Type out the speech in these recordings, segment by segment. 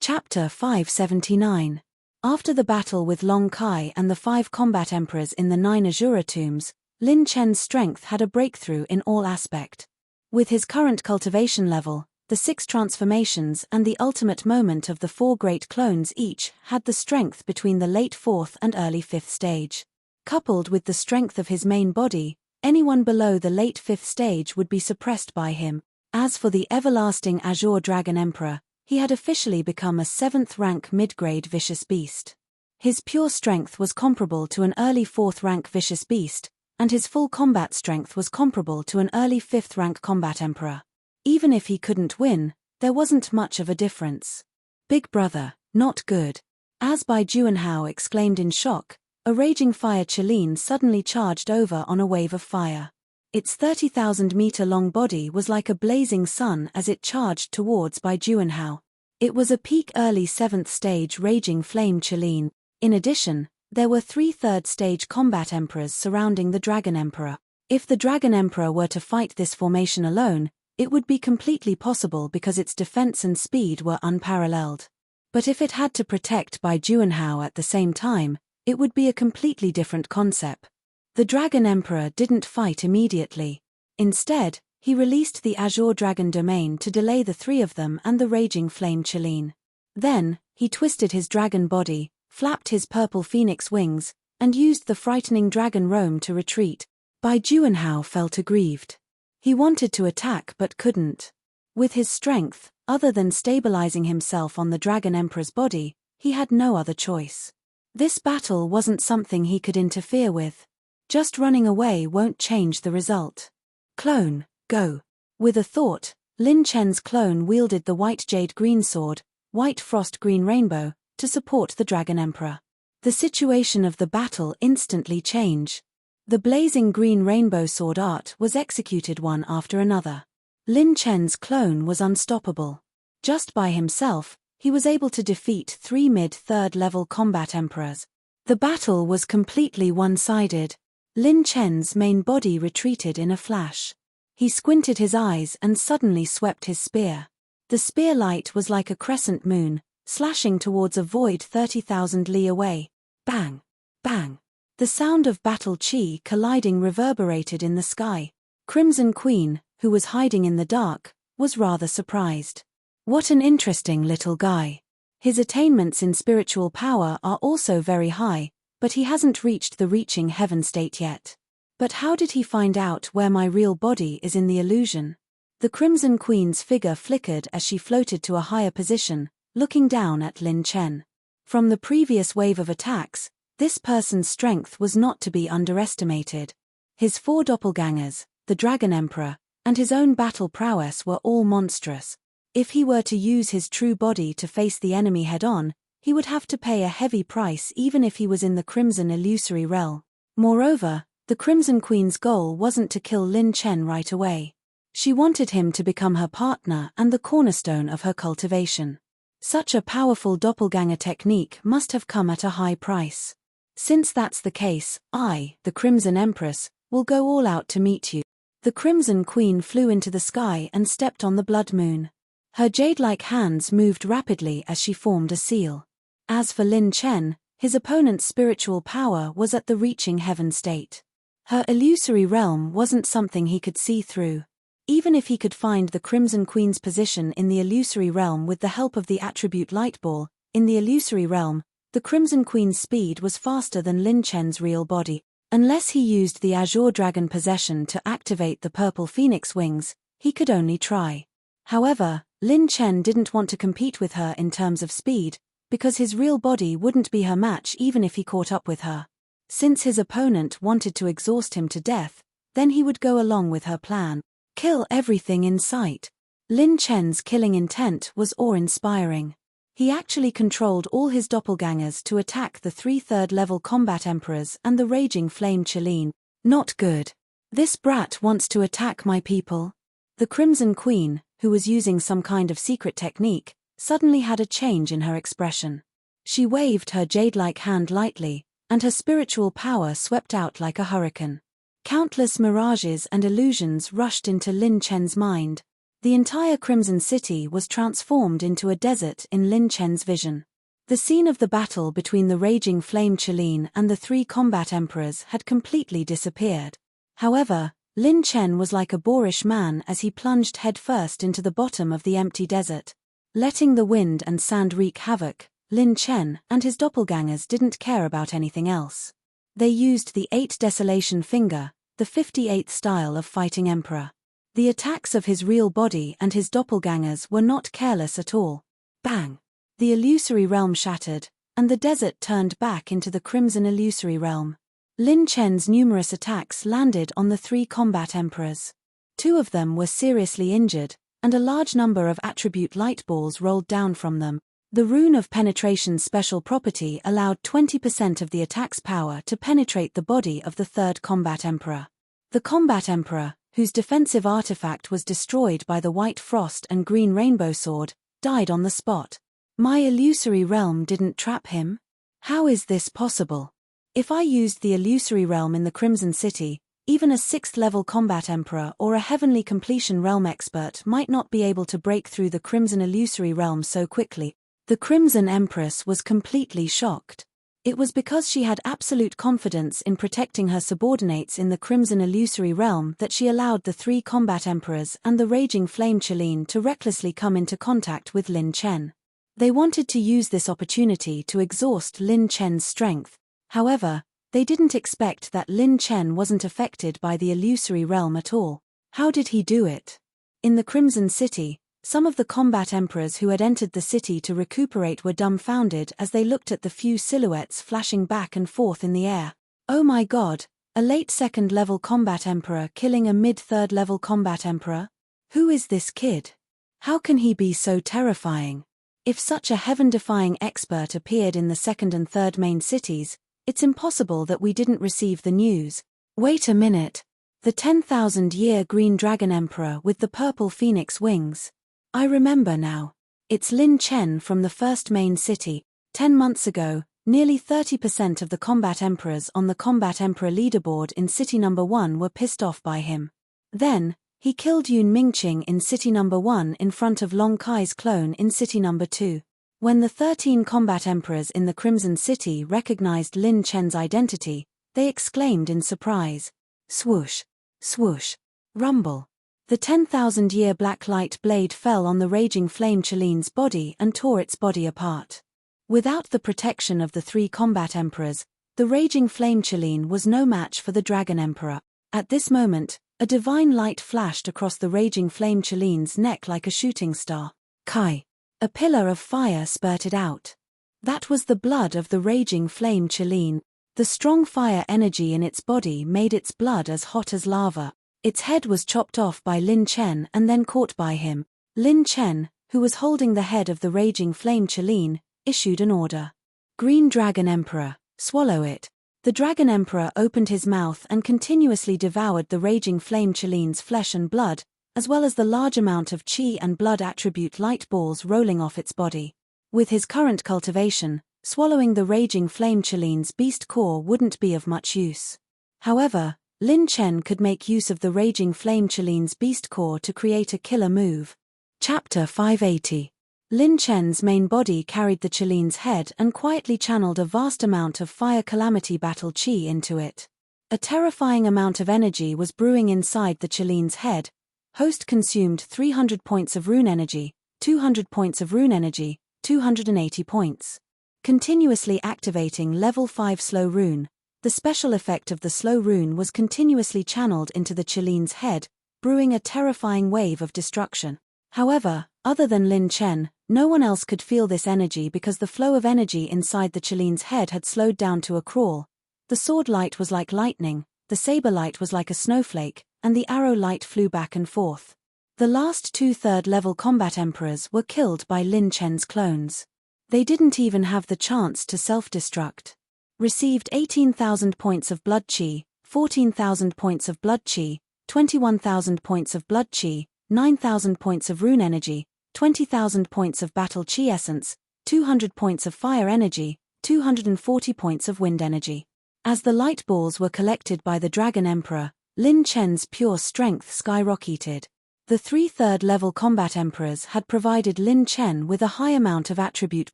Chapter 579. After the battle with Long Kai and the 5 combat emperors in the 9 Azura tombs, Lin Chen's strength had a breakthrough in all aspect. With his current cultivation level, the 6 transformations and the ultimate moment of the 4 great clones each had the strength between the late 4th and early 5th stage. Coupled with the strength of his main body, anyone below the late 5th stage would be suppressed by him. As for the everlasting Azure Dragon Emperor, he had officially become a 7th rank mid-grade vicious beast. His pure strength was comparable to an early 4th rank vicious beast, and his full combat strength was comparable to an early 5th rank combat emperor. Even if he couldn't win, there wasn't much of a difference. Big brother, not good. As Bai Juanhao exclaimed in shock, a raging fire Qilin suddenly charged over on a wave of fire. Its 30,000-meter-long body was like a blazing sun as it charged towards Bai Juanhao. It was a peak early 7th stage raging flame Qilin. In addition, there were 3 3rd-stage combat emperors surrounding the Dragon Emperor. If the Dragon Emperor were to fight this formation alone, it would be completely possible because its defense and speed were unparalleled. But if it had to protect Bai Juanhao at the same time, it would be a completely different concept. The Dragon Emperor didn't fight immediately. Instead, he released the Azure Dragon domain to delay the 3 of them and the raging flame Qilin. Then, he twisted his dragon body, flapped his purple phoenix wings, and used the frightening dragon roam to retreat. Bai Juanhao felt aggrieved. He wanted to attack but couldn't. With his strength, other than stabilizing himself on the Dragon Emperor's body, he had no other choice. This battle wasn't something he could interfere with. Just running away won't change the result. Clone, go. With a thought, Lin Chen's clone wielded the white jade green sword, white frost green rainbow, to support the Dragon Emperor. The situation of the battle instantly changed. The blazing green rainbow sword art was executed one after another. Lin Chen's clone was unstoppable. Just by himself, he was able to defeat 3 mid-3rd level combat emperors. The battle was completely one-sided. Lin Chen's main body retreated in a flash. He squinted his eyes and suddenly swept his spear. The spear light was like a crescent moon, slashing towards a void 30,000 li away. Bang! Bang! The sound of battle chi colliding reverberated in the sky. Crimson Queen, who was hiding in the dark, was rather surprised. What an interesting little guy. His attainments in spiritual power are also very high, but he hasn't reached the reaching heaven state yet. But how did he find out where my real body is in the illusion? The Crimson Queen's figure flickered as she floated to a higher position, looking down at Lin Chen. From the previous wave of attacks, this person's strength was not to be underestimated. His 4 doppelgangers, the Dragon Emperor, and his own battle prowess were all monstrous. If he were to use his true body to face the enemy head-on, he would have to pay a heavy price even if he was in the Crimson Illusory Realm. Moreover, the Crimson Queen's goal wasn't to kill Lin Chen right away. She wanted him to become her partner and the cornerstone of her cultivation. Such a powerful doppelganger technique must have come at a high price. Since that's the case, I, the Crimson Empress, will go all out to meet you. The Crimson Queen flew into the sky and stepped on the blood moon. Her jade-like hands moved rapidly as she formed a seal. As for Lin Chen, his opponent's spiritual power was at the reaching heaven state. Her illusory realm wasn't something he could see through. Even if he could find the Crimson Queen's position in the illusory realm with the help of the attribute Lightball, in the illusory realm, the Crimson Queen's speed was faster than Lin Chen's real body. Unless he used the Azure Dragon possession to activate the purple phoenix wings, he could only try. However, Lin Chen didn't want to compete with her in terms of speed, because his real body wouldn't be her match even if he caught up with her. Since his opponent wanted to exhaust him to death, then he would go along with her plan. Kill everything in sight. Lin Chen's killing intent was awe-inspiring. He actually controlled all his doppelgangers to attack the 3 3rd-level combat emperors and the raging flame Qilin. Not good. This brat wants to attack my people. The Crimson Queen, who was using some kind of secret technique, suddenly had a change in her expression. She waved her jade-like hand lightly, and her spiritual power swept out like a hurricane. Countless mirages and illusions rushed into Lin Chen's mind. The entire Crimson City was transformed into a desert in Lin Chen's vision. The scene of the battle between the raging flame Qilin and the 3 combat emperors had completely disappeared. However, Lin Chen was like a boorish man as he plunged headfirst into the bottom of the empty desert. Letting the wind and sand wreak havoc, Lin Chen and his doppelgangers didn't care about anything else. They used the 8 Desolation Finger, the 58th style of fighting emperor. The attacks of his real body and his doppelgangers were not careless at all. Bang! The illusory realm shattered, and the desert turned back into the Crimson Illusory Realm. Lin Chen's numerous attacks landed on the 3 combat emperors. 2 of them were seriously injured, and a large number of attribute light balls rolled down from them. The Rune of Penetration's special property allowed 20% of the attack's power to penetrate the body of the 3rd combat emperor. The combat emperor, whose defensive artifact was destroyed by the White Frost and Green Rainbow Sword, died on the spot. My illusory realm didn't trap him? How is this possible? If I used the illusory realm in the Crimson City, even a 6th level combat emperor or a heavenly completion realm expert might not be able to break through the Crimson Illusory Realm so quickly. The Crimson Empress was completely shocked. It was because she had absolute confidence in protecting her subordinates in the Crimson Illusory Realm that she allowed the 3 combat emperors and the raging flame Qilin to recklessly come into contact with Lin Chen. They wanted to use this opportunity to exhaust Lin Chen's strength. However, they didn't expect that Lin Chen wasn't affected by the illusory realm at all. How did he do it? In the Crimson City, some of the combat emperors who had entered the city to recuperate were dumbfounded as they looked at the few silhouettes flashing back and forth in the air. Oh my god, a late 2nd level combat emperor killing a mid 3rd level combat emperor? Who is this kid? How can he be so terrifying? If such a heaven-defying expert appeared in the 2nd and 3rd main cities, it's impossible that we didn't receive the news. Wait a minute. The 10,000-year Green Dragon Emperor with the purple phoenix wings. I remember now. It's Lin Chen from the 1st main city. 10 months ago, nearly 30% of the combat emperors on the combat emperor leaderboard in city number 1 were pissed off by him. Then, he killed Yun Mingqing in city number 1 in front of Long Kai's clone in city number 2. When the 13 combat emperors in the Crimson City recognized Lin Chen's identity, they exclaimed in surprise. Swoosh! Swoosh! Rumble! The 10,000-year black light blade fell on the raging flame Qilin's body and tore its body apart. Without the protection of the 3 combat emperors, the raging flame Qilin was no match for the Dragon Emperor. At this moment, a divine light flashed across the raging flame Qilin's neck like a shooting star. Kai! A pillar of fire spurted out. That was the blood of the raging flame Qilin. The strong fire energy in its body made its blood as hot as lava. Its head was chopped off by Lin Chen and then caught by him. Lin Chen, who was holding the head of the raging flame Qilin, issued an order. Green Dragon Emperor, swallow it. The Dragon Emperor opened his mouth and continuously devoured the raging flame Qilin's flesh and blood, as well as the large amount of qi and blood attribute light balls rolling off its body. With his current cultivation, swallowing the raging flame Qilin's beast core wouldn't be of much use. However, Lin Chen could make use of the raging flame Qilin's beast core to create a killer move. Chapter 580. Lin Chen's main body carried the Qilin's head and quietly channeled a vast amount of fire calamity battle qi into it. A terrifying amount of energy was brewing inside the Qilin's head. Host consumed 300 points of rune energy, 200 points of rune energy, 280 points. Continuously activating level 5 slow rune. The special effect of the slow rune was continuously channeled into the Qilin's head, brewing a terrifying wave of destruction. However, other than Lin Chen, no one else could feel this energy because the flow of energy inside the Qilin's head had slowed down to a crawl. The sword light was like lightning, the saber light was like a snowflake, and the arrow light flew back and forth. The last 2 3rd-level combat emperors were killed by Lin Chen's clones. They didn't even have the chance to self-destruct. Received 18,000 points of blood qi, 14,000 points of blood qi, 21,000 points of blood qi, 9,000 points of rune energy, 20,000 points of battle qi essence, 200 points of fire energy, 240 points of wind energy. As the light balls were collected by the Dragon Emperor, Lin Chen's pure strength skyrocketed. The 3 third-level combat emperors had provided Lin Chen with a high amount of attribute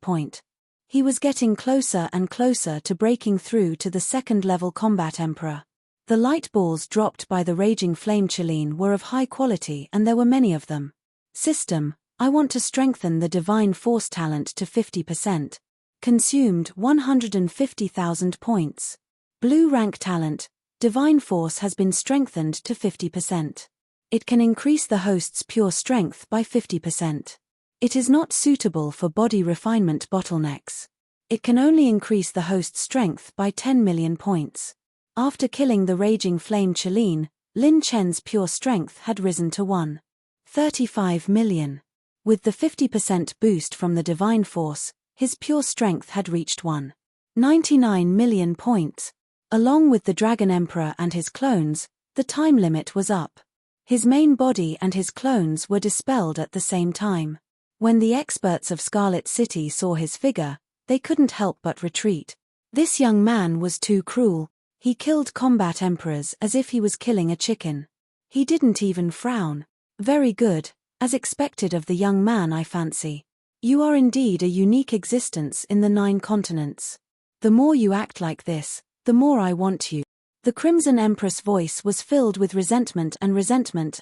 point. He was getting closer and closer to breaking through to the 2nd-level combat emperor. The light balls dropped by the raging flame Cheline were of high quality and there were many of them. System: I want to strengthen the divine force talent to 50%. Consumed 150,000 points. Blue rank talent: divine force has been strengthened to 50%. It can increase the host's pure strength by 50%. It is not suitable for body refinement bottlenecks. It can only increase the host's strength by 10 million points. After killing the raging flame Cheline, Lin Chen's pure strength had risen to 1.35 million. With the 50% boost from the divine force, his pure strength had reached 1.99 million points. Along with the Dragon Emperor and his clones, the time limit was up. His main body and his clones were dispelled at the same time. When the experts of Scarlet City saw his figure, they couldn't help but retreat. This young man was too cruel. He killed combat emperors as if he was killing a chicken. He didn't even frown. Very good, as expected of the young man, I fancy. You are indeed a unique existence in the 9 continents. The more you act like this, the more I want you. The Crimson Empress' voice was filled with resentment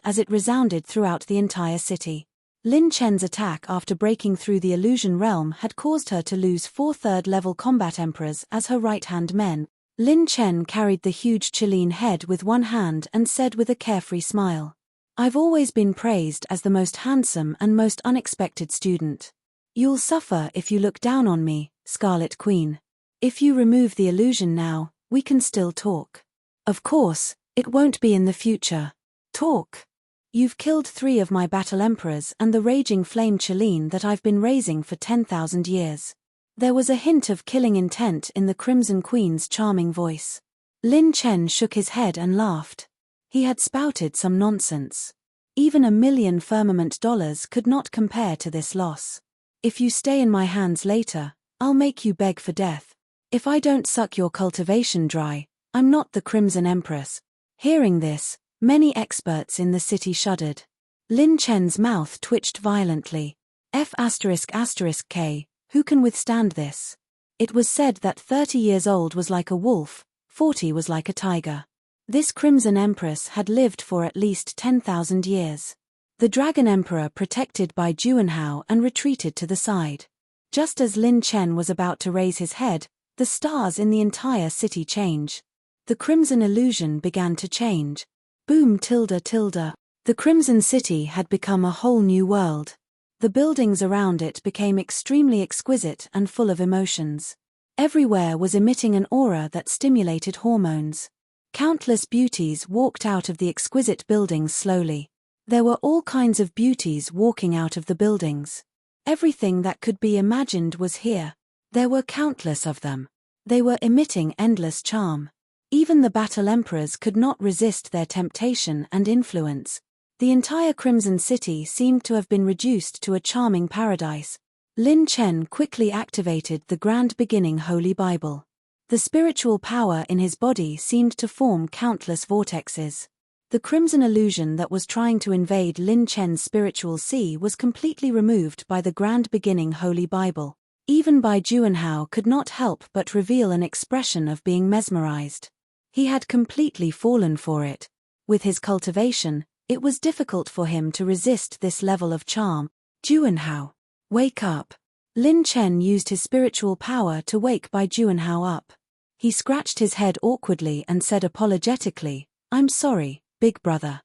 as it resounded throughout the entire city. Lin Chen's attack after breaking through the illusion realm had caused her to lose 4 third-level combat emperors as her right-hand men. Lin Chen carried the huge Cheline head with one hand and said with a carefree smile, "I've always been praised as the most handsome and most unexpected student. You'll suffer if you look down on me, Scarlet Queen. If you remove the illusion now, we can still talk. Of course, it won't be in the future. Talk. You've killed 3 of my battle emperors and the raging flame Cheline that I've been raising for 10,000 years. There was a hint of killing intent in the Crimson Queen's charming voice. Lin Chen shook his head and laughed. He had spouted some nonsense. Even $1 million firmament dollars could not compare to this loss. If you stay in my hands later, I'll make you beg for death. If I don't suck your cultivation dry, I'm not the Crimson Empress." Hearing this, many experts in the city shuddered. Lin Chen's mouth twitched violently. F***K, who can withstand this? It was said that 30 years old was like a wolf, 40 was like a tiger. This Crimson Empress had lived for at least 10,000 years. The Dragon Emperor protected by Juanhao and retreated to the side. Just as Lin Chen was about to raise his head, the stars in the entire city changed. The crimson illusion began to change. Boom tilde tilde. The Crimson City had become a whole new world. The buildings around it became extremely exquisite and full of emotions. Everywhere was emitting an aura that stimulated hormones. Countless beauties walked out of the exquisite buildings slowly. There were all kinds of beauties walking out of the buildings. Everything that could be imagined was here. There were countless of them. They were emitting endless charm. Even the battle emperors could not resist their temptation and influence. The entire Crimson City seemed to have been reduced to a charming paradise. Lin Chen quickly activated the Grand Beginning Holy Bible. The spiritual power in his body seemed to form countless vortexes. The crimson illusion that was trying to invade Lin Chen's spiritual sea was completely removed by the Grand Beginning Holy Bible. Even Bai Juanhao could not help but reveal an expression of being mesmerized. He had completely fallen for it. With his cultivation, it was difficult for him to resist this level of charm. Juanhao, wake up. Lin Chen used his spiritual power to wake Bai Juanhao up. He scratched his head awkwardly and said apologetically, "I'm sorry, big brother.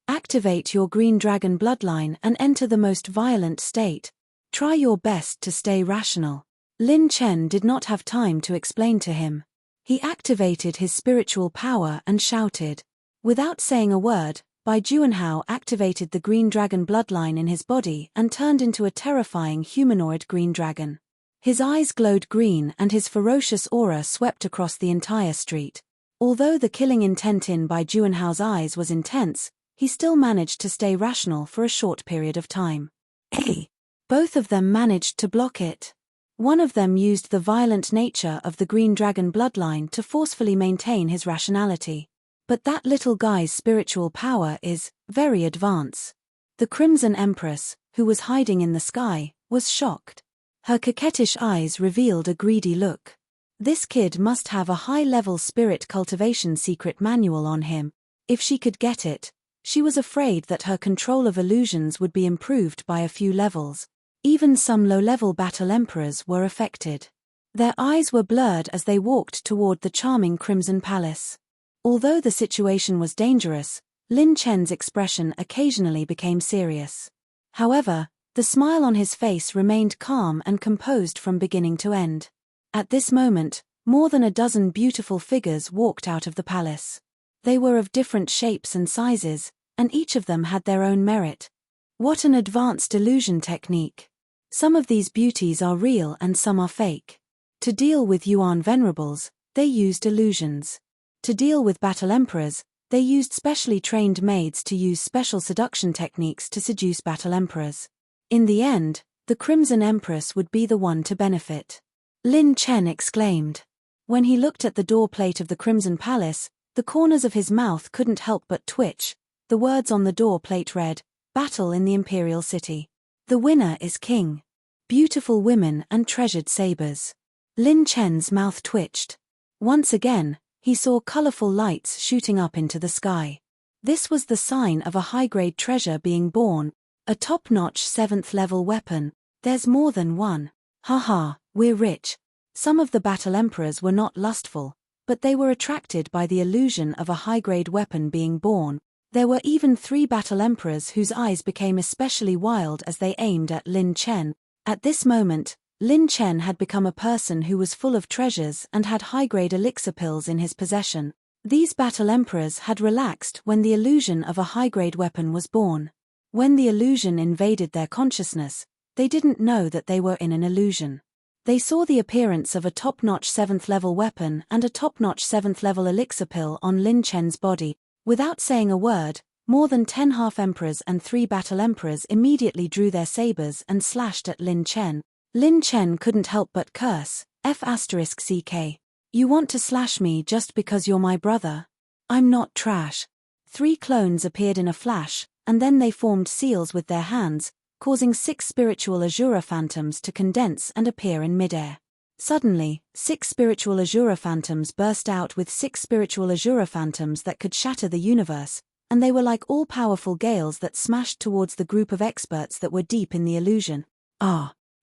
Activate your green dragon bloodline and enter the most violent state. Try your best to stay rational." Lin Chen did not have time to explain to him. He activated his spiritual power and shouted. Without saying a word, Bai Juanhao activated the green dragon bloodline in his body and turned into a terrifying humanoid green dragon. His eyes glowed green and his ferocious aura swept across the entire street. Although the killing intent in Bai Juanhao's eyes was intense, he still managed to stay rational for a short period of time. Both of them managed to block it. One of them used the violent nature of the green dragon bloodline to forcefully maintain his rationality. But that little guy's spiritual power is very advanced. The Crimson Empress, who was hiding in the sky, was shocked. Her coquettish eyes revealed a greedy look. This kid must have a high-level spirit cultivation secret manual on him. If she could get it, she was afraid that her control of illusions would be improved by a few levels. Even some low-level battle emperors were affected. Their eyes were blurred as they walked toward the charming Crimson Palace. Although the situation was dangerous, Lin Chen's expression occasionally became serious. However, the smile on his face remained calm and composed from beginning to end. At this moment, more than a dozen beautiful figures walked out of the palace. They were of different shapes and sizes, and each of them had their own merit. What an advanced illusion technique! Some of these beauties are real and some are fake. To deal with Yuan venerables, they used illusions. To deal with battle emperors, they used specially trained maids to use special seduction techniques to seduce battle emperors. In the end, the Crimson Empress would be the one to benefit. Lin Chen exclaimed. When he looked at the door plate of the Crimson Palace, the corners of his mouth couldn't help but twitch. The words on the door plate read, "Battle in the Imperial City. The winner is king. Beautiful women and treasured sabers." Lin Chen's mouth twitched. Once again, he saw colorful lights shooting up into the sky. This was the sign of a high-grade treasure being born, a top-notch 7th-level weapon. There's more than one. Haha, we're rich. Some of the battle emperors were not lustful, but they were attracted by the illusion of a high-grade weapon being born. There were even 3 battle emperors whose eyes became especially wild as they aimed at Lin Chen. At this moment, Lin Chen had become a person who was full of treasures and had high-grade elixir pills in his possession. These battle emperors had relaxed when the illusion of a high-grade weapon was born. When the illusion invaded their consciousness, they didn't know that they were in an illusion. They saw the appearance of a top-notch 7th-level weapon and a top-notch 7th-level elixir pill on Lin Chen's body. Without saying a word, more than 10 half-emperors and 3 battle emperors immediately drew their sabers and slashed at Lin Chen. Lin Chen couldn't help but curse, F***ck. You want to slash me just because you're my brother? I'm not trash. 3 clones appeared in a flash, and then they formed seals with their hands, causing 6 spiritual Azura phantoms to condense and appear in midair. Suddenly, 6 spiritual Azura phantoms burst out with 6 spiritual Azura phantoms that could shatter the universe, and they were like all-powerful gales that smashed towards the group of experts that were deep in the illusion.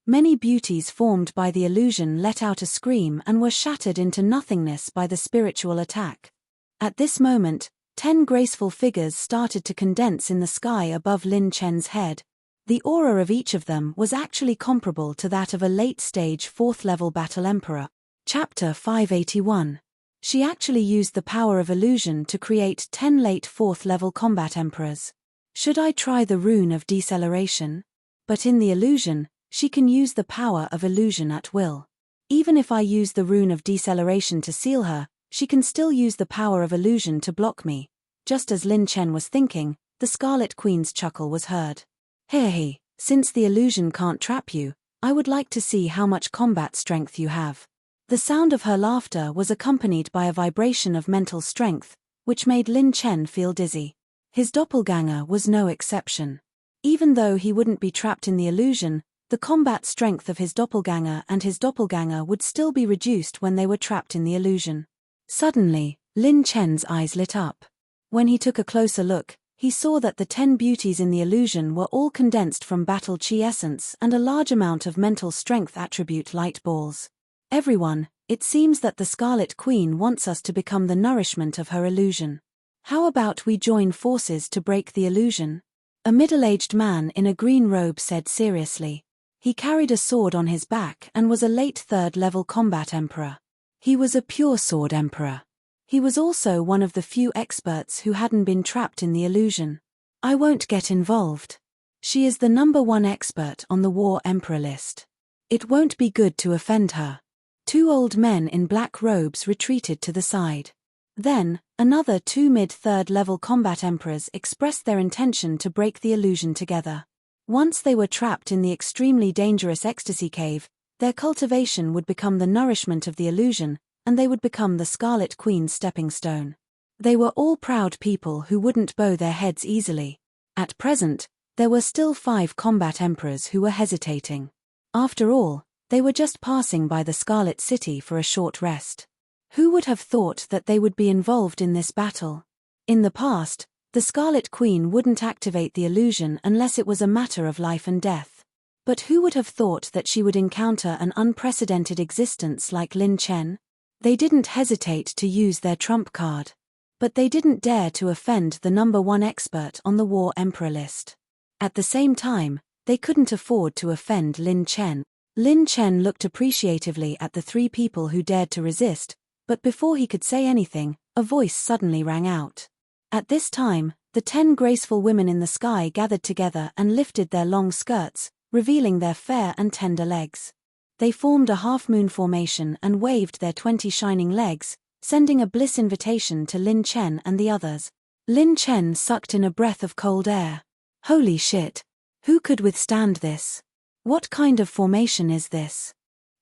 Many beauties formed by the illusion let out a scream and were shattered into nothingness by the spiritual attack. At this moment, 10 graceful figures started to condense in the sky above Lin Chen's head. The aura of each of them was actually comparable to that of a late-stage 4th-level battle emperor. Chapter 581. She actually used the power of illusion to create 10 late 4th-level combat emperors. Should I try the rune of deceleration? But in the illusion, she can use the power of illusion at will. Even if I use the rune of deceleration to seal her, she can still use the power of illusion to block me. Just as Lin Chen was thinking, the Scarlet Queen's chuckle was heard. Hey, since the illusion can't trap you, I would like to see how much combat strength you have. The sound of her laughter was accompanied by a vibration of mental strength, which made Lin Chen feel dizzy. His doppelganger was no exception. Even though he wouldn't be trapped in the illusion, the combat strength of his doppelganger and his doppelganger would still be reduced when they were trapped in the illusion. Suddenly, Lin Chen's eyes lit up. When he took a closer look, he saw that the 10 beauties in the illusion were all condensed from battle chi essence and a large amount of mental strength attribute light balls. Everyone, it seems that the Scarlet Queen wants us to become the nourishment of her illusion. How about we join forces to break the illusion? A middle-aged man in a green robe said seriously. He carried a sword on his back and was a late 3rd-level combat emperor. He was a pure sword emperor. He was also one of the few experts who hadn't been trapped in the illusion. I won't get involved. She is the #1 expert on the War Emperor list. It won't be good to offend her. 2 old men in black robes retreated to the side. Then, another 2 mid-3rd-level combat emperors expressed their intention to break the illusion together. Once they were trapped in the extremely dangerous ecstasy cave, their cultivation would become the nourishment of the illusion, and they would become the Scarlet Queen's stepping stone. They were all proud people who wouldn't bow their heads easily. At present, there were still 5 combat emperors who were hesitating. After all, they were just passing by the Scarlet City for a short rest. Who would have thought that they would be involved in this battle? In the past, the Scarlet Queen wouldn't activate the illusion unless it was a matter of life and death. But who would have thought that she would encounter an unprecedented existence like Lin Chen? They didn't hesitate to use their trump card. But they didn't dare to offend the #1 expert on the War Emperor list. At the same time, they couldn't afford to offend Lin Chen. Lin Chen looked appreciatively at the 3 people who dared to resist, but before he could say anything, a voice suddenly rang out. At this time, the 10 graceful women in the sky gathered together and lifted their long skirts, revealing their fair and tender legs. They formed a half-moon formation and waved their 20 shining legs, sending a bliss invitation to Lin Chen and the others. Lin Chen sucked in a breath of cold air. Holy shit! Who could withstand this? What kind of formation is this?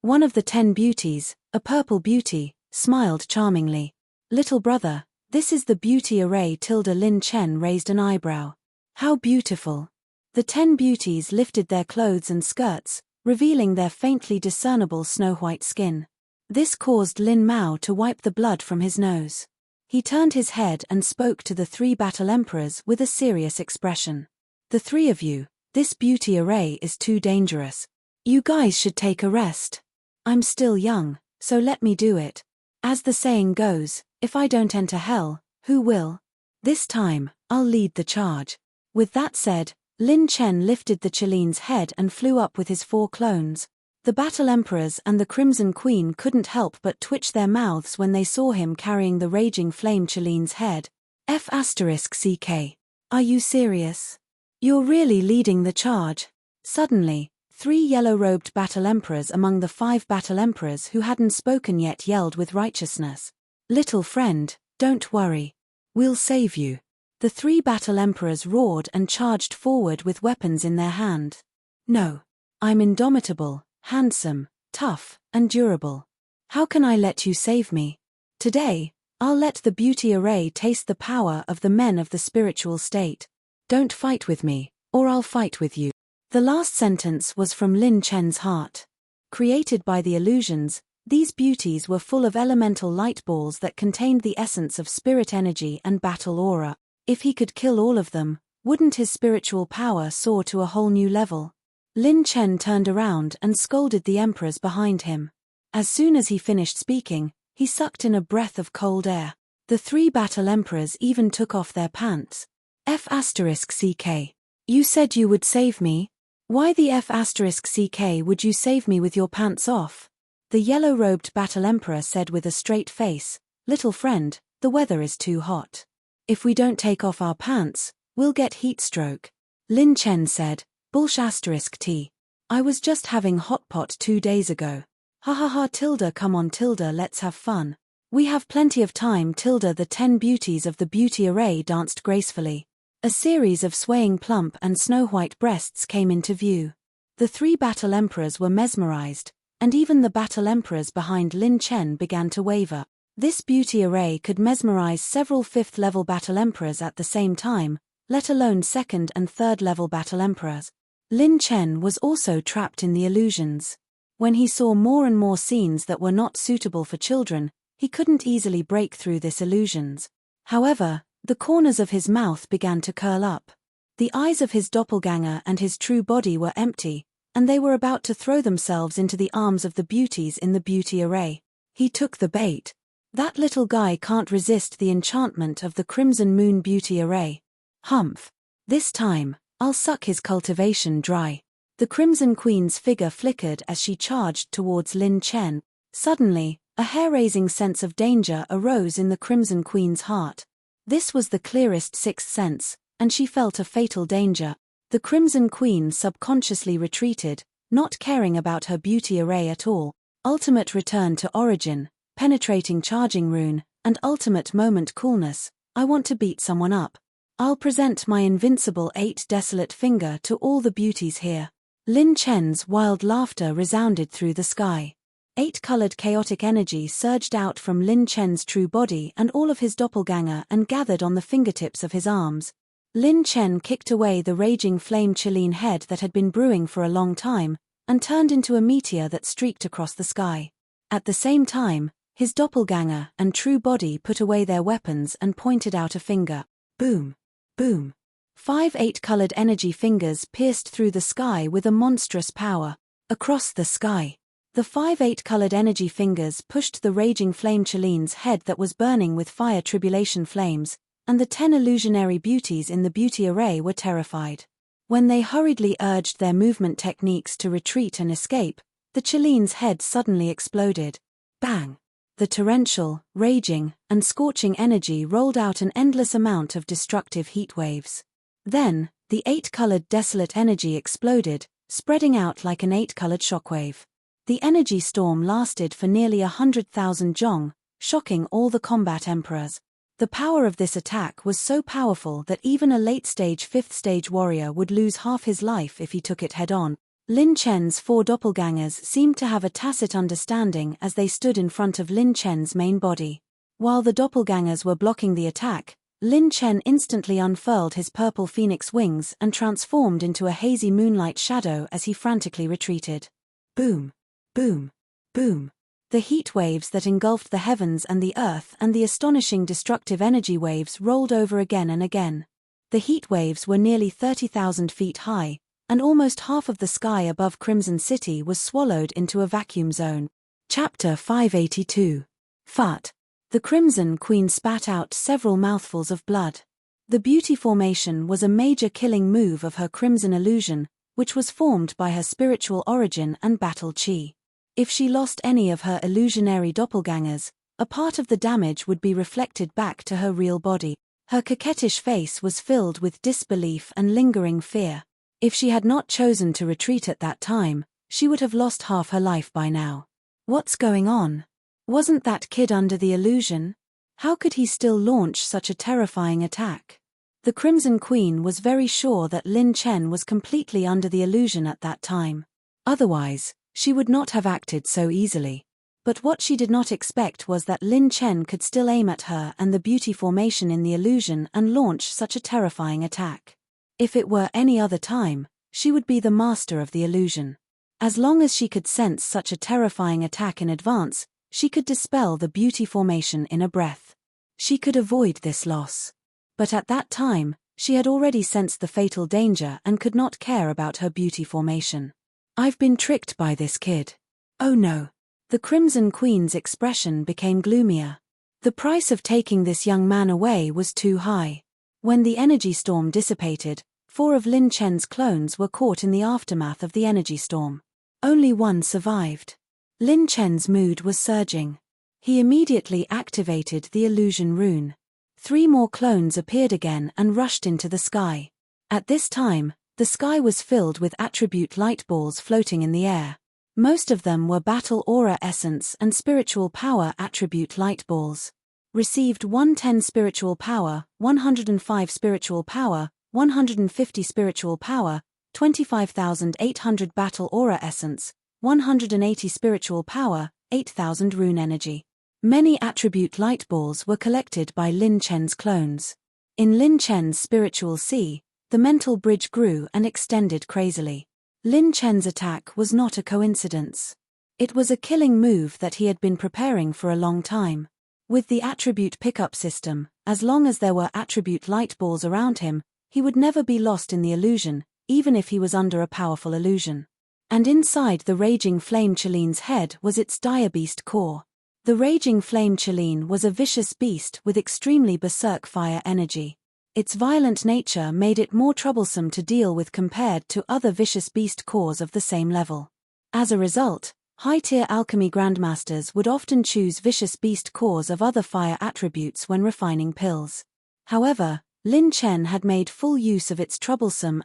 One of the 10 beauties, a purple beauty, smiled charmingly. Little brother, this is the beauty array. Lin Chen raised an eyebrow. How beautiful! The 10 beauties lifted their clothes and skirts, revealing their faintly discernible snow-white skin. This caused Lin Mao to wipe the blood from his nose. He turned his head and spoke to the 3 battle emperors with a serious expression. The 3 of you, this beauty array is too dangerous. You guys should take a rest. I'm still young, so let me do it. As the saying goes, if I don't enter hell, who will? This time, I'll lead the charge. With that said, Lin Chen lifted the Chiline's head and flew up with his 4 clones. The battle emperors and the Crimson Queen couldn't help but twitch their mouths when they saw him carrying the raging flame Chiline's head. F***CK. Are you serious? You're really leading the charge. Suddenly, 3 yellow-robed battle emperors among the 5 battle emperors who hadn't spoken yet yelled with righteousness. Little friend, don't worry. We'll save you. The 3 battle emperors roared and charged forward with weapons in their hand. No. I'm indomitable, handsome, tough, and durable. How can I let you save me? Today, I'll let the beauty array taste the power of the men of the spiritual state. Don't fight with me, or I'll fight with you. The last sentence was from Lin Chen's heart. Created by the illusions, these beauties were full of elemental light balls that contained the essence of spirit energy and battle aura. If he could kill all of them, wouldn't his spiritual power soar to a whole new level? Lin Chen turned around and scolded the emperors behind him. As soon as he finished speaking, he sucked in a breath of cold air. The 3 battle emperors even took off their pants. F***CK. You said you would save me? Why the F***CK would you save me with your pants off? The yellow-robed battle emperor said with a straight face, Little friend, the weather is too hot. If we don't take off our pants, we'll get heat stroke. Lin Chen said, Bullsh**T. I was just having hot pot 2 days ago. Ha ha ha. Come on let's have fun. We have plenty of time. The 10 beauties of the beauty array danced gracefully. A series of swaying plump and snow-white breasts came into view. The 3 battle emperors were mesmerized, and even the battle emperors behind Lin Chen began to waver. This beauty array could mesmerize several 5th-level battle emperors at the same time, let alone 2nd and 3rd-level battle emperors. Lin Chen was also trapped in the illusions. When he saw more and more scenes that were not suitable for children, he couldn't easily break through this illusions. However, the corners of his mouth began to curl up. The eyes of his doppelganger and his true body were empty, and they were about to throw themselves into the arms of the beauties in the beauty array. He took the bait. That little guy can't resist the enchantment of the Crimson Moon beauty array. Humph. This time, I'll suck his cultivation dry. The Crimson Queen's figure flickered as she charged towards Lin Chen. Suddenly, a hair-raising sense of danger arose in the Crimson Queen's heart. This was the clearest 6th sense, and she felt a fatal danger. The Crimson Queen subconsciously retreated, not caring about her beauty array at all. Ultimate return to origin, penetrating charging rune, and ultimate moment coolness. I want to beat someone up. I'll present my invincible 8 desolate finger to all the beauties here. Lin Chen's wild laughter resounded through the sky. 8-colored chaotic energy surged out from Lin Chen's true body and all of his doppelganger and gathered on the fingertips of his arms. Lin Chen kicked away the raging flame Qilin head that had been brewing for a long time, and turned into a meteor that streaked across the sky. At the same time, his doppelganger and true body put away their weapons and pointed out a finger. Boom! Boom! 5 8-colored energy fingers pierced through the sky with a monstrous power. Across the sky, the 5 8-colored energy fingers pushed the raging flame Qilin's head that was burning with fire tribulation flames, and the 10 illusionary beauties in the beauty array were terrified. When they hurriedly urged their movement techniques to retreat and escape, the Qilin's head suddenly exploded. Bang! The torrential, raging, and scorching energy rolled out an endless amount of destructive heat waves. Then, the 8-colored desolate energy exploded, spreading out like an 8-colored shockwave. The energy storm lasted for nearly 100,000 zhong, shocking all the combat emperors. The power of this attack was so powerful that even a late-stage 5th-stage warrior would lose half his life if he took it head-on. Lin Chen's 4 doppelgangers seemed to have a tacit understanding as they stood in front of Lin Chen's main body. While the doppelgangers were blocking the attack, Lin Chen instantly unfurled his purple phoenix wings and transformed into a hazy moonlight shadow as he frantically retreated. Boom! Boom! Boom! The heat waves that engulfed the heavens and the earth and the astonishing destructive energy waves rolled over again and again. The heat waves were nearly 30,000 feet high, and almost half of the sky above Crimson City was swallowed into a vacuum zone. Chapter 582. Fat. The Crimson Queen spat out several mouthfuls of blood. The beauty formation was a major killing move of her crimson illusion, which was formed by her spiritual origin and battle chi. If she lost any of her illusionary doppelgangers, a part of the damage would be reflected back to her real body. Her coquettish face was filled with disbelief and lingering fear. If she had not chosen to retreat at that time, she would have lost half her life by now. What's going on? Wasn't that kid under the illusion? How could he still launch such a terrifying attack? The Crimson Queen was very sure that Lin Chen was completely under the illusion at that time. Otherwise, she would not have acted so easily. But what she did not expect was that Lin Chen could still aim at her and the beauty formation in the illusion and launch such a terrifying attack. If it were any other time, she would be the master of the illusion. As long as she could sense such a terrifying attack in advance, she could dispel the beauty formation in a breath. She could avoid this loss. But at that time, she had already sensed the fatal danger and could not care about her beauty formation. I've been tricked by this kid. Oh no. The Crimson Queen's expression became gloomier. The price of taking this young man away was too high. When the energy storm dissipated, 4 of Lin Chen's clones were caught in the aftermath of the energy storm. Only one survived. Lin Chen's mood was surging. He immediately activated the illusion rune. 3 more clones appeared again and rushed into the sky. At this time, the sky was filled with attribute light balls floating in the air. Most of them were battle aura essence and spiritual power attribute light balls. Received 110 spiritual power, 105 spiritual power, 150 spiritual power, 25,800 battle aura essence, 180 spiritual power, 8,000 rune energy. Many attribute light balls were collected by Lin Chen's clones. In Lin Chen's spiritual sea, the mental bridge grew and extended crazily. Lin Chen's attack was not a coincidence. It was a killing move that he had been preparing for a long time. With the attribute pickup system, as long as there were attribute light balls around him, he would never be lost in the illusion, even if he was under a powerful illusion. And inside the raging flame Qilin's head was its dire beast core. The raging flame Qilin was a vicious beast with extremely berserk fire energy. Its violent nature made it more troublesome to deal with compared to other vicious beast cores of the same level. As a result, high-tier alchemy grandmasters would often choose vicious beast cores of other fire attributes when refining pills. However, Lin Chen had made full use of its troublesome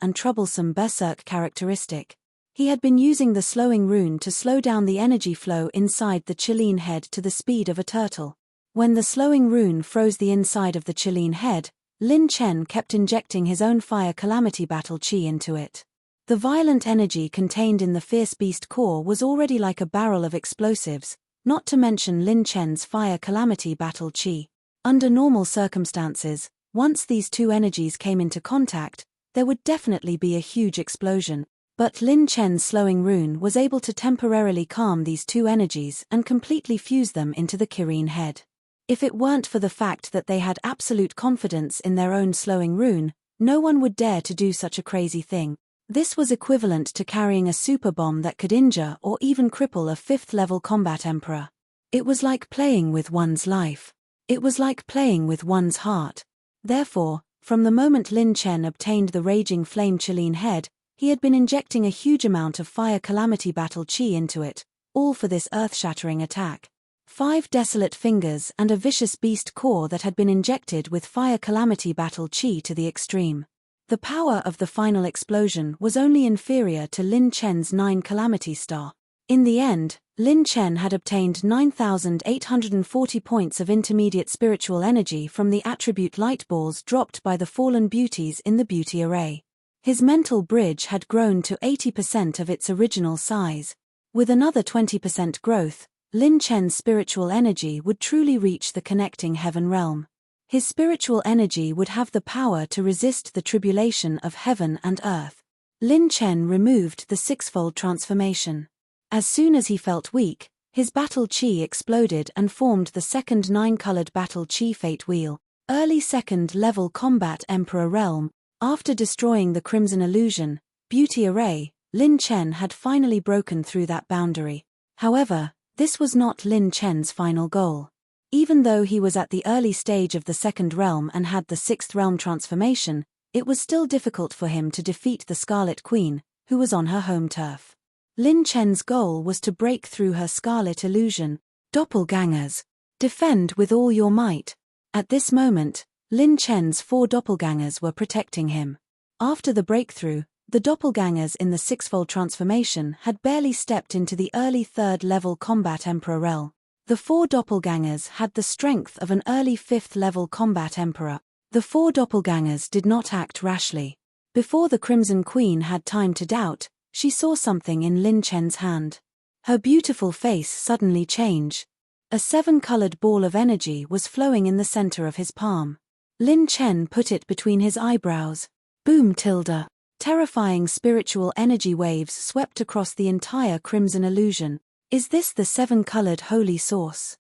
berserk characteristic. He had been using the slowing rune to slow down the energy flow inside the Qilin head to the speed of a turtle. When the slowing rune froze the inside of the Qilin head, Lin Chen kept injecting his own fire calamity battle chi into it. The violent energy contained in the fierce beast core was already like a barrel of explosives, not to mention Lin Chen's fire calamity battle chi. Under normal circumstances, once these two energies came into contact, there would definitely be a huge explosion. But Lin Chen's slowing rune was able to temporarily calm these two energies and completely fuse them into the Kirin head. If it weren't for the fact that they had absolute confidence in their own slowing rune, no one would dare to do such a crazy thing. This was equivalent to carrying a super bomb that could injure or even cripple a 5th-level combat emperor. It was like playing with one's life. It was like playing with one's heart. Therefore, from the moment Lin Chen obtained the Raging Flame Chilean head, he had been injecting a huge amount of fire calamity battle chi into it, all for this earth-shattering attack. 5 desolate fingers and a vicious beast core that had been injected with fire calamity battle chi to the extreme. The power of the final explosion was only inferior to Lin Chen's 9 calamity star. In the end, Lin Chen had obtained 9,840 points of intermediate spiritual energy from the attribute light balls dropped by the fallen beauties in the beauty array. His mental bridge had grown to 80% of its original size. With another 20% growth, Lin Chen's spiritual energy would truly reach the connecting heaven realm. His spiritual energy would have the power to resist the tribulation of heaven and earth. Lin Chen removed the 6-fold transformation. As soon as he felt weak, his battle chi exploded and formed the second 9-colored battle chi fate wheel, early 2nd-level combat emperor realm. After destroying the Crimson Illusion, beauty array, Lin Chen had finally broken through that boundary. However, this was not Lin Chen's final goal. Even though he was at the early stage of the 2nd realm and had the 6th realm transformation, it was still difficult for him to defeat the Scarlet Queen, who was on her home turf. Lin Chen's goal was to break through her Scarlet Illusion. Doppelgangers. Defend with all your might. At this moment, Lin Chen's 4 doppelgangers were protecting him. After the breakthrough, the doppelgangers in the 6-fold transformation had barely stepped into the early 3rd-level combat emperor realm. The 4 doppelgangers had the strength of an early 5th-level combat emperor. The 4 doppelgangers did not act rashly. Before the Crimson Queen had time to doubt, she saw something in Lin Chen's hand. Her beautiful face suddenly changed. A 7-colored ball of energy was flowing in the center of his palm. Lin Chen put it between his eyebrows. Boom tilde. Terrifying spiritual energy waves swept across the entire Crimson Illusion. Is this the 7-colored holy source?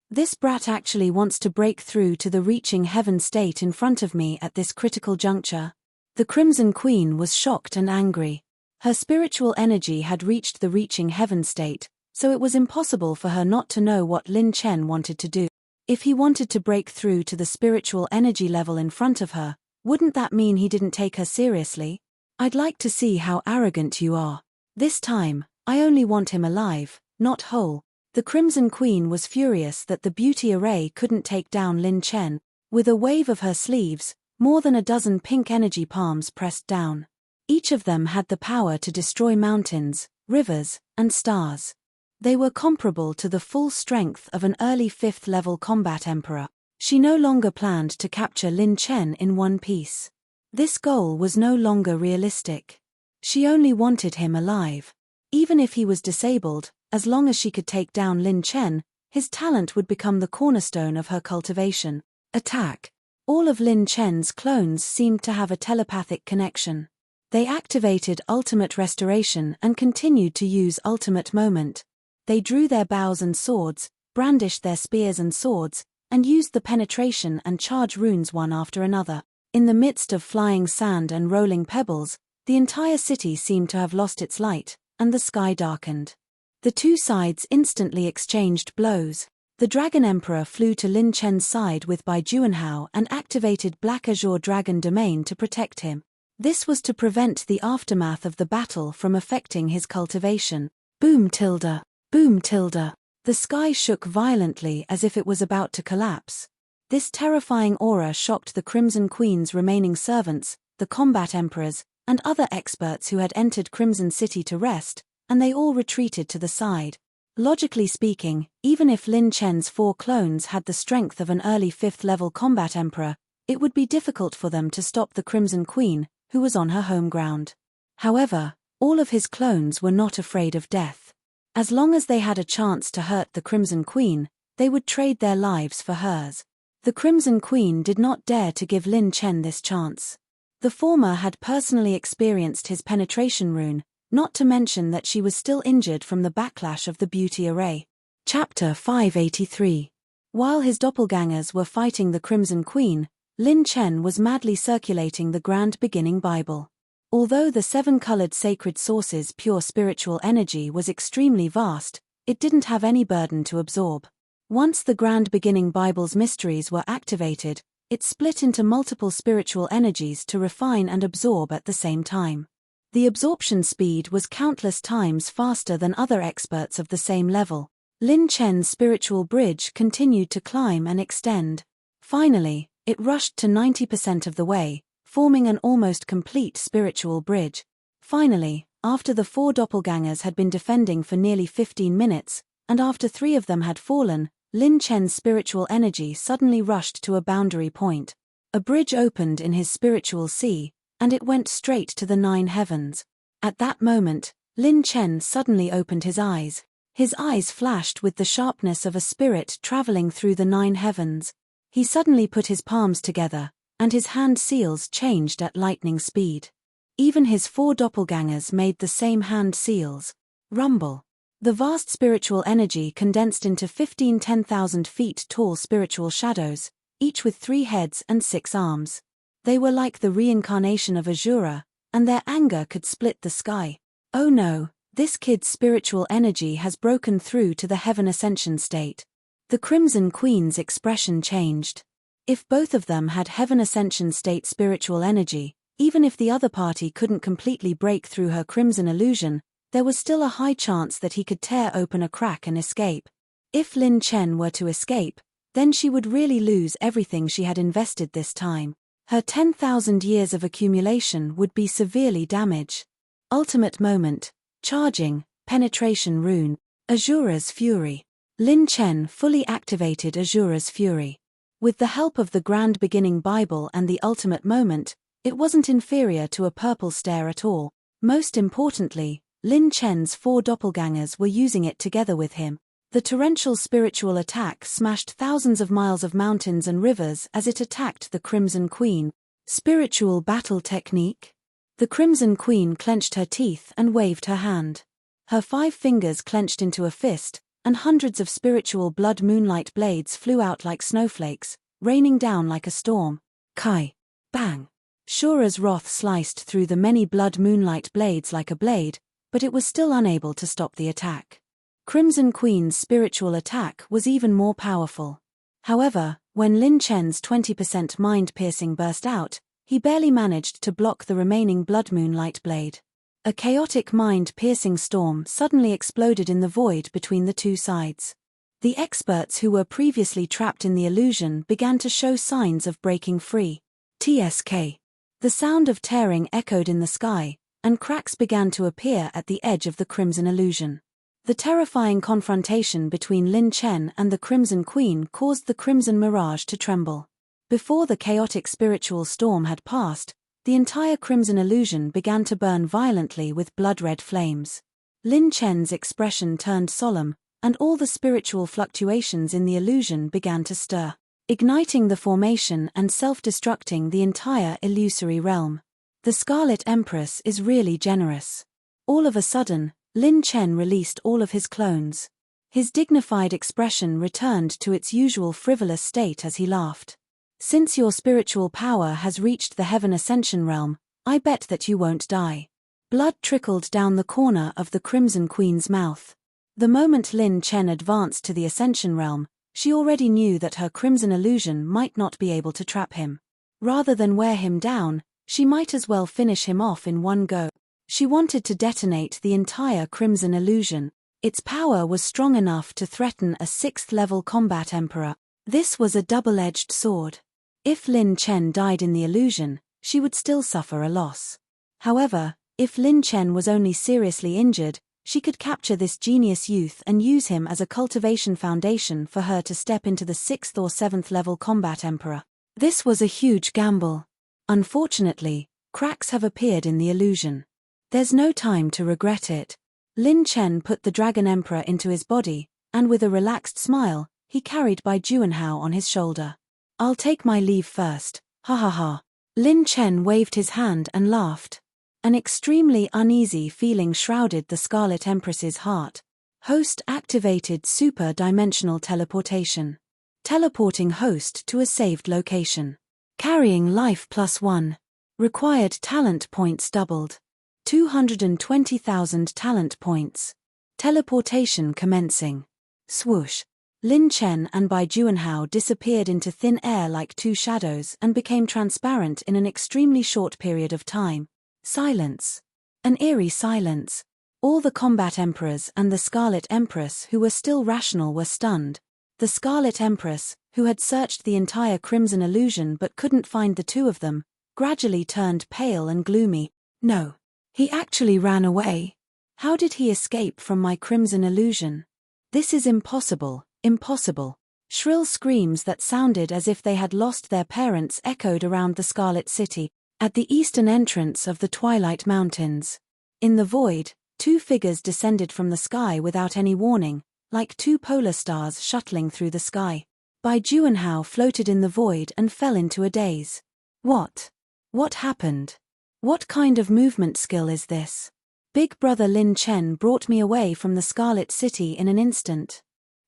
This brat actually wants to break through to the reaching heaven state in front of me at this critical juncture. The Crimson Queen was shocked and angry. Her spiritual energy had reached the reaching heaven state, so it was impossible for her not to know what Lin Chen wanted to do. If he wanted to break through to the spiritual energy level in front of her, wouldn't that mean he didn't take her seriously? I'd like to see how arrogant you are. This time, I only want him alive, not whole. The Crimson Queen was furious that the beauty array couldn't take down Lin Chen. With a wave of her sleeves, more than a dozen pink energy palms pressed down. Each of them had the power to destroy mountains, rivers, and stars. They were comparable to the full strength of an early 5th-level combat emperor. She no longer planned to capture Lin Chen in one piece. This goal was no longer realistic. She only wanted him alive. Even if he was disabled, as long as she could take down Lin Chen, his talent would become the cornerstone of her cultivation. Attack. All of Lin Chen's clones seemed to have a telepathic connection. They activated Ultimate Restoration and continued to use Ultimate Moment. They drew their bows and swords, brandished their spears and swords, and used the penetration and charge runes one after another. In the midst of flying sand and rolling pebbles, the entire city seemed to have lost its light, and the sky darkened. The two sides instantly exchanged blows. The Dragon Emperor flew to Lin Chen's side with Bai Juanhao and activated Black Azure Dragon Domain to protect him. This was to prevent the aftermath of the battle from affecting his cultivation. Boom tilde. Boom tilde. The sky shook violently as if it was about to collapse. This terrifying aura shocked the Crimson Queen's remaining servants, the combat emperors, and other experts who had entered Crimson City to rest, and they all retreated to the side. Logically speaking, even if Lin Chen's 4 clones had the strength of an early 5th-level combat emperor, it would be difficult for them to stop the Crimson Queen, who was on her home ground. However, All of his clones were not afraid of death. As long as they had a chance to hurt the Crimson Queen, they would trade their lives for hers. The Crimson Queen did not dare to give Lin Chen this chance. The former had personally experienced his penetration rune, not to mention that she was still injured from the backlash of the beauty array. Chapter 583. While his doppelgangers were fighting the Crimson Queen, Lin Chen was madly circulating the Grand Beginning Bible. Although the 7-colored sacred source's pure spiritual energy was extremely vast, it didn't have any burden to absorb. Once the Grand Beginning Bible's mysteries were activated, it split into multiple spiritual energies to refine and absorb at the same time. The absorption speed was countless times faster than other experts of the same level. Lin Chen's spiritual bridge continued to climb and extend. Finally, it rushed to 90% of the way, forming an almost complete spiritual bridge. Finally, after the 4 doppelgangers had been defending for nearly 15 minutes, and after 3 of them had fallen, Lin Chen's spiritual energy suddenly rushed to a boundary point. A bridge opened in his spiritual sea, and it went straight to the 9 heavens. At that moment, Lin Chen suddenly opened his eyes. His eyes flashed with the sharpness of a spirit traveling through the 9 heavens. He suddenly put his palms together, and his hand seals changed at lightning speed. Even his 4 doppelgangers made the same hand seals. Rumble. The vast spiritual energy condensed into 15 10,000 feet tall spiritual shadows, each with 3 heads and 6 arms. They were like the reincarnation of Azura, and their anger could split the sky. Oh no, this kid's spiritual energy has broken through to the heaven ascension state. The Crimson Queen's expression changed. If both of them had heaven ascension state spiritual energy, even if the other party couldn't completely break through her crimson illusion, there was still a high chance that he could tear open a crack and escape. If Lin Chen were to escape, then she would really lose everything she had invested this time. Her 10,000 years of accumulation would be severely damaged. Ultimate moment. Charging, penetration rune. Azura's Fury. Lin Chen fully activated Azura's Fury. With the help of the Grand Beginning Bible and the ultimate moment, it wasn't inferior to a purple stare at all. Most importantly, Lin Chen's 4 doppelgangers were using it together with him. The torrential spiritual attack smashed thousands of miles of mountains and rivers as it attacked the Crimson Queen. Spiritual battle technique. The Crimson Queen clenched her teeth and waved her hand. Her 5 fingers clenched into a fist, and hundreds of spiritual blood moonlight blades flew out like snowflakes, raining down like a storm. Kai. Bang. Shura's wrath sliced through the many blood moonlight blades like a blade, but it was still unable to stop the attack. Crimson Queen's spiritual attack was even more powerful. However, when Lin Chen's 20% mind-piercing burst out, he barely managed to block the remaining blood moonlight blade. A chaotic mind-piercing storm suddenly exploded in the void between the 2 sides. The experts who were previously trapped in the illusion began to show signs of breaking free. TSK. The sound of tearing echoed in the sky, and cracks began to appear at the edge of the Crimson Illusion. The terrifying confrontation between Lin Chen and the Crimson Queen caused the Crimson Mirage to tremble. Before the chaotic spiritual storm had passed, the entire Crimson Illusion began to burn violently with blood-red flames. Lin Chen's expression turned solemn, and all the spiritual fluctuations in the illusion began to stir, igniting the formation and self-destructing the entire illusory realm. The Scarlet Empress is really generous. All of a sudden, Lin Chen released all of his clones. His dignified expression returned to its usual frivolous state as he laughed. Since your spiritual power has reached the Heaven Ascension realm, I bet that you won't die. Blood trickled down the corner of the Crimson Queen's mouth. The moment Lin Chen advanced to the Ascension realm, she already knew that her Crimson Illusion might not be able to trap him. Rather than wear him down, she might as well finish him off in one go. She wanted to detonate the entire Crimson Illusion. Its power was strong enough to threaten a 6th-level combat emperor. This was a double-edged sword. If Lin Chen died in the illusion, she would still suffer a loss. However, if Lin Chen was only seriously injured, she could capture this genius youth and use him as a cultivation foundation for her to step into the 6th or 7th-level combat emperor. This was a huge gamble. Unfortunately, cracks have appeared in the illusion. There's no time to regret it. Lin Chen put the Dragon Emperor into his body, and with a relaxed smile, he carried Bai Juanhao on his shoulder. I'll take my leave first, ha ha ha. Lin Chen waved his hand and laughed. An extremely uneasy feeling shrouded the Scarlet Empress's heart. Host activated super-dimensional teleportation. Teleporting host to a saved location. Carrying life +1. Required talent points doubled. 220,000 talent points. Teleportation commencing. Swoosh. Lin Chen and Bai Juanhao disappeared into thin air like two shadows and became transparent in an extremely short period of time. Silence. An eerie silence. All the combat emperors and the Scarlet Empress who were still rational were stunned. The Scarlet Empress, who had searched the entire Crimson Illusion but couldn't find the two of them, gradually turned pale and gloomy. No. He actually ran away. How did he escape from my Crimson Illusion? This is impossible, impossible. Shrill screams that sounded as if they had lost their parents echoed around the Scarlet City, at the eastern entrance of the Twilight Mountains. In the void, two figures descended from the sky without any warning, like two polar stars shuttling through the sky. Bai Juanhao floated in the void and fell into a daze. What? What happened? What kind of movement skill is this? Big brother Lin Chen brought me away from the Scarlet City in an instant.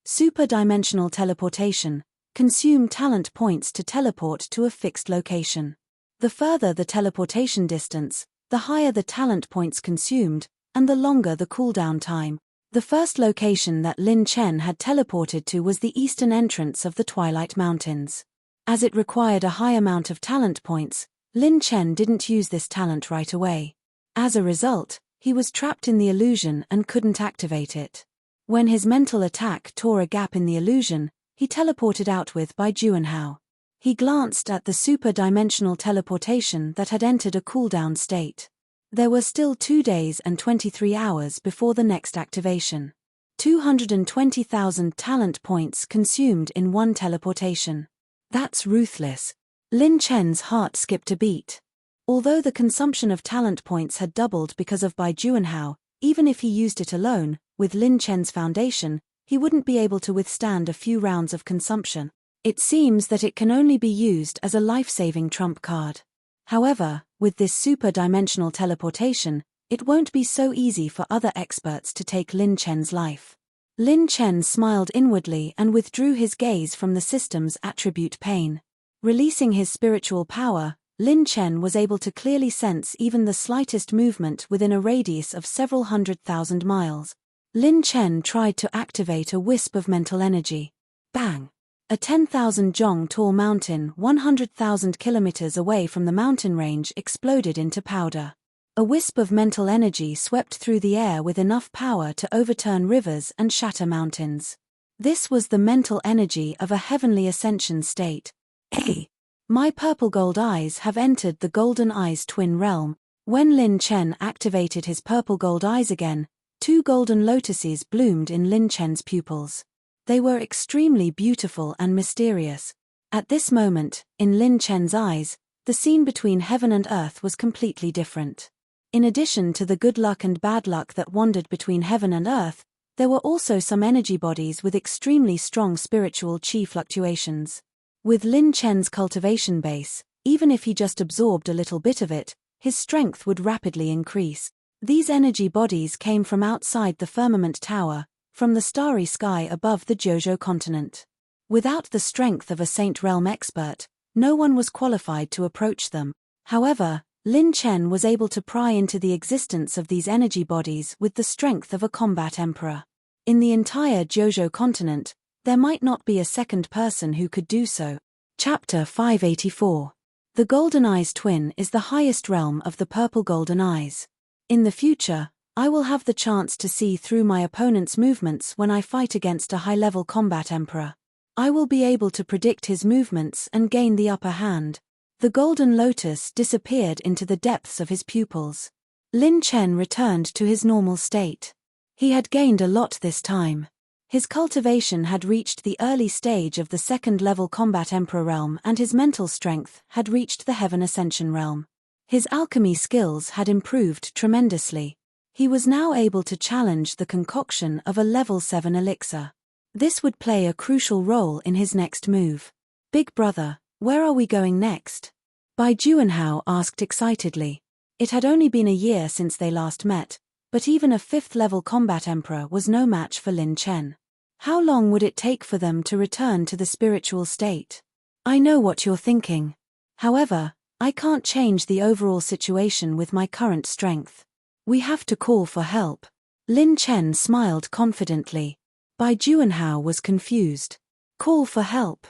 Super-dimensional teleportation. Consume talent points to teleport to a fixed location. The further the teleportation distance, the higher the talent points consumed, and the longer the cooldown time. The first location that Lin Chen had teleported to was the eastern entrance of the Twilight Mountains. As it required a high amount of talent points, Lin Chen didn't use this talent right away. As a result, he was trapped in the illusion and couldn't activate it. When his mental attack tore a gap in the illusion, he teleported out with Bai Juanhao. He glanced at the super-dimensional teleportation that had entered a cooldown state. There were still 2 days and 23 hours before the next activation. 220,000 talent points consumed in one teleportation. That's ruthless. Lin Chen's heart skipped a beat. Although the consumption of talent points had doubled because of Bai Juanhao, even if he used it alone, with Lin Chen's foundation, he wouldn't be able to withstand a few rounds of consumption. It seems that it can only be used as a life-saving trump card. However, with this super-dimensional teleportation, it won't be so easy for other experts to take Lin Chen's life. Lin Chen smiled inwardly and withdrew his gaze from the system's attribute pain. Releasing his spiritual power, Lin Chen was able to clearly sense even the slightest movement within a radius of several 100,000 miles. Lin Chen tried to activate a wisp of mental energy. Bang! A 10,000 jong tall mountain 100,000 kilometers away from the mountain range exploded into powder. A wisp of mental energy swept through the air with enough power to overturn rivers and shatter mountains. This was the mental energy of a heavenly ascension state. Hey! My purple gold eyes have entered the Golden Eyes twin realm. When Lin Chen activated his purple gold eyes again, 2 golden lotuses bloomed in Lin Chen's pupils. They were extremely beautiful and mysterious. At this moment, in Lin Chen's eyes, the scene between heaven and earth was completely different. In addition to the good luck and bad luck that wandered between heaven and earth, there were also some energy bodies with extremely strong spiritual chi fluctuations. With Lin Chen's cultivation base, even if he just absorbed a little bit of it, his strength would rapidly increase. These energy bodies came from outside the firmament tower, from the starry sky above the Jojo continent. Without the strength of a Saint Realm expert, no one was qualified to approach them. However, Lin Chen was able to pry into the existence of these energy bodies with the strength of a combat emperor. In the entire Jojo continent, there might not be a second person who could do so. Chapter 584. The Golden Eyes Twin is the highest realm of the Purple Golden Eyes. In the future, I will have the chance to see through my opponent's movements when I fight against a high-level combat emperor. I will be able to predict his movements and gain the upper hand. The Golden Lotus disappeared into the depths of his pupils. Lin Chen returned to his normal state. He had gained a lot this time. His cultivation had reached the early stage of the second-level combat emperor realm and his mental strength had reached the heaven ascension realm. His alchemy skills had improved tremendously. He was now able to challenge the concoction of a level 7 elixir. This would play a crucial role in his next move. Big brother, where are we going next? Bai Juanhao asked excitedly. It had only been a year since they last met, but even a 5th level combat emperor was no match for Lin Chen. How long would it take for them to return to the spiritual state? I know what you're thinking. However, I can't change the overall situation with my current strength. We have to call for help. Lin Chen smiled confidently. Bai Juanhao was confused. Call for help?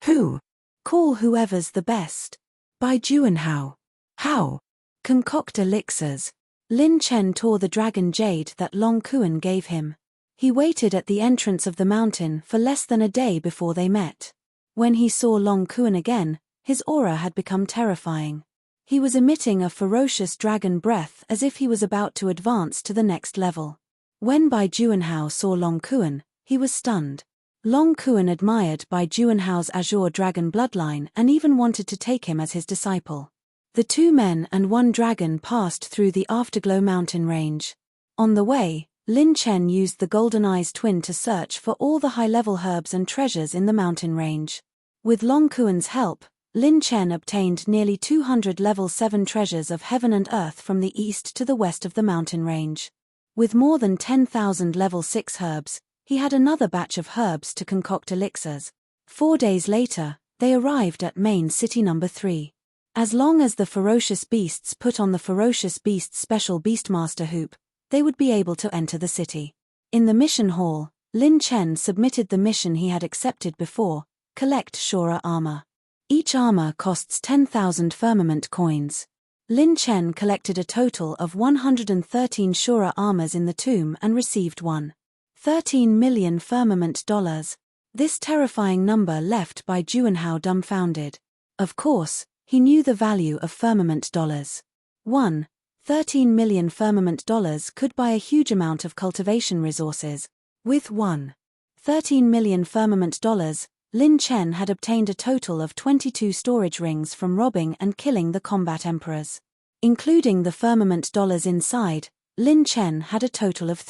Who? Call whoever's the best. Bai Juanhao. How? Concoct elixirs. Lin Chen tore the dragon jade that Long Kuan gave him. He waited at the entrance of the mountain for less than a day before they met. When he saw Long Kuan again, his aura had become terrifying. He was emitting a ferocious dragon breath as if he was about to advance to the next level. When Bai Juanhao saw Long Kuan, he was stunned. Long Kuan admired Bai Juanhao's azure dragon bloodline and even wanted to take him as his disciple. The 2 men and 1 dragon passed through the Afterglow mountain range. On the way, Lin Chen used the Golden Eyes twin to search for all the high-level herbs and treasures in the mountain range. With Long Kuan's help, Lin Chen obtained nearly 200 level 7 treasures of heaven and earth from the east to the west of the mountain range. With more than 10,000 level 6 herbs, he had another batch of herbs to concoct elixirs. 4 days later, they arrived at main city number 3. As long as the ferocious beasts put on the ferocious beasts special Beastmaster hoop, they would be able to enter the city. In the mission hall, Lin Chen submitted the mission he had accepted before: collect Shura armor. Each armor costs 10,000 firmament coins. Lin Chen collected a total of 113 Shura armors in the tomb and received 13 million firmament dollars. This terrifying number left Bai Juanhao dumbfounded. Of course, he knew the value of firmament dollars. 13 million firmament dollars could buy a huge amount of cultivation resources. With 13 million firmament dollars, Lin Chen had obtained a total of 22 storage rings from robbing and killing the combat emperors. Including the firmament dollars inside, Lin Chen had a total of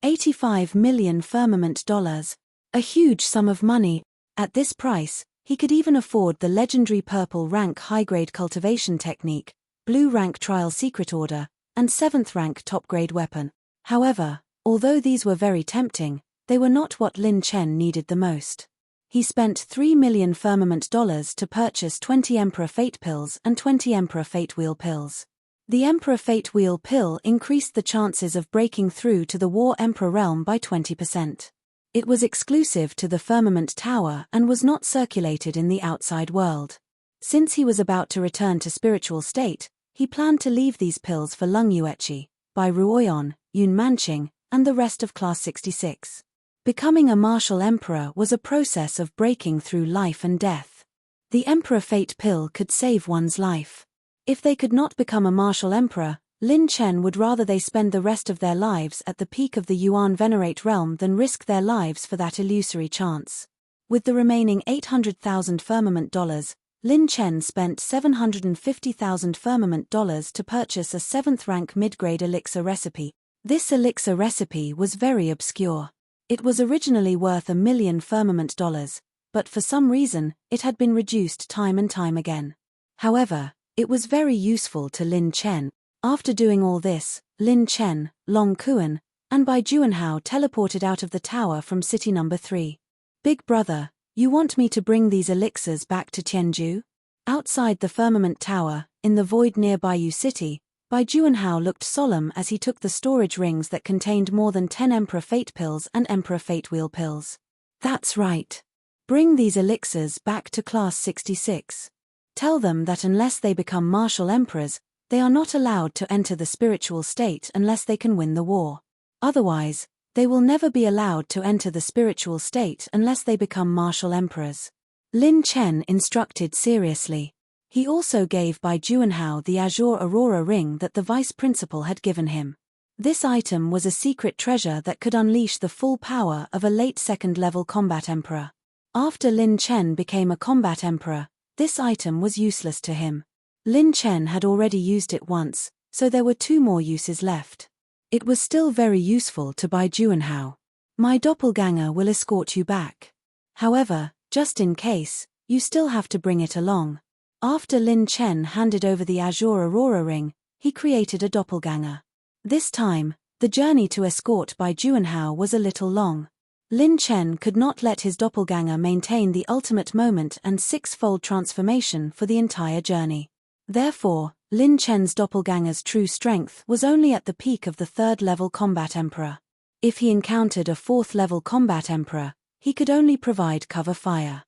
85 million firmament dollars. A huge sum of money. At this price, he could even afford the legendary purple rank high-grade cultivation technique, blue rank trial secret order, and 7th rank top-grade weapon. However, although these were very tempting, they were not what Lin Chen needed the most. He spent 3 million firmament dollars to purchase 20 Emperor Fate pills and 20 Emperor Fate Wheel pills. The Emperor Fate Wheel pill increased the chances of breaking through to the War Emperor realm by 20%. It was exclusive to the Firmament Tower and was not circulated in the outside world. Since he was about to return to spiritual state, he planned to leave these pills for Lung Yueqi, Bai Ruoyan, Yun Manqing, and the rest of Class 66. Becoming a martial emperor was a process of breaking through life and death. The Emperor Fate pill could save one's life. If they could not become a martial emperor, Lin Chen would rather they spend the rest of their lives at the peak of the Yuan Venerate realm than risk their lives for that illusory chance. With the remaining 800,000 firmament dollars, Lin Chen spent 750,000 firmament dollars to purchase a 7th rank mid-grade elixir recipe. This elixir recipe was very obscure. It was originally worth 1 million firmament dollars, but for some reason, it had been reduced time and time again. However, it was very useful to Lin Chen. After doing all this, Lin Chen, Long Kuan, and Bai Juanhao teleported out of the tower from city number 3. Big brother, you want me to bring these elixirs back to Tianju? Outside the Firmament Tower, in the void near Baiyu City, Bai Juanhao looked solemn as he took the storage rings that contained more than 10 Emperor Fate pills and Emperor Fate Wheel pills. That's right. Bring these elixirs back to Class 66. Tell them that unless they become martial emperors, they are not allowed to enter the spiritual state unless they can win the war. Otherwise, they will never be allowed to enter the spiritual state unless they become martial emperors. Lin Chen instructed seriously. He also gave Bai Juanhao the Azure Aurora ring that the vice principal had given him. This item was a secret treasure that could unleash the full power of a late second-level combat emperor. After Lin Chen became a combat emperor, this item was useless to him. Lin Chen had already used it once, so there were 2 more uses left. It was still very useful to Bai Juanhao. My doppelganger will escort you back. However, just in case, you still have to bring it along. After Lin Chen handed over the Azure Aurora ring, he created a doppelganger. This time, the journey to escort Bai Juanhao was a little long. Lin Chen could not let his doppelganger maintain the ultimate moment and 6-fold transformation for the entire journey. Therefore, Lin Chen's doppelganger's true strength was only at the peak of the 3rd-level combat emperor. If he encountered a 4th-level combat emperor, he could only provide cover fire.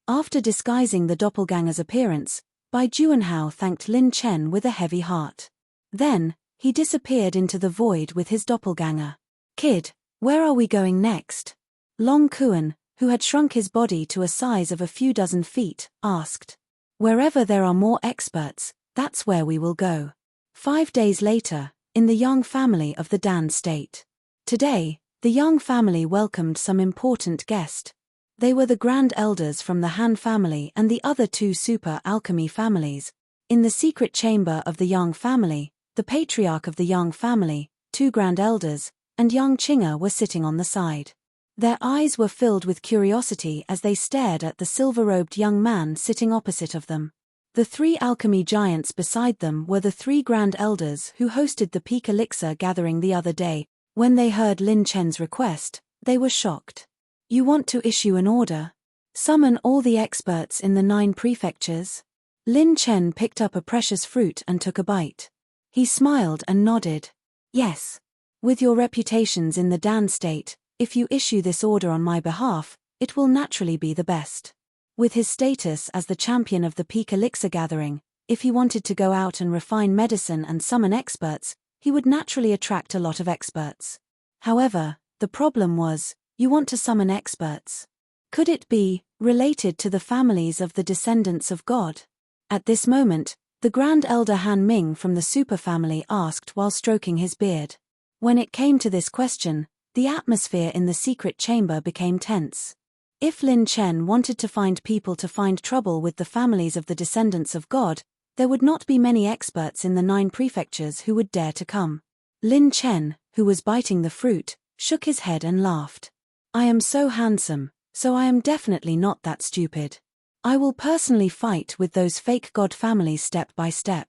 After disguising the doppelganger's appearance, Bai Juanhao thanked Lin Chen with a heavy heart. Then, he disappeared into the void with his doppelganger. Kid, where are we going next? Long Kuan, who had shrunk his body to a size of a few dozen feet, asked. Wherever there are more experts, that's where we will go. 5 days later, in the Yang family of the Dan state. Today, the Yang family welcomed some important guest. They were the Grand Elders from the Han family and the other 2 super alchemy families. In the secret chamber of the Yang family, the patriarch of the Yang family, 2 Grand Elders, and Yang Qing'er were sitting on the side. Their eyes were filled with curiosity as they stared at the silver-robed young man sitting opposite of them. The 3 alchemy giants beside them were the 3 Grand Elders who hosted the peak elixir gathering the other day. When they heard Lin Chen's request, they were shocked. You want to issue an order? Summon all the experts in the 9 prefectures? Lin Chen picked up a precious fruit and took a bite. He smiled and nodded. Yes. With your reputations in the Dan state, if you issue this order on my behalf, it will naturally be the best. With his status as the champion of the peak elixir gathering, if he wanted to go out and refine medicine and summon experts, he would naturally attract a lot of experts. However, the problem was, you want to summon experts. Could it be related to the families of the descendants of God? At this moment, the Grand Elder Han Ming from the super family asked while stroking his beard. When it came to this question, the atmosphere in the secret chamber became tense. If Lin Chen wanted to find people to find trouble with the families of the descendants of God, there would not be many experts in the 9 prefectures who would dare to come. Lin Chen, who was biting the fruit, shook his head and laughed. I am so handsome, so I am definitely not that stupid. I will personally fight with those fake god families step by step.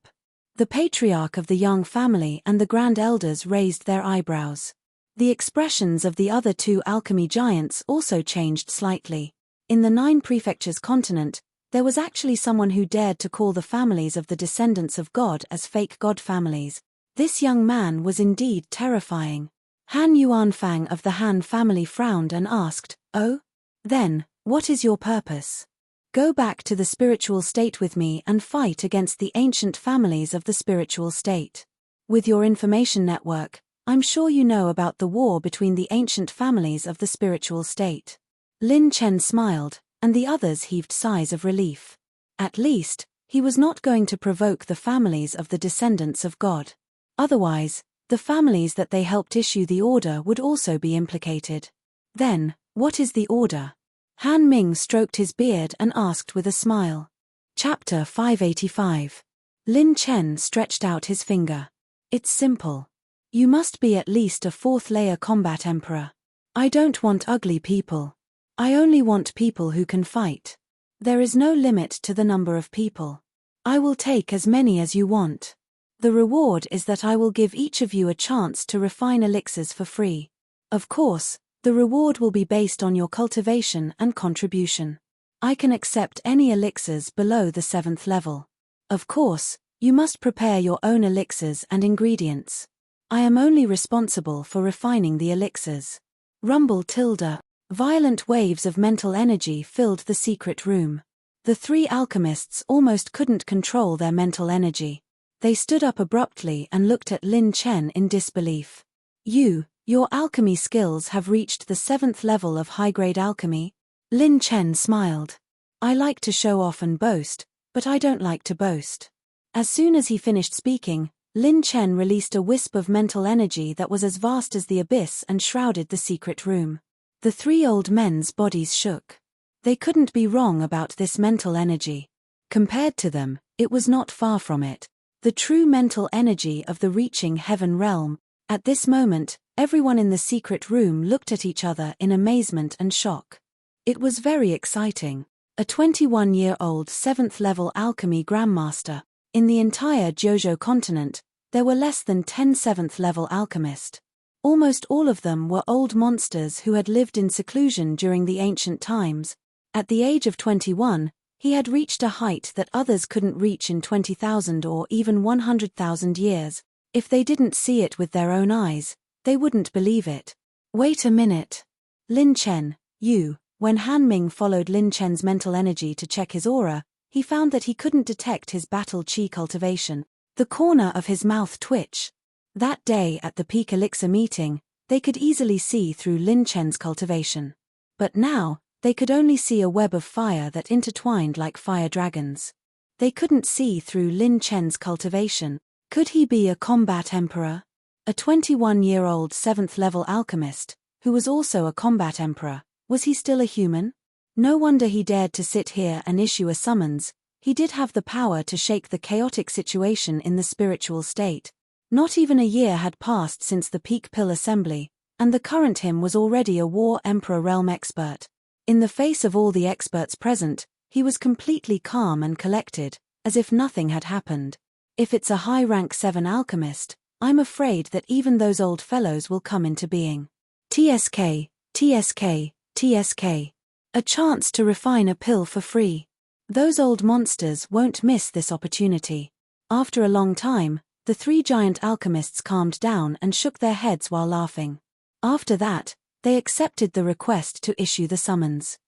The patriarch of the Yang family and the Grand Elders raised their eyebrows. The expressions of the other 2 alchemy giants also changed slightly. In the 9 prefectures continent, there was actually someone who dared to call the families of the descendants of God as fake god families. This young man was indeed terrifying. Han Yuanfang of the Han family frowned and asked, Oh? Then, what is your purpose? Go back to the spiritual state with me and fight against the ancient families of the spiritual state. With your information network, I'm sure you know about the war between the ancient families of the spiritual state. Lin Chen smiled, and the others heaved sighs of relief. At least, he was not going to provoke the families of the descendants of God. Otherwise, the families that they helped issue the order would also be implicated. Then, what is the order? Han Ming stroked his beard and asked with a smile. Chapter 585. Lin Chen stretched out his finger. It's simple. You must be at least a 4th-layer combat emperor. I don't want ugly people. I only want people who can fight. There is no limit to the number of people. I will take as many as you want. The reward is that I will give each of you a chance to refine elixirs for free. Of course, the reward will be based on your cultivation and contribution. I can accept any elixirs below the 7th level. Of course, you must prepare your own elixirs and ingredients. I am only responsible for refining the elixirs. Rumble tilde. Violent waves of mental energy filled the secret room. The 3 alchemists almost couldn't control their mental energy. They stood up abruptly and looked at Lin Chen in disbelief. Your alchemy skills have reached the 7th level of high-grade alchemy? Lin Chen smiled. I like to show off and boast, but I don't like to boast. As soon as he finished speaking, Lin Chen released a wisp of mental energy that was as vast as the abyss and shrouded the secret room. The 3 old men's bodies shook. They couldn't be wrong about this mental energy. Compared to them, It was not far from it. The true mental energy of the reaching heaven realm. At this moment, everyone in the secret room looked at each other in amazement and shock. It was very exciting. A 21-year-old 7th-level alchemy grandmaster. In the entire Jojo continent, there were less than 10 7th-level alchemists. Almost all of them were old monsters who had lived in seclusion during the ancient times. At the age of 21, he had reached a height that others couldn't reach in 20,000 or even 100,000 years. If they didn't see it with their own eyes, they wouldn't believe it. Wait a minute. Lin Chen, you. When Han Ming followed Lin Chen's mental energy to check his aura, he found that he couldn't detect his battle chi cultivation. The corner of his mouth twitch. That day at the peak elixir meeting, they could easily see through Lin Chen's cultivation. But now, they could only see a web of fire that intertwined like fire dragons. They couldn't see through Lin Chen's cultivation. Could he be a combat emperor? A 21-year-old 7th-level alchemist, who was also a combat emperor, was he still a human? No wonder he dared to sit here and issue a summons. He did have the power to shake the chaotic situation in the spiritual state. Not even a year had passed since the Peak Pill Assembly, and the current him was already a War Emperor realm expert. In the face of all the experts present, he was completely calm and collected, as if nothing had happened. If it's a high-rank 7 alchemist, I'm afraid that even those old fellows will come into being. TSK, TSK, TSK. A chance to refine a pill for free. Those old monsters won't miss this opportunity. After a long time, the 3 giant alchemists calmed down and shook their heads while laughing. After that, they accepted the request to issue the summons.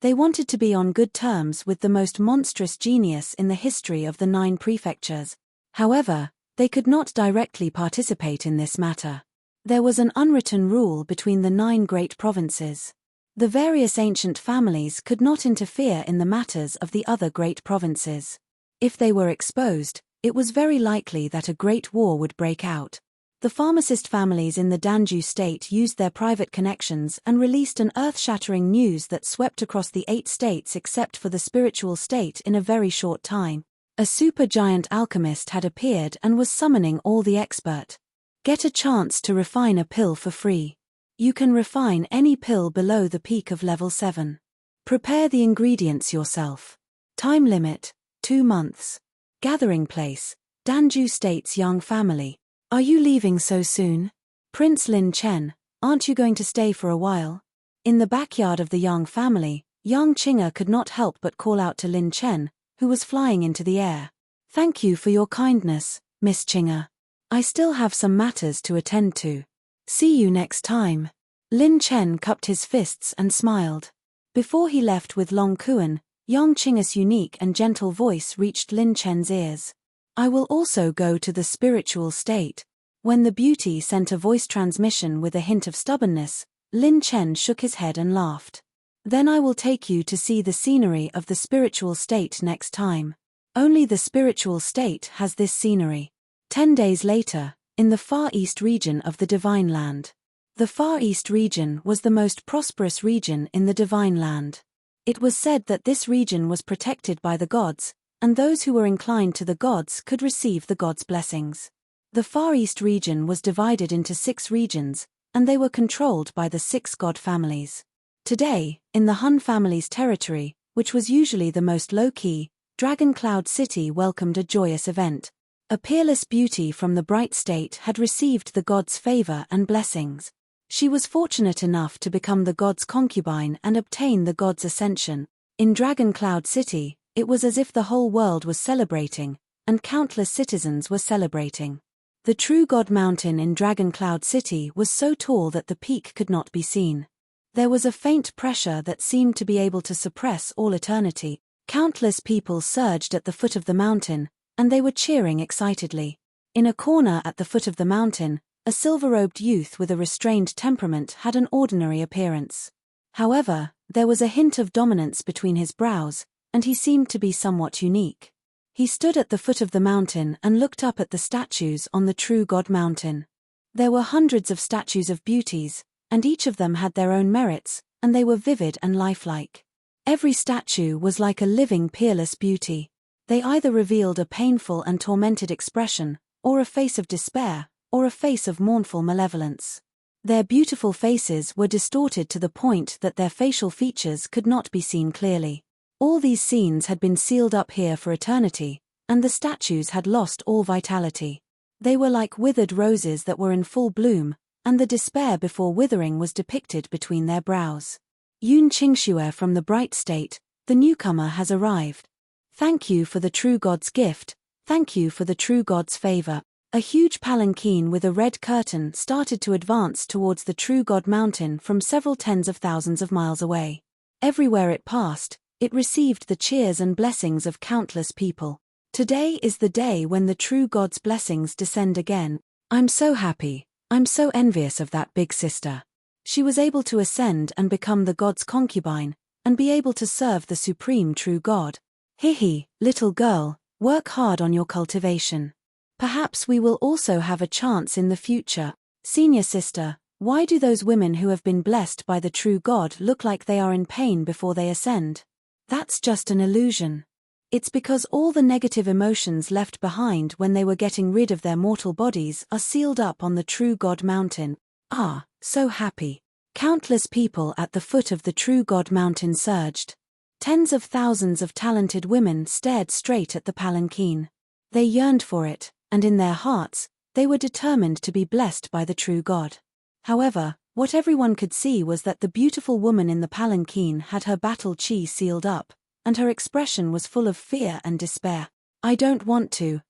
They wanted to be on good terms with the most monstrous genius in the history of the 9 prefectures. However, they could not directly participate in this matter. There was an unwritten rule between the 9 great provinces. The various ancient families could not interfere in the matters of the other great provinces. If they were exposed, it was very likely that a great war would break out. The pharmacist families in the Danju state used their private connections and released an earth-shattering news that swept across the 8 states except for the spiritual state in a very short time. A supergiant alchemist had appeared and was summoning all the expert. Get a chance to refine a pill for free. You can refine any pill below the peak of level 7. Prepare the ingredients yourself. Time limit, 2 months. Gathering place, Danju State's young family. Are you leaving so soon? Prince Lin Chen, aren't you going to stay for a while? In the backyard of the young family, young Qing'er could not help but call out to Lin Chen, who was flying into the air. Thank you for your kindness, Miss Qing'er. I still have some matters to attend to. See you next time. Lin Chen cupped his fists and smiled. Before he left with Long Kuan, young Qing'er's unique and gentle voice reached Lin Chen's ears. I will also go to the spiritual state. When the beauty sent a voice transmission with a hint of stubbornness, Lin Chen shook his head and laughed. Then I will take you to see the scenery of the spiritual state next time. Only the spiritual state has this scenery. 10 days later, in the Far East region of the Divine Land. The Far East region was the most prosperous region in the Divine Land. It was said that this region was protected by the gods, and those who were inclined to the gods could receive the gods' blessings. The Far East region was divided into 6 regions, and they were controlled by the 6 god families. Today, in the Hun family's territory, which was usually the most low-key, Dragon Cloud City welcomed a joyous event. A peerless beauty from the bright state had received the gods' favor and blessings. She was fortunate enough to become the god's concubine and obtain the god's ascension. In Dragon Cloud City, it was as if the whole world was celebrating, and countless citizens were celebrating. The true god mountain in Dragon Cloud City was so tall that the peak could not be seen. There was a faint pressure that seemed to be able to suppress all eternity. Countless people surged at the foot of the mountain, and they were cheering excitedly. In a corner at the foot of the mountain, a silver-robed youth with a restrained temperament had an ordinary appearance. However, there was a hint of dominance between his brows, and he seemed to be somewhat unique. He stood at the foot of the mountain and looked up at the statues on the true God mountain. There were hundreds of statues of beauties, and each of them had their own merits, and they were vivid and lifelike. Every statue was like a living peerless beauty. They either revealed a painful and tormented expression, or a face of despair, or a face of mournful malevolence. Their beautiful faces were distorted to the point that their facial features could not be seen clearly. All these scenes had been sealed up here for eternity, and the statues had lost all vitality. They were like withered roses that were in full bloom, and the despair before withering was depicted between their brows. Yun Qingxue from the bright state, the newcomer has arrived. Thank you for the true God's gift, thank you for the true God's favor. A huge palanquin with a red curtain started to advance towards the true God mountain from several tens of thousands of miles away. Everywhere it passed, it received the cheers and blessings of countless people. Today is the day when the true God's blessings descend again. I'm so happy. I'm so envious of that big sister. She was able to ascend and become the God's concubine, and be able to serve the supreme true God. Hihi, little girl, work hard on your cultivation. Perhaps we will also have a chance in the future. Senior sister, why do those women who have been blessed by the true God look like they are in pain before they ascend? That's just an illusion. It's because all the negative emotions left behind when they were getting rid of their mortal bodies are sealed up on the true God mountain. Ah, so happy. Countless people at the foot of the true God mountain surged. Tens of thousands of talented women stared straight at the palanquin. They yearned for it, and in their hearts, they were determined to be blessed by the true God. However, what everyone could see was that the beautiful woman in the palanquin had her battle chi sealed up, and her expression was full of fear and despair. I don't want to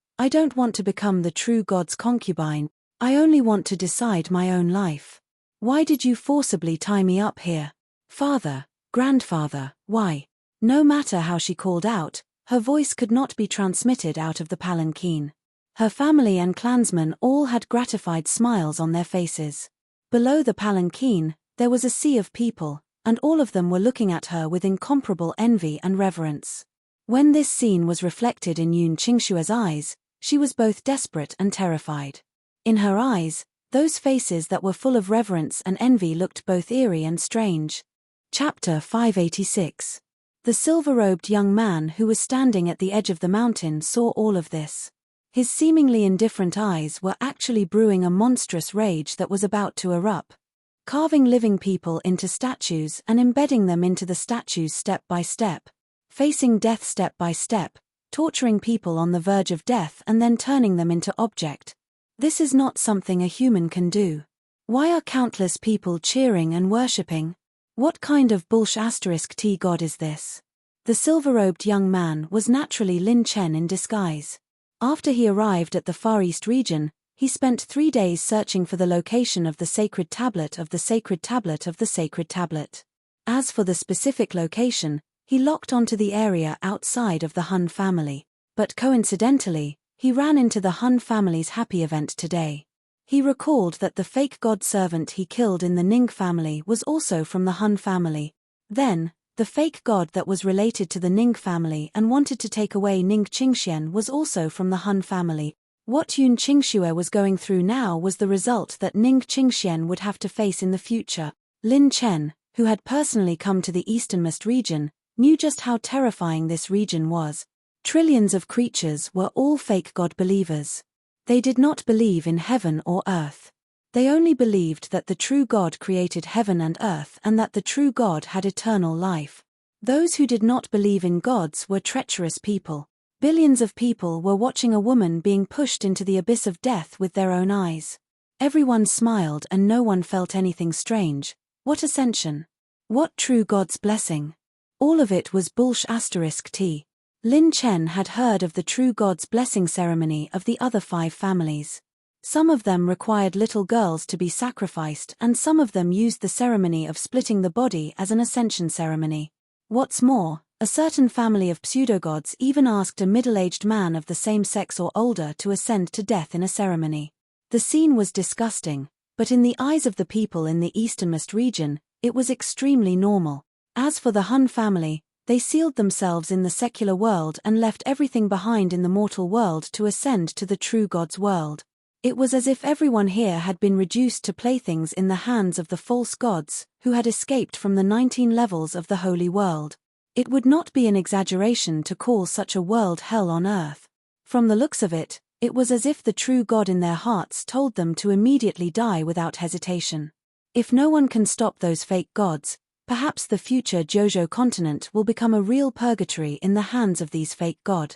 become the true God's concubine. I only want to decide my own life. Why did you forcibly tie me up here? Father, grandfather, why? No matter how she called out, her voice could not be transmitted out of the palanquin. Her family and clansmen all had gratified smiles on their faces. Below the palanquin, there was a sea of people, and all of them were looking at her with incomparable envy and reverence. When this scene was reflected in Yun Qingxue's eyes, she was both desperate and terrified. In her eyes, those faces that were full of reverence and envy looked both eerie and strange. Chapter 586. The silver-robed young man who was standing at the edge of the mountain saw all of this. His seemingly indifferent eyes were actually brewing a monstrous rage that was about to erupt. Carving living people into statues and embedding them into the statues step by step. Facing death step by step, torturing people on the verge of death and then turning them into object. This is not something a human can do. Why are countless people cheering and worshipping? What kind of *T god is this? The silver-robed young man was naturally Lin Chen in disguise. After he arrived at the Far East region, he spent 3 days searching for the location of the sacred tablet of the sacred tablet of the sacred tablet. As for the specific location, he locked onto the area outside of the Hun family. But coincidentally, he ran into the Hun family's happy event today. He recalled that the fake god servant he killed in the Ning family was also from the Hun family. Then, the fake god that was related to the Ning family and wanted to take away Ning Qingxian was also from the Hun family. What Yun Qingxue was going through now was the result that Ning Qingxian would have to face in the future. Lin Chen, who had personally come to the easternmost region, knew just how terrifying this region was. Trillions of creatures were all fake god believers. They did not believe in heaven or earth. They only believed that the true God created heaven and earth and that the true God had eternal life. Those who did not believe in gods were treacherous people. Billions of people were watching a woman being pushed into the abyss of death with their own eyes. Everyone smiled and no one felt anything strange. What ascension? What true God's blessing? All of it was *T. Lin Chen had heard of the true God's blessing ceremony of the other 5 families. Some of them required little girls to be sacrificed and some of them used the ceremony of splitting the body as an ascension ceremony. What's more, a certain family of pseudogods even asked a middle-aged man of the same sex or older to ascend to death in a ceremony. The scene was disgusting, but in the eyes of the people in the easternmost region, it was extremely normal. As for the Hun family, they sealed themselves in the secular world and left everything behind in the mortal world to ascend to the true God's world. It was as if everyone here had been reduced to playthings in the hands of the false gods, who had escaped from the 19 levels of the holy world. It would not be an exaggeration to call such a world hell on earth. From the looks of it, it was as if the true God in their hearts told them to immediately die without hesitation. If no one can stop those fake gods, perhaps the future Jojo continent will become a real purgatory in the hands of these fake god.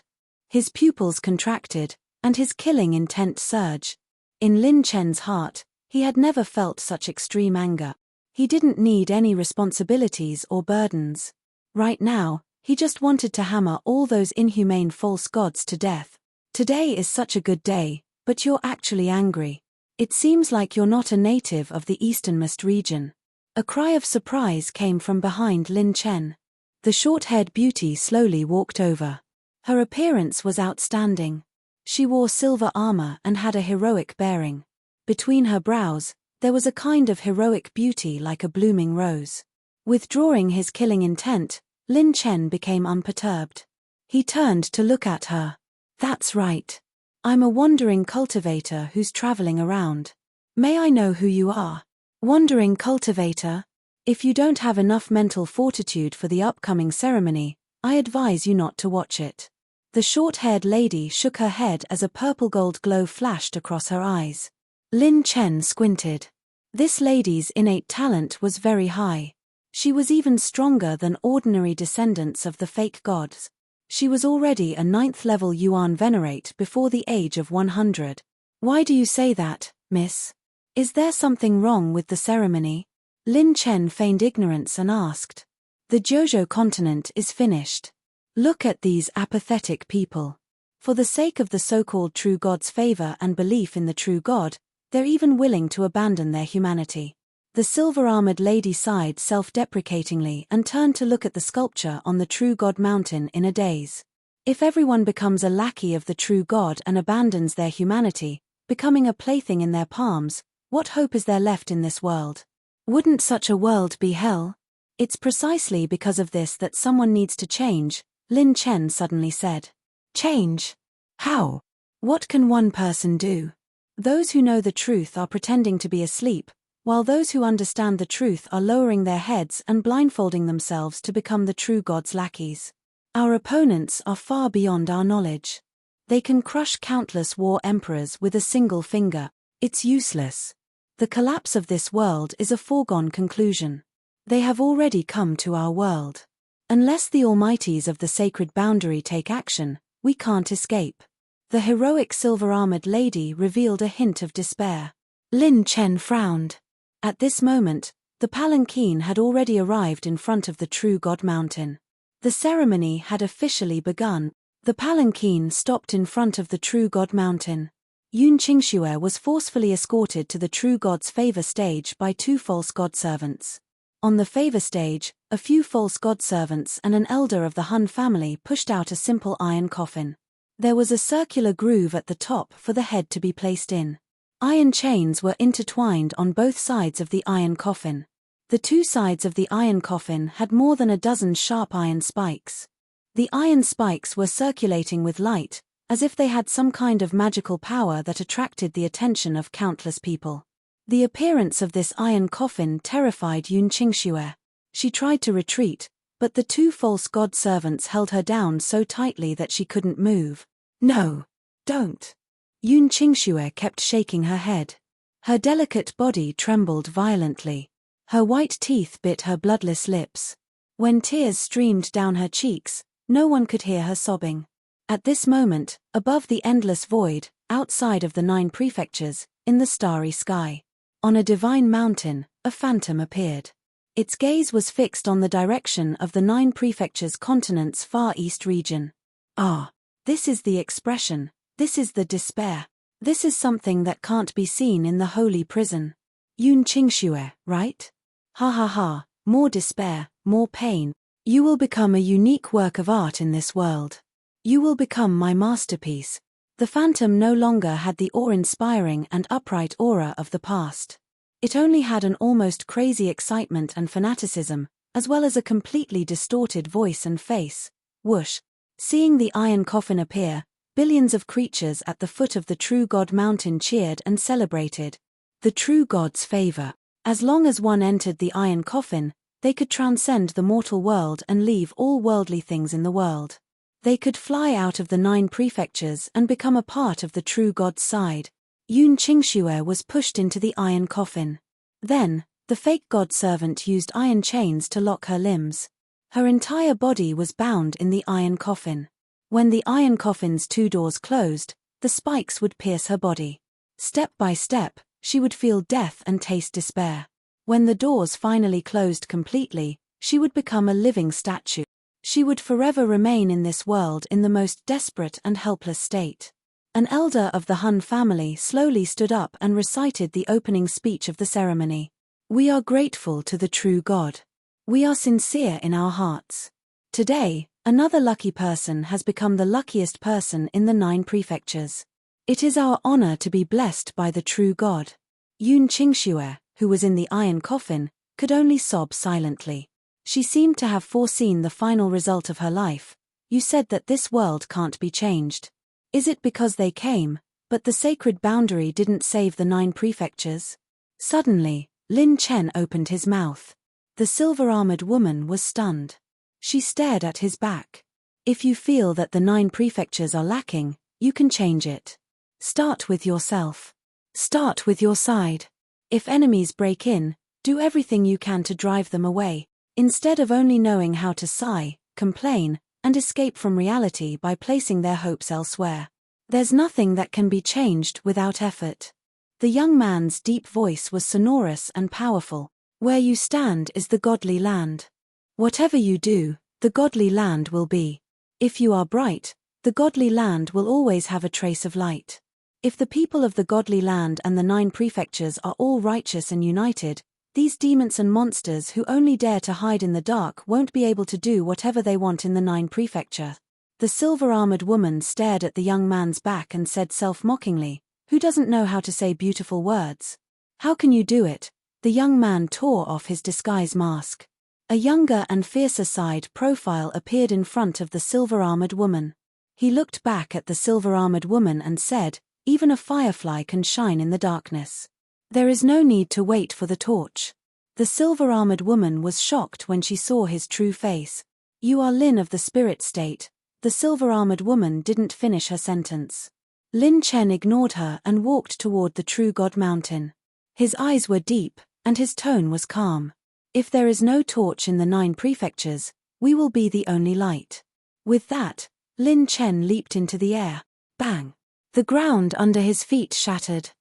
His pupils contracted, and his killing intent surged. In Lin Chen's heart, he had never felt such extreme anger. He didn't need any responsibilities or burdens. Right now, he just wanted to hammer all those inhumane false gods to death. Today is such a good day, but you're actually angry. It seems like you're not a native of the easternmost region. A cry of surprise came from behind Lin Chen. The short-haired beauty slowly walked over. Her appearance was outstanding. She wore silver armor and had a heroic bearing. Between her brows, there was a kind of heroic beauty like a blooming rose. Withdrawing his killing intent, Lin Chen became unperturbed. He turned to look at her. That's right. I'm a wandering cultivator who's traveling around. May I know who you are? Wandering cultivator? If you don't have enough mental fortitude for the upcoming ceremony, I advise you not to watch it. The short-haired lady shook her head as a purple-gold glow flashed across her eyes. Lin Chen squinted. This lady's innate talent was very high. She was even stronger than ordinary descendants of the fake gods. She was already a 9th-level Yuan Venerate before the age of 100. Why do you say that, miss? Is there something wrong with the ceremony? Lin Chen feigned ignorance and asked. The Jojo continent is finished. Look at these apathetic people. For the sake of the so-called true god's favor and belief in the true god, they're even willing to abandon their humanity. The silver-armored lady sighed self-deprecatingly and turned to look at the sculpture on the true god mountain in a daze. If everyone becomes a lackey of the true god and abandons their humanity, becoming a plaything in their palms, what hope is there left in this world? Wouldn't such a world be hell? It's precisely because of this that someone needs to change, Lin Chen suddenly said. Change? How? What can one person do? Those who know the truth are pretending to be asleep, while those who understand the truth are lowering their heads and blindfolding themselves to become the true god's lackeys. Our opponents are far beyond our knowledge. They can crush countless war emperors with a single finger. It's useless. The collapse of this world is a foregone conclusion. They have already come to our world. Unless the almighties of the sacred boundary take action, we can't escape. The heroic silver-armored lady revealed a hint of despair. Lin Chen frowned. At this moment, the palanquin had already arrived in front of the true god mountain. The ceremony had officially begun. The palanquin stopped in front of the true god mountain. Yun Qingxue was forcefully escorted to the true god's favor stage by 2 false god servants. On the favor stage, a few false god servants and an elder of the Han family pushed out a simple iron coffin. There was a circular groove at the top for the head to be placed in. Iron chains were intertwined on both sides of the iron coffin. The 2 sides of the iron coffin had more than a dozen sharp iron spikes. The iron spikes were circulating with light, as if they had some kind of magical power that attracted the attention of countless people. The appearance of this iron coffin terrified Yun Qingxue. She tried to retreat, but the 2 false god servants held her down so tightly that she couldn't move. No, don't. Yun Qingxue kept shaking her head. Her delicate body trembled violently. Her white teeth bit her bloodless lips. When tears streamed down her cheeks, no one could hear her sobbing. At this moment, above the endless void, outside of the 9 prefectures, in the starry sky, on a divine mountain, a phantom appeared. Its gaze was fixed on the direction of the 9 prefectures' continent's far east region. Ah, this is the expression, this is the despair. This is something that can't be seen in the holy prison. Yun Qingxue, right? Ha ha ha, more despair, more pain. You will become a unique work of art in this world. You will become my masterpiece. The phantom no longer had the awe-inspiring and upright aura of the past. It only had an almost crazy excitement and fanaticism, as well as a completely distorted voice and face. Whoosh! Seeing the iron coffin appear, billions of creatures at the foot of the true god mountain cheered and celebrated. The true god's favor. As long as one entered the iron coffin, They could transcend the mortal world and leave all worldly things in the world. They could fly out of the 9 prefectures and become a part of the true God's side. Yun Qingxue was pushed into the iron coffin. Then, the fake God servant used iron chains to lock her limbs. Her entire body was bound in the iron coffin. When the iron coffin's 2 doors closed, the spikes would pierce her body. Step by step, she would feel death and taste despair. When the doors finally closed completely, she would become a living statue. She would forever remain in this world in the most desperate and helpless state. An elder of the Han family slowly stood up and recited the opening speech of the ceremony. "We are grateful to the true God. We are sincere in our hearts. Today, another lucky person has become the luckiest person in the 9 prefectures. It is our honor to be blessed by the true God." Yun Qingxue, who was in the iron coffin, could only sob silently. She seemed to have foreseen the final result of her life. "You said that this world can't be changed. Is it because they came, but the sacred boundary didn't save the 9 prefectures?" Suddenly, Lin Chen opened his mouth. The silver-armored woman was stunned. She stared at his back. "If you feel that the 9 prefectures are lacking, you can change it. Start with yourself. Start with your side. If enemies break in, do everything you can to drive them away, instead of only knowing how to sigh, complain, and escape from reality by placing their hopes elsewhere. There's nothing that can be changed without effort." The young man's deep voice was sonorous and powerful. "Where you stand is the godly land. Whatever you do, the godly land will be. If you are bright, the godly land will always have a trace of light. If the people of the godly land and the 9 prefectures are all righteous and united, these demons and monsters who only dare to hide in the dark won't be able to do whatever they want in the 9 prefecture." The silver-armored woman stared at the young man's back and said self-mockingly, "Who doesn't know how to say beautiful words? How can you do it?" The young man tore off his disguise mask. A younger and fiercer side profile appeared in front of the silver-armored woman. He looked back at the silver-armored woman and said, "Even a firefly can shine in the darkness. There is no need to wait for the torch." The silver-armored woman was shocked when she saw his true face. "You are Lin of the spirit state." The silver-armored woman didn't finish her sentence. Lin Chen ignored her and walked toward the true God mountain. His eyes were deep, and his tone was calm. "If there is no torch in the 9 prefectures, we will be the only light." With that, Lin Chen leaped into the air. Bang! The ground under his feet shattered.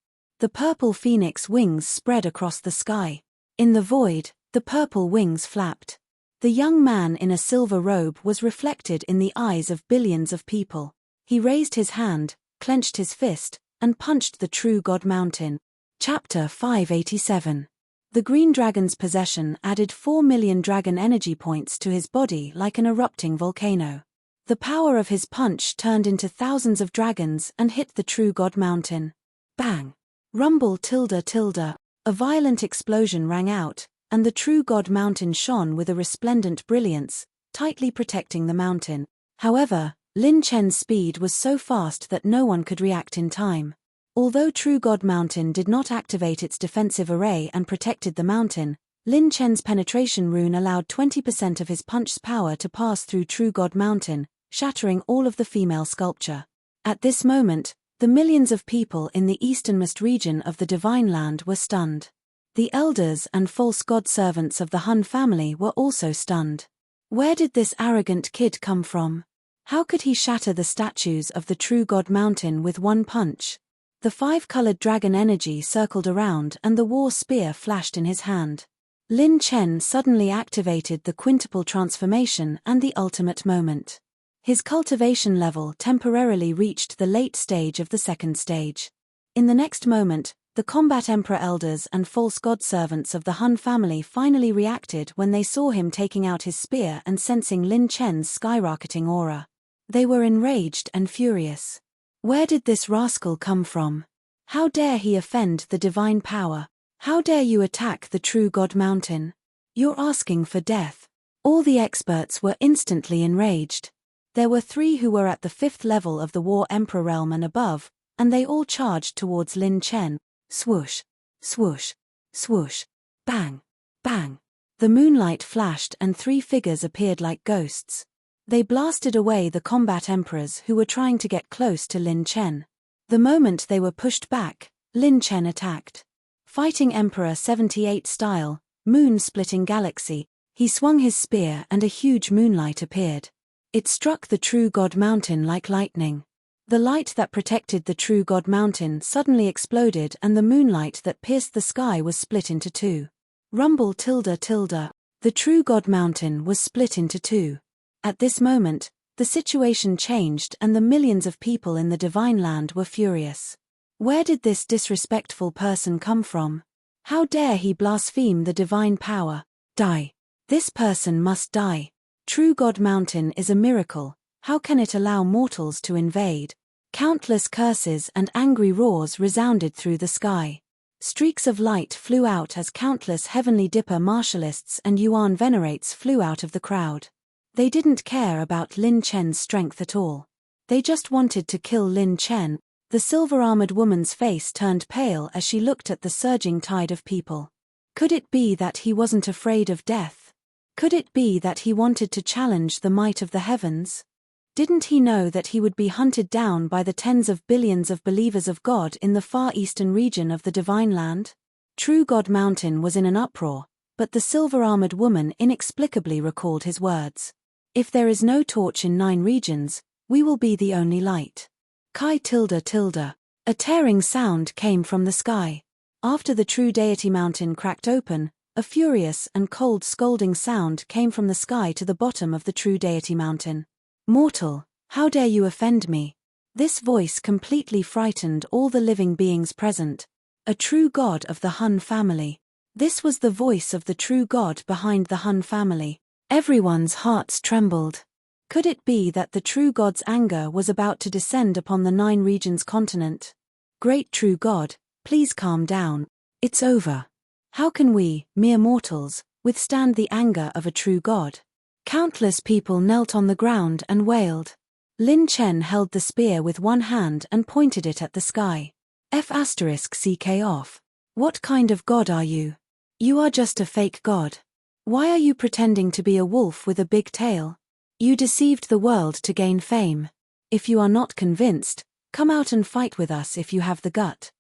The purple phoenix wings spread across the sky. In the void, the purple wings flapped. The young man in a silver robe was reflected in the eyes of billions of people. He raised his hand, clenched his fist, and punched the true God mountain. Chapter 587. The green dragon's possession added 4 million dragon energy points to his body like an erupting volcano. The power of his punch turned into thousands of dragons and hit the true God mountain. Bang! Rumble tilde tilde. A violent explosion rang out, and the true God mountain shone with a resplendent brilliance, tightly protecting the mountain. However, Lin Chen's speed was so fast that no one could react in time. Although True God Mountain did not activate its defensive array and protected the mountain, Lin Chen's penetration rune allowed 20% of his punch's power to pass through True God Mountain, shattering all of the female sculpture. At this moment, the millions of people in the easternmost region of the Divine Land were stunned. The elders and false god servants of the Han family were also stunned. Where did this arrogant kid come from? How could he shatter the statues of the True God Mountain with one punch? The 5-colored dragon energy circled around and the war spear flashed in his hand. Lin Chen suddenly activated the quintuple transformation and the ultimate moment. His cultivation level temporarily reached the late stage of the second stage. In the next moment, the combat emperor elders and false god servants of the Han family finally reacted when they saw him taking out his spear and sensing Lin Chen's skyrocketing aura. They were enraged and furious. Where did this rascal come from? How dare he offend the divine power? How dare you attack the True God Mountain? You're asking for death. All the experts were instantly enraged. There were 3 who were at the 5th level of the War Emperor realm and above, and they all charged towards Lin Chen. Swoosh, swoosh, swoosh, bang, bang. The moonlight flashed and 3 figures appeared like ghosts. They blasted away the combat emperors who were trying to get close to Lin Chen. The moment they were pushed back, Lin Chen attacked. Fighting Emperor 78 style, moon-splitting galaxy, he swung his spear and a huge moonlight appeared. It struck the True God Mountain like lightning. The light that protected the True God Mountain suddenly exploded and the moonlight that pierced the sky was split into 2. Rumble tilde tilde. The True God Mountain was split into 2. At this moment, the situation changed and the millions of people in the Divine Land were furious. Where did this disrespectful person come from? How dare he blaspheme the divine power? Die. This person must die. True God Mountain is a miracle. How can it allow mortals to invade? Countless curses and angry roars resounded through the sky. Streaks of light flew out as countless Heavenly Dipper martialists and Yuan venerates flew out of the crowd. They didn't care about Lin Chen's strength at all. They just wanted to kill Lin Chen. The silver-armored woman's face turned pale as she looked at the surging tide of people. Could it be that he wasn't afraid of death? Could it be that he wanted to challenge the might of the heavens? Didn't he know that he would be hunted down by the tens of billions of believers of God in the far eastern region of the Divine Land? True God Mountain was in an uproar, but the silver-armored woman inexplicably recalled his words. If there is no torch in 9 regions, we will be the only light. Kai tilde tilde. A tearing sound came from the sky. After the True Deity Mountain cracked open, a furious and cold scolding sound came from the sky to the bottom of the True Deity Mountain. Mortal, how dare you offend me? This voice completely frightened all the living beings present. A true god of the Hun family. This was the voice of the true god behind the Hun family. Everyone's hearts trembled. Could it be that the true god's anger was about to descend upon the 9 regions continent? Great true god, please calm down. It's over. How can we, mere mortals, withstand the anger of a true god? Countless people knelt on the ground and wailed. Lin Chen held the spear with one hand and pointed it at the sky. F***ck off. What kind of god are you? You are just a fake god. Why are you pretending to be a wolf with a big tail? You deceived the world to gain fame. If you are not convinced, come out and fight with us if you have the gut.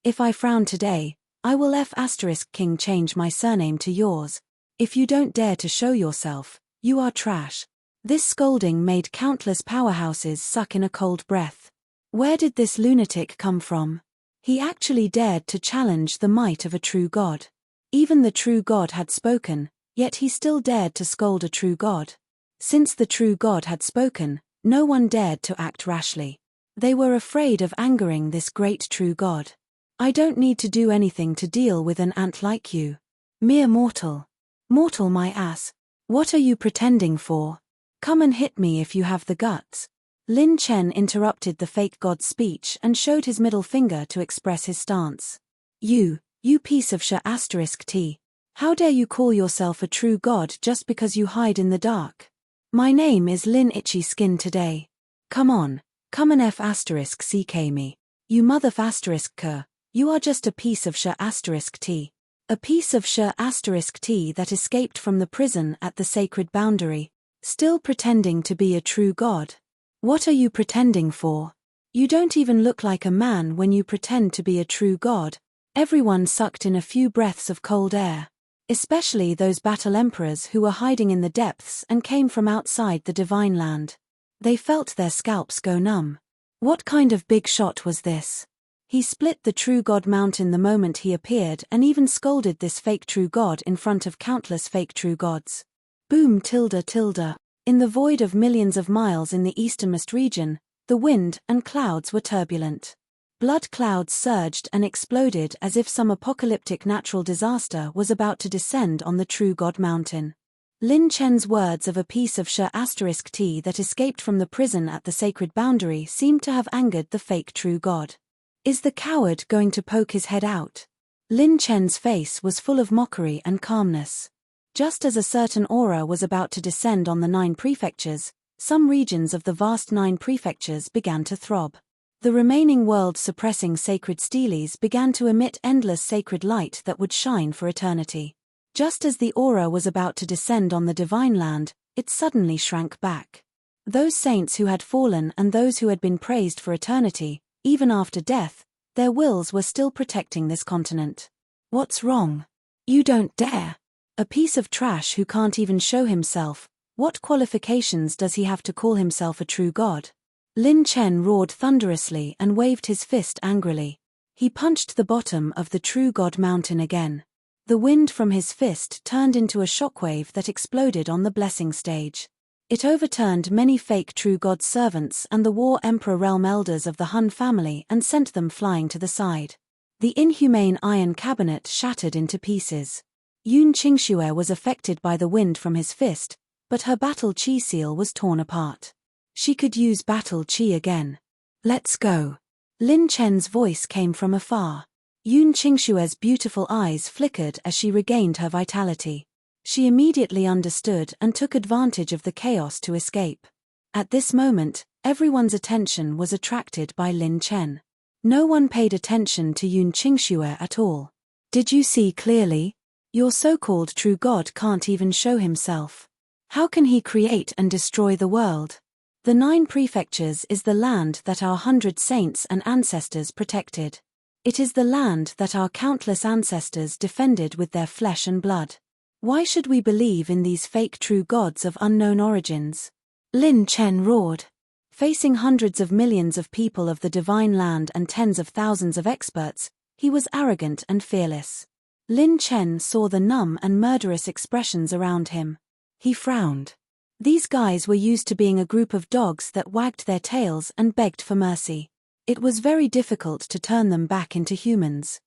If I frown today, I will F***king change my surname to yours. If you don't dare to show yourself, you are trash. This scolding made countless powerhouses suck in a cold breath. Where did this lunatic come from? He actually dared to challenge the might of a true god. Even the true god had spoken, yet he still dared to scold a true god. Since the true god had spoken, no one dared to act rashly. They were afraid of angering this great true god. I don't need to do anything to deal with an ant like you. Mere mortal. Mortal my ass. What are you pretending for? Come and hit me if you have the guts. Lin Chen interrupted the fake god's speech and showed his middle finger to express his stance. You piece of **t. How dare you call yourself a true god just because you hide in the dark? My name is Lin Itchy Skin today. Come on, come and F***ck me. You mother***k. You are just a piece of **t. A piece of **t that escaped from the prison at the sacred boundary, still pretending to be a true god. What are you pretending for? You don't even look like a man when you pretend to be a true god. Everyone sucked in a few breaths of cold air. Especially those battle emperors who were hiding in the depths and came from outside the Divine Land. They felt their scalps go numb. What kind of big shot was this? He split the True God Mountain the moment he appeared and even scolded this fake true god in front of countless fake true gods. Boom tilde tilde. In the void of millions of miles in the easternmost region, the wind and clouds were turbulent. Blood clouds surged and exploded as if some apocalyptic natural disaster was about to descend on the True God Mountain. Lin Chen's words of a piece of **t that escaped from the prison at the sacred boundary seemed to have angered the fake true god. Is the coward going to poke his head out? Lin Chen's face was full of mockery and calmness. Just as a certain aura was about to descend on the 9 prefectures, some regions of the vast 9 prefectures began to throb. The remaining world-suppressing sacred steles began to emit endless sacred light that would shine for eternity. Just as the aura was about to descend on the divine land, it suddenly shrank back. Those saints who had fallen and those who had been praised for eternity, even after death, their wills were still protecting this continent. What's wrong? You don't dare. A piece of trash who can't even show himself. What qualifications does he have to call himself a true god? Lin Chen roared thunderously and waved his fist angrily. He punched the bottom of the true god mountain again. The wind from his fist turned into a shockwave that exploded on the blessing stage. It overturned many fake true god servants and the war emperor realm elders of the Han family and sent them flying to the side. The inhumane iron cabinet shattered into pieces. Yun Qingxue was affected by the wind from his fist, but her battle chi seal was torn apart. She could use battle chi again. Let's go. Lin Chen's voice came from afar. Yun Qingxue's beautiful eyes flickered as she regained her vitality. She immediately understood and took advantage of the chaos to escape. At this moment, everyone's attention was attracted by Lin Chen. No one paid attention to Yun Qingxue at all. Did you see clearly? Your so-called true god can't even show himself. How can he create and destroy the world? The 9 prefectures is the land that our 100 saints and ancestors protected. It is the land that our countless ancestors defended with their flesh and blood. Why should we believe in these fake true gods of unknown origins? Lin Chen roared. Facing hundreds of millions of people of the divine land and tens of thousands of experts, he was arrogant and fearless. Lin Chen saw the numb and murderous expressions around him. He frowned. These guys were used to being a group of dogs that wagged their tails and begged for mercy. It was very difficult to turn them back into humans.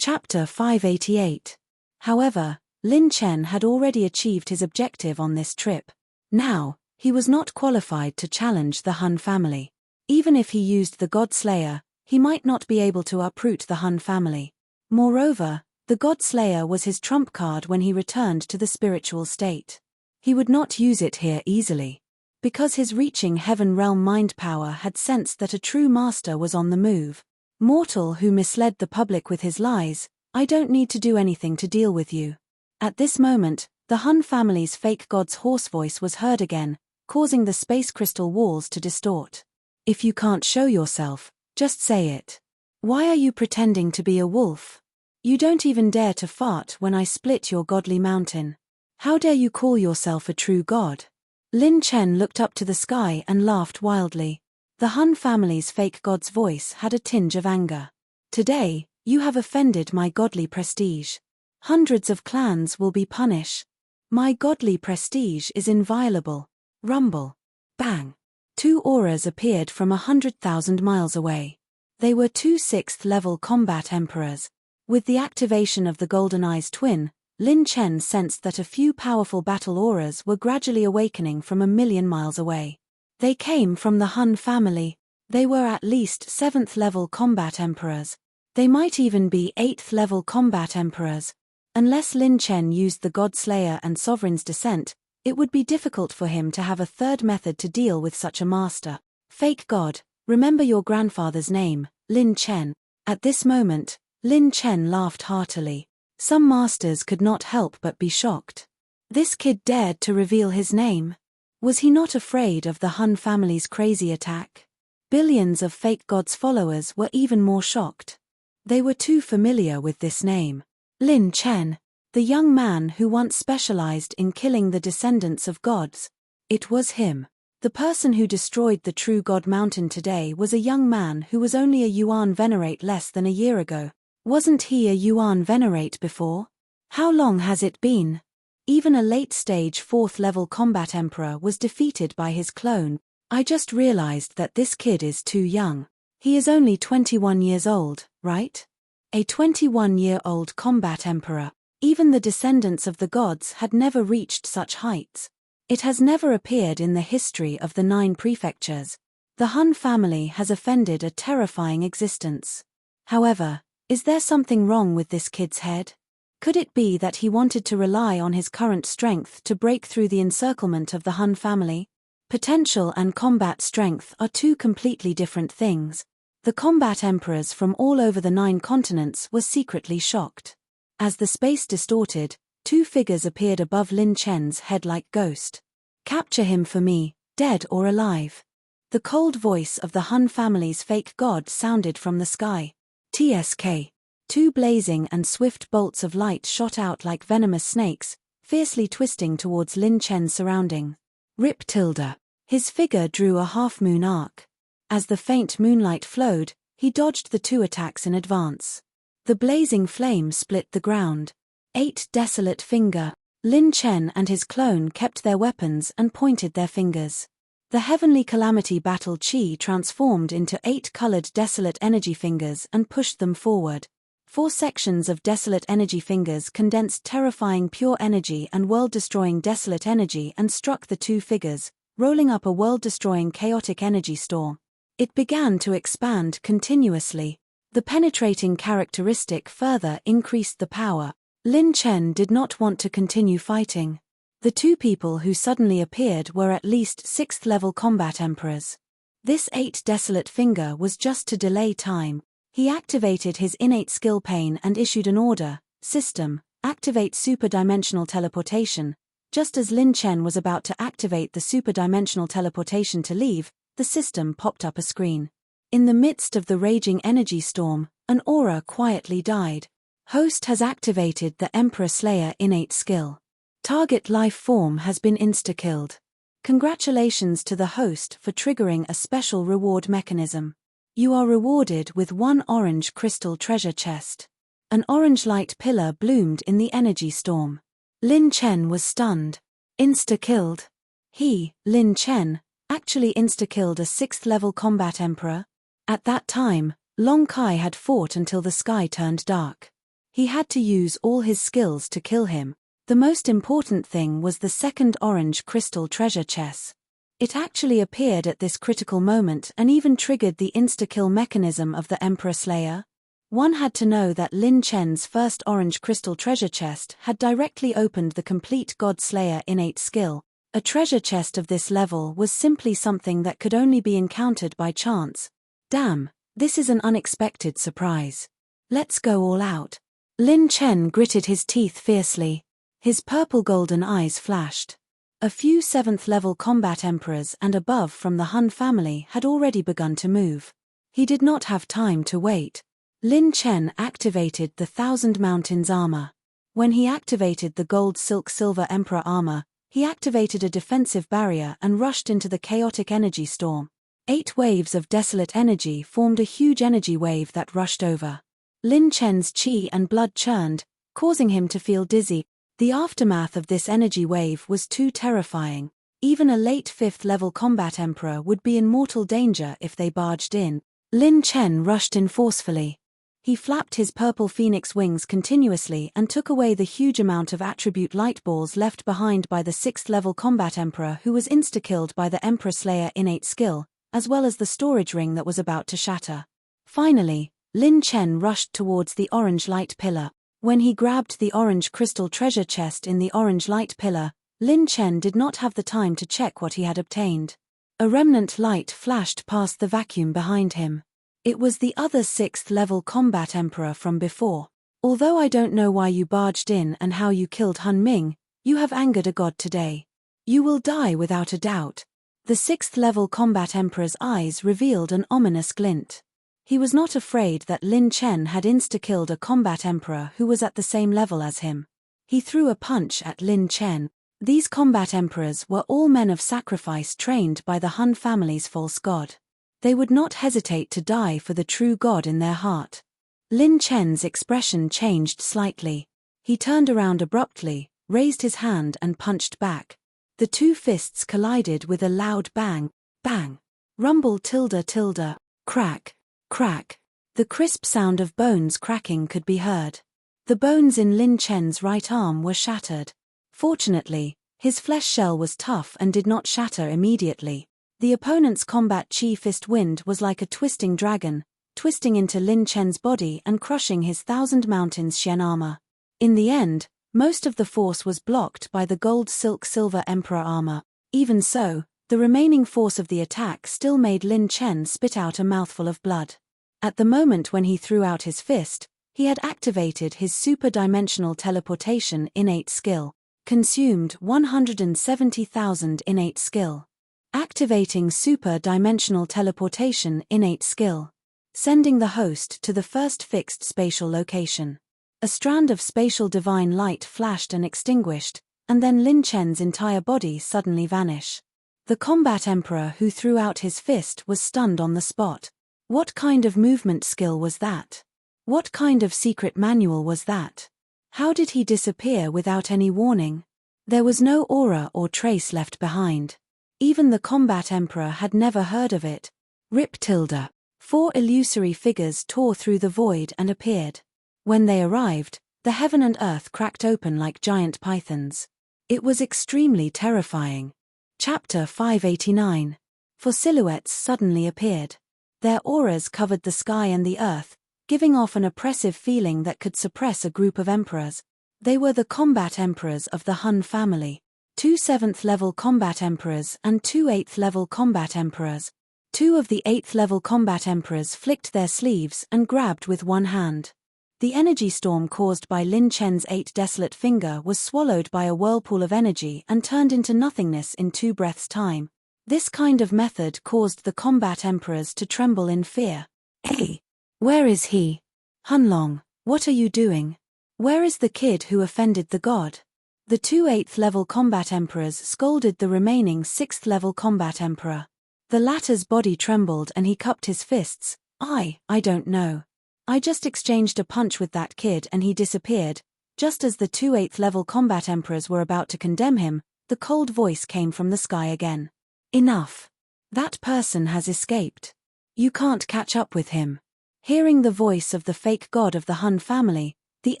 Chapter 588. However, Lin Chen had already achieved his objective on this trip. Now, he was not qualified to challenge the Han family. Even if he used the God Slayer, he might not be able to uproot the Han family. Moreover, the God Slayer was his trump card when he returned to the spiritual state. He would not use it here easily. Because his reaching heaven realm mind power had sensed that a true master was on the move. Mortal who misled the public with his lies, I don't need to do anything to deal with you. At this moment, the Han family's fake god's hoarse voice was heard again, causing the space crystal walls to distort. If you can't show yourself, just say it. Why are you pretending to be a wolf? You don't even dare to fart when I split your godly mountain. How dare you call yourself a true god? Lin Chen looked up to the sky and laughed wildly. The Han family's fake god's voice had a tinge of anger. Today, you have offended my godly prestige. Hundreds of clans will be punished. My godly prestige is inviolable. Rumble. Bang. 2 auras appeared from 100,000 miles away. They were 2 6th-level combat emperors. With the activation of the Golden Eye's twin, Lin Chen sensed that a few powerful battle auras were gradually awakening from 1,000,000 miles away. They came from the Han family. They were at least 7th-level combat emperors. They might even be 8th-level combat emperors. Unless Lin Chen used the God Slayer and Sovereign's Descent, it would be difficult for him to have a third method to deal with such a master. Fake god, remember your grandfather's name, Lin Chen. At this moment, Lin Chen laughed heartily. Some masters could not help but be shocked. This kid dared to reveal his name. Was he not afraid of the Han family's crazy attack? Billions of fake gods' followers were even more shocked. They were too familiar with this name. Lin Chen, the young man who once specialized in killing the descendants of gods. It was him. The person who destroyed the true god mountain today was a young man who was only a Yuan Venerate less than a year ago. Wasn't he a Yuan Venerate before? How long has it been? Even a late-stage 4th-level combat emperor was defeated by his clone. I just realized that this kid is too young. He is only 21 years old, right? A 21-year-old combat emperor. Even the descendants of the gods had never reached such heights. It has never appeared in the history of the 9 prefectures. The Han family has offended a terrifying existence. However, is there something wrong with this kid's head? Could it be that he wanted to rely on his current strength to break through the encirclement of the Han family? Potential and combat strength are 2 completely different things. The combat emperors from all over the 9 continents were secretly shocked. As the space distorted, two figures appeared above Lin Chen's head like ghost. "Capture him for me, dead or alive." The cold voice of the Han family's fake god sounded from the sky. "TSK." Two blazing and swift bolts of light shot out like venomous snakes, fiercely twisting towards Lin Chen's surrounding. "Rip tilde." His figure drew a half-moon arc. As the faint moonlight flowed, he dodged the two attacks in advance. The blazing flame split the ground. 8 desolate finger. Lin Chen and his clone kept their weapons and pointed their fingers. The heavenly calamity battle chi transformed into 8 colored desolate energy fingers and pushed them forward. 4 sections of desolate energy fingers condensed terrifying pure energy and world-destroying desolate energy and struck the two figures, rolling up a world-destroying chaotic energy storm. It began to expand continuously. The penetrating characteristic further increased the power. Lin Chen did not want to continue fighting. The two people who suddenly appeared were at least 6th-level combat emperors. This 8 desolate finger was just to delay time. He activated his innate skill pane and issued an order, "System, activate superdimensional teleportation." Just as Lin Chen was about to activate the superdimensional teleportation to leave, the system popped up a screen. In the midst of the raging energy storm, an aura quietly died. "Host has activated the Emperor Slayer innate skill. Target life form has been insta-killed. Congratulations to the host for triggering a special reward mechanism. You are rewarded with 1 orange crystal treasure chest." An orange light pillar bloomed in the energy storm. Lin Chen was stunned. Insta-killed? He, Lin Chen, actually insta-killed a 6th-level combat emperor? At that time, Long Kai had fought until the sky turned dark. He had to use all his skills to kill him. The most important thing was the second orange crystal treasure chest. It actually appeared at this critical moment and even triggered the insta-kill mechanism of the Emperor Slayer. One had to know that Lin Chen's first orange crystal treasure chest had directly opened the complete God Slayer innate skill. A treasure chest of this level was simply something that could only be encountered by chance. Damn, this is an unexpected surprise. Let's go all out. Lin Chen gritted his teeth fiercely. His purple-golden eyes flashed. A few 7th-level combat emperors and above from the Han family had already begun to move. He did not have time to wait. Lin Chen activated the Thousand Mountains armor. When he activated the gold silk silver emperor armor, he activated a defensive barrier and rushed into the chaotic energy storm. 8 waves of desolate energy formed a huge energy wave that rushed over. Lin Chen's chi and blood churned, causing him to feel dizzy. The aftermath of this energy wave was too terrifying. Even a late 5th-level combat emperor would be in mortal danger if they barged in. Lin Chen rushed in forcefully. He flapped his purple phoenix wings continuously and took away the huge amount of attribute light balls left behind by the 6th-level combat emperor who was insta-killed by the Emperor Slayer innate skill, as well as the storage ring that was about to shatter. Finally, Lin Chen rushed towards the orange light pillar. When he grabbed the orange crystal treasure chest in the orange light pillar, Lin Chen did not have the time to check what he had obtained. A remnant light flashed past the vacuum behind him. It was the other 6th-level combat emperor from before. "Although I don't know why you barged in and how you killed Han Ming, you have angered a god today. You will die without a doubt." The 6th-level combat emperor's eyes revealed an ominous glint. He was not afraid that Lin Chen had insta-killed a combat emperor who was at the same level as him. He threw a punch at Lin Chen. These combat emperors were all men of sacrifice trained by the Han family's false god. They would not hesitate to die for the true god in their heart. Lin Chen's expression changed slightly. He turned around abruptly, raised his hand and punched back. The two fists collided with a loud bang, bang, rumble tilde tilde, crack, crack. The crisp sound of bones cracking could be heard. The bones in Lin Chen's right arm were shattered. Fortunately, his flesh shell was tough and did not shatter immediately. The opponent's combat chi fist wind was like a twisting dragon, twisting into Lin Chen's body and crushing his Thousand Mountains Xian armor. In the end, most of the force was blocked by the gold silk silver emperor armor. Even so, the remaining force of the attack still made Lin Chen spit out a mouthful of blood. At the moment when he threw out his fist, He had activated his super-dimensional teleportation innate skill. Consumed 170,000 innate skill. Activating super-dimensional teleportation innate skill. Sending the host to the first fixed spatial location. A strand of spatial divine light flashed and extinguished, and then Lin Chen's entire body suddenly vanish. The combat emperor who threw out his fist was stunned on the spot. What kind of movement skill was that? What kind of secret manual was that? How did he disappear without any warning? There was no aura or trace left behind. Even the combat emperor had never heard of it. Rip tilde. 4 illusory figures tore through the void and appeared. When they arrived, the heaven and earth cracked open like giant pythons. It was extremely terrifying. Chapter 589. 4 silhouettes suddenly appeared. Their auras covered the sky and the earth, giving off an oppressive feeling that could suppress a group of emperors. They were the combat emperors of the Han family. 2 7th-level combat emperors and 2 8th-level combat emperors. 2 of the 8th-level combat emperors flicked their sleeves and grabbed with one hand. The energy storm caused by Lin Chen's 8 desolate finger was swallowed by a whirlpool of energy and turned into nothingness in 2 breaths' time. This kind of method caused the combat emperors to tremble in fear. Hey! Where is he? Hunlong, what are you doing? Where is the kid who offended the god? The 2 8th-level combat emperors scolded the remaining 6th-level combat emperor. The latter's body trembled and he cupped his fists. I don't know. I just exchanged a punch with that kid and he disappeared. Just as the 2 8th-level combat emperors were about to condemn him, the cold voice came from the sky again. Enough. That person has escaped. You can't catch up with him. Hearing the voice of the fake god of the Han family, the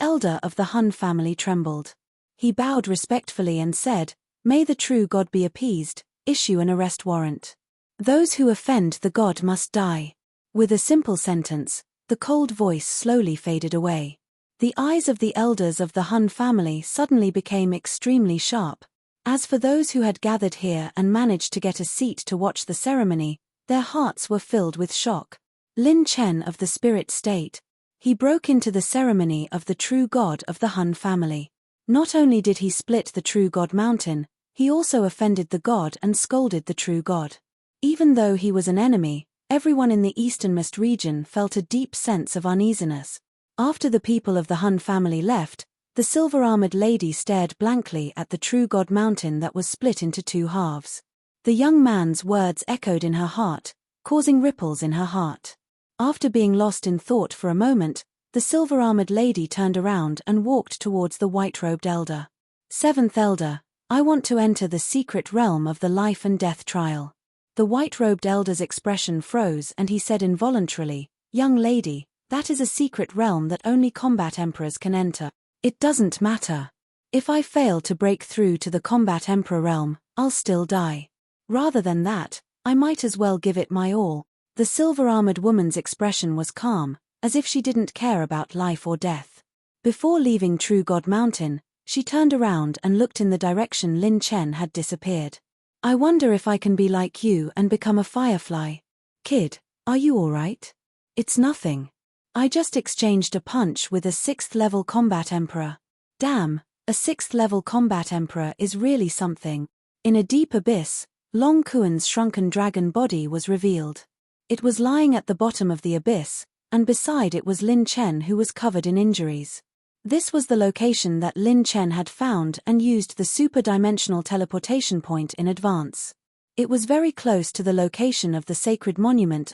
elder of the Han family trembled. He bowed respectfully and said, "May the true god be appeased, issue an arrest warrant. Those who offend the god must die." With a simple sentence, the cold voice slowly faded away. The eyes of the elders of the Han family suddenly became extremely sharp. As for those who had gathered here and managed to get a seat to watch the ceremony, their hearts were filled with shock. Lin Chen of the spirit state. He broke into the ceremony of the true god of the Han family. Not only did he split the true god mountain, he also offended the god and scolded the true god. Even though he was an enemy, everyone in the easternmost region felt a deep sense of uneasiness. After the people of the Han family left, the silver-armored lady stared blankly at the true god mountain that was split into 2 halves. The young man's words echoed in her heart, causing ripples in her heart. After being lost in thought for a moment, the silver-armored lady turned around and walked towards the white-robed elder. 7th elder, I want to enter the secret realm of the life and death trial. The white-robed elder's expression froze and he said involuntarily, "Young lady, that is a secret realm that only combat emperors can enter. It doesn't matter. If I fail to break through to the combat emperor realm, I'll still die. Rather than that, I might as well give it my all." The silver-armored woman's expression was calm, as if she didn't care about life or death. Before leaving True God Mountain, she turned around and looked in the direction Lin Chen had disappeared. "I wonder if I can be like you and become a firefly. Kid, are you alright?" "It's nothing. I just exchanged a punch with a 6th-level combat emperor." Damn, a 6th-level combat emperor is really something. In a deep abyss, Long Kuan's shrunken dragon body was revealed. It was lying at the bottom of the abyss, and beside it was Lin Chen who was covered in injuries. This was the location that Lin Chen had found and used the super-dimensional teleportation point in advance. It was very close to the location of the sacred monument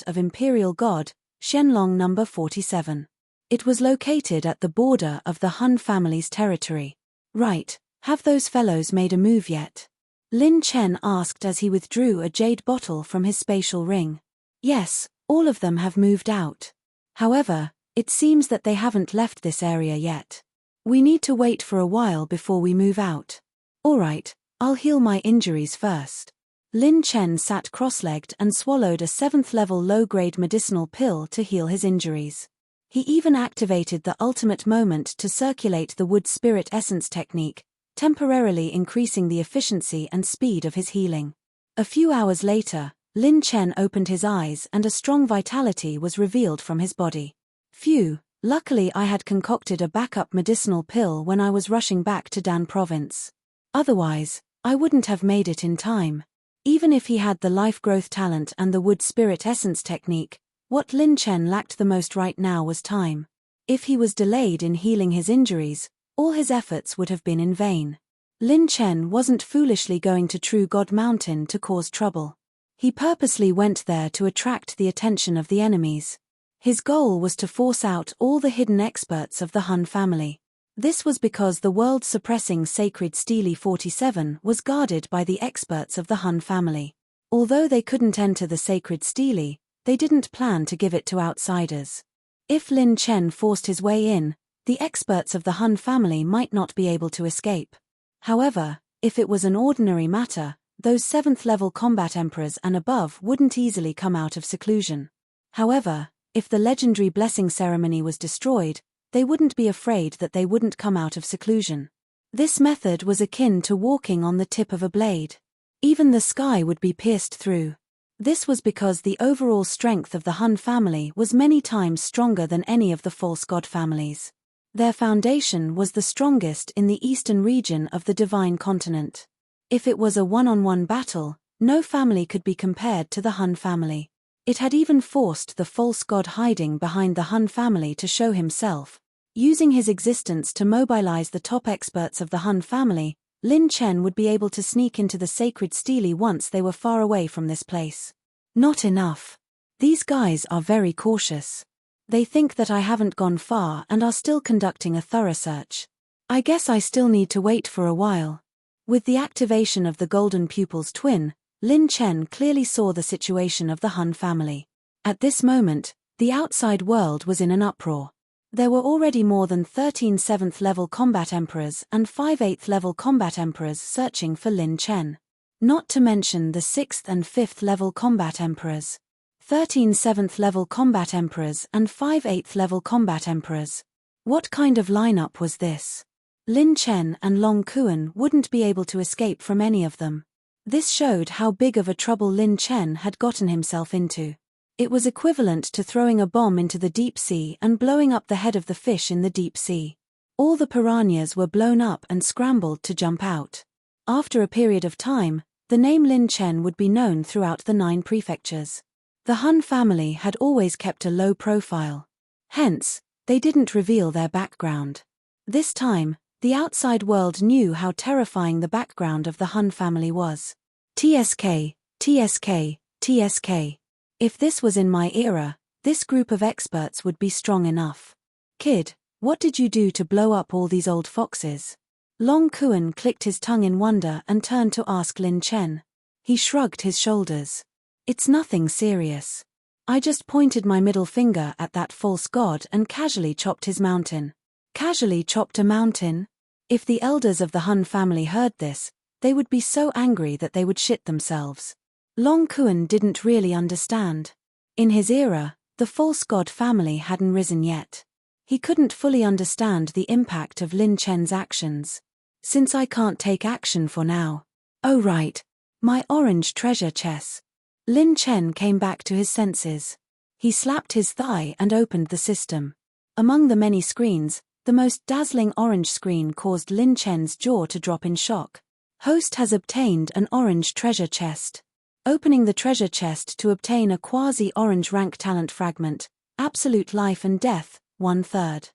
of Imperial God, Shenlong No. 47. It was located at the border of the Han family's territory. "Right, have those fellows made a move yet?" Lin Chen asked as he withdrew a jade bottle from his spatial ring. "Yes, all of them have moved out. However, it seems that they haven't left this area yet. We need to wait for a while before we move out." "Alright, I'll heal my injuries first." Lin Chen sat cross-legged and swallowed a 7th-level low-grade medicinal pill to heal his injuries. He even activated the ultimate moment to circulate the wood spirit essence technique, temporarily increasing the efficiency and speed of his healing. A few hours later, Lin Chen opened his eyes and a strong vitality was revealed from his body. Phew, luckily I had concocted a backup medicinal pill when I was rushing back to Dan Province. Otherwise, I wouldn't have made it in time. Even if he had the life growth talent and the wood spirit essence technique, what Lin Chen lacked the most right now was time. If he was delayed in healing his injuries, all his efforts would have been in vain. Lin Chen wasn't foolishly going to True God Mountain to cause trouble. He purposely went there to attract the attention of the enemies. His goal was to force out all the hidden experts of the Han family. This was because the world-suppressing sacred Stele 47 was guarded by the experts of the Han family. Although they couldn't enter the sacred Stele, they didn't plan to give it to outsiders. If Lin Chen forced his way in, the experts of the Han family might not be able to escape. However, if it was an ordinary matter, those 7th-level combat emperors and above wouldn't easily come out of seclusion. However, if the legendary blessing ceremony was destroyed, they wouldn't be afraid that they wouldn't come out of seclusion. This method was akin to walking on the tip of a blade. Even the sky would be pierced through. This was because the overall strength of the Han family was many times stronger than any of the false god families. Their foundation was the strongest in the eastern region of the divine continent. If it was a one-on-one battle, no family could be compared to the Han family. It had even forced the false god hiding behind the Han family to show himself. Using his existence to mobilize the top experts of the Han family, Lin Chen would be able to sneak into the sacred Stele once they were far away from this place. Not enough. These guys are very cautious. They think that I haven't gone far and are still conducting a thorough search. I guess I still need to wait for a while. With the activation of the Golden Pupil's twin, Lin Chen clearly saw the situation of the Han family. At this moment, the outside world was in an uproar. There were already more than 13 7th-level combat emperors and 5 8th-level combat emperors searching for Lin Chen. Not to mention the 6th and 5th-level combat emperors. 13 7th-level combat emperors and 5 8th-level combat emperors. What kind of lineup was this? Lin Chen and Long Kuan wouldn't be able to escape from any of them. This showed how big of a trouble Lin Chen had gotten himself into. It was equivalent to throwing a bomb into the deep sea and blowing up the head of the fish in the deep sea. All the piranhas were blown up and scrambled to jump out. After a period of time, the name Lin Chen would be known throughout the 9 prefectures. The Han family had always kept a low profile. Hence, they didn't reveal their background. This time, the outside world knew how terrifying the background of the Han family was. TSK, TSK, TSK. If this was in my era, this group of experts would be strong enough. Kid, what did you do to blow up all these old foxes? Long Kuan clicked his tongue in wonder and turned to ask Lin Chen. He shrugged his shoulders. It's nothing serious. I just pointed my middle finger at that false god and casually chopped his mountain. Casually chopped a mountain? If the elders of the Han family heard this, they would be so angry that they would shit themselves. Long Kuan didn't really understand. In his era, the false god family hadn't risen yet. He couldn't fully understand the impact of Lin Chen's actions. Since I can't take action for now. Oh right. My orange treasure chest. Lin Chen came back to his senses. He slapped his thigh and opened the system. Among the many screens, the most dazzling orange screen caused Lin Chen's jaw to drop in shock. Host has obtained an orange treasure chest. Opening the treasure chest to obtain a quasi-orange rank talent fragment, Absolute Life and Death, 1/3.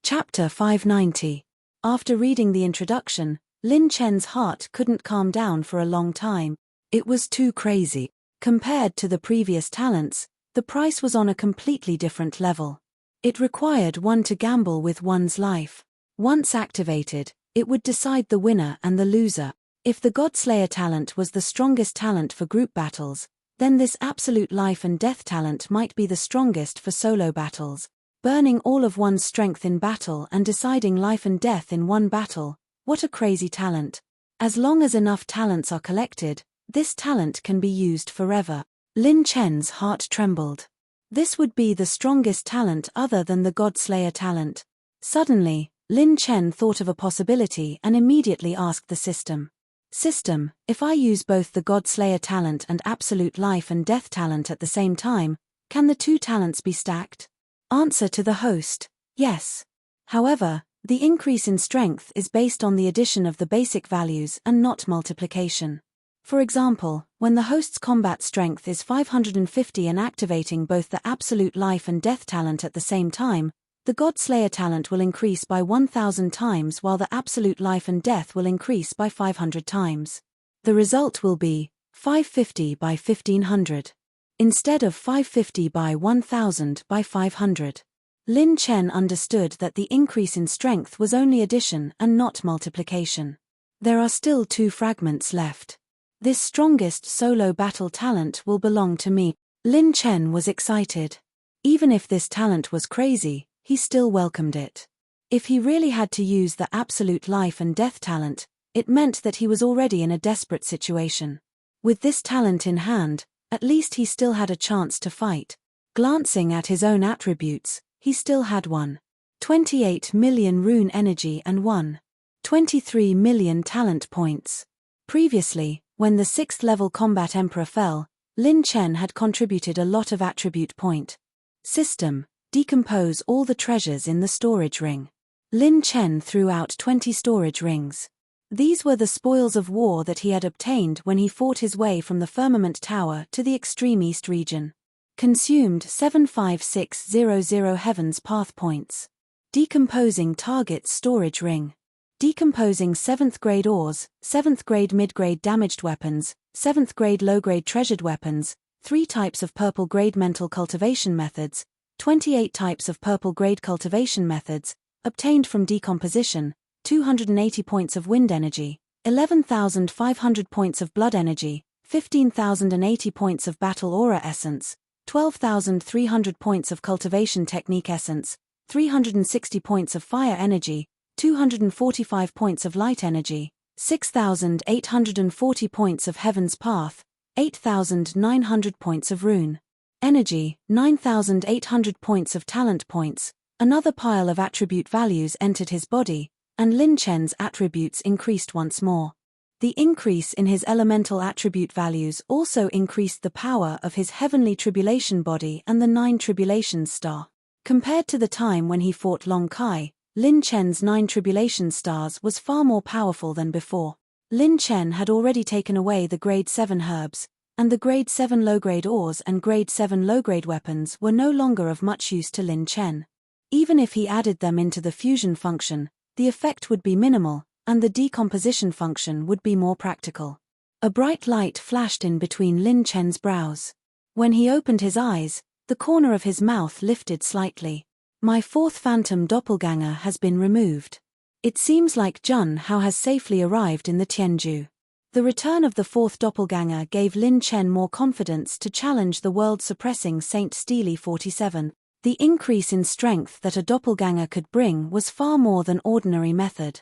Chapter 590. After reading the introduction, Lin Chen's heart couldn't calm down for a long time. It was too crazy. Compared to the previous talents, the price was on a completely different level. It required one to gamble with one's life. Once activated, it would decide the winner and the loser. If the Godslayer talent was the strongest talent for group battles, then this Absolute Life and Death talent might be the strongest for solo battles. Burning all of one's strength in battle and deciding life and death in one battle, what a crazy talent. As long as enough talents are collected, this talent can be used forever. Lin Chen's heart trembled. This would be the strongest talent other than the Godslayer talent. Suddenly, Lin Chen thought of a possibility and immediately asked the system. System, if I use both the Godslayer talent and Absolute Life and Death talent at the same time, can the two talents be stacked? Answer to the host: yes. However, the increase in strength is based on the addition of the basic values and not multiplication. For example, when the host's combat strength is 550 and activating both the absolute life and death talent at the same time, the God Slayer talent will increase by 1000 times while the absolute life and death will increase by 500 times. The result will be 550 by 1500. Instead of 550 by 1000 by 500. Lin Chen understood that the increase in strength was only addition and not multiplication. There are still 2 fragments left. This strongest solo battle talent will belong to me. Lin Chen was excited. Even if this talent was crazy, he still welcomed it. If he really had to use the absolute life and death talent, it meant that he was already in a desperate situation. With this talent in hand, at least he still had a chance to fight. Glancing at his own attributes, he still had 1.28 million rune energy and 1.23 million talent points. Previously, when the 6th level combat emperor fell, Lin Chen had contributed a lot of attribute point. System: decompose all the treasures in the storage ring. Lin Chen threw out 20 storage rings. These were the spoils of war that he had obtained when he fought his way from the Firmament Tower to the extreme east region. Consumed 75600 Heaven's Path points. Decomposing target's storage ring. Decomposing 7th grade ores, 7th grade mid-grade damaged weapons, 7th grade low-grade treasured weapons, 3 types of purple grade mental cultivation methods, 28 types of purple grade cultivation methods, obtained from decomposition, 280 points of wind energy, 11,500 points of blood energy, 15,080 points of battle aura essence, 12,300 points of cultivation technique essence, 360 points of fire energy, 245 points of light energy, 6,840 points of heaven's path, 8,900 points of rune energy, 9,800 points of talent points. Another pile of attribute values entered his body, and Lin Chen's attributes increased once more. The increase in his elemental attribute values also increased the power of his heavenly tribulation body and the 9 tribulations star. Compared to the time when he fought Long Kai, Lin Chen's 9 tribulation stars was far more powerful than before. Lin Chen had already taken away the grade 7 herbs, and the grade 7 low-grade ores and grade 7 low-grade weapons were no longer of much use to Lin Chen. Even if he added them into the fusion function, the effect would be minimal, and the decomposition function would be more practical. A bright light flashed in between Lin Chen's brows. When he opened his eyes, the corner of his mouth lifted slightly. My 4th phantom doppelganger has been removed. It seems like Jun Hao has safely arrived in the Tianju. The return of the 4th doppelganger gave Lin Chen more confidence to challenge the world-suppressing Saint Steely 47. The increase in strength that a doppelganger could bring was far more than ordinary method.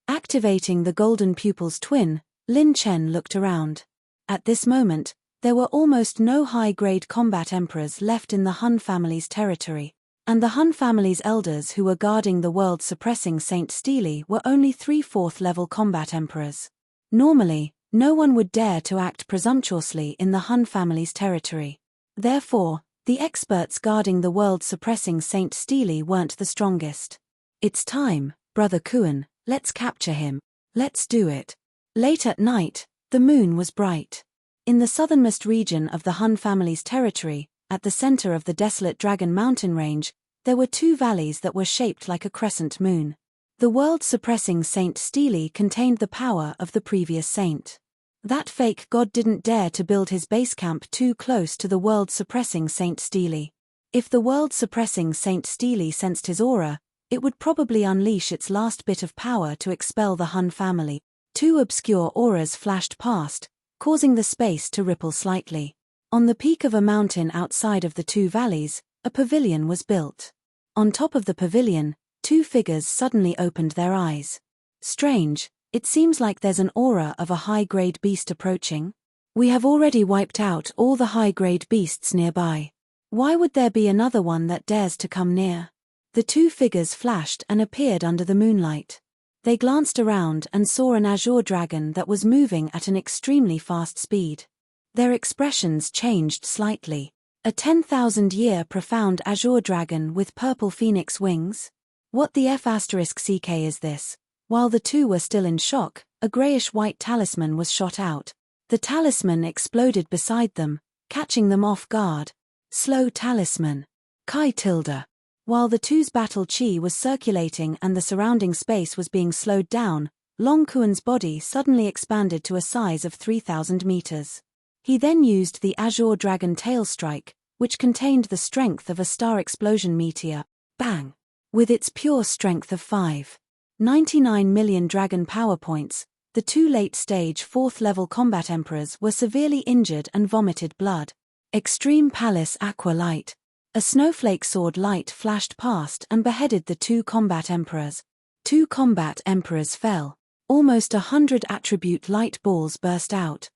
Activating the golden pupil's twin, Lin Chen looked around. At this moment, there were almost no high-grade combat emperors left in the Han family's territory, and the Han family's elders who were guarding the world-suppressing Saint Steely were only 3 4th-level combat emperors. Normally, no one would dare to act presumptuously in the Han family's territory. Therefore, the experts guarding the world-suppressing Saint Steely weren't the strongest. It's time, Brother Kuan, let's capture him. Let's do it. Late at night, the moon was bright. In the southernmost region of the Han family's territory, at the center of the desolate Dragon Mountain range, there were 2 valleys that were shaped like a crescent moon. The world-suppressing Saint Steely contained the power of the previous saint. That fake god didn't dare to build his base camp too close to the world-suppressing Saint Steely. If the world-suppressing Saint Steely sensed his aura, it would probably unleash its last bit of power to expel the Han family. 2 obscure auras flashed past, causing the space to ripple slightly. On the peak of a mountain outside of the 2 valleys, a pavilion was built. On top of the pavilion, 2 figures suddenly opened their eyes. Strange, it seems like there's an aura of a high-grade beast approaching. We have already wiped out all the high-grade beasts nearby. Why would there be another one that dares to come near? The 2 figures flashed and appeared under the moonlight. They glanced around and saw an azure dragon that was moving at an extremely fast speed. Their expressions changed slightly. A 10,000-year profound azure dragon with purple phoenix wings? What the F***ck is this? While the two were still in shock, a grayish-white talisman was shot out. The talisman exploded beside them, catching them off guard. Slow talisman. Kai tilde. While the two's battle chi was circulating and the surrounding space was being slowed down, Long Kuan's body suddenly expanded to a size of 3,000 meters. He then used the Azure Dragon Tail Strike, which contained the strength of a star explosion meteor. Bang! With its pure strength of 5.99 million dragon power points, the two late-stage 4th-level combat emperors were severely injured and vomited blood. Extreme Palace Aqua Light. A snowflake sword light flashed past and beheaded the two combat emperors. Two combat emperors fell. Almost 100 attribute light balls burst out.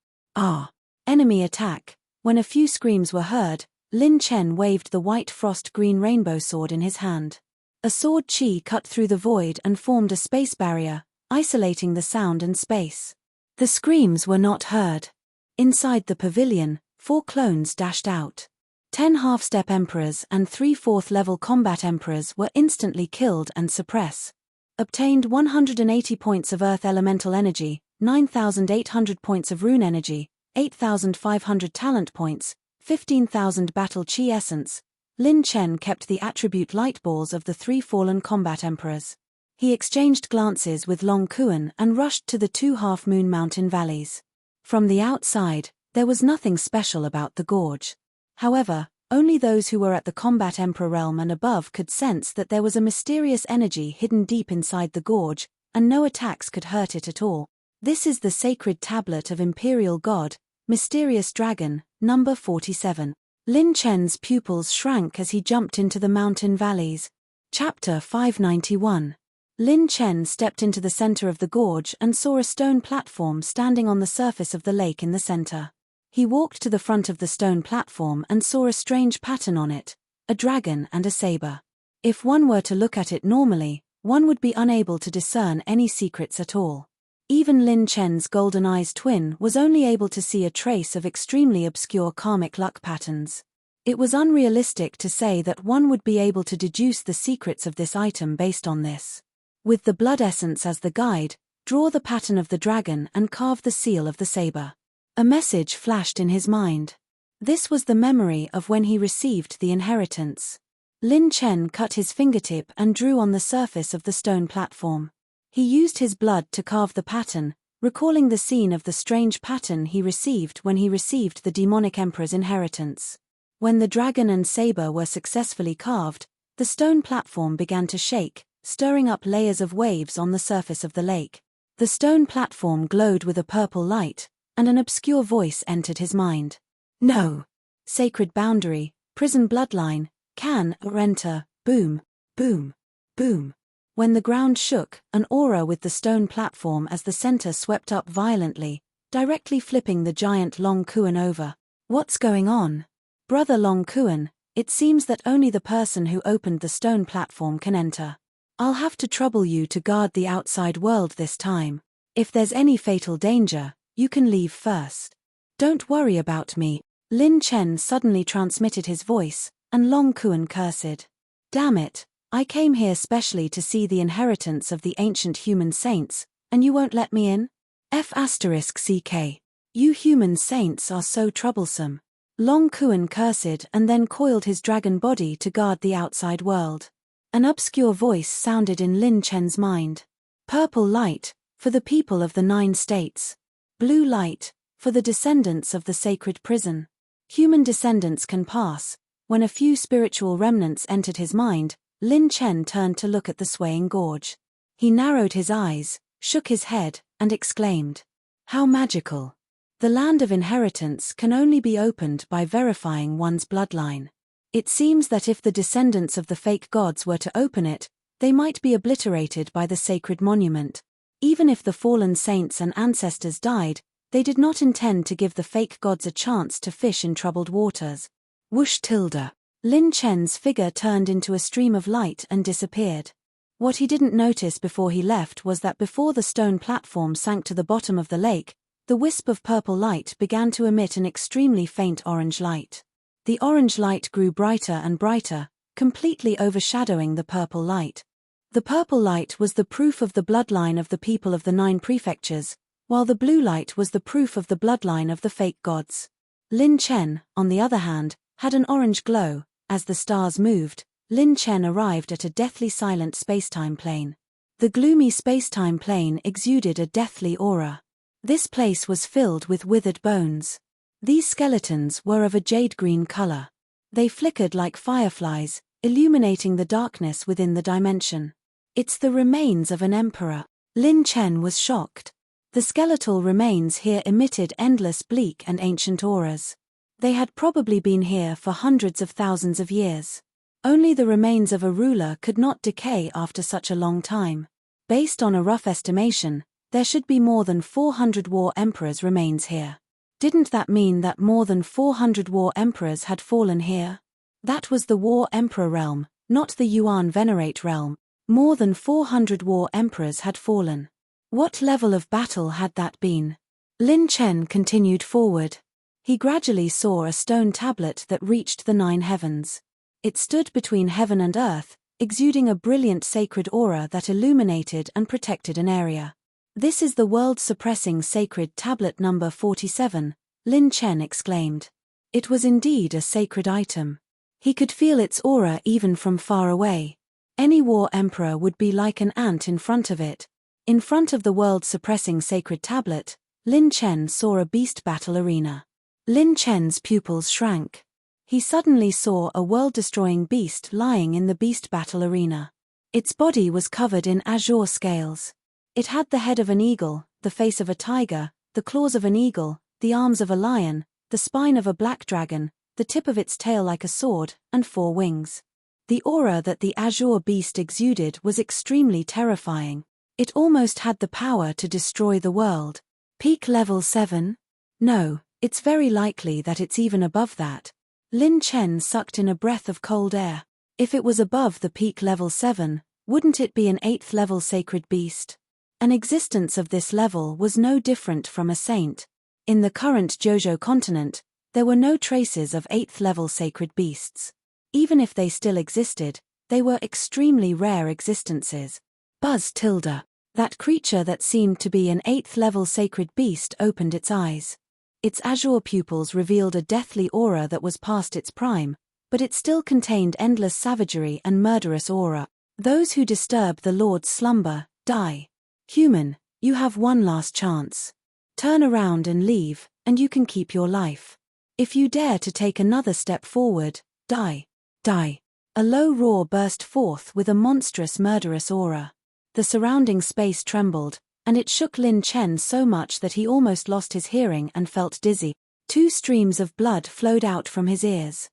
Enemy attack. When a few screams were heard, Lin Chen waved the white frost-green rainbow sword in his hand. A sword chi cut through the void and formed a space barrier, isolating the sound and space. The screams were not heard. Inside the pavilion, 4 clones dashed out. 10 half-step emperors and 3 4th-level combat emperors were instantly killed and suppressed. Obtained 180 points of earth elemental energy, 9,800 points of rune energy, 8,500 talent points, 15,000 battle chi essence. Lin Chen kept the attribute light balls of the 3 fallen combat emperors. He exchanged glances with Long Kuan and rushed to the 2 half-moon mountain valleys. From the outside, there was nothing special about the gorge. However, only those who were at the combat emperor realm and above could sense that there was a mysterious energy hidden deep inside the gorge, and no attacks could hurt it at all. This is the sacred tablet of Imperial God, Mysterious Dragon, number 47. Lin Chen's pupils shrank as he jumped into the mountain valleys. Chapter 591. Lin Chen stepped into the center of the gorge and saw a stone platform standing on the surface of the lake in the center. He walked to the front of the stone platform and saw a strange pattern on it, a dragon and a saber. If one were to look at it normally, one would be unable to discern any secrets at all. Even Lin Chen's golden eyes twin was only able to see a trace of extremely obscure karmic luck patterns. It was unrealistic to say that one would be able to deduce the secrets of this item based on this. With the blood essence as the guide, draw the pattern of the dragon and carve the seal of the saber. A message flashed in his mind. This was the memory of when he received the inheritance. Lin Chen cut his fingertip and drew on the surface of the stone platform. He used his blood to carve the pattern, recalling the scene of the strange pattern he received when he received the demonic emperor's inheritance. When the dragon and saber were successfully carved, the stone platform began to shake, stirring up layers of waves on the surface of the lake. The stone platform glowed with a purple light, and an obscure voice entered his mind. No! Sacred boundary, prison bloodline, can enter, boom, boom, boom. When the ground shook, an aura with the stone platform as the center swept up violently, directly flipping the giant Long Kuan over. What's going on? Brother Long Kuan, it seems that only the person who opened the stone platform can enter. I'll have to trouble you to guard the outside world this time. If there's any fatal danger, you can leave first. Don't worry about me. Lin Chen suddenly transmitted his voice, and Long Kuan cursed. Damn it, I came here specially to see the inheritance of the ancient human saints, and you won't let me in? F***ck. You human saints are so troublesome. Long Kuan cursed and then coiled his dragon body to guard the outside world. An obscure voice sounded in Lin Chen's mind. Purple light, for the people of the 9 states. Blue light, for the descendants of the sacred prison. Human descendants can pass. When a few spiritual remnants entered his mind, Lin Chen turned to look at the swaying gorge. He narrowed his eyes, shook his head, and exclaimed, "How magical! The land of inheritance can only be opened by verifying one's bloodline. It seems that if the descendants of the fake gods were to open it, they might be obliterated by the sacred monument. Even if the fallen saints and ancestors died, they did not intend to give the fake gods a chance to fish in troubled waters." Whoosh tilde. Lin Chen's figure turned into a stream of light and disappeared. What he didn't notice before he left was that before the stone platform sank to the bottom of the lake, the wisp of purple light began to emit an extremely faint orange light. The orange light grew brighter and brighter, completely overshadowing the purple light. The purple light was the proof of the bloodline of the people of the 9 prefectures, while the blue light was the proof of the bloodline of the fake gods. Lin Chen, on the other hand, had an orange glow. As the stars moved, Lin Chen arrived at a deathly silent spacetime plane. The gloomy spacetime plane exuded a deathly aura. This place was filled with withered bones. These skeletons were of a jade-green color. They flickered like fireflies, illuminating the darkness within the dimension. It's the remains of an emperor. Lin Chen was shocked. The skeletal remains here emitted endless bleak and ancient auras. They had probably been here for hundreds of thousands of years. Only the remains of a ruler could not decay after such a long time. Based on a rough estimation, there should be more than 400 war emperors' remains here. Didn't that mean that more than 400 war emperors had fallen here? That was the war emperor realm, not the Yuan Venerate realm. More than 400 war emperors had fallen. What level of battle had that been? Lin Chen continued forward. He gradually saw a stone tablet that reached the 9 heavens. It stood between heaven and earth, exuding a brilliant sacred aura that illuminated and protected an area. This is the world-suppressing sacred tablet number 47, Lin Chen exclaimed. It was indeed a sacred item. He could feel its aura even from far away. Any war emperor would be like an ant in front of it. In front of the world-suppressing sacred tablet, Lin Chen saw a beast battle arena. Lin Chen's pupils shrank. He suddenly saw a world-destroying beast lying in the beast battle arena. Its body was covered in azure scales. It had the head of an eagle, the face of a tiger, the claws of an eagle, the arms of a lion, the spine of a black dragon, the tip of its tail like a sword, and 4 wings. The aura that the azure beast exuded was extremely terrifying. It almost had the power to destroy the world. Peak level 7? No, it's very likely that it's even above that. Lin Chen sucked in a breath of cold air. If it was above the peak level 7, wouldn't it be an 8th level sacred beast? An existence of this level was no different from a saint. In the current Jojo continent, there were no traces of 8th level sacred beasts. Even if they still existed, they were extremely rare existences. Buzz tilde. That creature that seemed to be an 8th level sacred beast opened its eyes. Its azure pupils revealed a deathly aura that was past its prime, but it still contained endless savagery and murderous aura. Those who disturb the Lord's slumber, die. Human, you have one last chance. Turn around and leave, and you can keep your life. If you dare to take another step forward, die. Die. A low roar burst forth with a monstrous murderous aura. The surrounding space trembled, and it shook Lin Chen so much that he almost lost his hearing and felt dizzy. 2 streams of blood flowed out from his ears.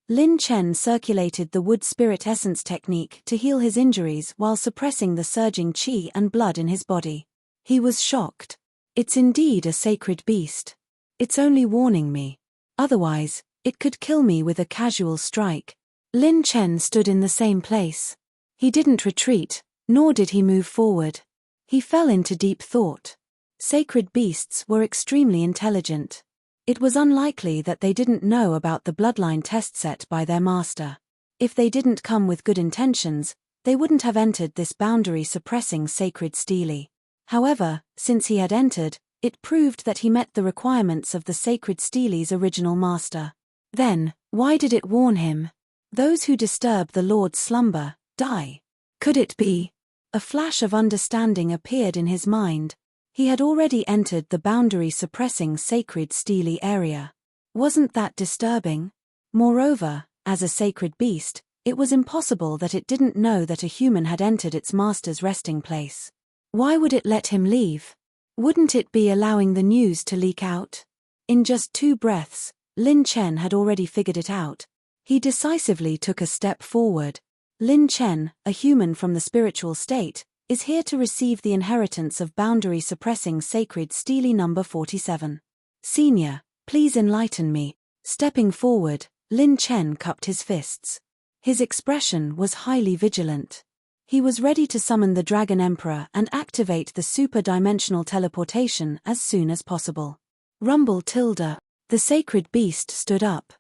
Lin Chen circulated the wood spirit essence technique to heal his injuries while suppressing the surging qi and blood in his body. He was shocked. It's indeed a sacred beast. It's only warning me. Otherwise, it could kill me with a casual strike. Lin Chen stood in the same place. He didn't retreat, nor did he move forward. He fell into deep thought. Sacred beasts were extremely intelligent. It was unlikely that they didn't know about the bloodline test set by their master. If they didn't come with good intentions, they wouldn't have entered this boundary-suppressing sacred stele. However, since he had entered, it proved that he met the requirements of the sacred stele's original master. Then, why did it warn him? Those who disturb the Lord's slumber, die. Could it be? A flash of understanding appeared in his mind. He had already entered the boundary-suppressing sacred stele area. Wasn't that disturbing? Moreover, as a sacred beast, it was impossible that it didn't know that a human had entered its master's resting place. Why would it let him leave? Wouldn't it be allowing the news to leak out? In just 2 breaths, Lin Chen had already figured it out. He decisively took a step forward. Lin Chen, a human from the spiritual state, is here to receive the inheritance of boundary-suppressing sacred stele number 47. Senior, please enlighten me. Stepping forward, Lin Chen cupped his fists. His expression was highly vigilant. He was ready to summon the Dragon Emperor and activate the super-dimensional teleportation as soon as possible. Rumble tilde. The sacred beast stood up.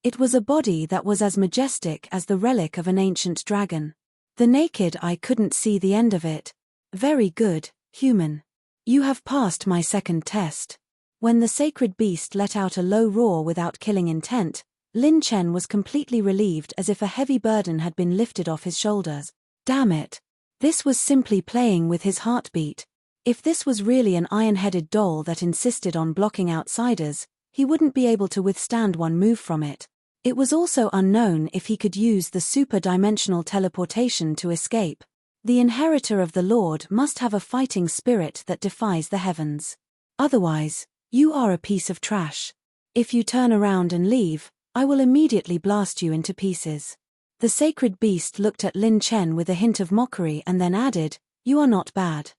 It was a body that was as majestic as the relic of an ancient dragon. The naked eye couldn't see the end of it. Very good, human. You have passed my second test. When the sacred beast let out a low roar without killing intent, Lin Chen was completely relieved, as if a heavy burden had been lifted off his shoulders. Damn it. This was simply playing with his heartbeat. If this was really an iron-headed doll that insisted on blocking outsiders, he wouldn't be able to withstand one move from it. It was also unknown if he could use the super-dimensional teleportation to escape. The inheritor of the Lord must have a fighting spirit that defies the heavens. Otherwise, you are a piece of trash. If you turn around and leave, I will immediately blast you into pieces. The sacred beast looked at Lin Chen with a hint of mockery and then added, "You are not bad."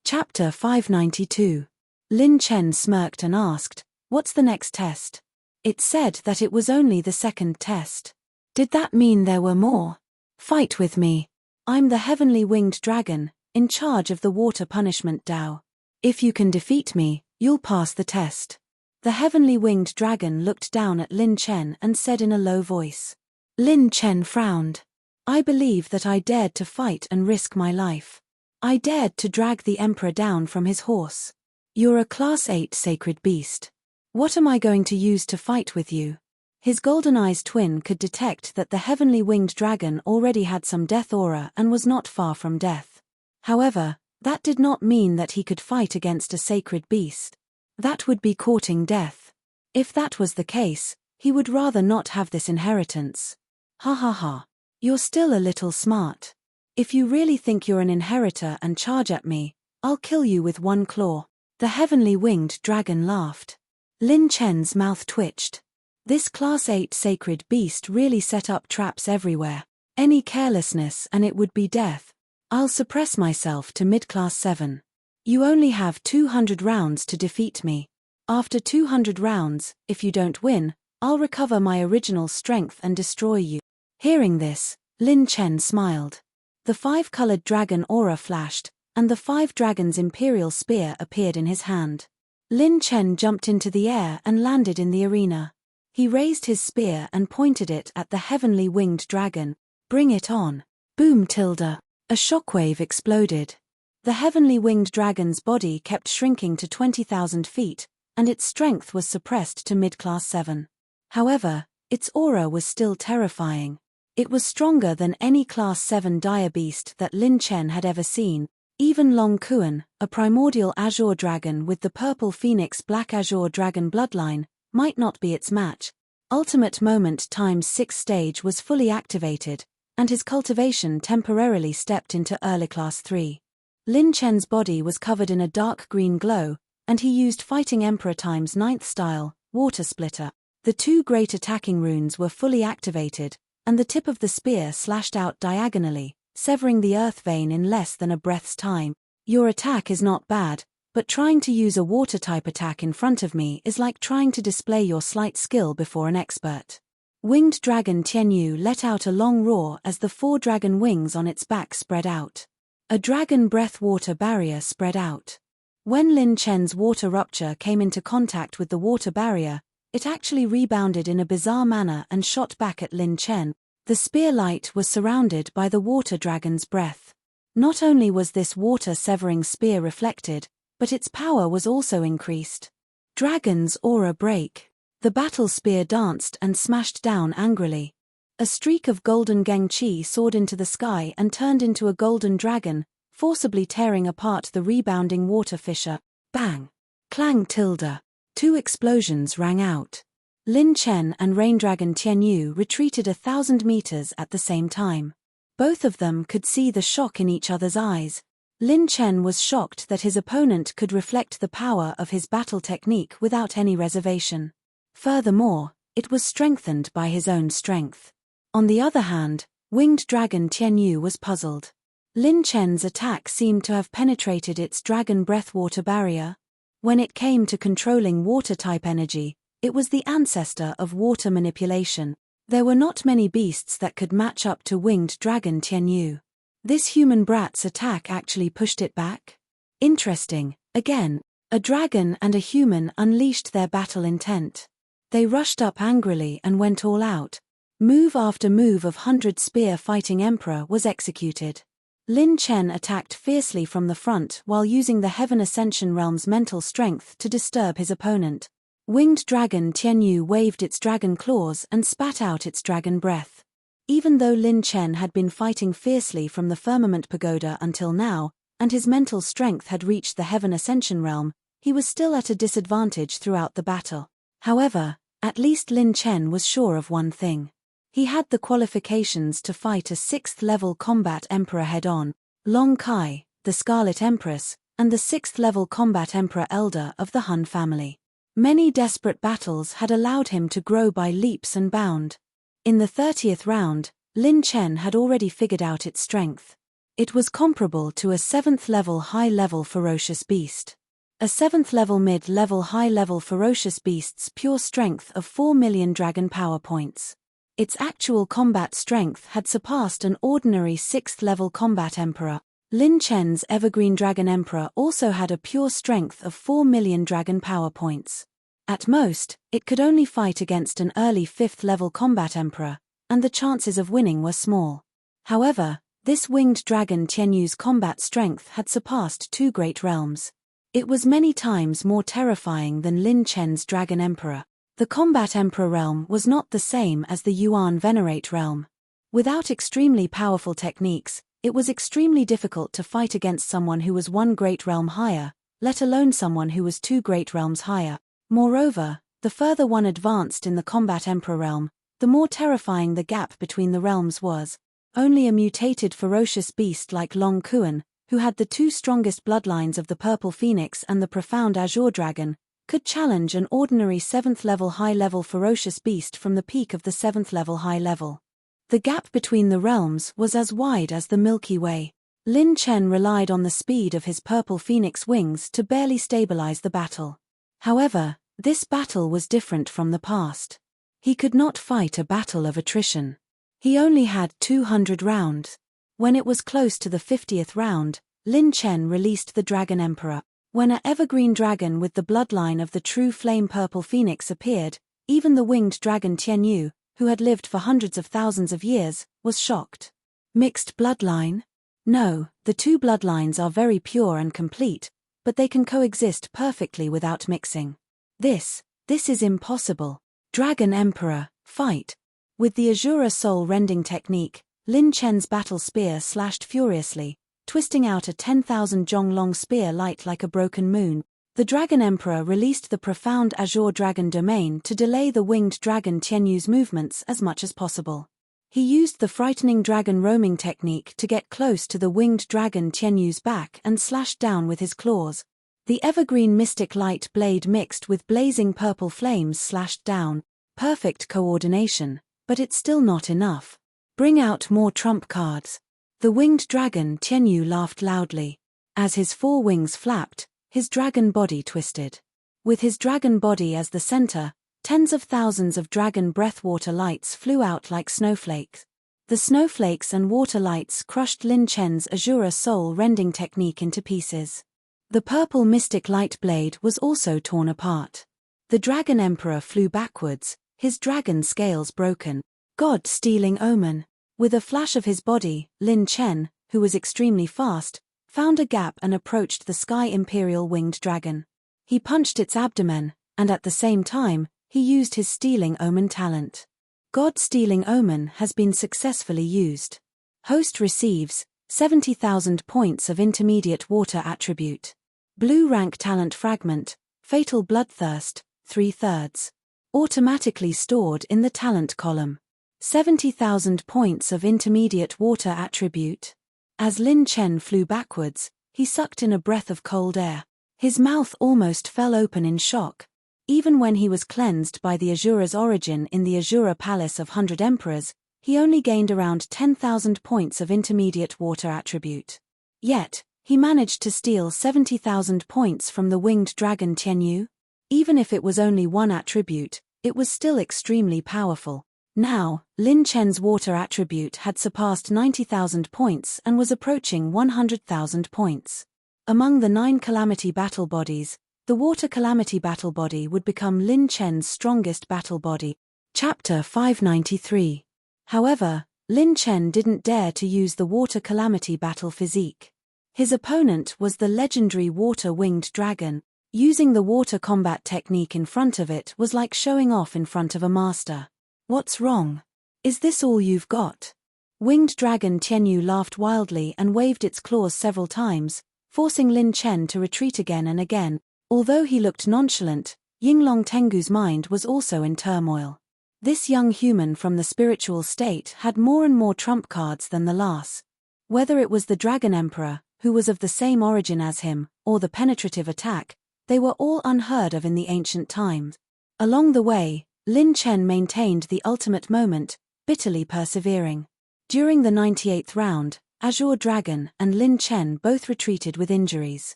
Chapter 592. Lin Chen smirked and asked, "What's the next test?" It said that it was only the second test. Did that mean there were more? Fight with me. I'm the heavenly winged dragon, in charge of the water punishment Dao. If you can defeat me, you'll pass the test. The heavenly winged dragon looked down at Lin Chen and said in a low voice. Lin Chen frowned. I believe that I dared to fight and risk my life. I dared to drag the emperor down from his horse. You're a Class 8 sacred beast. What am I going to use to fight with you? His golden eyes twin could detect that the heavenly winged dragon already had some death aura and was not far from death. However, that did not mean that he could fight against a sacred beast. That would be courting death. If that was the case, he would rather not have this inheritance. Ha ha ha. You're still a little smart. If you really think you're an inheritor and charge at me, I'll kill you with one claw. The heavenly winged dragon laughed. Lin Chen's mouth twitched. This Class 8 sacred beast really set up traps everywhere. Any carelessness and it would be death. I'll suppress myself to mid-class 7. You only have 200 rounds to defeat me. After 200 rounds, if you don't win, I'll recover my original strength and destroy you. Hearing this, Lin Chen smiled. The 5-colored dragon aura flashed, and the 5 dragons' imperial spear appeared in his hand. Lin Chen jumped into the air and landed in the arena. He raised his spear and pointed it at the heavenly winged dragon. Bring it on. Boom tilde. A shockwave exploded. The heavenly winged dragon's body kept shrinking to 20,000 feet, and its strength was suppressed to mid-class 7. However, its aura was still terrifying. It was stronger than any Class 7 dire beast that Lin Chen had ever seen. Even Long Kuan, a primordial azure dragon with the purple phoenix black azure dragon bloodline, might not be its match. Ultimate Moment ×6 stage was fully activated, and his cultivation temporarily stepped into early Class 3. Lin Chen's body was covered in a dark green glow, and he used Fighting Emperor ×9th style, Water Splitter. The 2 great attacking runes were fully activated, and the tip of the spear slashed out diagonally, severing the earth vein in less than a breath's time. Your attack is not bad, but trying to use a water-type attack in front of me is like trying to display your slight skill before an expert. Winged dragon Tianyu let out a long roar as the 4 dragon wings on its back spread out. A dragon breath water barrier spread out. When Lin Chen's water rupture came into contact with the water barrier, it actually rebounded in a bizarre manner and shot back at Lin Chen. The spear light was surrounded by the water dragon's breath. Not only was this water-severing spear reflected, but its power was also increased. Dragon's aura break. The battle spear danced and smashed down angrily. A streak of golden Gengqi soared into the sky and turned into a golden dragon, forcibly tearing apart the rebounding water fissure. Bang! Clang tilde. 2 explosions rang out. Lin Chen and Rain Dragon Tianyu retreated 1,000 meters at the same time. Both of them could see the shock in each other's eyes. Lin Chen was shocked that his opponent could reflect the power of his battle technique without any reservation. Furthermore, it was strengthened by his own strength. On the other hand, Winged Dragon Tianyu was puzzled. Lin Chen's attack seemed to have penetrated its dragon breath water barrier. When it came to controlling water-type energy, it was the ancestor of water manipulation. There were not many beasts that could match up to Winged Dragon Tianyu. This human brat's attack actually pushed it back? Interesting. Again, a dragon and a human unleashed their battle intent. They rushed up angrily and went all out. Move after move of 100 spear-fighting emperor was executed. Lin Chen attacked fiercely from the front while using the Heaven Ascension Realm's mental strength to disturb his opponent. Winged dragon Tianyu waved its dragon claws and spat out its dragon breath. Even though Lin Chen had been fighting fiercely from the firmament pagoda until now, and his mental strength had reached the Heaven Ascension Realm, he was still at a disadvantage throughout the battle. However, at least Lin Chen was sure of one thing. He had the qualifications to fight a 6th-level combat emperor head-on, Long Kai, the Scarlet Empress, and the 6th-level combat emperor elder of the Han family. Many desperate battles had allowed him to grow by leaps and bounds. In the 30th round, Lin Chen had already figured out its strength. It was comparable to a 7th-level high-level ferocious beast. A 7th-level mid-level high-level ferocious beast's pure strength of 4 million dragon power points. Its actual combat strength had surpassed an ordinary 6th-level combat emperor. Lin Chen's Evergreen Dragon Emperor also had a pure strength of 4 million dragon power points. At most, it could only fight against an early 5th-level combat emperor, and the chances of winning were small. However, this winged dragon Tianyu's combat strength had surpassed 2 great realms. It was many times more terrifying than Lin Chen's Dragon Emperor. The Combat Emperor realm was not the same as the Yuan Venerate realm. Without extremely powerful techniques, it was extremely difficult to fight against someone who was 1 great realm higher, let alone someone who was 2 great realms higher. Moreover, the further one advanced in the Combat Emperor realm, the more terrifying the gap between the realms was. Only a mutated ferocious beast like Long Kuan, who had the 2 strongest bloodlines of the Purple Phoenix and the Profound Azure Dragon, could challenge an ordinary 7th-level high-level ferocious beast from the peak of the 7th-level high-level. The gap between the realms was as wide as the Milky Way. Lin Chen relied on the speed of his Purple Phoenix wings to barely stabilize the battle. However, this battle was different from the past. He could not fight a battle of attrition. He only had 200 rounds. When it was close to the 50th round, Lin Chen released the Dragon Emperor. When an evergreen dragon with the bloodline of the true flame Purple Phoenix appeared, even the winged dragon Tianyu, who had lived for hundreds of thousands of years, was shocked. Mixed bloodline? No, the 2 bloodlines are very pure and complete, but they can coexist perfectly without mixing. This is impossible. Dragon Emperor, fight! With the Azura Soul Rending technique, Lin Chen's battle spear slashed furiously, twisting out a 10,000 zhong long spear light like a broken moon. The Dragon Emperor released the Profound Azure Dragon Domain to delay the winged dragon Tianyu's movements as much as possible. He used the Frightening Dragon Roaming technique to get close to the winged dragon Tianyu's back and slashed down with his claws. The Evergreen Mystic Light blade mixed with blazing purple flames slashed down. Perfect coordination, but it's still not enough. Bring out more trump cards. The winged dragon Tianyu laughed loudly. As his 4 wings flapped, his dragon body twisted. With his dragon body as the center, tens of thousands of dragon breathwater lights flew out like snowflakes. The snowflakes and water lights crushed Lin Chen's Azura Soul Rending technique into pieces. The purple mystic light blade was also torn apart. The Dragon Emperor flew backwards, his dragon scales broken. God-stealing omen. With a flash of his body, Lin Chen, who was extremely fast, found a gap and approached the Sky Imperial Winged Dragon. He punched its abdomen, and at the same time, he used his Stealing Omen talent. God-stealing omen has been successfully used. Host receives 70,000 points of intermediate water attribute. Blue rank talent fragment, Fatal Bloodthirst, 3/3. Automatically stored in the talent column. 70,000 points of intermediate water attribute. As Lin Chen flew backwards, he sucked in a breath of cold air. His mouth almost fell open in shock. Even when he was cleansed by the Azura's origin in the Azura Palace of 100 Emperors, he only gained around 10,000 points of intermediate water attribute. Yet, he managed to steal 70,000 points from the winged dragon Tianyu. Even if it was only 1 attribute, it was still extremely powerful. Now, Lin Chen's water attribute had surpassed 90,000 points and was approaching 100,000 points. Among the 9 calamity battle bodies, The Water Calamity battle body would become Lin Chen's strongest battle body. Chapter 593. However, Lin Chen didn't dare to use the Water Calamity battle physique. His opponent was the legendary water-winged dragon. Using the water combat technique in front of it was like showing off in front of a master. What's wrong? Is this all you've got? Winged dragon Tianyu laughed wildly and waved its claws several times, forcing Lin Chen to retreat again and again. Although he looked nonchalant, Yinglong Tengu's mind was also in turmoil. This young human from the spiritual state had more and more trump cards than the last. Whether it was the Dragon Emperor, who was of the same origin as him, or the penetrative attack, they were all unheard of in the ancient times. Along the way, Lin Chen maintained the ultimate moment, bitterly persevering. During the 98th round, Azure Dragon and Lin Chen both retreated with injuries.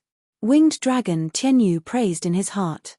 Winged Dragon Tianyu praised in his heart.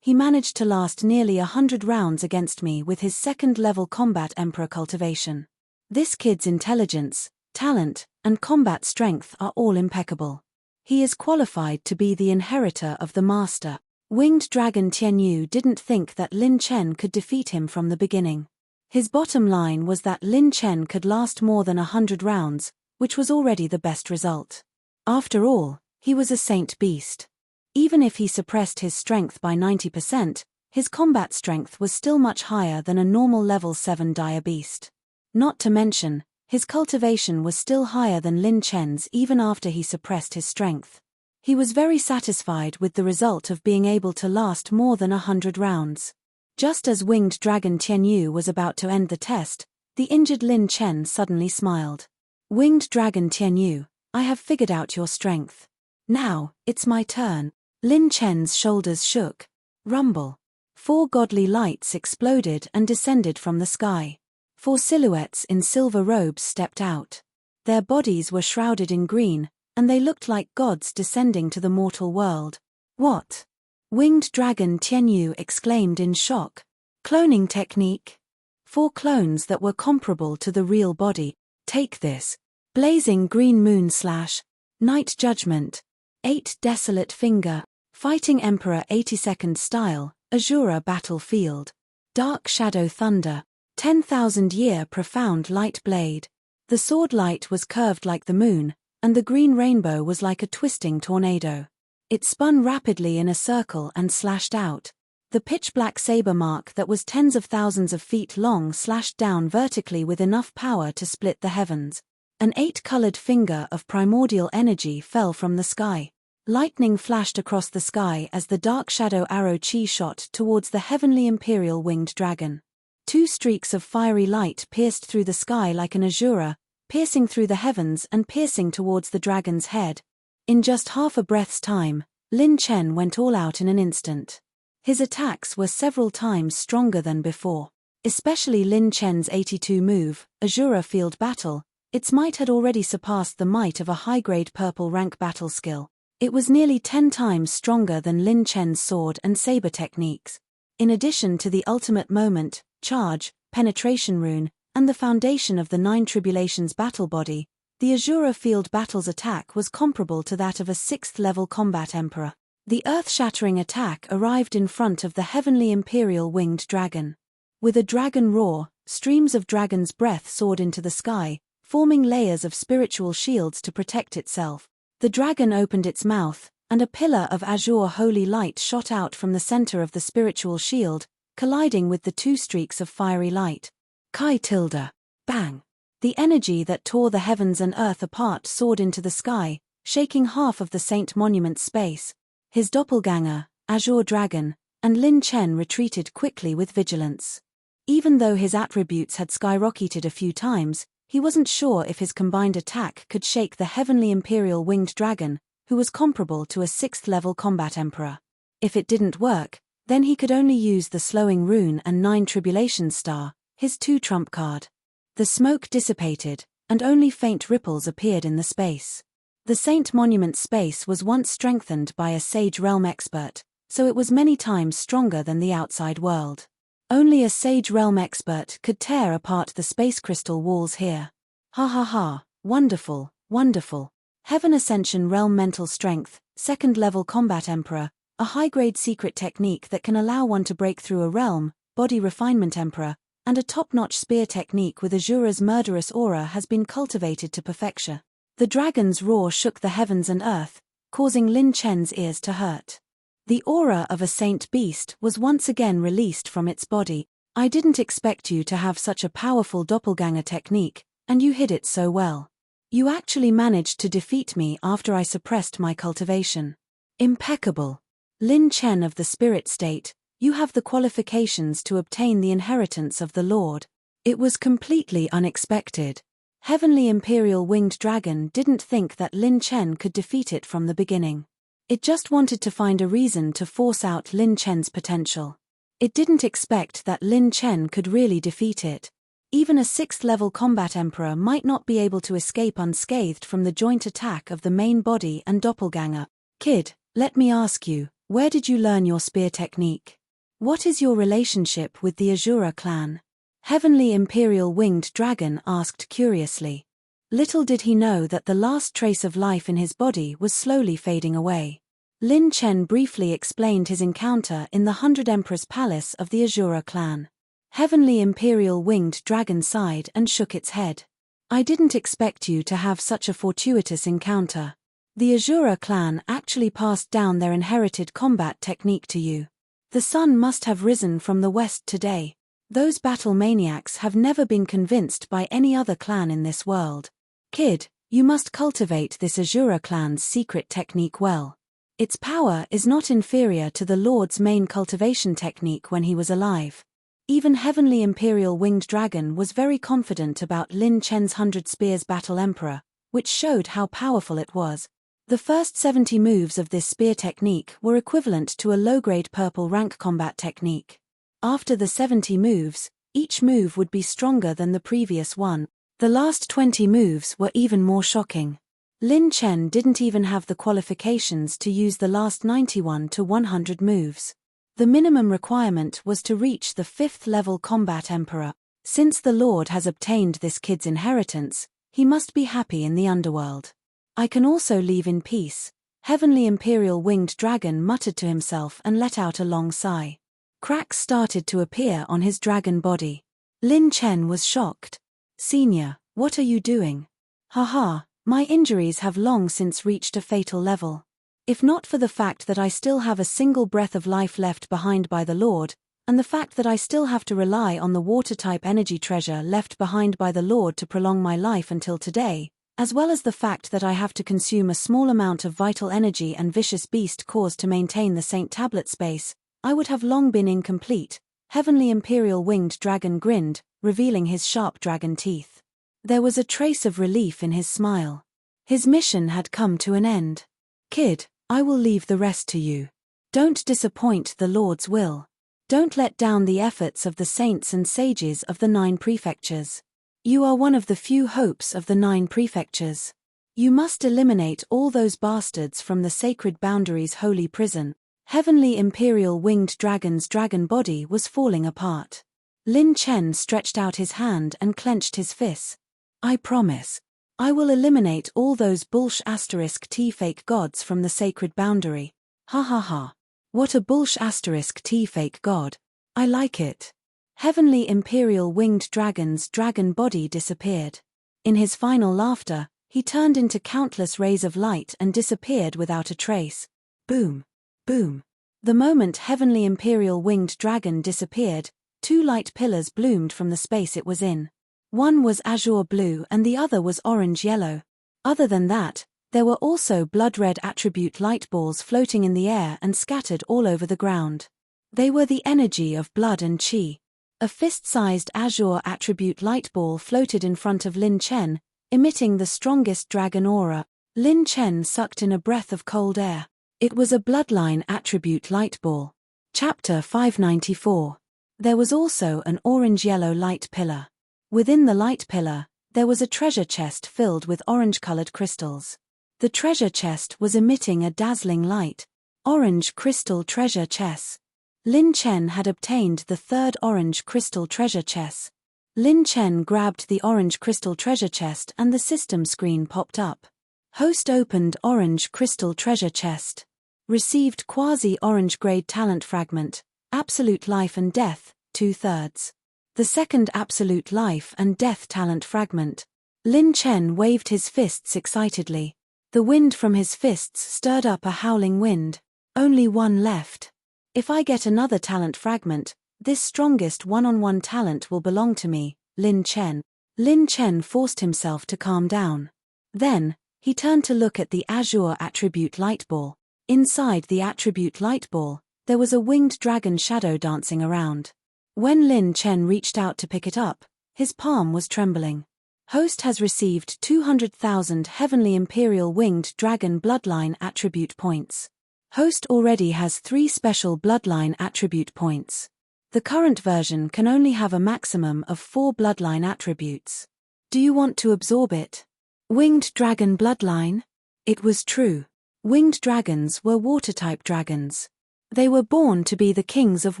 He managed to last nearly 100 rounds against me with his second-level combat emperor cultivation. This kid's intelligence, talent, and combat strength are all impeccable. He is qualified to be the inheritor of the master. Winged Dragon Tianyu didn't think that Lin Chen could defeat him from the beginning. His bottom line was that Lin Chen could last more than 100 rounds, which was already the best result. After all, he was a saint beast. Even if he suppressed his strength by 90%, his combat strength was still much higher than a normal level 7 dire beast. Not to mention, his cultivation was still higher than Lin Chen's even after he suppressed his strength. He was very satisfied with the result of being able to last more than 100 rounds. Just as Winged Dragon Tianyu was about to end the test, the injured Lin Chen suddenly smiled. Winged Dragon Tianyu, I have figured out your strength. Now, it's my turn. Lin Chen's shoulders shook. Rumble. 4 godly lights exploded and descended from the sky. 4 silhouettes in silver robes stepped out. Their bodies were shrouded in green, and they looked like gods descending to the mortal world. What? Winged Dragon Tianyu exclaimed in shock. Cloning technique? 4 clones that were comparable to the real body. Take this. Blazing green moon slash. Night judgment. 8 desolate finger. Fighting Emperor 82nd style, Azura battlefield. Dark shadow thunder. 10,000 year profound light blade. The sword light was curved like the moon, and the green rainbow was like a twisting tornado. It spun rapidly in a circle and slashed out. The pitch-black saber mark that was tens of thousands of feet long slashed down vertically with enough power to split the heavens. An 8-colored finger of primordial energy fell from the sky. Lightning flashed across the sky as the dark shadow arrow chi shot towards the heavenly imperial winged dragon. 2 streaks of fiery light pierced through the sky like an azura, piercing through the heavens and piercing towards the dragon's head. In just half a breath's time, Lin Chen went all out in an instant. His attacks were several times stronger than before. Especially Lin Chen's 82 move, Azura Field Battle, its might had already surpassed the might of a high-grade purple rank battle skill. It was nearly 10 times stronger than Lin Chen's sword and saber techniques. In addition to the ultimate moment, charge, penetration rune, and the foundation of the 9 Tribulations battle body, the Azura Field Battle's attack was comparable to that of a 6th-level combat emperor. The earth-shattering attack arrived in front of the heavenly imperial winged dragon. With a dragon roar, streams of dragon's breath soared into the sky, forming layers of spiritual shields to protect itself. The dragon opened its mouth, and a pillar of azure holy light shot out from the center of the spiritual shield, colliding with the 2 streaks of fiery light. Kai tilde. Bang. The energy that tore the heavens and earth apart soared into the sky, shaking half of the Saint Monument's space. His doppelganger, Azure Dragon, and Lin Chen retreated quickly with vigilance. Even though his attributes had skyrocketed a few times, he wasn't sure if his combined attack could shake the heavenly imperial winged dragon, who was comparable to a 6th-level combat emperor. If it didn't work, then he could only use the slowing rune and 9 Tribulations star, his 2 trump card. The smoke dissipated, and only faint ripples appeared in the space. The Saint Monument space was once strengthened by a Sage Realm expert, so it was many times stronger than the outside world. Only a Sage Realm expert could tear apart the space crystal walls here. Ha ha ha, wonderful, wonderful. Heaven Ascension Realm Mental Strength, 2nd-level combat emperor, a high-grade secret technique that can allow one to break through a realm, body refinement emperor, and a top-notch spear technique with Azura's murderous aura has been cultivated to perfection. The dragon's roar shook the heavens and earth, causing Lin Chen's ears to hurt. The aura of a saint beast was once again released from its body. I didn't expect you to have such a powerful doppelganger technique, and you hid it so well. You actually managed to defeat me after I suppressed my cultivation. Impeccable. Lin Chen of the spirit state, you have the qualifications to obtain the inheritance of the Lord. It was completely unexpected. Heavenly Imperial Winged Dragon didn't think that Lin Chen could defeat it from the beginning. It just wanted to find a reason to force out Lin Chen's potential. It didn't expect that Lin Chen could really defeat it. Even a 6th-level combat emperor might not be able to escape unscathed from the joint attack of the main body and doppelganger. Kid, let me ask you, where did you learn your spear technique? What is your relationship with the Azura clan? Heavenly Imperial Winged Dragon asked curiously. Little did he know that the last trace of life in his body was slowly fading away. Lin Chen briefly explained his encounter in the 100 Empress Palace of the Azura clan. Heavenly Imperial Winged Dragon sighed and shook its head. I didn't expect you to have such a fortuitous encounter. The Azura clan actually passed down their inherited combat technique to you. The sun must have risen from the west today. Those battle maniacs have never been convinced by any other clan in this world. Kid, you must cultivate this Azura clan's secret technique well. Its power is not inferior to the Lord's main cultivation technique when he was alive. Even Heavenly Imperial Winged Dragon was very confident about Lin Chen's 100 Spears Battle Emperor, which showed how powerful it was. The first 70 moves of this spear technique were equivalent to a low-grade purple rank combat technique. After the 70 moves, each move would be stronger than the previous one. The last 20 moves were even more shocking. Lin Chen didn't even have the qualifications to use the last 91 to 100 moves. The minimum requirement was to reach the 5th-level combat emperor. Since the Lord has obtained this kid's inheritance, he must be happy in the underworld. I can also leave in peace. Heavenly Imperial Winged Dragon muttered to himself and let out a long sigh. Cracks started to appear on his dragon body. Lin Chen was shocked. Senior, what are you doing? Haha, my injuries have long since reached a fatal level. If not for the fact that I still have a single breath of life left behind by the Lord, and the fact that I still have to rely on the water-type energy treasure left behind by the Lord to prolong my life until today, as well as the fact that I have to consume a small amount of vital energy and vicious beast cause to maintain the Saint Tablet space, I would have long been incomplete. Heavenly Imperial Winged Dragon grinned, revealing his sharp dragon teeth. There was a trace of relief in his smile. His mission had come to an end. Kid, I will leave the rest to you. Don't disappoint the Lord's will. Don't let down the efforts of the saints and sages of the 9 prefectures. You are one of the few hopes of the 9 prefectures. You must eliminate all those bastards from the sacred boundaries holy prison. Heavenly Imperial Winged Dragon's dragon body was falling apart. Lin Chen stretched out his hand and clenched his fists. I promise. I will eliminate all those *T fake gods from the sacred boundary. Ha ha ha. What a *T fake god. I like it. Heavenly Imperial Winged Dragon's dragon body disappeared. In his final laughter, he turned into countless rays of light and disappeared without a trace. Boom. Boom. The moment Heavenly Imperial Winged Dragon disappeared, 2 light pillars bloomed from the space it was in. One was azure blue and the other was orange-yellow. Other than that, there were also blood-red attribute light balls floating in the air and scattered all over the ground. They were the energy of blood and chi. A fist-sized azure attribute light ball floated in front of Lin Chen, emitting the strongest dragon aura. Lin Chen sucked in a breath of cold air. It was a bloodline attribute light ball. Chapter 594. There was also an orange-yellow light pillar. Within the light pillar, there was a treasure chest filled with orange-colored crystals. The treasure chest was emitting a dazzling light. Orange crystal treasure chest. Lin Chen had obtained the 3rd orange crystal treasure chest. Lin Chen grabbed the orange crystal treasure chest and the system screen popped up. Host opened orange crystal treasure chest. Received quasi-orange grade talent fragment, absolute life and death, 2/3. The second absolute life and death talent fragment. Lin Chen waved his fists excitedly. The wind from his fists stirred up a howling wind. Only one left. If I get another talent fragment, this strongest one-on-one talent will belong to me, Lin Chen. Lin Chen forced himself to calm down. Then, he turned to look at the azure attribute light ball. Inside the attribute light ball, there was a winged dragon shadow dancing around. When Lin Chen reached out to pick it up, his palm was trembling. Host has received 200,000 Heavenly Imperial Winged Dragon Bloodline Attribute Points. Host already has 3 special Bloodline Attribute Points. The current version can only have a maximum of 4 Bloodline attributes. Do you want to absorb it? Winged Dragon Bloodline? It was true. Winged dragons were water-type dragons. They were born to be the kings of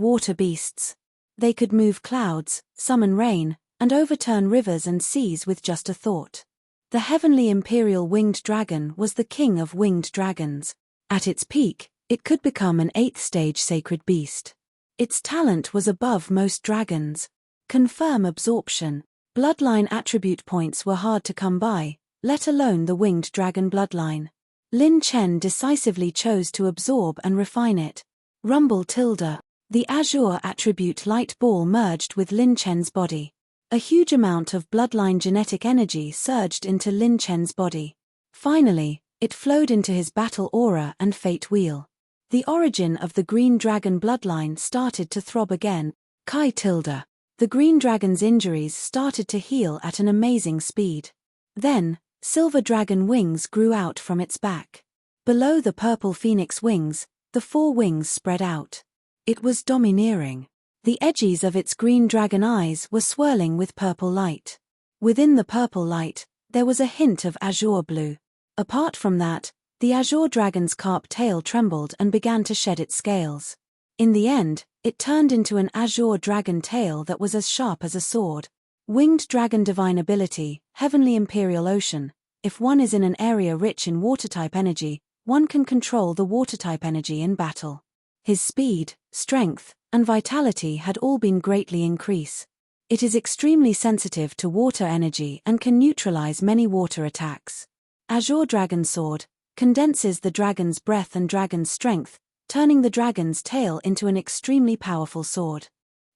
water beasts. They could move clouds, summon rain, and overturn rivers and seas with just a thought. The Heavenly Imperial Winged Dragon was the king of winged dragons. At its peak, it could become an 8th-stage sacred beast. Its talent was above most dragons. Confirm absorption. Bloodline attribute points were hard to come by, let alone the winged dragon bloodline. Lin Chen decisively chose to absorb and refine it. Rumble tilde. The azure attribute light ball merged with Lin Chen's body. A huge amount of bloodline genetic energy surged into Lin Chen's body. Finally, it flowed into his battle aura and fate wheel. The origin of the green dragon bloodline started to throb again. Kai tilde. The green dragon's injuries started to heal at an amazing speed. Then, silver dragon wings grew out from its back. Below the purple phoenix wings, the 4 wings spread out. It was domineering. The edges of its green dragon eyes were swirling with purple light. Within the purple light, there was a hint of azure blue. Apart from that, the azure dragon's carp tail trembled and began to shed its scales. In the end, it turned into an azure dragon tail that was as sharp as a sword. Winged dragon divine ability, Heavenly Imperial Ocean. If one is in an area rich in water-type energy, one can control the water-type energy in battle. His speed, strength, and vitality had all been greatly increased. It is extremely sensitive to water energy and can neutralize many water attacks. Azure Dragon Sword condenses the dragon's breath and dragon's strength, turning the dragon's tail into an extremely powerful sword.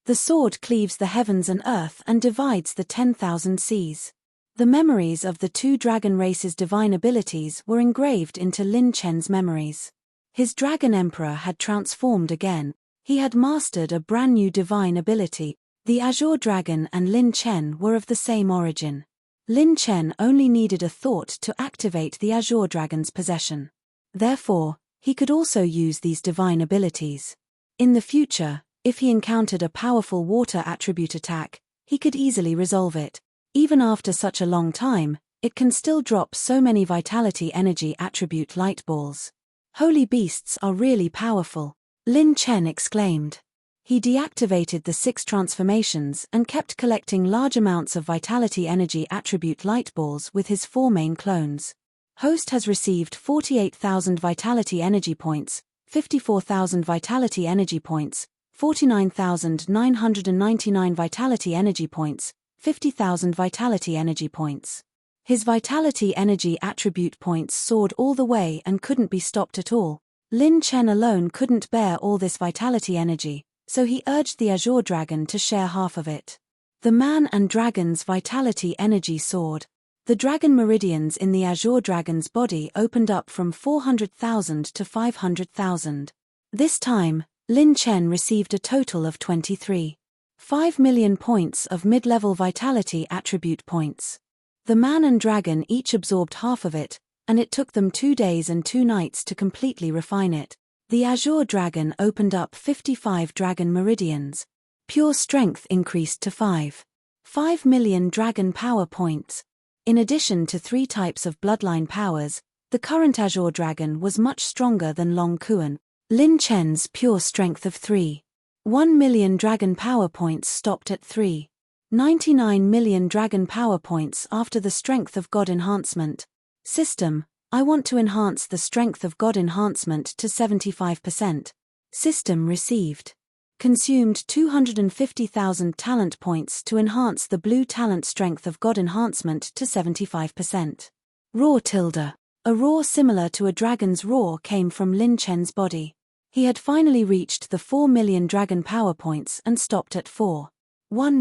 The sword cleaves the heavens and earth and divides the 10,000 seas. The memories of the 2 dragon races' divine abilities were engraved into Lin Chen's memories. His Dragon Emperor had transformed again. He had mastered a brand new divine ability. The Azure Dragon and Lin Chen were of the same origin. Lin Chen only needed a thought to activate the Azure Dragon's possession. Therefore, he could also use these divine abilities. In the future, if he encountered a powerful water attribute attack, he could easily resolve it. Even after such a long time, it can still drop so many vitality energy attribute light balls. Holy beasts are really powerful, Lin Chen exclaimed. He deactivated the 6 transformations and kept collecting large amounts of vitality energy attribute light balls with his 4 main clones. Host has received 48,000 vitality energy points, 54,000 vitality energy points, 49,999 vitality energy points, 50,000 vitality energy points. His vitality energy attribute points soared all the way and couldn't be stopped at all. Lin Chen alone couldn't bear all this vitality energy, so he urged the Azure Dragon to share half of it. The man and dragon's vitality energy soared. The dragon meridians in the Azure Dragon's body opened up from 400,000 to 500,000. This time, Lin Chen received a total of 23.5 million points of mid-level vitality attribute points. The man and dragon each absorbed half of it, and it took them 2 days and 2 nights to completely refine it. The Azure Dragon opened up 55 dragon meridians. Pure strength increased to 5 million dragon power points. In addition to 3 types of bloodline powers, the current Azure Dragon was much stronger than Long Kuan. Lin Chen's pure strength of 1 million dragon power points stopped at 99 million dragon power points after the strength of God enhancement. System, I want to enhance the strength of God enhancement to 75%. System received. Consumed 250,000 talent points to enhance the blue talent strength of God enhancement to 75%. Roar tilde. A roar similar to a dragon's roar came from Lin Chen's body. He had finally reached the 4 million dragon power points and stopped at 1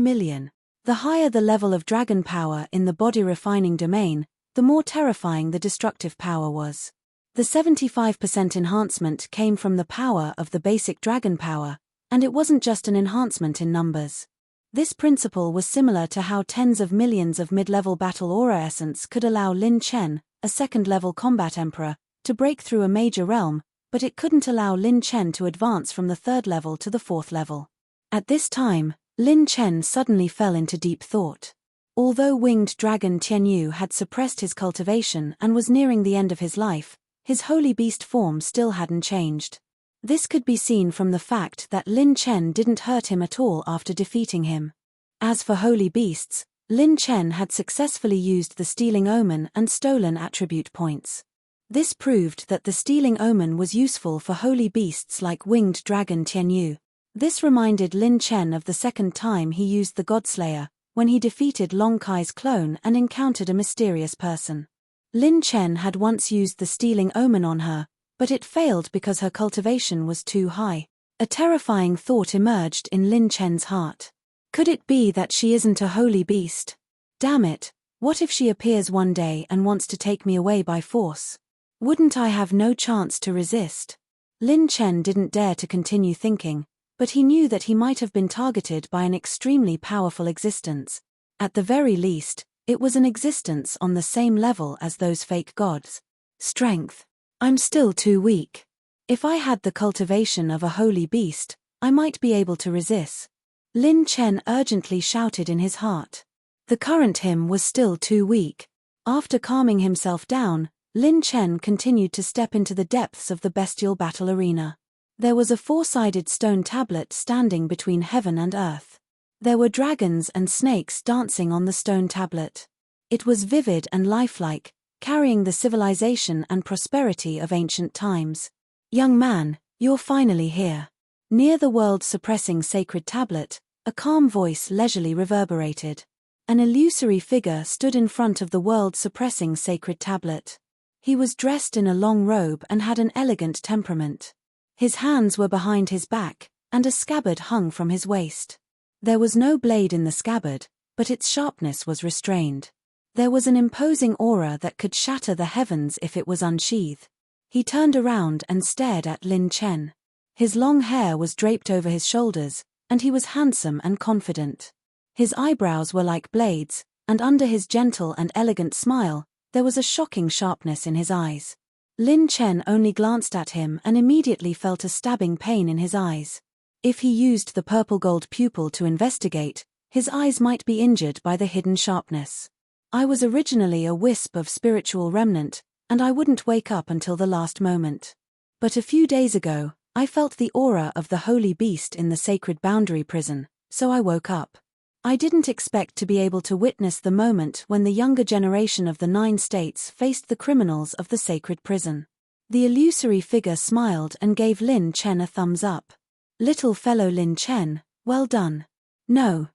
million. The higher the level of dragon power in the body refining domain, the more terrifying the destructive power was. The 75% enhancement came from the power of the basic dragon power, and it wasn't just an enhancement in numbers. This principle was similar to how tens of millions of mid-level battle aura essence could allow Lin Chen, a second-level combat emperor, to break through a major realm, but it couldn't allow Lin Chen to advance from the third level to the fourth level. At this time, Lin Chen suddenly fell into deep thought. Although winged dragon Tianyu had suppressed his cultivation and was nearing the end of his life, his holy beast form still hadn't changed. This could be seen from the fact that Lin Chen didn't hurt him at all after defeating him. As for holy beasts, Lin Chen had successfully used the stealing omen and stolen attribute points. This proved that the stealing omen was useful for holy beasts like winged dragon Tianyu. This reminded Lin Chen of the second time he used the Godslayer, when he defeated Long Kai's clone and encountered a mysterious person. Lin Chen had once used the stealing omen on her, but it failed because her cultivation was too high. A terrifying thought emerged in Lin Chen's heart. Could it be that she isn't a holy beast? Damn it, what if she appears one day and wants to take me away by force? Wouldn't I have no chance to resist? Lin Chen didn't dare to continue thinking, but he knew that he might have been targeted by an extremely powerful existence. At the very least, it was an existence on the same level as those fake gods. Strength. I'm still too weak. If I had the cultivation of a holy beast, I might be able to resist. Lin Chen urgently shouted in his heart. The current him was still too weak. After calming himself down, Lin Chen continued to step into the depths of the bestial battle arena. There was a four-sided stone tablet standing between heaven and earth. There were dragons and snakes dancing on the stone tablet. It was vivid and lifelike, carrying the civilization and prosperity of ancient times. Young man, you're finally here. Near the world-suppressing sacred tablet, a calm voice leisurely reverberated. An illusory figure stood in front of the world-suppressing sacred tablet. He was dressed in a long robe and had an elegant temperament. His hands were behind his back, and a scabbard hung from his waist. There was no blade in the scabbard, but its sharpness was restrained. There was an imposing aura that could shatter the heavens if it was unsheathed. He turned around and stared at Lin Chen. His long hair was draped over his shoulders, and he was handsome and confident. His eyebrows were like blades, and under his gentle and elegant smile, there was a shocking sharpness in his eyes. Lin Chen only glanced at him and immediately felt a stabbing pain in his eyes. If he used the purple-gold pupil to investigate, his eyes might be injured by the hidden sharpness. I was originally a wisp of spiritual remnant, and I wouldn't wake up until the last moment. But a few days ago, I felt the aura of the holy beast in the sacred boundary prison, so I woke up. I didn't expect to be able to witness the moment when the younger generation of the 9 states faced the criminals of the sacred prison. The illusory figure smiled and gave Lin Chen a thumbs up. Little fellow Lin Chen, well done. No,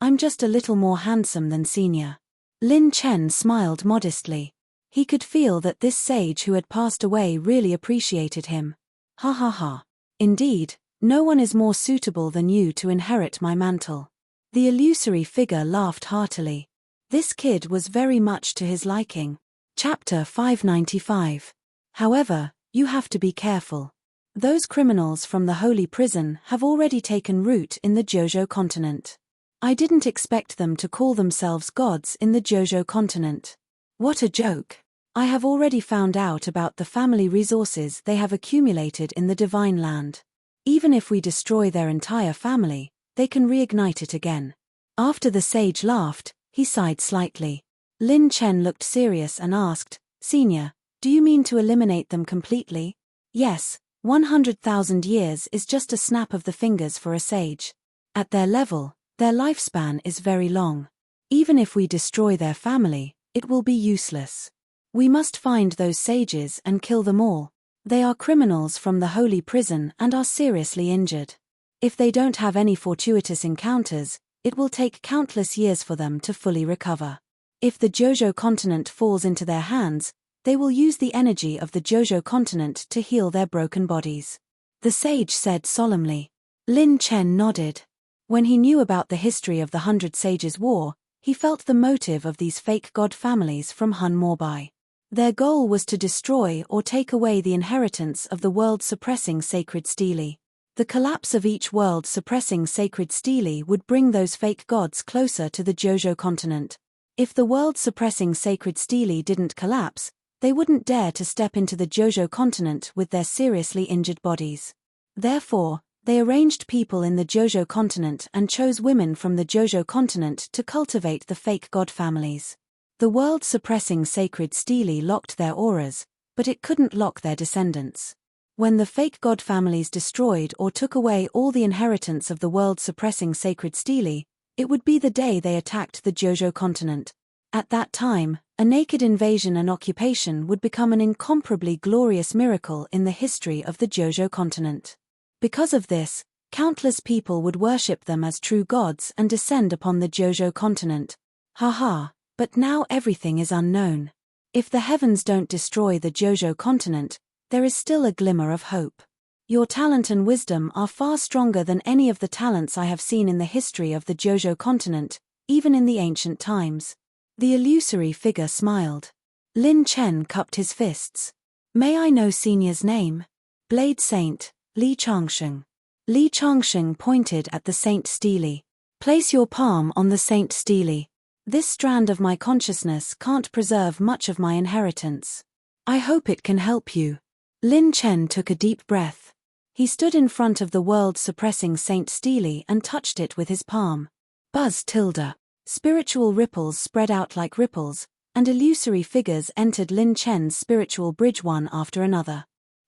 I'm just a little more handsome than senior. Lin Chen smiled modestly. He could feel that this sage who had passed away really appreciated him. Ha ha ha. Indeed, no one is more suitable than you to inherit my mantle. The illusory figure laughed heartily. This kid was very much to his liking. Chapter 595. However, you have to be careful. Those criminals from the holy prison have already taken root in the Jojo continent. I didn't expect them to call themselves gods in the Jojo continent. What a joke. I have already found out about the family resources they have accumulated in the divine land. Even if we destroy their entire family, they can reignite it again. After the sage laughed, he sighed slightly. Lin Chen looked serious and asked, Senior, do you mean to eliminate them completely? Yes, 100,000 years is just a snap of the fingers for a sage. At their level, their lifespan is very long. Even if we destroy their family, it will be useless. We must find those sages and kill them all. They are criminals from the holy prison and are seriously injured. If they don't have any fortuitous encounters, it will take countless years for them to fully recover. If the Jojo continent falls into their hands, they will use the energy of the Jojo continent to heal their broken bodies. The sage said solemnly. Lin Chen nodded. When he knew about the history of the 100 Sages' War, he felt the motive of these fake god families from Hun Morbai. Their goal was to destroy or take away the inheritance of the world-suppressing sacred stele. The collapse of each world-suppressing sacred stele would bring those fake gods closer to the Jojo continent. If the world-suppressing sacred stele didn't collapse, they wouldn't dare to step into the Jojo continent with their seriously injured bodies. Therefore, they arranged people in the Jojo continent and chose women from the Jojo continent to cultivate the fake god families. The world-suppressing sacred stele locked their auras, but it couldn't lock their descendants. When the fake god families destroyed or took away all the inheritance of the world-suppressing sacred stele, it would be the day they attacked the Jojo continent. At that time, a naked invasion and occupation would become an incomparably glorious miracle in the history of the Jojo continent. Because of this, countless people would worship them as true gods and descend upon the Jojo continent. Haha, but now everything is unknown. If the heavens don't destroy the Jojo continent, there is still a glimmer of hope. Your talent and wisdom are far stronger than any of the talents I have seen in the history of the Jojo continent, even in the ancient times. The illusory figure smiled. Lin Chen cupped his fists. May I know Senior's name? Blade Saint, Li Changsheng. Li Changsheng pointed at the Saint Stele. Place your palm on the Saint Stele. This strand of my consciousness can't preserve much of my inheritance. I hope it can help you. Lin Chen took a deep breath. He stood in front of the world-suppressing Saint Stele and touched it with his palm. Buzz tilde. Spiritual ripples spread out like ripples, and illusory figures entered Lin Chen's spiritual bridge one after another.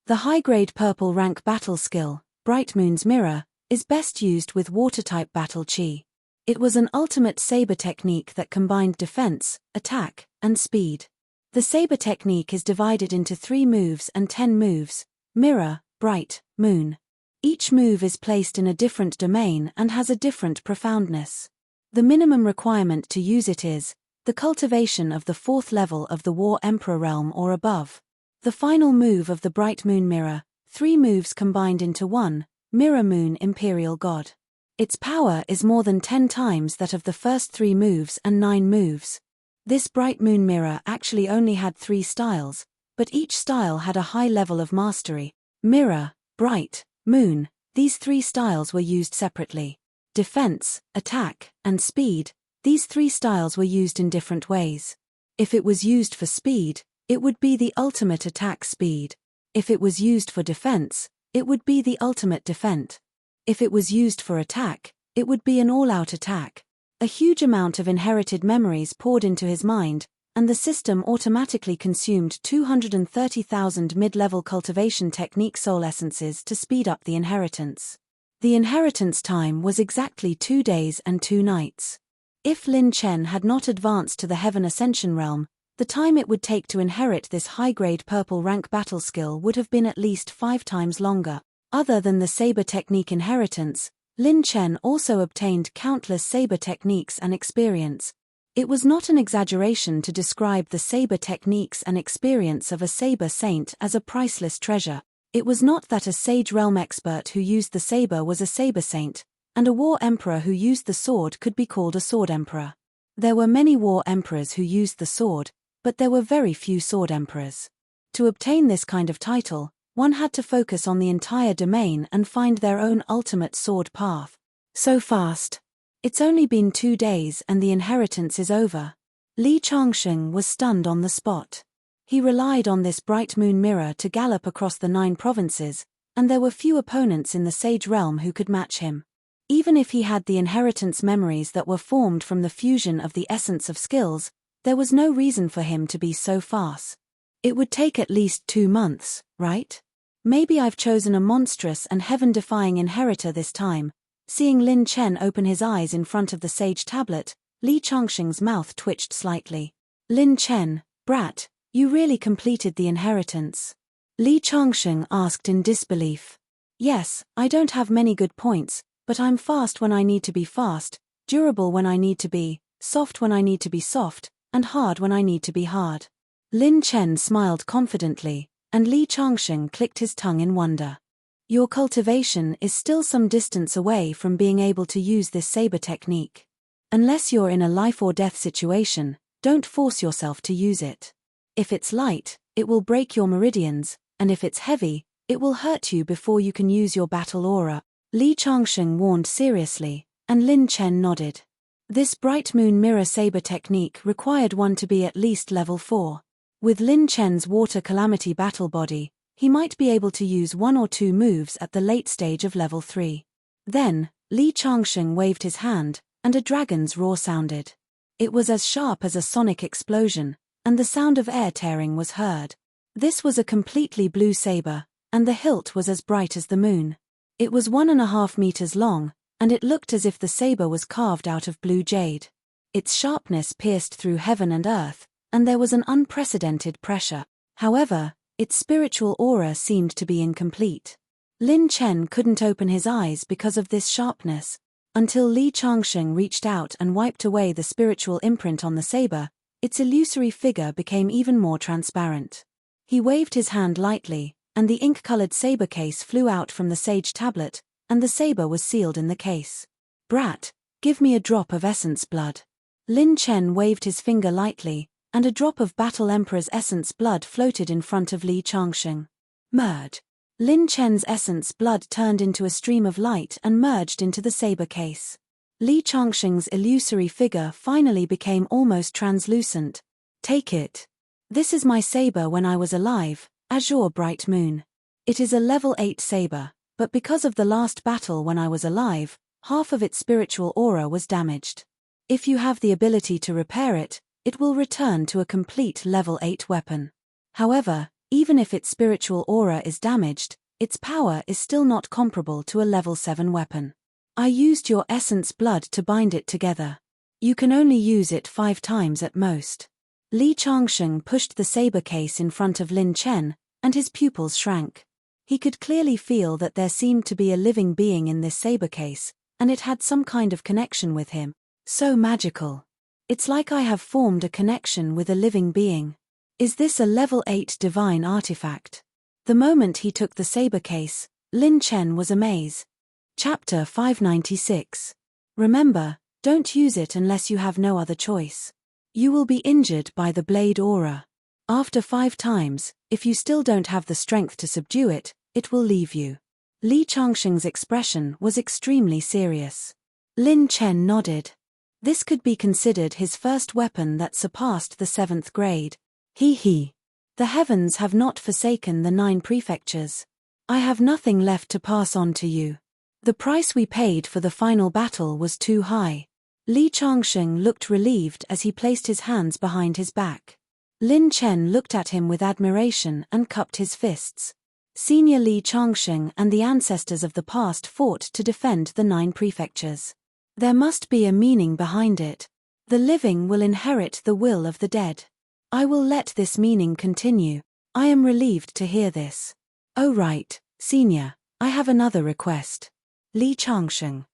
The high-grade purple rank battle skill, Bright Moon's Mirror, is best used with water-type battle chi. It was an ultimate saber technique that combined defense, attack, and speed. The saber technique is divided into 3 moves and 10 moves: Mirror, Bright, Moon. Each move is placed in a different domain and has a different profoundness. The minimum requirement to use it is the cultivation of the 4th level of the War Emperor realm or above. The final move of the Bright Moon Mirror, 3 moves combined into 1, Mirror Moon Imperial God. Its power is more than 10 times that of the first 3 moves and 9 moves. This Bright Moon Mirror actually only had 3 styles, but each style had a high level of mastery. Mirror, Bright, Moon, these 3 styles were used separately. Defense, attack, and speed, these 3 styles were used in different ways. If it was used for speed, it would be the ultimate attack speed. If it was used for defense, it would be the ultimate defense. If it was used for attack, it would be an all-out attack. A huge amount of inherited memories poured into his mind, and the system automatically consumed 230,000 mid-level cultivation technique soul essences to speed up the inheritance. The inheritance time was exactly 2 days and 2 nights. If Lin Chen had not advanced to the Heaven Ascension realm, the time it would take to inherit this high-grade purple rank battle skill would have been at least 5 times longer. Other than the saber technique inheritance, Lin Chen also obtained countless saber techniques and experience. It was not an exaggeration to describe the saber techniques and experience of a saber saint as a priceless treasure. It was not that a sage realm expert who used the saber was a saber saint, and a war emperor who used the sword could be called a sword emperor. There were many war emperors who used the sword, but there were very few sword emperors. To obtain this kind of title, one had to focus on the entire domain and find their own ultimate sword path. So fast. It's only been 2 days and the inheritance is over. Li Changsheng was stunned on the spot. He relied on this Bright Moon Mirror to gallop across the 9 provinces, and there were few opponents in the Sage realm who could match him. Even if he had the inheritance memories that were formed from the fusion of the essence of skills, there was no reason for him to be so fast. It would take at least 2 months, right? Maybe I've chosen a monstrous and heaven-defying inheritor this time. Seeing Lin Chen open his eyes in front of the sage tablet, Li Changsheng's mouth twitched slightly. Lin Chen, brat, You really completed the inheritance? Li Changsheng asked in disbelief. Yes, I don't have many good points, but I'm fast when I need to be fast, durable when I need to be, soft when I need to be soft, and hard when I need to be hard. Lin Chen smiled confidently, and Li Changsheng clicked his tongue in wonder. Your cultivation is still some distance away from being able to use this saber technique. Unless you're in a life or death situation, don't force yourself to use it. If it's light, it will break your meridians, and if it's heavy, it will hurt you before you can use your battle aura. Li Changsheng warned seriously, and Lin Chen nodded. This bright moon mirror saber technique required one to be at least level 4. With Lin Chen's water calamity battle body, he might be able to use 1 or 2 moves at the late stage of level 3. Then, Li Changsheng waved his hand, and a dragon's roar sounded. It was as sharp as a sonic explosion, and the sound of air tearing was heard. This was a completely blue saber, and the hilt was as bright as the moon. It was 1.5 meters long, and it looked as if the saber was carved out of blue jade. Its sharpness pierced through heaven and earth, and there was an unprecedented pressure. However, its spiritual aura seemed to be incomplete. Lin Chen couldn't open his eyes because of this sharpness, until Li Changsheng reached out and wiped away the spiritual imprint on the saber. Its illusory figure became even more transparent. He waved his hand lightly, and the ink-colored saber case flew out from the sage tablet, and the saber was sealed in the case. Brat, give me a drop of essence blood. Lin Chen waved his finger lightly, and a drop of Battle Emperor's essence blood floated in front of Li Changsheng. Merge. Lin Chen's essence blood turned into a stream of light and merged into the saber case. Li Changsheng's illusory figure finally became almost translucent. Take it. This is my saber when I was alive, Azure Bright Moon. It is a level 8 saber, but because of the last battle when I was alive, half of its spiritual aura was damaged. If you have the ability to repair it, it will return to a complete level 8 weapon. However, even if its spiritual aura is damaged, its power is still not comparable to a level 7 weapon. I used your essence blood to bind it together. You can only use it 5 times at most. Li Changsheng pushed the saber case in front of Lin Chen, and his pupils shrank. He could clearly feel that there seemed to be a living being in this saber case, and it had some kind of connection with him. So magical. It's like I have formed a connection with a living being. Is this a level 8 divine artifact? The moment he took the saber case, Lin Chen was amazed. Chapter 596. Remember, don't use it unless you have no other choice. You will be injured by the blade aura. After 5 times, if you still don't have the strength to subdue it, it will leave you. Li Changsheng's expression was extremely serious. Lin Chen nodded. This could be considered his first weapon that surpassed the 7th grade. He. The heavens have not forsaken the 9 prefectures. I have nothing left to pass on to you. The price we paid for the final battle was too high. Li Changsheng looked relieved as he placed his hands behind his back. Lin Chen looked at him with admiration and cupped his fists. Senior Li Changsheng and the ancestors of the past fought to defend the 9 prefectures. There must be a meaning behind it. The living will inherit the will of the dead. I will let this meaning continue. I am relieved to hear this. Oh right, Senior, I have another request. Li Changsheng.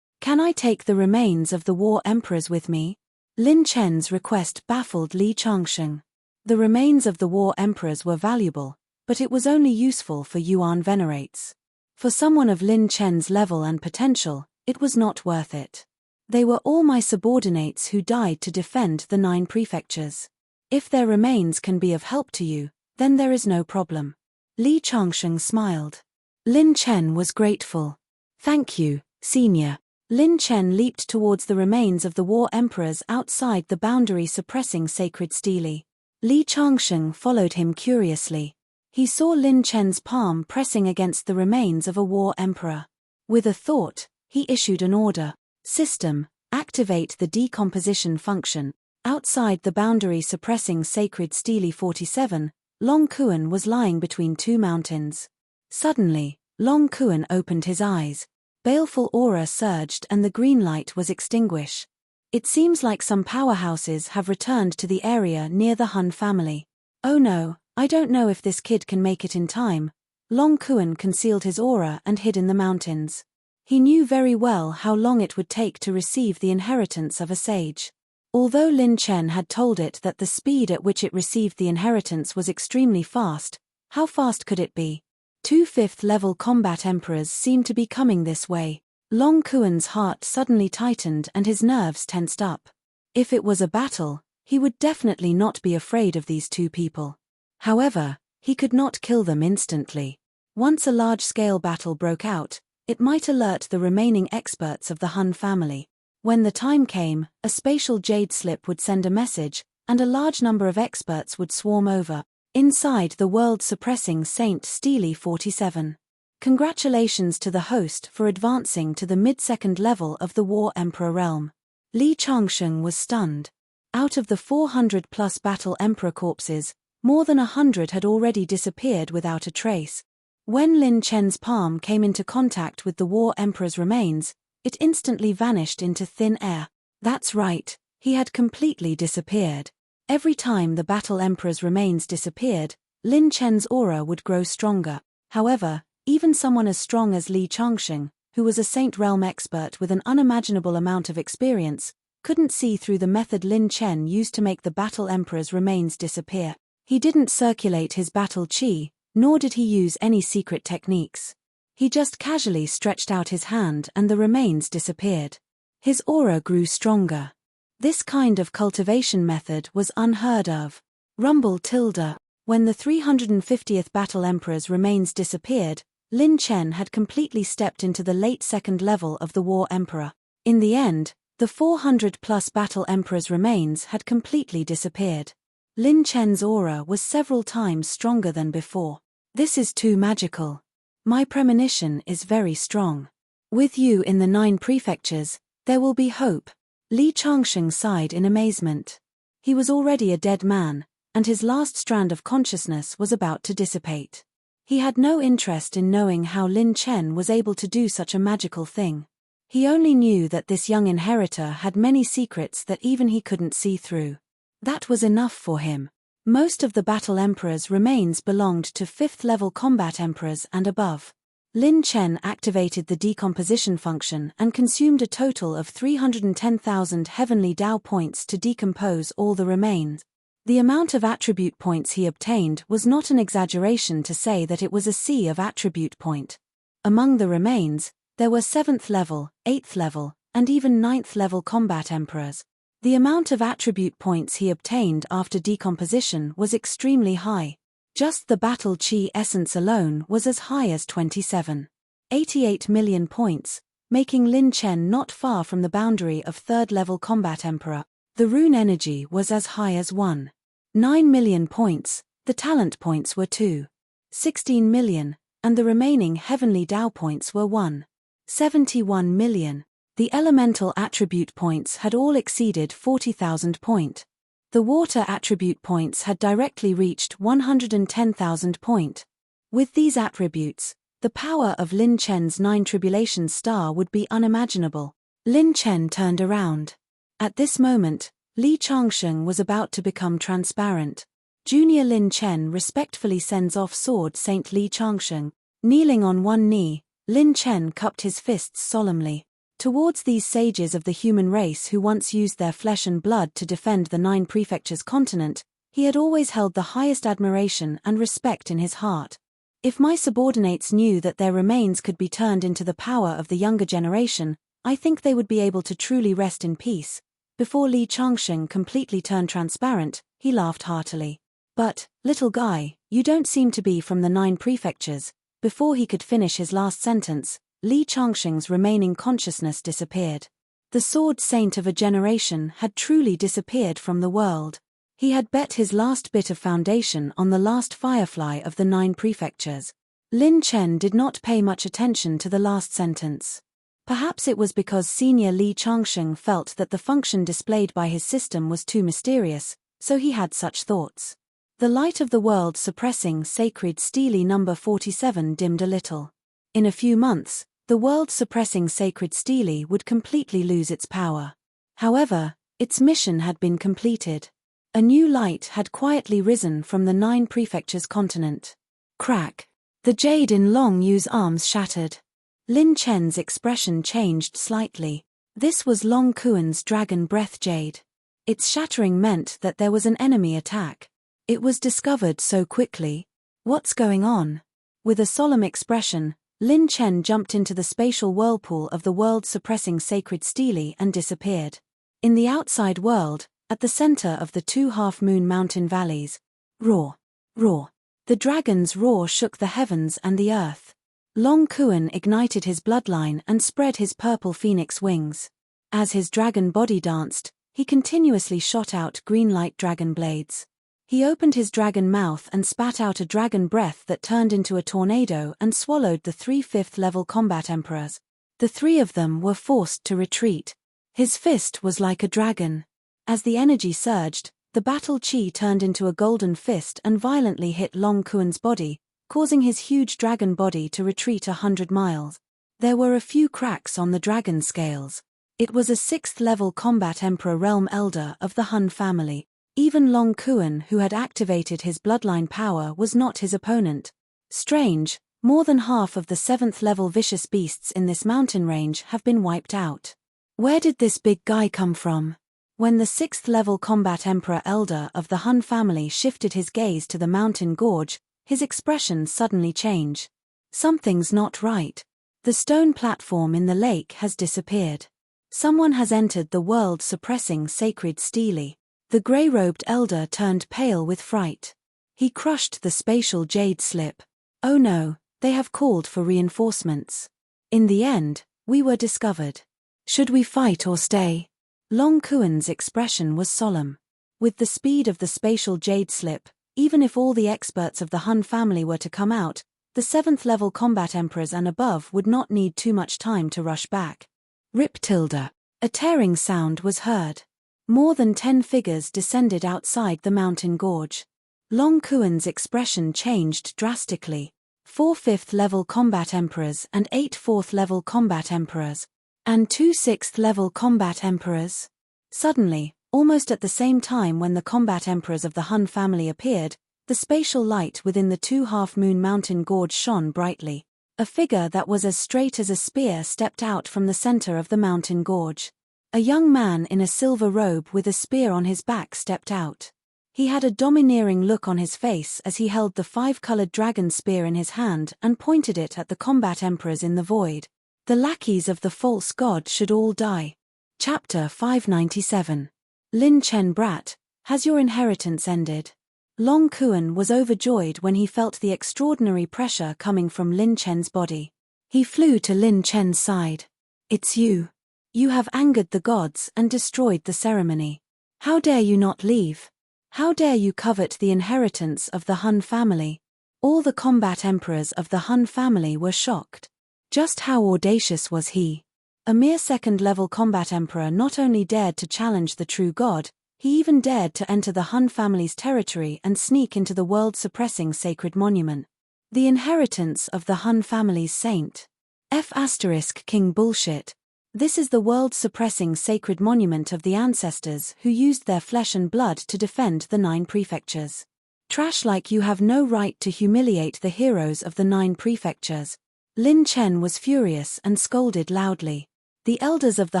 Can I take the remains of the war emperors with me? Lin Chen's request baffled Li Changsheng. The remains of the war emperors were valuable, but it was only useful for Yuan venerates. For someone of Lin Chen's level and potential, it was not worth it. They were all my subordinates who died to defend the 9 prefectures. If their remains can be of help to you, then there is no problem. Li Changsheng smiled. Lin Chen was grateful. Thank you, Senior. Lin Chen leaped towards the remains of the war emperors outside the boundary-suppressing sacred stele. Li Changsheng followed him curiously. He saw Lin Chen's palm pressing against the remains of a war emperor. With a thought, he issued an order. System, activate the decomposition function. Outside the boundary-suppressing sacred stele 47, Long Kuan was lying between 2 mountains. Suddenly, Long Kuan opened his eyes. Baleful aura surged and the green light was extinguished. It seems like some powerhouses have returned to the area near the Han family. "Oh no, I don't know if this kid can make it in time." Long Kuan concealed his aura and hid in the mountains. He knew very well how long it would take to receive the inheritance of a sage. Although Lin Chen had told it that the speed at which it received the inheritance was extremely fast, how fast could it be? 2 5th-level combat emperors seemed to be coming this way. Long Kuan's heart suddenly tightened and his nerves tensed up. If it was a battle, he would definitely not be afraid of these two people. However, he could not kill them instantly. Once a large-scale battle broke out, it might alert the remaining experts of the Han family. When the time came, a spatial jade slip would send a message, and a large number of experts would swarm over. Inside the world-suppressing Saint Steely 47. Congratulations to the host for advancing to the mid-second level of the War Emperor realm. Li Changsheng was stunned. Out of the 400-plus Battle Emperor corpses, more than 100 had already disappeared without a trace. When Lin Chen's palm came into contact with the War Emperor's remains, it instantly vanished into thin air. That's right, he had completely disappeared. Every time the Battle Emperor's remains disappeared, Lin Chen's aura would grow stronger. However, even someone as strong as Li Changsheng, who was a Saint Realm expert with an unimaginable amount of experience, couldn't see through the method Lin Chen used to make the Battle Emperor's remains disappear. He didn't circulate his battle chi, nor did he use any secret techniques. He just casually stretched out his hand and the remains disappeared. His aura grew stronger. This kind of cultivation method was unheard of. Rumble tilde. When the 350th Battle Emperor's remains disappeared, Lin Chen had completely stepped into the late second level of the War Emperor. In the end, the 400-plus Battle Emperor's remains had completely disappeared. Lin Chen's aura was several times stronger than before. This is too magical. My premonition is very strong. With you in the 9 prefectures, there will be hope. Li Changsheng sighed in amazement. He was already a dead man, and his last strand of consciousness was about to dissipate. He had no interest in knowing how Lin Chen was able to do such a magical thing. He only knew that this young inheritor had many secrets that even he couldn't see through. That was enough for him. Most of the Battle Emperor's remains belonged to 5th-level combat emperors and above. Lin Chen activated the decomposition function and consumed a total of 310,000 heavenly Dao points to decompose all the remains. The amount of attribute points he obtained was not an exaggeration to say that it was a sea of attribute point. Among the remains, there were 7th level, 8th level, and even 9th level combat emperors. The amount of attribute points he obtained after decomposition was extremely high. Just the battle chi essence alone was as high as 27.88 million points, making Lin Chen not far from the boundary of 3rd-level combat emperor. The rune energy was as high as 1.9 million points, the talent points were 2.16 million, and the remaining heavenly Dao points were 1.71 million. The elemental attribute points had all exceeded 40,000 point. The water attribute points had directly reached 110,000 point. With these attributes, the power of Lin Chen's 9 Tribulation Star would be unimaginable. Lin Chen turned around. At this moment, Li Changsheng was about to become transparent. Junior Lin Chen respectfully sends off Sword Saint Li Changsheng. Kneeling on one knee, Lin Chen cupped his fists solemnly. Towards these sages of the human race who once used their flesh and blood to defend the 9 prefectures continent, he had always held the highest admiration and respect in his heart. If my subordinates knew that their remains could be turned into the power of the younger generation, I think they would be able to truly rest in peace. Before Li Changsheng completely turned transparent, he laughed heartily. But, little guy, you don't seem to be from the 9 prefectures. Before he could finish his last sentence, Li Changsheng's remaining consciousness disappeared. The sword saint of a generation had truly disappeared from the world. He had bet his last bit of foundation on the last firefly of the 9 prefectures. Lin Chen did not pay much attention to the last sentence. Perhaps it was because senior Li Changsheng felt that the function displayed by his system was too mysterious, so he had such thoughts. The light of the world suppressing sacred Steely number 47 dimmed a little. In a few months, the world-suppressing sacred Steely would completely lose its power. However, its mission had been completed. A new light had quietly risen from the 9 prefectures continent. Crack. The jade in Long Yu's arms shattered. Lin Chen's expression changed slightly. This was Long Kuan's dragon breath jade. Its shattering meant that there was an enemy attack. It was discovered so quickly. What's going on? With a solemn expression, Lin Chen jumped into the spatial whirlpool of the world-suppressing sacred stele and disappeared. In the outside world, at the center of the 2 half-moon mountain valleys, roar, roar. The dragon's roar shook the heavens and the earth. Long Kuan ignited his bloodline and spread his purple phoenix wings. As his dragon body danced, he continuously shot out green light dragon blades. He opened his dragon mouth and spat out a dragon breath that turned into a tornado and swallowed the 3 5th-level combat emperors. The 3 of them were forced to retreat. His fist was like a dragon. As the energy surged, the battle chi turned into a golden fist and violently hit Long Kuan's body, causing his huge dragon body to retreat 100 miles. There were a few cracks on the dragon scales. It was a 6th-level combat emperor realm elder of the Han family. Even Long Kuan, who had activated his bloodline power, was not his opponent. Strange, more than half of the 7th-level vicious beasts in this mountain range have been wiped out. Where did this big guy come from? When the 6th-level combat emperor elder of the Han family shifted his gaze to the mountain gorge, his expression suddenly changed. Something's not right. The stone platform in the lake has disappeared. Someone has entered the world-suppressing sacred stele. The grey-robed elder turned pale with fright. He crushed the spatial jade slip. Oh no, they have called for reinforcements. In the end, we were discovered. Should we fight or stay? Long Kuan's expression was solemn. With the speed of the spatial jade slip, even if all the experts of the Han family were to come out, the 7th-level combat emperors and above would not need too much time to rush back. Rip tilde. A tearing sound was heard. More than 10 figures descended outside the mountain gorge. Long Kuan's expression changed drastically. 4 5th-level combat emperors and 8 4th-level combat emperors. And 2 6th-level combat emperors. Suddenly, almost at the same time when the combat emperors of the Han family appeared, the spatial light within the 2 half-moon mountain gorge shone brightly. A figure that was as straight as a spear stepped out from the center of the mountain gorge. A young man in a silver robe with a spear on his back stepped out. He had a domineering look on his face as he held the 5-colored dragon spear in his hand and pointed it at the combat emperors in the void. The lackeys of the false god should all die. Chapter 597. Lin Chen brat, has your inheritance ended? Long Kuan was overjoyed when he felt the extraordinary pressure coming from Lin Chen's body. He flew to Lin Chen's side. It's you. You have angered the gods and destroyed the ceremony. How dare you not leave? How dare you covet the inheritance of the Han family? All the combat emperors of the Han family were shocked. Just how audacious was he? A mere 2nd-level combat emperor not only dared to challenge the true god, he even dared to enter the Han family's territory and sneak into the world-suppressing sacred monument. The inheritance of the Han family's saint. King bullshit. This is the world-suppressing sacred monument of the ancestors who used their flesh and blood to defend the 9 prefectures. Trash, like you have no right to humiliate the heroes of the 9 prefectures. Lin Chen was furious and scolded loudly. The elders of the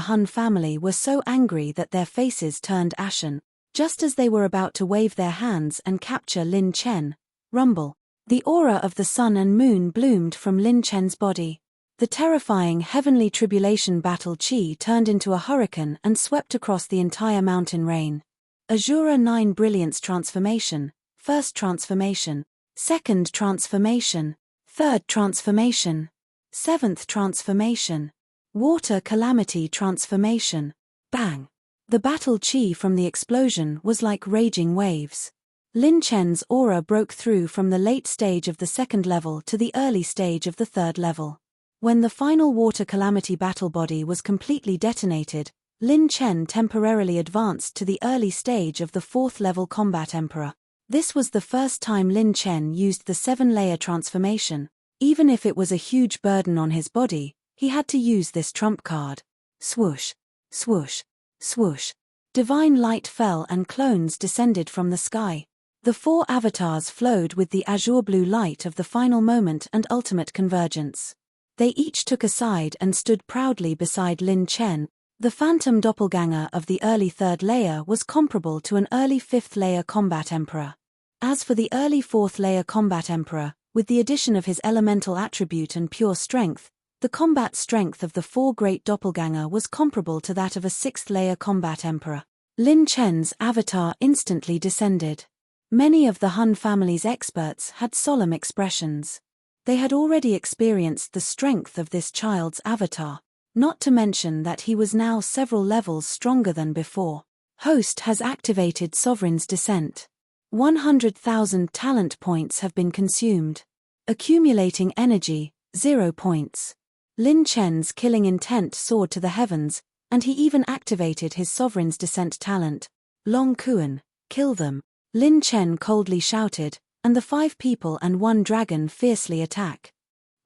Han family were so angry that their faces turned ashen. Just as they were about to wave their hands and capture Lin Chen, rumble. The aura of the sun and moon bloomed from Lin Chen's body. The terrifying heavenly tribulation battle chi turned into a hurricane and swept across the entire mountain range. Azura 9 Brilliance Transformation, 1st Transformation, 2nd Transformation, 3rd Transformation, 7th Transformation, Water Calamity Transformation. Bang! The battle chi from the explosion was like raging waves. Lin Chen's aura broke through from the late stage of the 2nd level to the early stage of the 3rd level. When the final Water Calamity battle body was completely detonated, Lin Chen temporarily advanced to the early stage of the 4th level Combat Emperor. This was the first time Lin Chen used the 7-layer transformation. Even if it was a huge burden on his body, he had to use this trump card. Swoosh, swoosh, swoosh. Divine light fell and clones descended from the sky. The 4 avatars flowed with the azure blue light of the final moment and ultimate convergence. They each took a side and stood proudly beside Lin Chen. The phantom doppelganger of the early 3rd layer was comparable to an early 5th layer combat emperor. As for the early 4th layer combat emperor, with the addition of his elemental attribute and pure strength, the combat strength of the 4 great doppelganger was comparable to that of a 6th layer combat emperor. Lin Chen's avatar instantly descended. Many of the Han family's experts had solemn expressions. They had already experienced the strength of this child's avatar, not to mention that he was now several levels stronger than before. Host has activated Sovereign's Descent. 100,000 talent points have been consumed. Accumulating energy, 0 points. Lin Chen's killing intent soared to the heavens, and he even activated his Sovereign's Descent talent. Long Kuan, kill them. Lin Chen coldly shouted, and the 5 people and 1 dragon fiercely attack.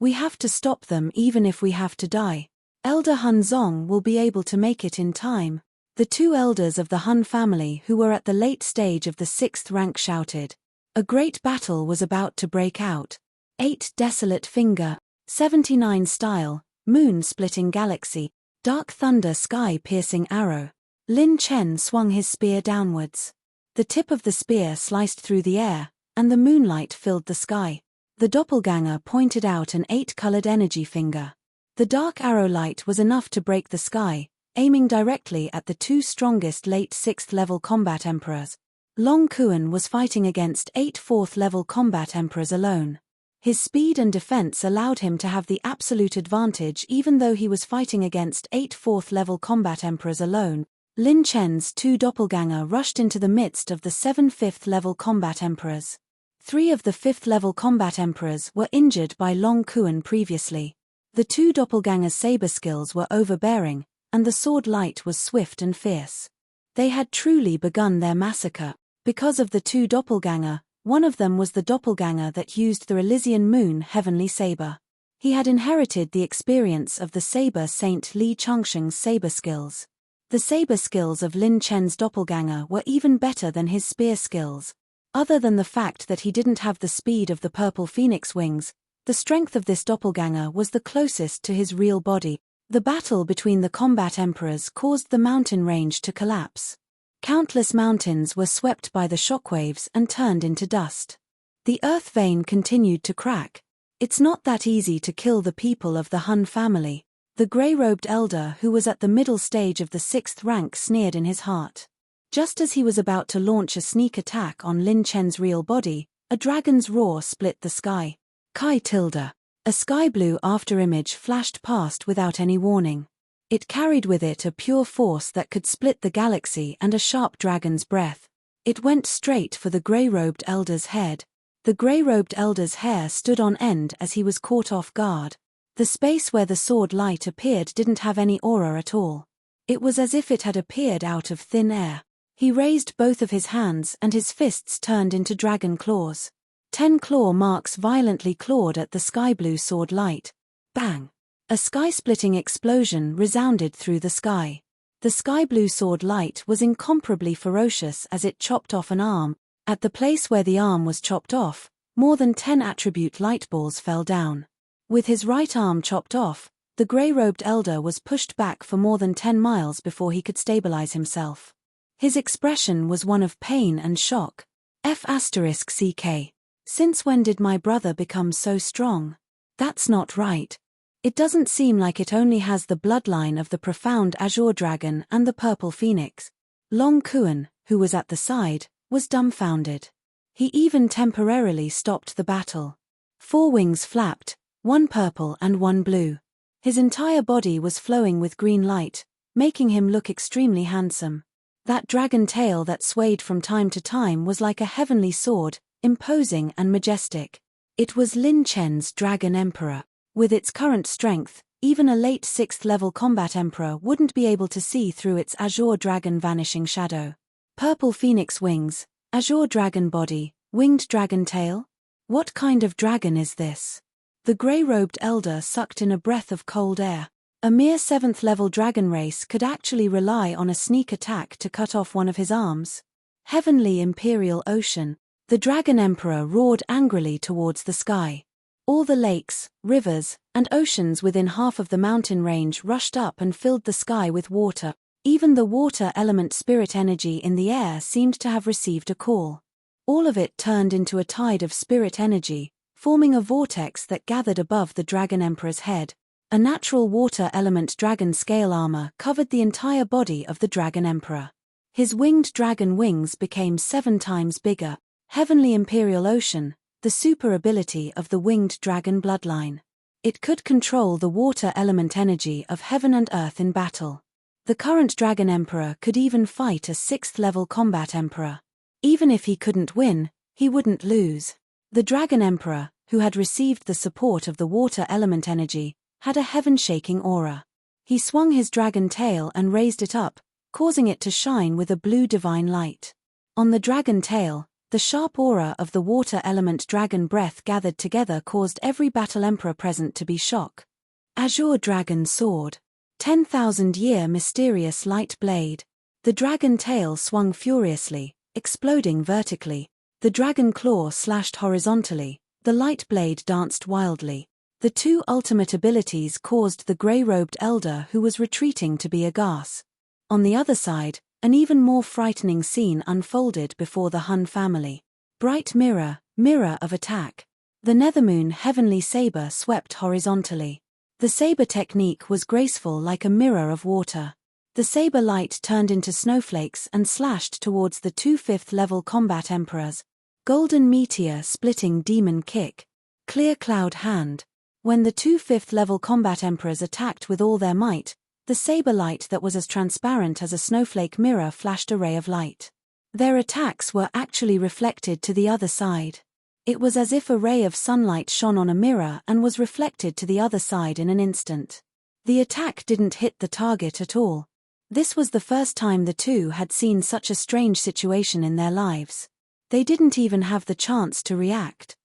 We have to stop them even if we have to die. Elder Han Zong will be able to make it in time. The 2 elders of the Han family who were at the late stage of the 6th rank shouted. A great battle was about to break out. 8 desolate finger, 79 style, moon-splitting galaxy, dark thunder sky-piercing arrow. Lin Chen swung his spear downwards. The tip of the spear sliced through the air, and the moonlight filled the sky. The doppelganger pointed out an 8-colored energy finger. The dark arrow light was enough to break the sky, aiming directly at the 2 strongest late 6th level combat emperors. Long Kuan was fighting against 8 4th level combat emperors alone. His speed and defense allowed him to have the absolute advantage even though he was fighting against 8 4th level combat emperors alone. Lin Chen's 2 doppelganger rushed into the midst of the 7 5th level combat emperors. 3 of the 5th level combat emperors were injured by Long Kuan previously. The 2 doppelgangers' saber skills were overbearing, and the sword light was swift and fierce. They had truly begun their massacre. Because of the 2 doppelganger, one of them was the doppelganger that used the Elysian Moon Heavenly Saber. He had inherited the experience of the Saber Saint Li Changsheng's saber skills. The saber skills of Lin Chen's doppelganger were even better than his spear skills. Other than the fact that he didn't have the speed of the purple phoenix wings, the strength of this doppelganger was the closest to his real body. The battle between the combat emperors caused the mountain range to collapse. Countless mountains were swept by the shockwaves and turned into dust. The earth vein continued to crack. It's not that easy to kill the people of the Han family. The grey-robed elder who was at the middle stage of the 6th rank sneered in his heart. Just as he was about to launch a sneak attack on Lin Chen's real body, a dragon's roar split the sky. Kai tilde. A sky blue afterimage flashed past without any warning. It carried with it a pure force that could split the galaxy and a sharp dragon's breath. It went straight for the grey-robed elder's head. The grey-robed elder's hair stood on end as he was caught off guard. The space where the sword light appeared didn't have any aura at all. It was as if it had appeared out of thin air. He raised both of his hands and his fists turned into dragon claws. 10 claw marks violently clawed at the sky-blue sword light. Bang! A sky-splitting explosion resounded through the sky. The sky-blue sword light was incomparably ferocious as it chopped off an arm. At the place where the arm was chopped off, more than 10 attribute light balls fell down. With his right arm chopped off, the grey-robed elder was pushed back for more than 10 miles before he could stabilize himself. His expression was one of pain and shock. F***CK. Since when did my brother become so strong? That's not right. It doesn't seem like it only has the bloodline of the profound azure dragon and the purple phoenix. Long Kuan, who was at the side, was dumbfounded. He even temporarily stopped the battle. 4 wings flapped, 1 purple and 1 blue. His entire body was flowing with green light, making him look extremely handsome. That dragon tail that swayed from time to time was like a heavenly sword, imposing and majestic. It was Lin Chen's Dragon Emperor. With its current strength, even a late 6th level combat emperor wouldn't be able to see through its azure dragon vanishing shadow. Purple phoenix wings, azure dragon body, winged dragon tail? What kind of dragon is this? The grey-robed elder sucked in a breath of cold air. A mere 7th level dragon race could actually rely on a sneak attack to cut off one of his arms. Heavenly Imperial Ocean. The Dragon Emperor roared angrily towards the sky. All the lakes, rivers, and oceans within half of the mountain range rushed up and filled the sky with water. Even the water element spirit energy in the air seemed to have received a call. All of it turned into a tide of spirit energy, forming a vortex that gathered above the Dragon Emperor's head. A natural water element dragon scale armor covered the entire body of the Dragon Emperor. His winged dragon wings became 7 times bigger. Heavenly Imperial Ocean, the super ability of the winged dragon bloodline. It could control the water element energy of heaven and earth in battle. The current Dragon Emperor could even fight a 6th level combat emperor. Even if he couldn't win, he wouldn't lose. The Dragon Emperor, who had received the support of the water element energy, had a heaven-shaking aura. He swung his dragon tail and raised it up, causing it to shine with a blue divine light. On the dragon tail, the sharp aura of the water element dragon breath gathered together caused every battle emperor present to be shocked. Azure Dragon Sword. 10,000-year mysterious light blade. The dragon tail swung furiously, exploding vertically. The dragon claw slashed horizontally. The light blade danced wildly. The 2 ultimate abilities caused the grey-robed elder who was retreating to be aghast. On the other side, an even more frightening scene unfolded before the Hun family. Bright mirror, mirror of attack. The Nethermoon heavenly saber swept horizontally. The saber technique was graceful like a mirror of water. The saber light turned into snowflakes and slashed towards the 2 5th level combat emperors. Golden meteor splitting demon kick. Clear cloud hand. When the 2 5th level combat emperors attacked with all their might, the saber light that was as transparent as a snowflake mirror flashed a ray of light. Their attacks were actually reflected to the other side. It was as if a ray of sunlight shone on a mirror and was reflected to the other side in an instant. The attack didn't hit the target at all. This was the first time the two had seen such a strange situation in their lives. They didn't even have the chance to react.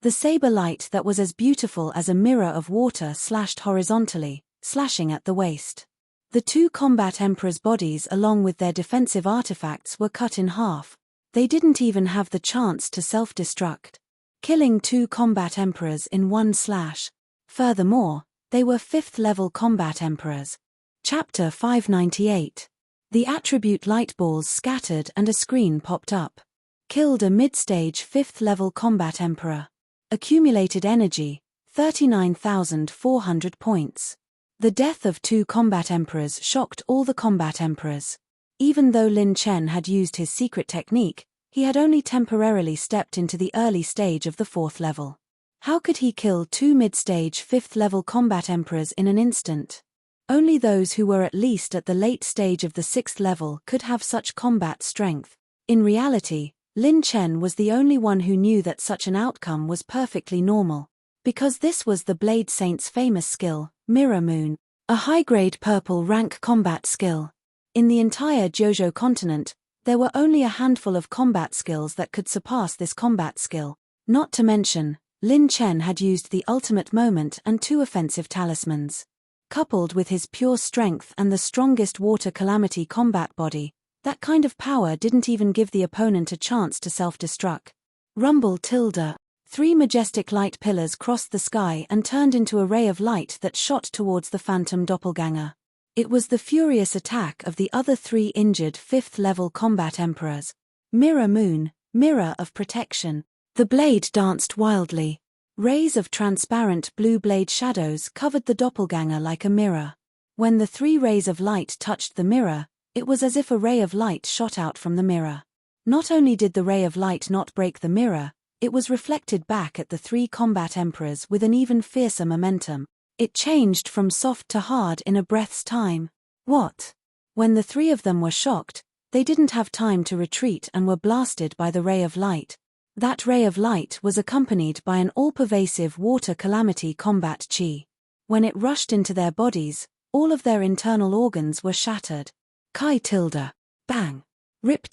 The saber light that was as beautiful as a mirror of water slashed horizontally, slashing at the waist. The 2 combat emperors' bodies along with their defensive artifacts were cut in half. They didn't even have the chance to self-destruct, killing 2 combat emperors in one slash. Furthermore, they were 5th level combat emperors. Chapter 598. The attribute light balls scattered and a screen popped up. Killed a mid-stage 5th level combat emperor. Accumulated energy, 39,400 points. The death of 2 combat emperors shocked all the combat emperors. Even though Lin Chen had used his secret technique, he had only temporarily stepped into the early stage of the 4th level. How could he kill 2 mid-stage 5th level combat emperors in an instant? Only those who were at least at the late stage of the 6th level could have such combat strength. In reality, Lin Chen was the only one who knew that such an outcome was perfectly normal. Because this was the Blade Saint's famous skill, Mirror Moon, a high-grade purple rank combat skill. In the entire Jojo continent, there were only a handful of combat skills that could surpass this combat skill. Not to mention, Lin Chen had used the ultimate moment and 2 offensive talismans. Coupled with his pure strength and the strongest water calamity combat body, that kind of power didn't even give the opponent a chance to self-destruct. Rumble. 3 majestic light pillars crossed the sky and turned into a ray of light that shot towards the phantom doppelganger. It was the furious attack of the other 3 injured 5th level combat emperors. Mirror Moon, mirror of protection. The blade danced wildly. Rays of transparent blue blade shadows covered the doppelganger like a mirror. When the 3 rays of light touched the mirror, it was as if a ray of light shot out from the mirror. Not only did the ray of light not break the mirror, it was reflected back at the 3 combat emperors with an even fiercer momentum. It changed from soft to hard in a breath's time. What? When the 3 of them were shocked, they didn't have time to retreat and were blasted by the ray of light. That ray of light was accompanied by an all-pervasive water calamity combat chi. When it rushed into their bodies, all of their internal organs were shattered. Bang. Rip.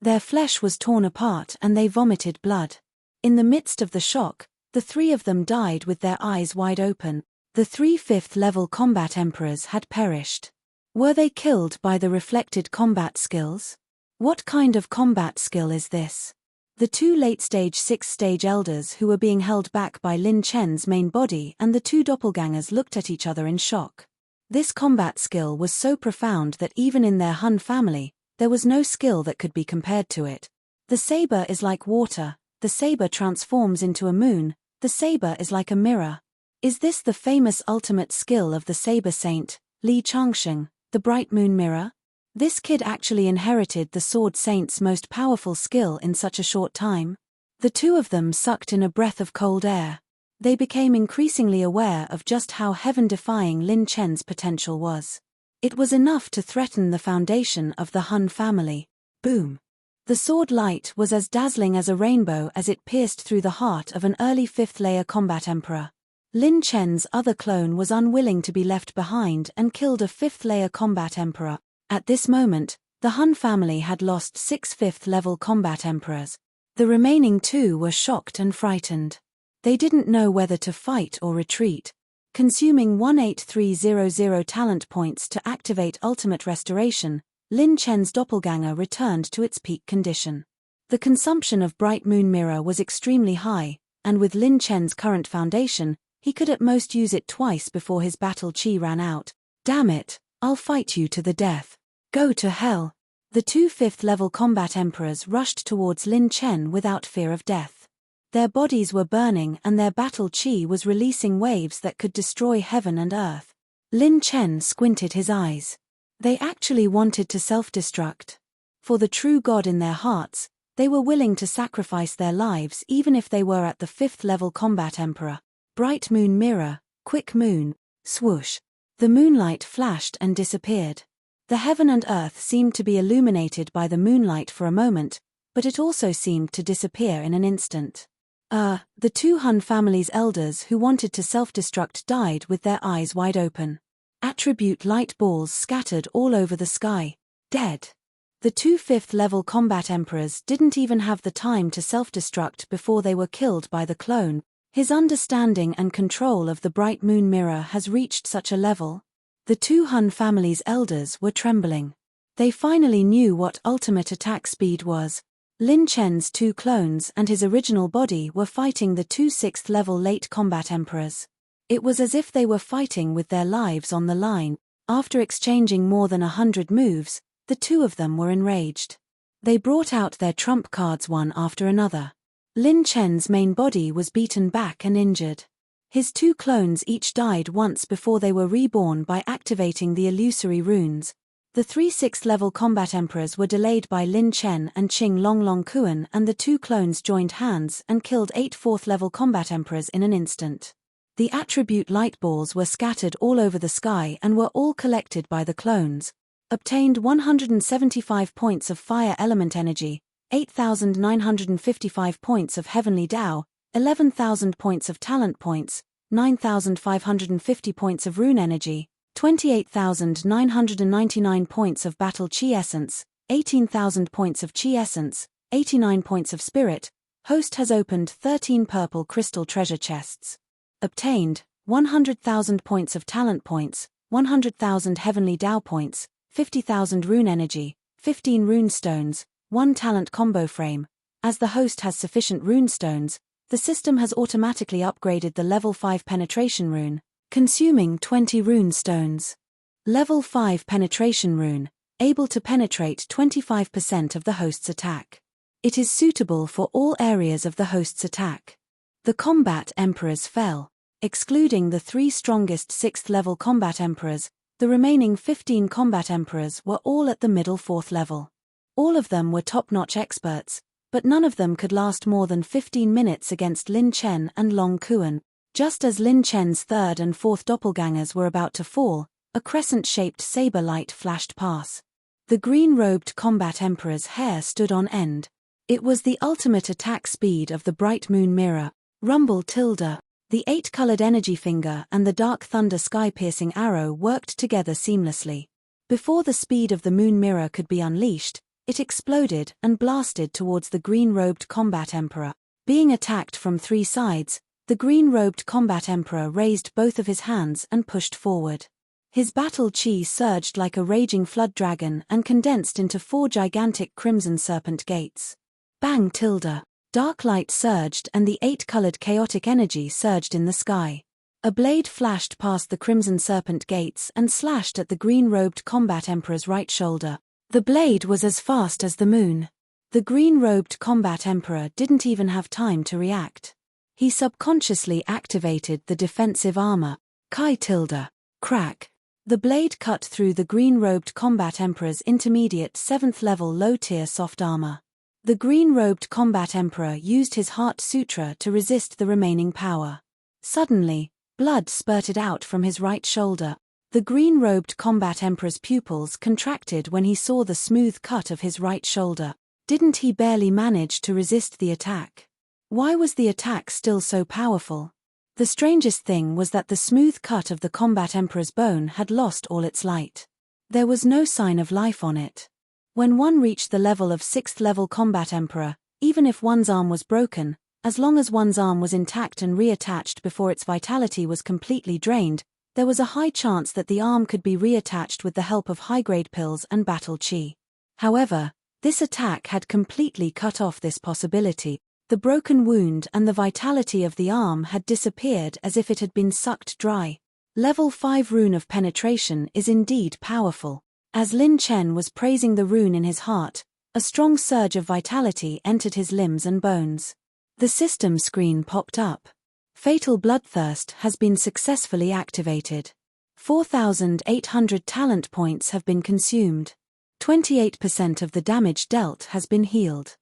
Their flesh was torn apart and they vomited blood. In the midst of the shock, the 3 of them died with their eyes wide open. The 3 5th-level combat emperors had perished. Were they killed by the reflected combat skills? What kind of combat skill is this? The two late-stage 6th-stage elders who were being held back by Lin Chen's main body and the two doppelgangers looked at each other in shock. This combat skill was so profound that even in their Han family, there was no skill that could be compared to it. The saber is like water, the saber transforms into a moon, the saber is like a mirror. Is this the famous ultimate skill of the saber saint, Li Changsheng, the bright moon mirror? This kid actually inherited the sword saint's most powerful skill in such a short time. The two of them sucked in a breath of cold air. They became increasingly aware of just how heaven-defying Lin Chen's potential was. It was enough to threaten the foundation of the Han family. Boom! The sword light was as dazzling as a rainbow as it pierced through the heart of an early 5th-layer combat emperor. Lin Chen's other clone was unwilling to be left behind and killed a 5th-layer combat emperor. At this moment, the Han family had lost 6 5th-level combat emperors. The remaining two were shocked and frightened. They didn't know whether to fight or retreat. Consuming 18300 talent points to activate ultimate restoration, Lin Chen's doppelganger returned to its peak condition. The consumption of Bright Moon Mirror was extremely high, and with Lin Chen's current foundation, he could at most use it twice before his battle chi ran out. Damn it, I'll fight you to the death. Go to hell. The two 5th-level combat emperors rushed towards Lin Chen without fear of death. Their bodies were burning and their battle chi was releasing waves that could destroy heaven and earth. Lin Chen squinted his eyes. They actually wanted to self-destruct. For the true God in their hearts, they were willing to sacrifice their lives even if they were at the 5th-level combat emperor. Bright moon mirror, quick moon, swoosh. The moonlight flashed and disappeared. The heaven and earth seemed to be illuminated by the moonlight for a moment, but it also seemed to disappear in an instant. The two Han family's elders who wanted to self-destruct died with their eyes wide open. Attribute light balls scattered all over the sky. Dead. The two 5th-level combat emperors didn't even have the time to self-destruct before they were killed by the clone. His understanding and control of the bright moon mirror has reached such a level. The two Han family's elders were trembling. They finally knew what ultimate attack speed was. Lin Chen's two clones and his original body were fighting the two 6th-level late combat emperors. It was as if they were fighting with their lives on the line. After exchanging more than 100 moves, the two of them were enraged. They brought out their trump cards one after another. Lin Chen's main body was beaten back and injured. His two clones each died once before they were reborn by activating the illusory runes. The 3 6th-level combat emperors were delayed by Lin Chen and Qing Longlong Kuan, and the two clones joined hands and killed 8 4th-level combat emperors in an instant. The attribute light balls were scattered all over the sky and were all collected by the clones. Obtained 175 points of fire element energy, 8,955 points of heavenly Dao, 11,000 points of talent points, 9,550 points of rune energy, 28,999 points of battle chi essence, 18,000 points of chi essence, 89 points of spirit. Host has opened 13 purple crystal treasure chests. Obtained 100,000 points of talent points, 100,000 heavenly Dao points, 50,000 rune energy, 15 rune stones, 1 talent combo frame. As the host has sufficient rune stones, the system has automatically upgraded the level 5 penetration rune, consuming 20 rune stones. Level 5 penetration rune, able to penetrate 25% of the host's attack. It is suitable for all areas of the host's attack. The combat emperors fell. Excluding the 3 strongest 6th-level combat emperors, the remaining 15 combat emperors were all at the middle 4th level. All of them were top-notch experts, but none of them could last more than 15 minutes against Lin Chen and Long Kuan. Just as Lin Chen's 3rd and 4th doppelgangers were about to fall, a crescent-shaped saber light flashed past. The green-robed combat emperor's hair stood on end. It was the ultimate attack speed of the bright moon mirror. Rumble tilde. The 8-colored energy finger and the dark thunder sky-piercing arrow worked together seamlessly. Before the speed of the moon mirror could be unleashed, it exploded and blasted towards the green-robed combat emperor. Being attacked from 3 sides, The green-robed combat emperor raised both of his hands and pushed forward. His battle chi surged like a raging flood dragon and condensed into 4 gigantic crimson serpent gates. Bang tilde. Dark light surged and the 8-colored chaotic energy surged in the sky. A blade flashed past the crimson serpent gates and slashed at the green-robed combat emperor's right shoulder. The blade was as fast as the moon. The green-robed combat emperor didn't even have time to react. He subconsciously activated the defensive armor. Chi tilde. Crack. The blade cut through the green-robed combat emperor's intermediate 7th-level low-tier soft armor. The green-robed combat emperor used his heart sutra to resist the remaining power. Suddenly, blood spurted out from his right shoulder. The green-robed combat emperor's pupils contracted when he saw the smooth cut of his right shoulder. Didn't he barely manage to resist the attack? Why was the attack still so powerful? The strangest thing was that the smooth cut of the combat emperor's bone had lost all its light. There was no sign of life on it. When one reached the level of 6th-level combat emperor, even if one's arm was broken, as long as one's arm was intact and reattached before its vitality was completely drained, there was a high chance that the arm could be reattached with the help of high-grade pills and battle chi. However, this attack had completely cut off this possibility. The broken wound and the vitality of the arm had disappeared as if it had been sucked dry. Level 5 Rune of Penetration is indeed powerful. As Lin Chen was praising the rune in his heart, a strong surge of vitality entered his limbs and bones. The system screen popped up. Fatal Bloodthirst has been successfully activated. 4,800 talent points have been consumed. 28% of the damage dealt has been healed.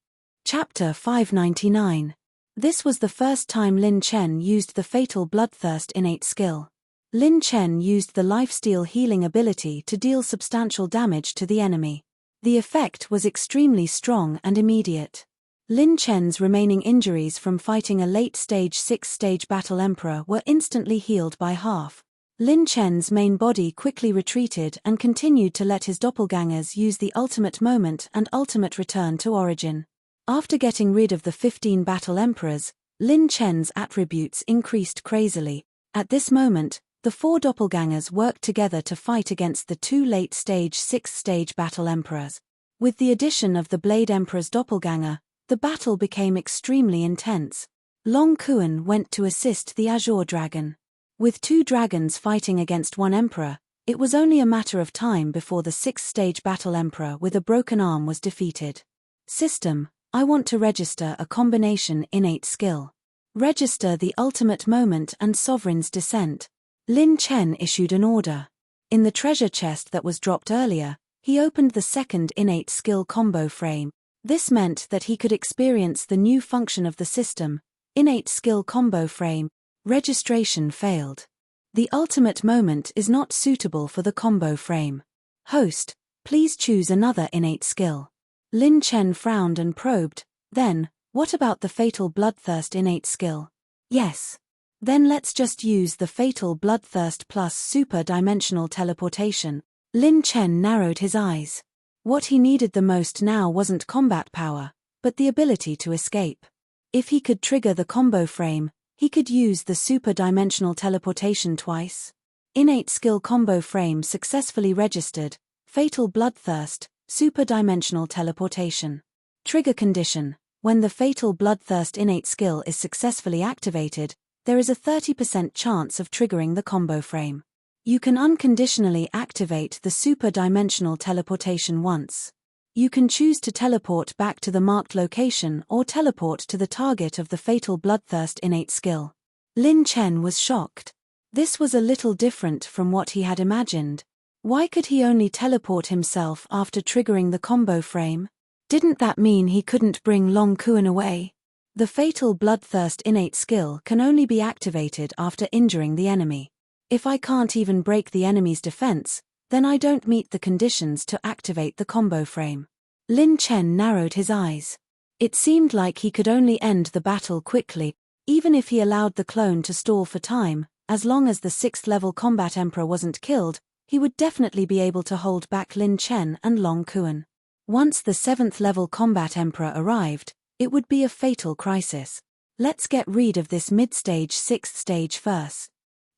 Chapter 599. This was the first time Lin Chen used the Fatal Bloodthirst innate skill. Lin Chen used the lifesteal healing ability to deal substantial damage to the enemy. The effect was extremely strong and immediate. Lin Chen's remaining injuries from fighting a late-stage 6th-stage battle emperor were instantly healed by half. Lin Chen's main body quickly retreated and continued to let his doppelgangers use the ultimate moment and ultimate return to origin. After getting rid of the 15 battle emperors, Lin Chen's attributes increased crazily. At this moment, the 4 doppelgangers worked together to fight against the 2 late-stage 6th-stage battle emperors. With the addition of the Blade Emperor's doppelganger, the battle became extremely intense. Long Kuan went to assist the Azure Dragon. With 2 dragons fighting against 1 emperor, it was only a matter of time before the 6th-stage battle emperor with a broken arm was defeated. System: I want to register a combination innate skill. Register the ultimate moment and sovereign's descent. Lin Chen issued an order. In the treasure chest that was dropped earlier, he opened the second innate skill combo frame. This meant that he could experience the new function of the system, innate skill combo frame. Registration failed. The ultimate moment is not suitable for the combo frame. Host, please choose another innate skill. Lin Chen frowned and probed, then, what about the Fatal Bloodthirst innate skill? Yes. Then let's just use the Fatal Bloodthirst plus super-dimensional teleportation. Lin Chen narrowed his eyes. What he needed the most now wasn't combat power, but the ability to escape. If he could trigger the combo frame, he could use the super-dimensional teleportation twice. Innate skill combo frame successfully registered. Fatal Bloodthirst, super-dimensional teleportation. Trigger condition: when the Fatal Bloodthirst innate skill is successfully activated, there is a 30% chance of triggering the combo frame. You can unconditionally activate the super-dimensional teleportation once. You can choose to teleport back to the marked location or teleport to the target of the Fatal Bloodthirst innate skill. Lin Chen was shocked. This was a little different from what he had imagined. Why could he only teleport himself after triggering the combo frame? Didn't that mean he couldn't bring Long Kuan away? The Fatal Bloodthirst innate skill can only be activated after injuring the enemy. If I can't even break the enemy's defense, then I don't meet the conditions to activate the combo frame. Lin Chen narrowed his eyes. It seemed like he could only end the battle quickly, even if he allowed the clone to stall for time. As long as the 6th-level combat emperor wasn't killed, he would definitely be able to hold back Lin Chen and Long Kuan. Once the 7th-level combat emperor arrived, it would be a fatal crisis. Let's get rid of this mid-stage 6th stage first.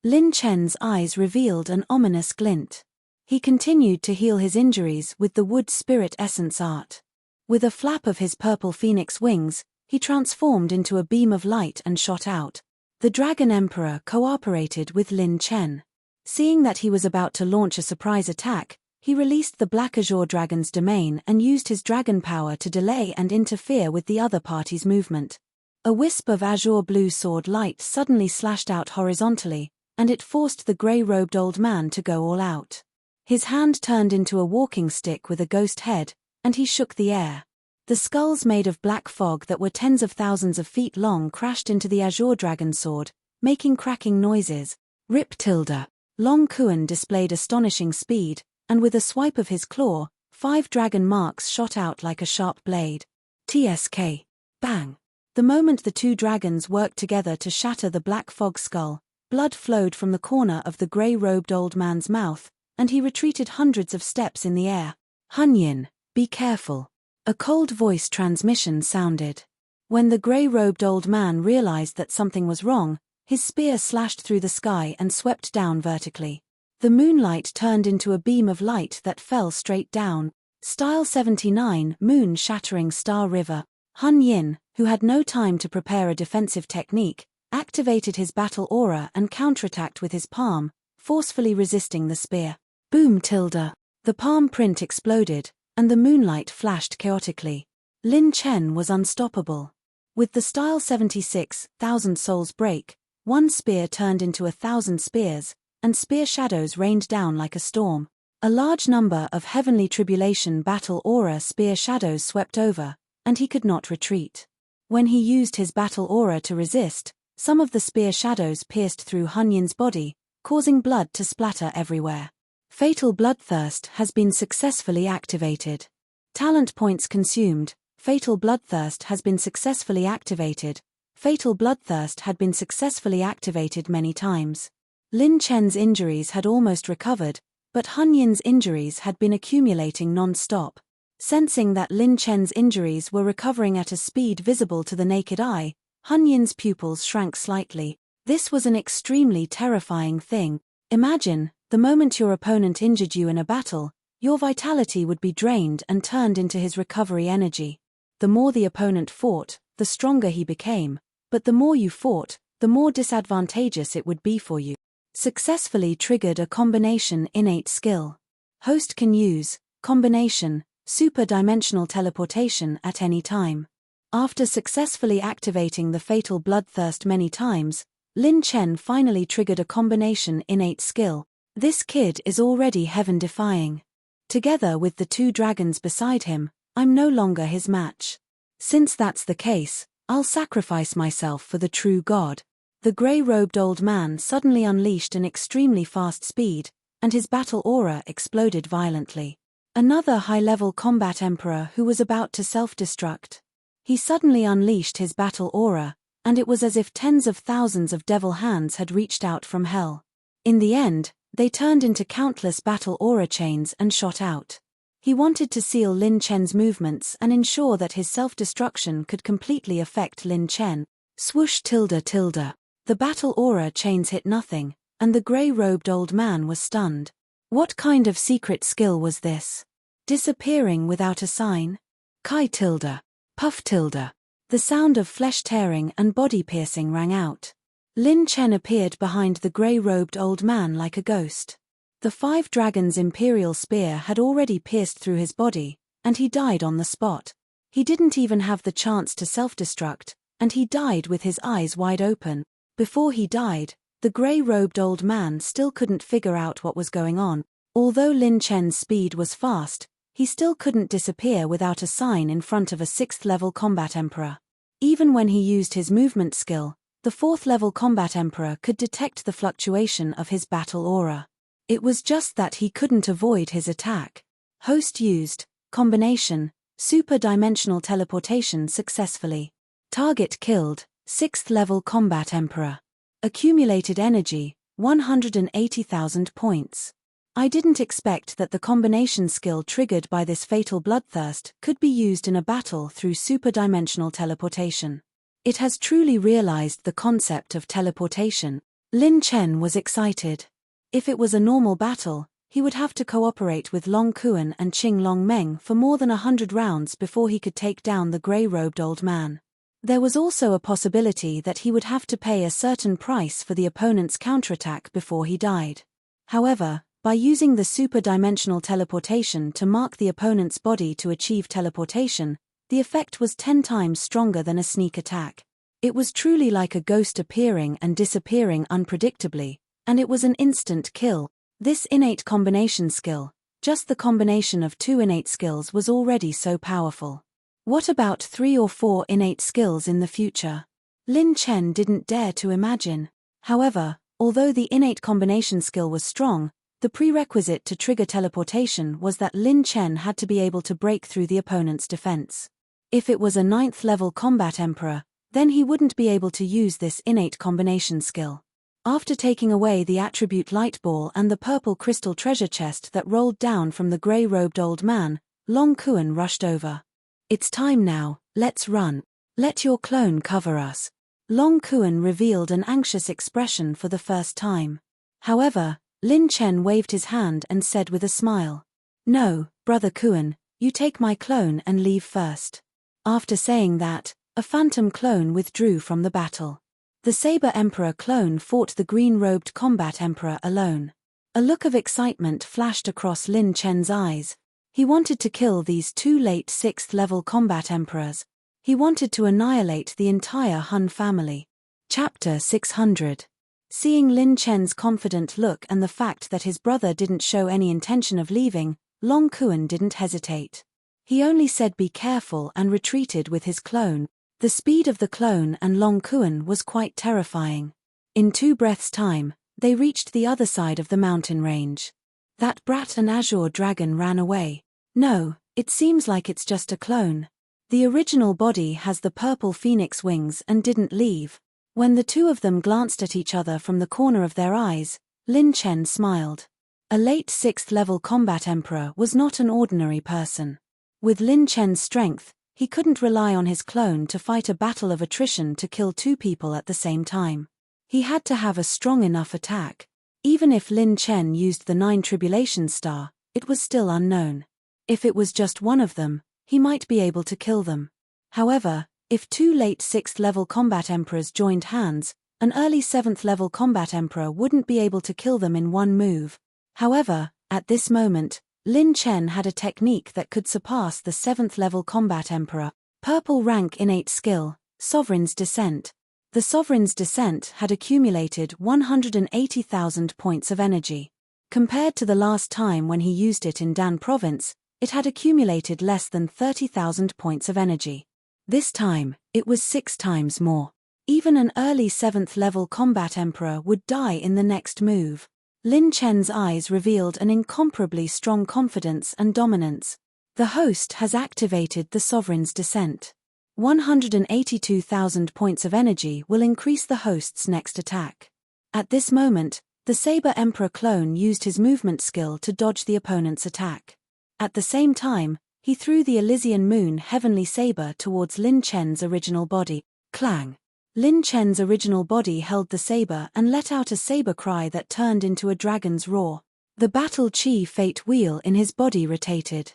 Lin Chen's eyes revealed an ominous glint. He continued to heal his injuries with the wood spirit essence art. With a flap of his purple phoenix wings, he transformed into a beam of light and shot out. The Dragon Emperor cooperated with Lin Chen. Seeing that he was about to launch a surprise attack, he released the Black Azure Dragon's domain and used his dragon power to delay and interfere with the other party's movement. A wisp of azure blue sword light suddenly slashed out horizontally, and it forced the grey-robed old man to go all out. His hand turned into a walking stick with a ghost head, and he shook the air. The skulls made of black fog that were tens of thousands of feet long crashed into the azure dragon sword, making cracking noises. Rip tilde. Long Kuan displayed astonishing speed, and with a swipe of his claw, 5 dragon marks shot out like a sharp blade. TSK. Bang. The moment the 2 dragons worked together to shatter the black fog skull, blood flowed from the corner of the grey-robed old man's mouth, and he retreated hundreds of steps in the air. Hunyin, be careful. A cold voice transmission sounded. When the grey-robed old man realized that something was wrong, his spear slashed through the sky and swept down vertically. The moonlight turned into a beam of light that fell straight down. Style 79 Moon-shattering Star River. Hun Yin, who had no time to prepare a defensive technique, activated his battle aura and counterattacked with his palm, forcefully resisting the spear. Boom tilde. The palm print exploded, and the moonlight flashed chaotically. Lin Chen was unstoppable. With the Style 76 Thousand Souls break, one spear turned into 1,000 spears, and spear shadows rained down like a storm. A large number of Heavenly Tribulation battle aura spear shadows swept over, and he could not retreat. When he used his battle aura to resist, some of the spear shadows pierced through Hunyin's body, causing blood to splatter everywhere. Fatal Bloodthirst has been successfully activated. Talent points consumed. Fatal Bloodthirst has been successfully activated. Fatal Bloodthirst had been successfully activated many times. Lin Chen's injuries had almost recovered, but Hunyin's injuries had been accumulating non-stop. Sensing that Lin Chen's injuries were recovering at a speed visible to the naked eye, Hunyin's pupils shrank slightly. This was an extremely terrifying thing. Imagine, the moment your opponent injured you in a battle, your vitality would be drained and turned into his recovery energy. The more the opponent fought, the stronger he became, but the more you fought, the more disadvantageous it would be for you. Successfully triggered a combination innate skill. Host can use combination super-dimensional teleportation at any time. After successfully activating the Fatal Bloodthirst many times, Lin Chen finally triggered a combination innate skill. This kid is already heaven-defying. Together with the 2 dragons beside him, I'm no longer his match. Since that's the case, I'll sacrifice myself for the true God. The grey-robed old man suddenly unleashed an extremely fast speed, and his battle aura exploded violently. Another high-level combat emperor who was about to self-destruct. He suddenly unleashed his battle aura, and it was as if tens of thousands of devil hands had reached out from hell. In the end, they turned into countless battle aura chains and shot out. He wanted to seal Lin Chen's movements and ensure that his self-destruction could completely affect Lin Chen. Swoosh tilde tilde. The battle aura chains hit nothing, and the grey-robed old man was stunned. What kind of secret skill was this? Disappearing without a sign? Kai tilde. Puff tilde. The sound of flesh tearing and body piercing rang out. Lin Chen appeared behind the grey-robed old man like a ghost. The 5 dragons' imperial spear had already pierced through his body, and he died on the spot. He didn't even have the chance to self-destruct, and he died with his eyes wide open. Before he died, the grey-robed old man still couldn't figure out what was going on. Although Lin Chen's speed was fast, he still couldn't disappear without a sign in front of a 6th-level combat emperor. Even when he used his movement skill, the 4th-level combat emperor could detect the fluctuation of his battle aura. It was just that he couldn't avoid his attack. Host used combination super-dimensional teleportation successfully. Target killed, 6th-level combat emperor. Accumulated energy, 180,000 points. I didn't expect that the combination skill triggered by this fatal bloodthirst could be used in a battle through super-dimensional teleportation. It has truly realized the concept of teleportation. Lin Chen was excited. If it was a normal battle, he would have to cooperate with Long Kuan and Qing Long Meng for more than 100 rounds before he could take down the grey-robed old man. There was also a possibility that he would have to pay a certain price for the opponent's counterattack before he died. However, by using the super-dimensional teleportation to mark the opponent's body to achieve teleportation, the effect was 10 times stronger than a sneak attack. It was truly like a ghost appearing and disappearing unpredictably, and it was an instant kill. This innate combination skill, just the combination of 2 innate skills, was already so powerful. What about 3 or 4 innate skills in the future? Lin Chen didn't dare to imagine. However, although the innate combination skill was strong, the prerequisite to trigger teleportation was that Lin Chen had to be able to break through the opponent's defense. If it was a 9th level combat emperor, then he wouldn't be able to use this innate combination skill. After taking away the attribute light ball and the purple crystal treasure chest that rolled down from the grey-robed old man, Long Kuan rushed over. "It's time now, let's run. Let your clone cover us." Long Kuan revealed an anxious expression for the first time. However, Lin Chen waved his hand and said with a smile, "No, Brother Kuan, you take my clone and leave first." After saying that, a phantom clone withdrew from the battle. The Saber Emperor clone fought the green-robed combat emperor alone. A look of excitement flashed across Lin Chen's eyes. He wanted to kill these 2 late 6th-level combat emperors. He wanted to annihilate the entire Han family. Chapter 600. Seeing Lin Chen's confident look and the fact that his brother didn't show any intention of leaving, Long Kuan didn't hesitate. He only said be careful and retreated with his clone. The speed of the clone and Long Kuan was quite terrifying. In 2 breaths' time, they reached the other side of the mountain range. That brat and azure dragon ran away. No, it seems like it's just a clone. The original body has the purple phoenix wings and didn't leave. When the 2 of them glanced at each other from the corner of their eyes, Lin Chen smiled. A late 6th level combat emperor was not an ordinary person. With Lin Chen's strength, he couldn't rely on his clone to fight a battle of attrition to kill 2 people at the same time. He had to have a strong enough attack. Even if Lin Chen used the 9 Tribulation Star, it was still unknown. If it was just one of them, he might be able to kill them. However, if 2 late 6th level combat emperors joined hands, an early 7th level combat emperor wouldn't be able to kill them in one move. However, at this moment, Lin Chen had a technique that could surpass the 7th level combat emperor. Purple rank innate skill, Sovereign's Descent. The Sovereign's Descent had accumulated 180,000 points of energy. Compared to the last time when he used it in Dan Province, it had accumulated less than 30,000 points of energy. This time, it was 6 times more. Even an early 7th level combat emperor would die in the next move. Lin Chen's eyes revealed an incomparably strong confidence and dominance. The host has activated the Sovereign's Descent. 182,000 points of energy will increase the host's next attack. At this moment, the Saber Emperor clone used his movement skill to dodge the opponent's attack. At the same time, he threw the Elysian Moon Heavenly Saber towards Lin Chen's original body. Clang! Lin Chen's original body held the saber and let out a saber cry that turned into a dragon's roar. The Battle Chi Fate Wheel in his body rotated.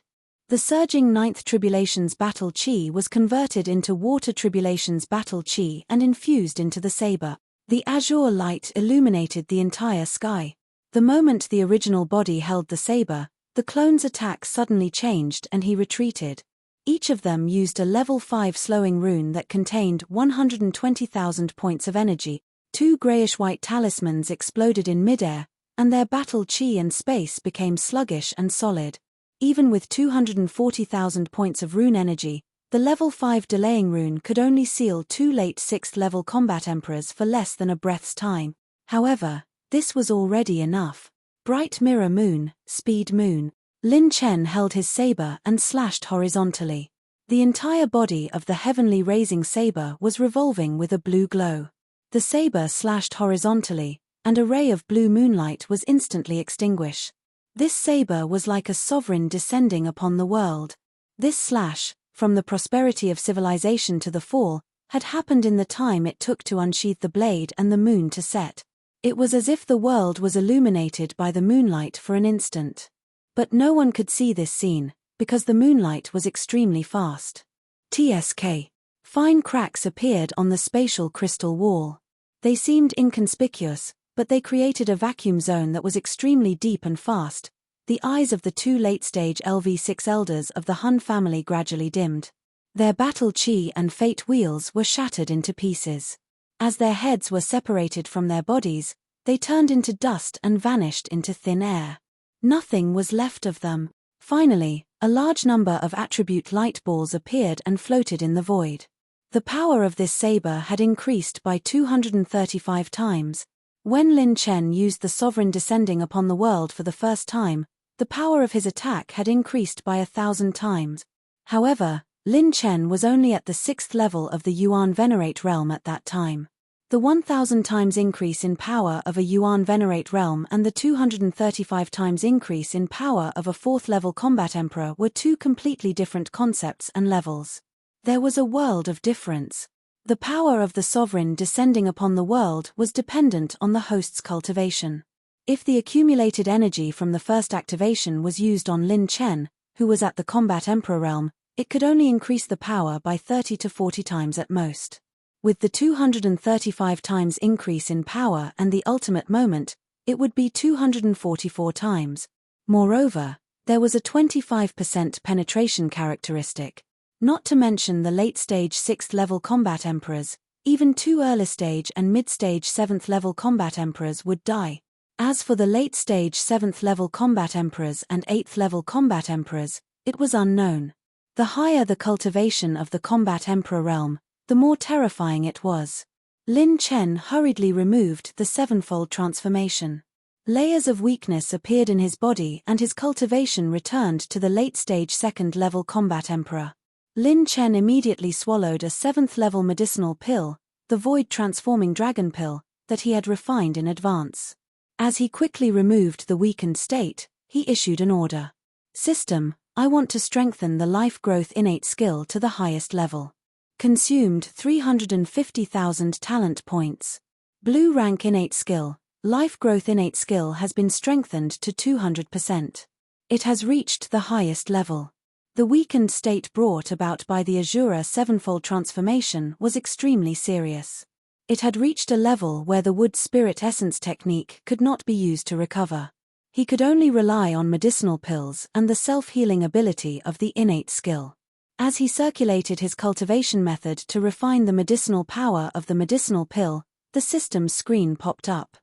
The surging 9th Tribulation's Battle Chi was converted into Water Tribulation's Battle Chi and infused into the saber. The azure light illuminated the entire sky. The moment the original body held the saber, the clone's attack suddenly changed and he retreated. Each of them used a level 5 slowing rune that contained 120,000 points of energy. 2 grayish-white talismans exploded in midair, and their battle chi and space became sluggish and solid. Even with 240,000 points of rune energy, the level 5 delaying rune could only seal 2 late 6th level combat emperors for less than a breath's time. However, this was already enough. Bright Mirror Moon, Speed Moon. Lin Chen held his saber and slashed horizontally. The entire body of the heavenly raising saber was revolving with a blue glow. The saber slashed horizontally, and a ray of blue moonlight was instantly extinguished. This saber was like a sovereign descending upon the world. This slash, from the prosperity of civilization to the fall, had happened in the time it took to unsheath the blade and the moon to set. It was as if the world was illuminated by the moonlight for an instant. But no one could see this scene, because the moonlight was extremely fast. TSK. Fine cracks appeared on the spatial crystal wall. They seemed inconspicuous, but they created a vacuum zone that was extremely deep and fast. The eyes of the two late-stage LV6 elders of the Hun family gradually dimmed. Their battle chi and fate wheels were shattered into pieces. As their heads were separated from their bodies, they turned into dust and vanished into thin air. Nothing was left of them. Finally, a large number of attribute light balls appeared and floated in the void. The power of this saber had increased by 235 times. When Lin Chen used the sovereign descending upon the world for the first time, the power of his attack had increased by 1,000 times. However, Lin Chen was only at the 6th level of the Yuan Venerate realm at that time. The 1,000 times increase in power of a Yuan Venerate realm and the 235 times increase in power of a 4th level combat emperor were two completely different concepts and levels. There was a world of difference. The power of the sovereign descending upon the world was dependent on the host's cultivation. If the accumulated energy from the first activation was used on Lin Chen, who was at the combat emperor realm, it could only increase the power by 30 to 40 times at most. With the 235 times increase in power and the ultimate moment, it would be 244 times. Moreover, there was a 25% penetration characteristic. Not to mention the late-stage 6th-level combat emperors, even two early-stage and mid-stage 7th-level combat emperors would die. As for the late-stage 7th-level combat emperors and 8th-level combat emperors, it was unknown. The higher the cultivation of the combat emperor realm, the more terrifying it was. Lin Chen hurriedly removed the sevenfold transformation. Layers of weakness appeared in his body and his cultivation returned to the late-stage 2nd-level combat emperor. Lin Chen immediately swallowed a 7th-level medicinal pill, the void-transforming dragon pill, that he had refined in advance. As he quickly removed the weakened state, he issued an order. System, I want to strengthen the life growth innate skill to the highest level. Consumed 350,000 talent points. Blue rank innate skill, life growth innate skill has been strengthened to 200%. It has reached the highest level. The weakened state brought about by the Azura sevenfold transformation was extremely serious. It had reached a level where the wood spirit essence technique could not be used to recover. He could only rely on medicinal pills and the self-healing ability of the innate skill. As he circulated his cultivation method to refine the medicinal power of the medicinal pill, the system's screen popped up.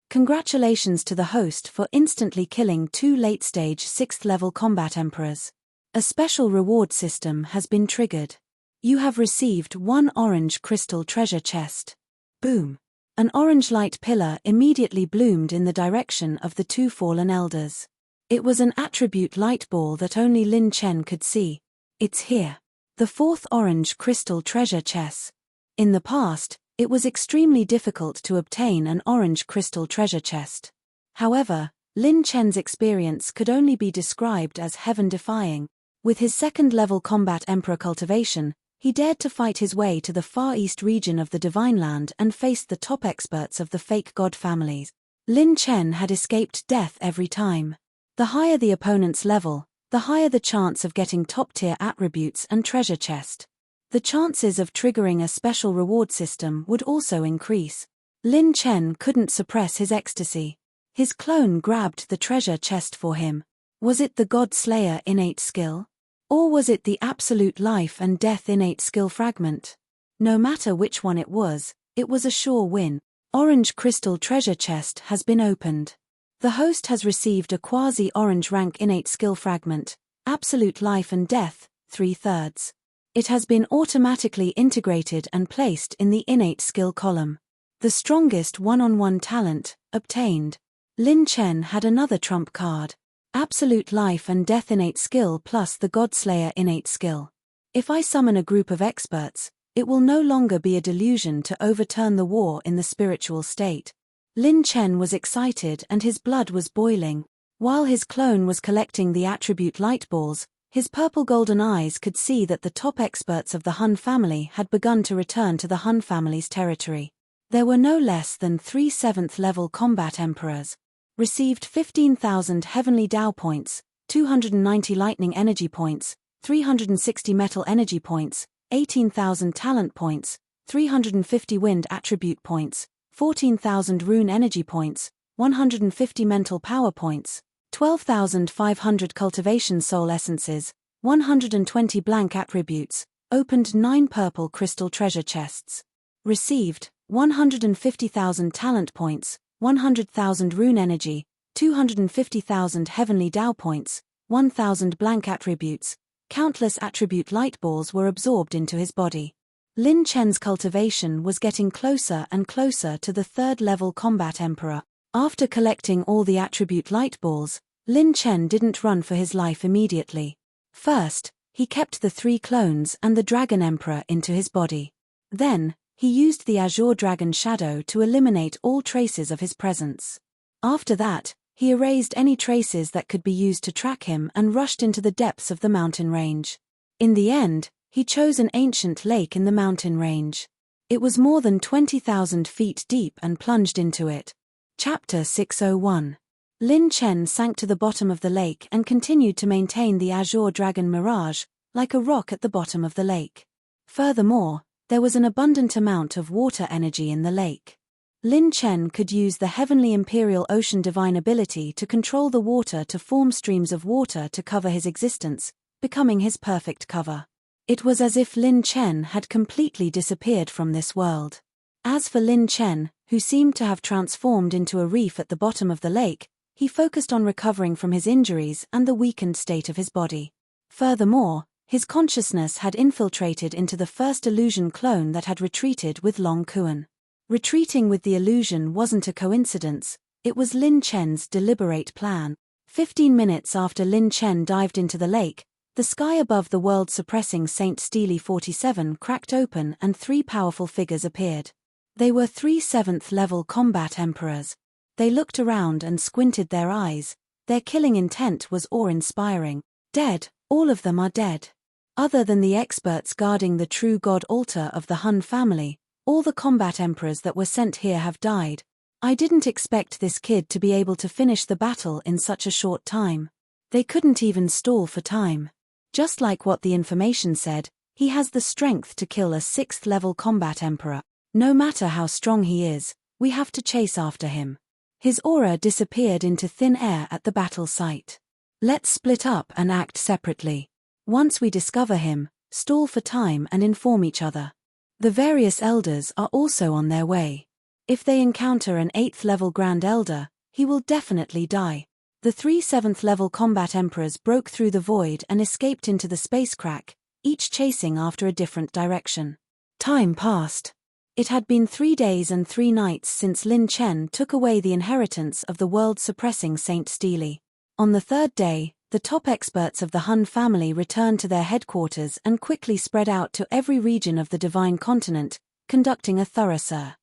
Congratulations to the host for instantly killing two late-stage 6th-level combat emperors. A special reward system has been triggered. You have received one orange crystal treasure chest. Boom. An orange light pillar immediately bloomed in the direction of the two fallen elders. It was an attribute light ball that only Lin Chen could see. It's here. The 4th orange crystal treasure chest. In the past, it was extremely difficult to obtain an orange crystal treasure chest. However, Lin Chen's experience could only be described as heaven-defying. With his 2nd-level combat emperor cultivation, he dared to fight his way to the far east region of the Divine Land and faced the top experts of the fake god families. Lin Chen had escaped death every time. The higher the opponent's level, the higher the chance of getting top-tier attributes and treasure chest. The chances of triggering a special reward system would also increase. Lin Chen couldn't suppress his ecstasy. His clone grabbed the treasure chest for him. Was it the God Slayer innate skill? Or was it the absolute life and death innate skill fragment? No matter which one it was a sure win. Orange crystal treasure chest has been opened. The host has received a quasi-orange rank innate skill fragment, absolute life and death, 3/3. It has been automatically integrated and placed in the innate skill column. The strongest one-on-one talent, obtained. Lin Chen had another trump card. Absolute life and death innate skill plus the Godslayer innate skill. If I summon a group of experts, it will no longer be a delusion to overturn the war in the spiritual state. Lin Chen was excited and his blood was boiling. While his clone was collecting the attribute light balls, His purple-golden eyes could see that the top experts of the Hun family had begun to return to the Hun family's territory. There were no less than 3 7th-level combat emperors. Received 15,000 heavenly Dao points, 290 lightning energy points, 360 metal energy points, 18,000 talent points, 350 wind attribute points, 14,000 rune energy points, 150 mental power points, 12,500 cultivation soul essences, 120 blank attributes, opened 9 purple crystal treasure chests. Received 150,000 talent points, 100,000 rune energy, 250,000 heavenly Dao points, 1,000 blank attributes. Countless attribute light balls were absorbed into his body. Lin Chen's cultivation was getting closer and closer to the 3rd-level combat emperor. After collecting all the attribute light balls, Lin Chen didn't run for his life immediately. First, he kept the 3 clones and the Dragon Emperor into his body. Then, he used the Azure Dragon Shadow to eliminate all traces of his presence. After that, he erased any traces that could be used to track him and rushed into the depths of the mountain range. In the end, he chose an ancient lake in the mountain range. It was more than 20,000 feet deep and plunged into it. Chapter 601. Lin Chen sank to the bottom of the lake and continued to maintain the Azure Dragon Mirage, like a rock at the bottom of the lake. Furthermore, there was an abundant amount of water energy in the lake. Lin Chen could use the Heavenly Imperial Ocean Divine ability to control the water to form streams of water to cover his existence, becoming his perfect cover. It was as if Lin Chen had completely disappeared from this world. As for Lin Chen, who seemed to have transformed into a reef at the bottom of the lake, he focused on recovering from his injuries and the weakened state of his body. Furthermore, his consciousness had infiltrated into the first illusion clone that had retreated with Long Kuan. Retreating with the illusion wasn't a coincidence, it was Lin Chen's deliberate plan. 15 minutes after Lin Chen dived into the lake, the sky above the world-suppressing Saint Steely 47 cracked open and 3 powerful figures appeared. They were 3 7th-level combat emperors. They looked around and squinted their eyes. Their killing intent was awe-inspiring. Dead, all of them are dead. Other than the experts guarding the true god altar of the Hun family, all the combat emperors that were sent here have died. I didn't expect this kid to be able to finish the battle in such a short time. They couldn't even stall for time. Just like what the information said, he has the strength to kill a 6th-level combat emperor. No matter how strong he is, we have to chase after him. His aura disappeared into thin air at the battle site. Let's split up and act separately. Once we discover him, stall for time and inform each other. The various elders are also on their way. If they encounter an 8th-level Grand Elder, he will definitely die. The 3 7th-level combat emperors broke through the void and escaped into the space crack, each chasing after a different direction. Time passed. It had been 3 days and 3 nights since Lin Chen took away the inheritance of the world-suppressing Saint Steely. On the 3rd day, the top experts of the Hun family returned to their headquarters and quickly spread out to every region of the Divine Continent, conducting a thorough search.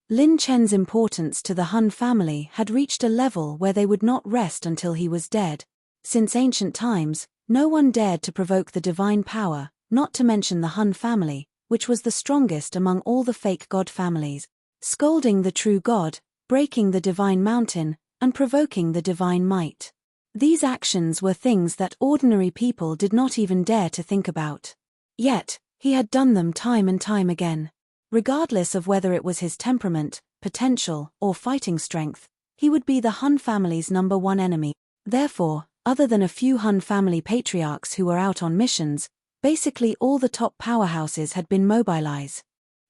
Lin Chen's importance to the Hun family had reached a level where they would not rest until he was dead. Since ancient times, no one dared to provoke the divine power, not to mention the Hun family, which was the strongest among all the fake god families, scolding the true god, breaking the divine mountain, and provoking the divine might. These actions were things that ordinary people did not even dare to think about. Yet, he had done them time and time again. Regardless of whether it was his temperament, potential, or fighting strength, he would be the Hun family's #1 enemy. Therefore, other than a few Hun family patriarchs who were out on missions, basically all the top powerhouses had been mobilized.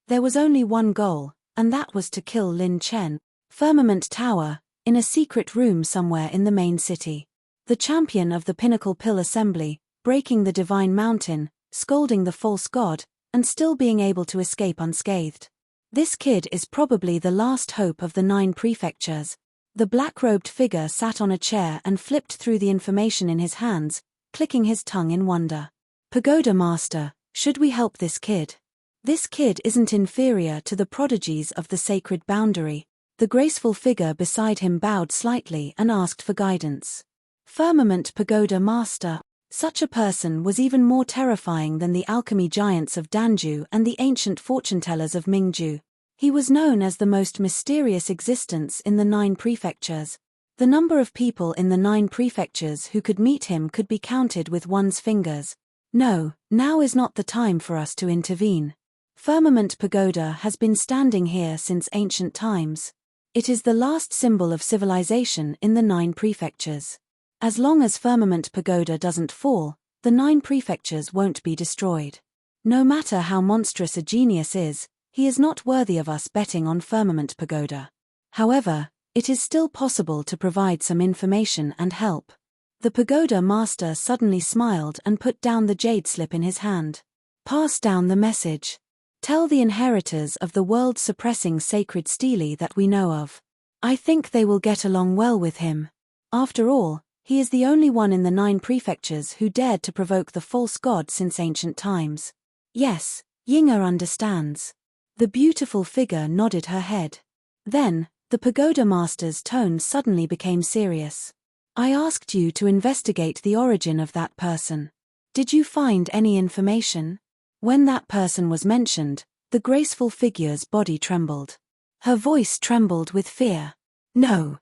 There was only one goal, and that was to kill Lin Chen. Firmament Tower, in a secret room somewhere in the main city. The champion of the Pinnacle Pill Assembly, breaking the divine mountain, scolding the false god, and still being able to escape unscathed. This kid is probably the last hope of the 9 prefectures. The black-robed figure sat on a chair and flipped through the information in his hands, clicking his tongue in wonder. Pagoda Master, should we help this kid? This kid isn't inferior to the prodigies of the sacred boundary. The graceful figure beside him bowed slightly and asked for guidance. Firmament Pagoda Master, Such a person was even more terrifying than the alchemy giants of Danju and the ancient fortune-tellers of Mingju. He was known as the most mysterious existence in the 9 prefectures. The number of people in the 9 prefectures who could meet him could be counted with one's fingers. No, now is not the time for us to intervene. Firmament Pagoda has been standing here since ancient times. It is the last symbol of civilization in the 9 prefectures. As long as Firmament Pagoda doesn't fall, the 9 prefectures won't be destroyed. No matter how monstrous a genius is, he is not worthy of us betting on Firmament Pagoda. However, it is still possible to provide some information and help. The Pagoda Master suddenly smiled and put down the jade slip in his hand. Pass down the message. Tell the inheritors of the world-suppressing sacred stele that we know of. I think they will get along well with him. After all, he is the only one in the 9 prefectures who dared to provoke the false god since ancient times. Yes, Yinga understands. The beautiful figure nodded her head. Then, the Pagoda Master's tone suddenly became serious. I asked you to investigate the origin of that person. Did you find any information? When that person was mentioned, the graceful figure's body trembled. Her voice trembled with fear. No,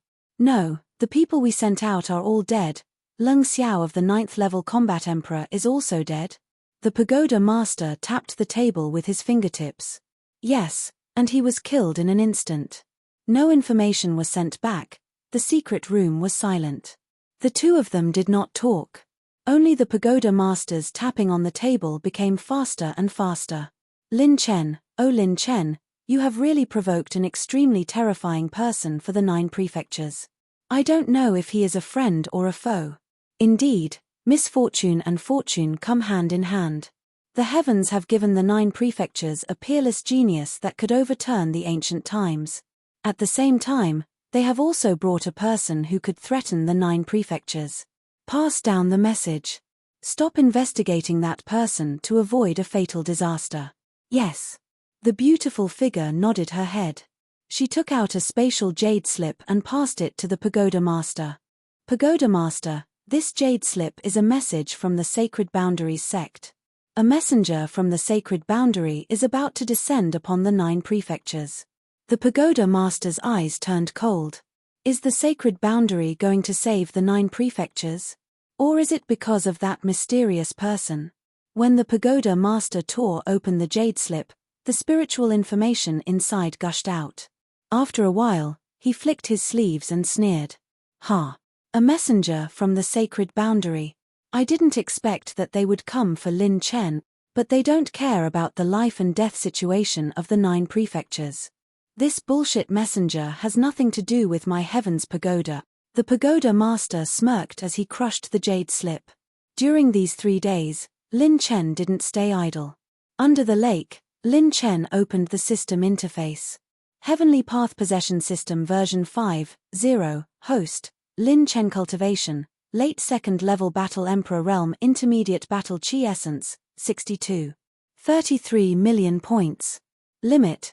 the people we sent out are all dead. Leng Xiao of the 9th level combat emperor is also dead. The Pagoda Master tapped the table with his fingertips. Yes, and he was killed in an instant. No information was sent back. The secret room was silent. The two of them did not talk. Only the Pagoda Master's tapping on the table became faster and faster. Lin Chen, oh Lin Chen, you have really provoked an extremely terrifying person for the 9 prefectures. I don't know if he is a friend or a foe. Indeed, misfortune and fortune come hand in hand. The heavens have given the 9 prefectures a peerless genius that could overturn the ancient times. At the same time, they have also brought a person who could threaten the 9 prefectures. Pass down the message. Stop investigating that person to avoid a fatal disaster. Yes. The beautiful figure nodded her head. She took out a spatial jade slip and passed it to the Pagoda Master. Pagoda Master, this jade slip is a message from the Sacred Boundaries sect. A messenger from the Sacred Boundary is about to descend upon the 9 prefectures. The Pagoda Master's eyes turned cold. Is the Sacred Boundary going to save the 9 prefectures? Or is it because of that mysterious person? When the Pagoda Master tore open the jade slip, the spiritual information inside gushed out. After a while, he flicked his sleeves and sneered. Ha! A messenger from the Sacred Boundary. I didn't expect that they would come for Lin Chen, but they don't care about the life and death situation of the 9 prefectures. This bullshit messenger has nothing to do with my heaven's pagoda. The Pagoda Master smirked as he crushed the jade slip. During these 3 days, Lin Chen didn't stay idle. Under the lake, Lin Chen opened the system interface. Heavenly Path Possession System version 5.0, host, Lin Chen Cultivation, late 2nd level Battle Emperor Realm Intermediate Battle Chi Essence, 62. 33 million points. Limit,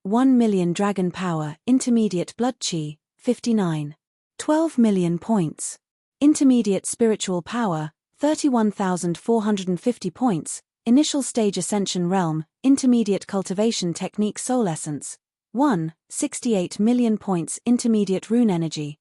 1 million Dragon Power Intermediate Blood Chi, 59. 12 million points. Intermediate Spiritual Power, 31,450 points. Initial Stage Ascension Realm, Intermediate Cultivation Technique Soul Essence, 68 million points. Intermediate Rune Energy,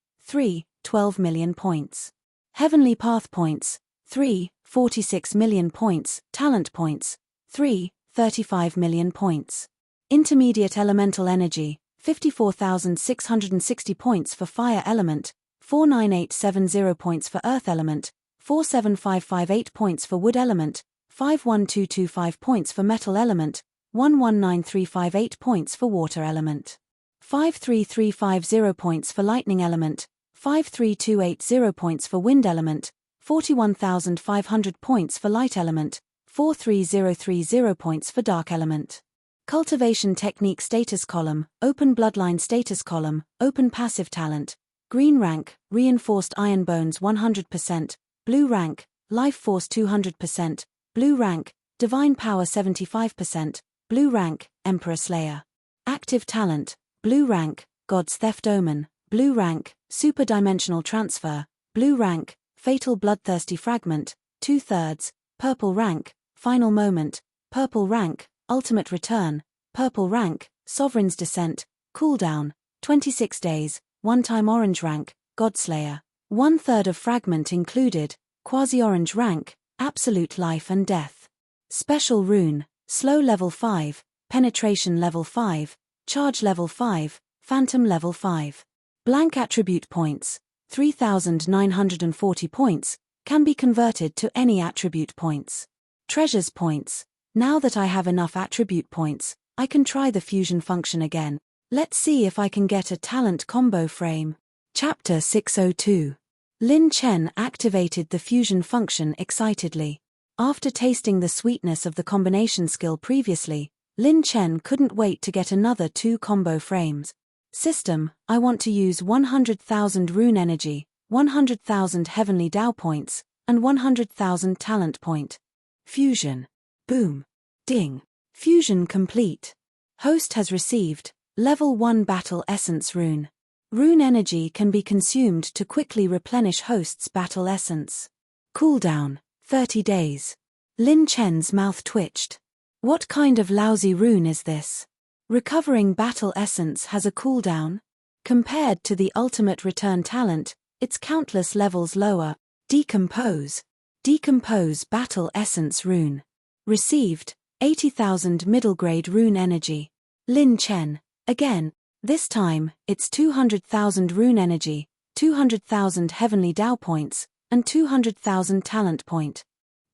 12 million points. Heavenly Path Points, 46 million points. Talent Points, 35 million points. Intermediate Elemental Energy, 54,660 points for Fire Element, 49870 points for Earth Element, 47558 points for Wood Element, 51225 points for Metal Element, 119358 points for Water Element, 53350 points for Lightning Element, 53280 points for Wind Element, 41,500 points for Light Element, 43030 points for Dark Element. Cultivation Technique Status Column, Open Bloodline Status Column, Open Passive Talent, Green Rank, Reinforced Iron Bones 100%, Blue Rank, Life Force 200%, Blue Rank, Divine Power 75%, Blue Rank, Emperor Slayer. Active Talent, Blue Rank, God's Theft Omen, Blue Rank, Super Dimensional Transfer, Blue Rank, Fatal Bloodthirsty Fragment, 2/3, purple rank, final moment, purple rank, ultimate return, purple rank, sovereign's descent, cooldown, 26 days, one-time orange rank, Godslayer, 1/3 of fragment included, quasi-orange rank, absolute life and death. Special rune, slow level 5, penetration level 5, charge level 5, phantom level 5. Blank attribute points, 3,940 points, can be converted to any attribute points. Treasures points, now that I have enough attribute points, I can try the fusion function again. Let's see if I can get a talent combo frame. Chapter 602. Lin Chen activated the fusion function excitedly. After tasting the sweetness of the combination skill previously, Lin Chen couldn't wait to get another 2 combo frames. System, I want to use 100,000 rune energy, 100,000 heavenly Dao points, and 100,000 talent point. Fusion. Boom. Ding. Fusion complete. Host has received Level 1 Battle Essence Rune. Rune energy can be consumed to quickly replenish host's battle essence. Cooldown, 30 days. Lin Chen's mouth twitched. What kind of lousy rune is this? Recovering battle essence has a cooldown? Compared to the ultimate return talent, it's countless levels lower. Decompose. Decompose battle essence rune. Received, 80,000 middle grade rune energy. Lin Chen, again, this time, it's 200,000 rune energy, 200,000 heavenly Dao points, and 200,000 talent point.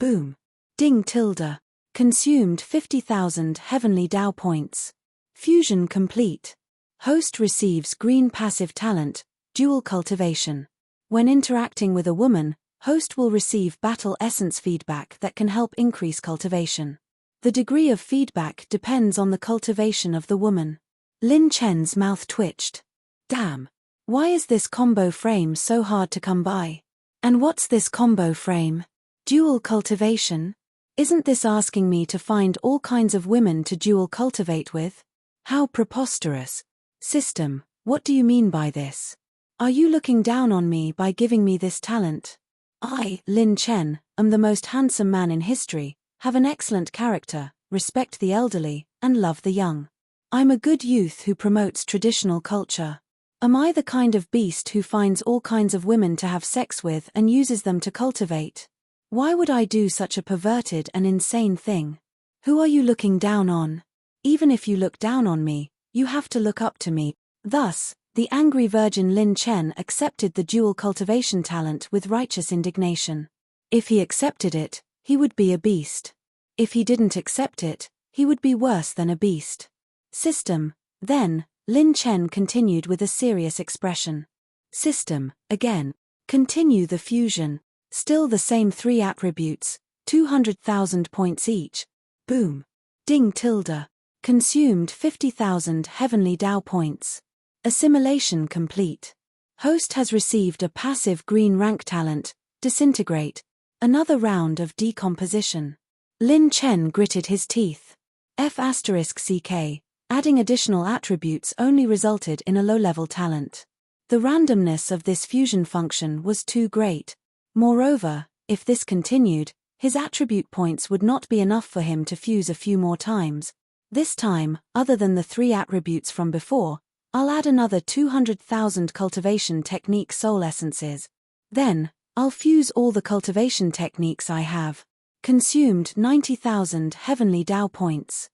Boom. Ding tilde. Consumed 50,000 heavenly Dao points. Fusion complete. Host receives green passive talent, dual cultivation. When interacting with a woman, host will receive battle essence feedback that can help increase cultivation. The degree of feedback depends on the cultivation of the woman. Lin Chen's mouth twitched. Damn. Why is this combo frame so hard to come by? And what's this combo frame? Dual cultivation? Isn't this asking me to find all kinds of women to dual cultivate with? How preposterous. System, what do you mean by this? Are you looking down on me by giving me this talent? I, Lin Chen, am the most handsome man in history, have an excellent character, respect the elderly, and love the young. I'm a good youth who promotes traditional culture. Am I the kind of beast who finds all kinds of women to have sex with and uses them to cultivate? Why would I do such a perverted and insane thing? Who are you looking down on? Even if you look down on me, you have to look up to me. Thus, the angry virgin Lin Chen accepted the dual cultivation talent with righteous indignation. If he accepted it, he would be a beast. If he didn't accept it, he would be worse than a beast. System, then, Lin Chen continued with a serious expression. System, again. Continue the fusion. Still the same 3 attributes, 200,000 points each. Boom. Ding tilde. Consumed 50,000 heavenly Dao points. Assimilation complete. Host has received a passive green rank talent, disintegrate. Another round of decomposition. Lin Chen gritted his teeth. F***ck. Adding additional attributes only resulted in a low-level talent. The randomness of this fusion function was too great. Moreover, if this continued, his attribute points would not be enough for him to fuse a few more times. This time, other than the 3 attributes from before, I'll add another 200,000 cultivation technique soul essences. Then, I'll fuse all the cultivation techniques I have. Consumed 90,000 heavenly Dao points.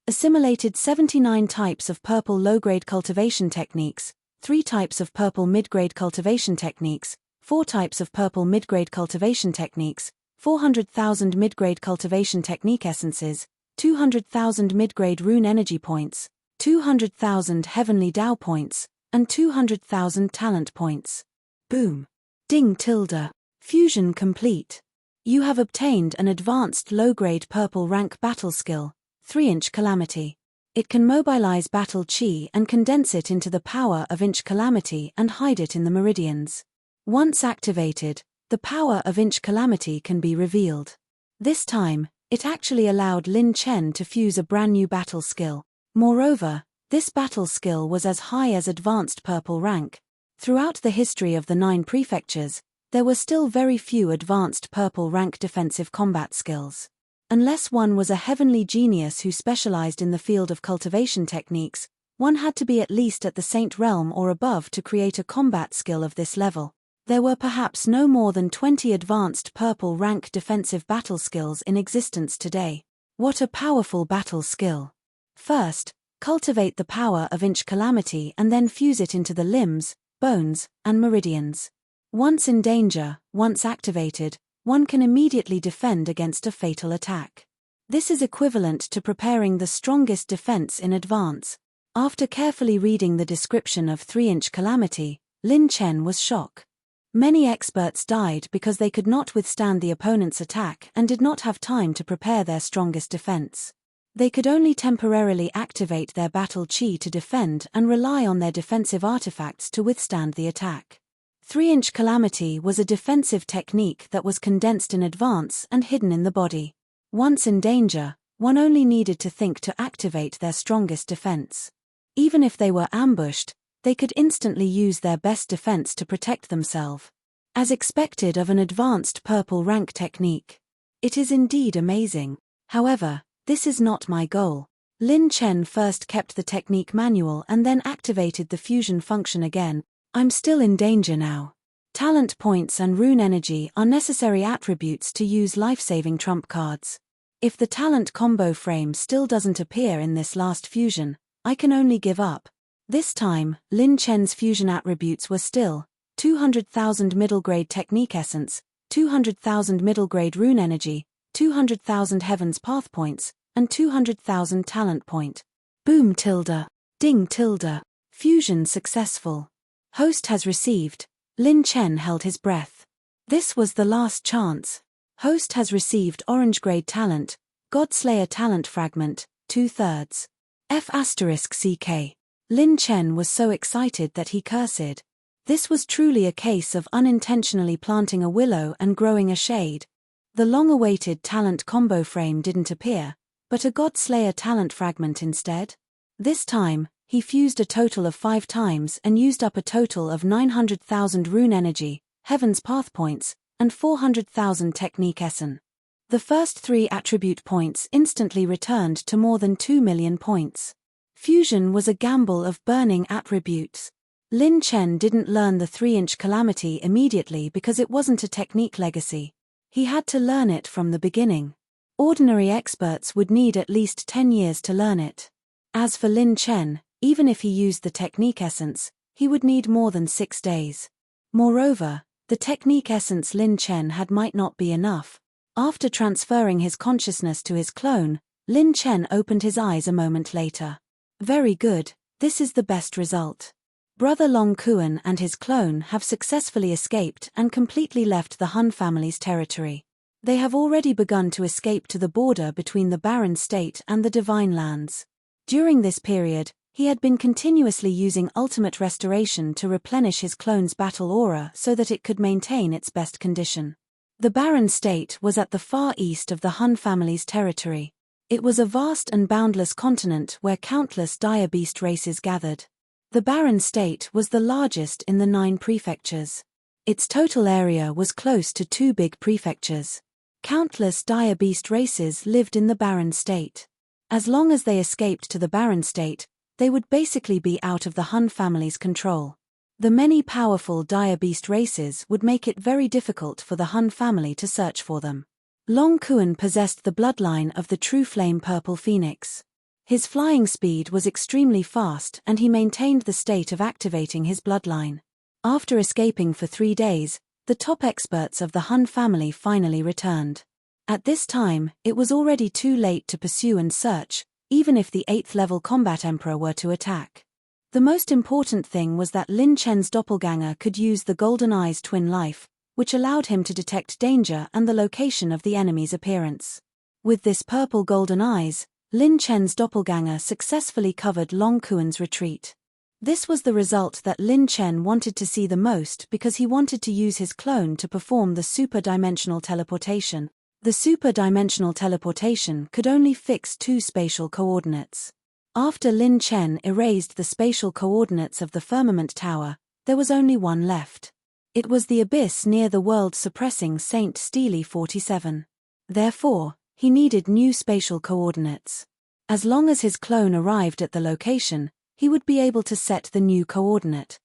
Assimilated 79 types of purple low-grade cultivation techniques, 3 types of purple mid-grade cultivation techniques, 4 types of purple mid-grade cultivation techniques, 400,000 mid-grade cultivation technique essences, 200,000 mid-grade rune energy points, 200,000 heavenly Dao points, and 200,000 talent points. Boom. Ding tilde. Fusion complete. You have obtained an advanced low-grade purple rank battle skill, 3-inch calamity. It can mobilize battle chi and condense it into the power of inch calamity and hide it in the meridians. Once activated, the power of inch calamity can be revealed. This time, it actually allowed Lin Chen to fuse a brand new battle skill. Moreover, this battle skill was as high as advanced purple rank. Throughout the history of the 9 prefectures, there were still very few advanced purple rank defensive combat skills. Unless one was a heavenly genius who specialized in the field of cultivation techniques, one had to be at least at the Saint realm or above to create a combat skill of this level. There were perhaps no more than 20 advanced purple rank defensive battle skills in existence today. What a powerful battle skill! First, cultivate the power of inch calamity and then fuse it into the limbs, bones, and meridians. Once in danger, once activated, one can immediately defend against a fatal attack. This is equivalent to preparing the strongest defense in advance. After carefully reading the description of 3-inch calamity, Lin Chen was shocked. Many experts died because they could not withstand the opponent's attack and did not have time to prepare their strongest defense. They could only temporarily activate their battle chi to defend and rely on their defensive artifacts to withstand the attack. 3-inch calamity was a defensive technique that was condensed in advance and hidden in the body. Once in danger, one only needed to think to activate their strongest defense. Even if they were ambushed, they could instantly use their best defense to protect themselves. As expected of an advanced purple rank technique. It is indeed amazing. However, this is not my goal. Lin Chen first kept the technique manual and then activated the fusion function again. I'm still in danger now. Talent points and rune energy are necessary attributes to use life-saving trump cards. If the talent combo frame still doesn't appear in this last fusion, I can only give up. This time, Lin Chen's fusion attributes were still 200,000 middle-grade technique essence, 200,000 middle-grade rune energy, 200,000 heaven's path points, and 200,000 talent point. Boom tilde. Ding tilde. Fusion successful. Host has received. Lin Chen held his breath. This was the last chance. Host has received orange-grade talent, Godslayer talent fragment, 2/3. F***CK. Lin Chen was so excited that he cursed. This was truly a case of unintentionally planting a willow and growing a shade. The long-awaited talent combo frame didn't appear, but a Godslayer talent fragment instead. This time, he fused a total of 5 times and used up a total of 900,000 rune energy, heaven's path points, and 400,000 technique essen. The first 3 attribute points instantly returned to more than 2 million points. Fusion was a gamble of burning attributes. Lin Chen didn't learn the 3-inch calamity immediately because it wasn't a technique legacy. He had to learn it from the beginning. Ordinary experts would need at least 10 years to learn it. As for Lin Chen, even if he used the technique essence, he would need more than 6 days. Moreover, the technique essence Lin Chen had might not be enough. After transferring his consciousness to his clone, Lin Chen opened his eyes a moment later. Very good, this is the best result. Brother Long Kuan and his clone have successfully escaped and completely left the Han family's territory. They have already begun to escape to the border between the Barren State and the Divine Lands. During this period, he had been continuously using ultimate restoration to replenish his clone's battle aura so that it could maintain its best condition. The Barren State was at the far east of the Han family's territory. It was a vast and boundless continent where countless dire beast races gathered. The Barren State was the largest in the 9 prefectures. Its total area was close to 2 big prefectures. Countless dire beast races lived in the Barren State. As long as they escaped to the Barren State, they would basically be out of the Han family's control. The many powerful dire beast races would make it very difficult for the Han family to search for them. Long Kuan possessed the bloodline of the true flame purple phoenix. His flying speed was extremely fast and he maintained the state of activating his bloodline. After escaping for 3 days, the top experts of the Han family finally returned. At this time, it was already too late to pursue and search, even if the 8th level combat emperor were to attack. The most important thing was that Lin Chen's doppelganger could use the Golden Eye's twin life, which allowed him to detect danger and the location of the enemy's appearance. With this purple golden eyes, Lin Chen's doppelganger successfully covered Long Kuan's retreat. This was the result that Lin Chen wanted to see the most because he wanted to use his clone to perform the super-dimensional teleportation. The super-dimensional teleportation could only fix 2 spatial coordinates. After Lin Chen erased the spatial coordinates of the firmament tower, there was only one left. It was the abyss near the world-suppressing Saint Steely 47. Therefore, he needed new spatial coordinates. As long as his clone arrived at the location, he would be able to set the new coordinate.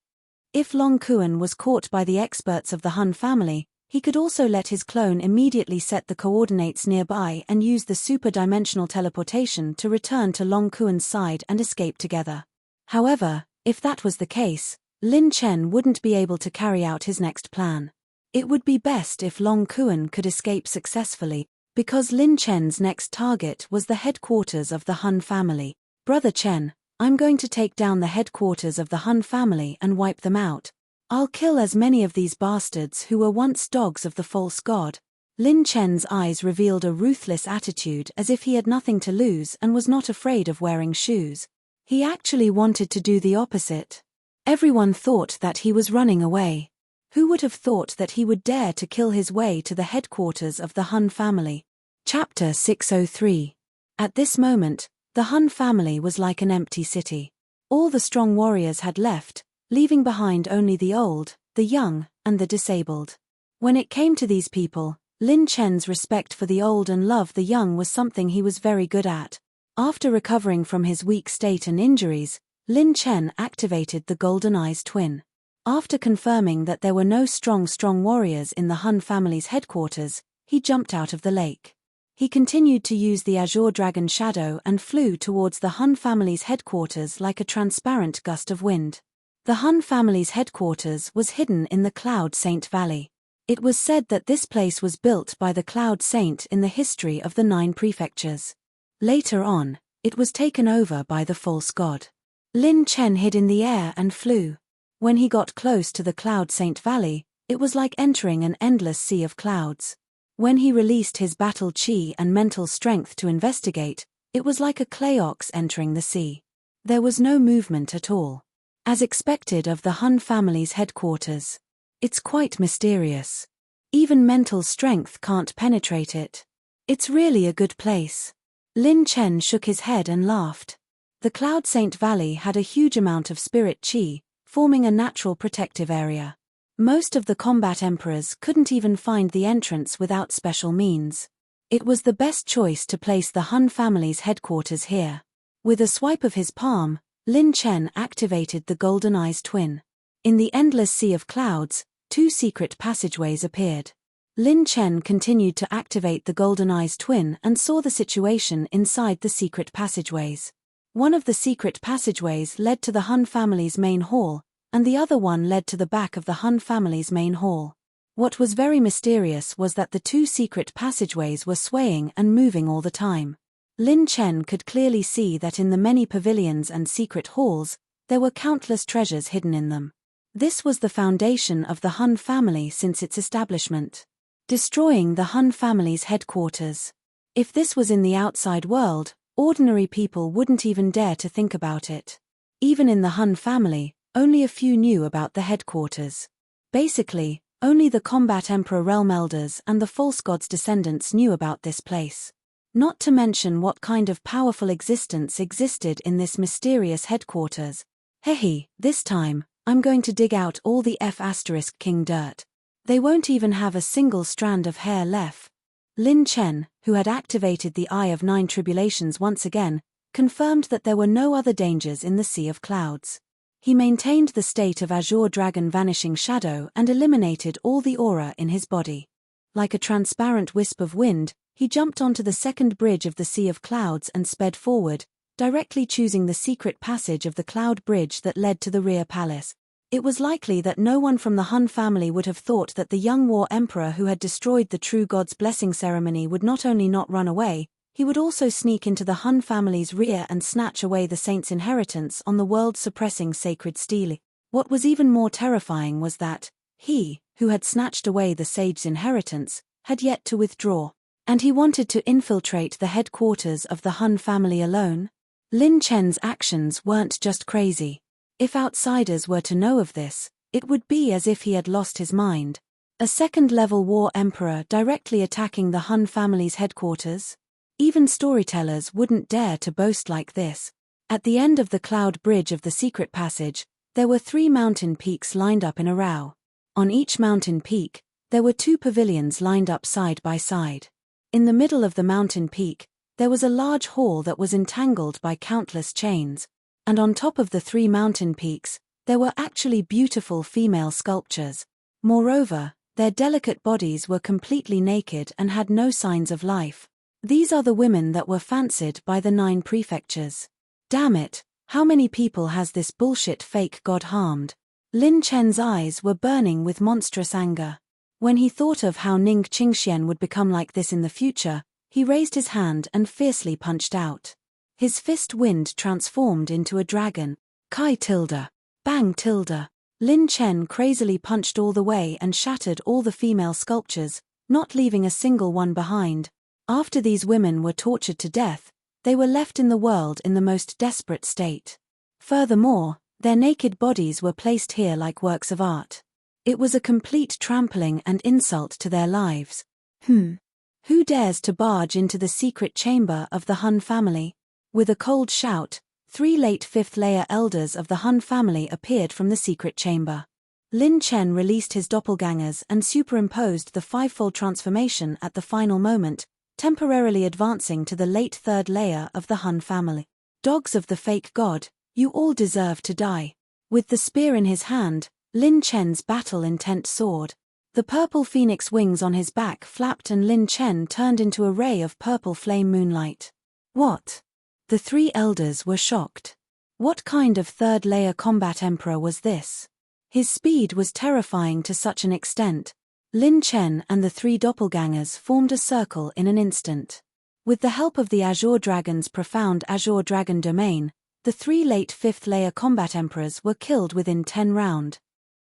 If Long Kuan was caught by the experts of the Hun family, he could also let his clone immediately set the coordinates nearby and use the super-dimensional teleportation to return to Long Kuan's side and escape together. However, if that was the case, Lin Chen wouldn't be able to carry out his next plan. It would be best if Long Kuan could escape successfully, because Lin Chen's next target was the headquarters of the Hun family. Brother Chen, I'm going to take down the headquarters of the Hun family and wipe them out. I'll kill as many of these bastards who were once dogs of the false god. Lin Chen's eyes revealed a ruthless attitude, as if he had nothing to lose and was not afraid of wearing shoes. He actually wanted to do the opposite. Everyone thought that he was running away. Who would have thought that he would dare to kill his way to the headquarters of the Hun family? Chapter 603. At this moment, the Hun family was like an empty city. All the strong warriors had left, leaving behind only the old, the young, and the disabled. When it came to these people, Lin Chen's respect for the old and love the young was something he was very good at. After recovering from his weak state and injuries, Lin Chen activated the Golden Eyes twin. After confirming that there were no strong warriors in the Hun family's headquarters, he jumped out of the lake. He continued to use the Azure Dragon shadow and flew towards the Hun family's headquarters like a transparent gust of wind. The Hun family's headquarters was hidden in the Cloud Saint Valley. It was said that this place was built by the Cloud Saint in the history of the 9 prefectures. Later on, it was taken over by the false god. Lin Chen hid in the air and flew. When he got close to the Cloud Saint Valley, it was like entering an endless sea of clouds. When he released his battle chi and mental strength to investigate, it was like a clay ox entering the sea. There was no movement at all. As expected of the Hun family's headquarters. It's quite mysterious. Even mental strength can't penetrate it. It's really a good place. Lin Chen shook his head and laughed. The Cloud Saint Valley had a huge amount of spirit chi, forming a natural protective area. Most of the combat emperors couldn't even find the entrance without special means. It was the best choice to place the Hun family's headquarters here. With a swipe of his palm, Lin Chen activated the Golden Eyes twin. In the endless sea of clouds, 2 secret passageways appeared. Lin Chen continued to activate the Golden Eyes twin and saw the situation inside the secret passageways. One of the secret passageways led to the Hun family's main hall, and the other one led to the back of the Hun family's main hall. What was very mysterious was that the 2 secret passageways were swaying and moving all the time. Lin Chen could clearly see that in the many pavilions and secret halls, there were countless treasures hidden in them. This was the foundation of the Hun family since its establishment. Destroying the Hun family's headquarters. If this was in the outside world, ordinary people wouldn't even dare to think about it. Even in the Hun family, only a few knew about the headquarters. Basically, only the combat emperor realm elders and the false god's descendants knew about this place. Not to mention what kind of powerful existence existed in this mysterious headquarters. Hehe, this time, I'm going to dig out all the F*King dirt. They won't even have a single strand of hair left. Lin Chen, who had activated the Eye of 9 Tribulations once again, confirmed that there were no other dangers in the Sea of Clouds. He maintained the state of Azure Dragon Vanishing Shadow and eliminated all the aura in his body. Like a transparent wisp of wind, he jumped onto the second bridge of the Sea of Clouds and sped forward, directly choosing the secret passage of the cloud bridge that led to the rear palace. It was likely that no one from the Hun family would have thought that the young war emperor who had destroyed the true god's blessing ceremony would not only not run away, he would also sneak into the Hun family's rear and snatch away the saint's inheritance on the world-suppressing sacred stele. What was even more terrifying was that he, who had snatched away the sage's inheritance, had yet to withdraw. And he wanted to infiltrate the headquarters of the Hun family alone? Lin Chen's actions weren't just crazy. If outsiders were to know of this, it would be as if he had lost his mind. A second-level war emperor directly attacking the Hun family's headquarters? Even storytellers wouldn't dare to boast like this. At the end of the cloud bridge of the secret passage, there were 3 mountain peaks lined up in a row. On each mountain peak, there were 2 pavilions lined up side by side. In the middle of the mountain peak, there was a large hall that was entangled by countless chains, and on top of the 3 mountain peaks, there were actually beautiful female sculptures. Moreover, their delicate bodies were completely naked and had no signs of life. These are the women that were fancied by the 9 prefectures. Damn it, how many people has this bullshit fake god harmed? Lin Chen's eyes were burning with monstrous anger. When he thought of how Ning Qingxian would become like this in the future, he raised his hand and fiercely punched out. His fist wind transformed into a dragon. Kai tilde. Bang tilde. Lin Chen crazily punched all the way and shattered all the female sculptures, not leaving a single one behind. After these women were tortured to death, they were left in the world in the most desperate state. Furthermore, their naked bodies were placed here like works of art. It was a complete trampling and insult to their lives. Who dares to barge into the secret chamber of the Han family? With a cold shout, 3 late 5th-layer elders of the Han family appeared from the secret chamber. Lin Chen released his doppelgangers and superimposed the 5-fold transformation at the final moment, temporarily advancing to the late 3rd layer of the Han family. Dogs of the fake god, you all deserve to die. With the spear in his hand, Lin Chen's battle-intent soared. The purple phoenix wings on his back flapped and Lin Chen turned into a ray of purple flame moonlight. What? The 3 elders were shocked. What kind of 3rd-layer combat emperor was this? His speed was terrifying to such an extent. Lin Chen and the 3 doppelgangers formed a circle in an instant. With the help of the Azure Dragon's profound Azure Dragon domain, the 3 late 5th-layer combat emperors were killed within 10 rounds.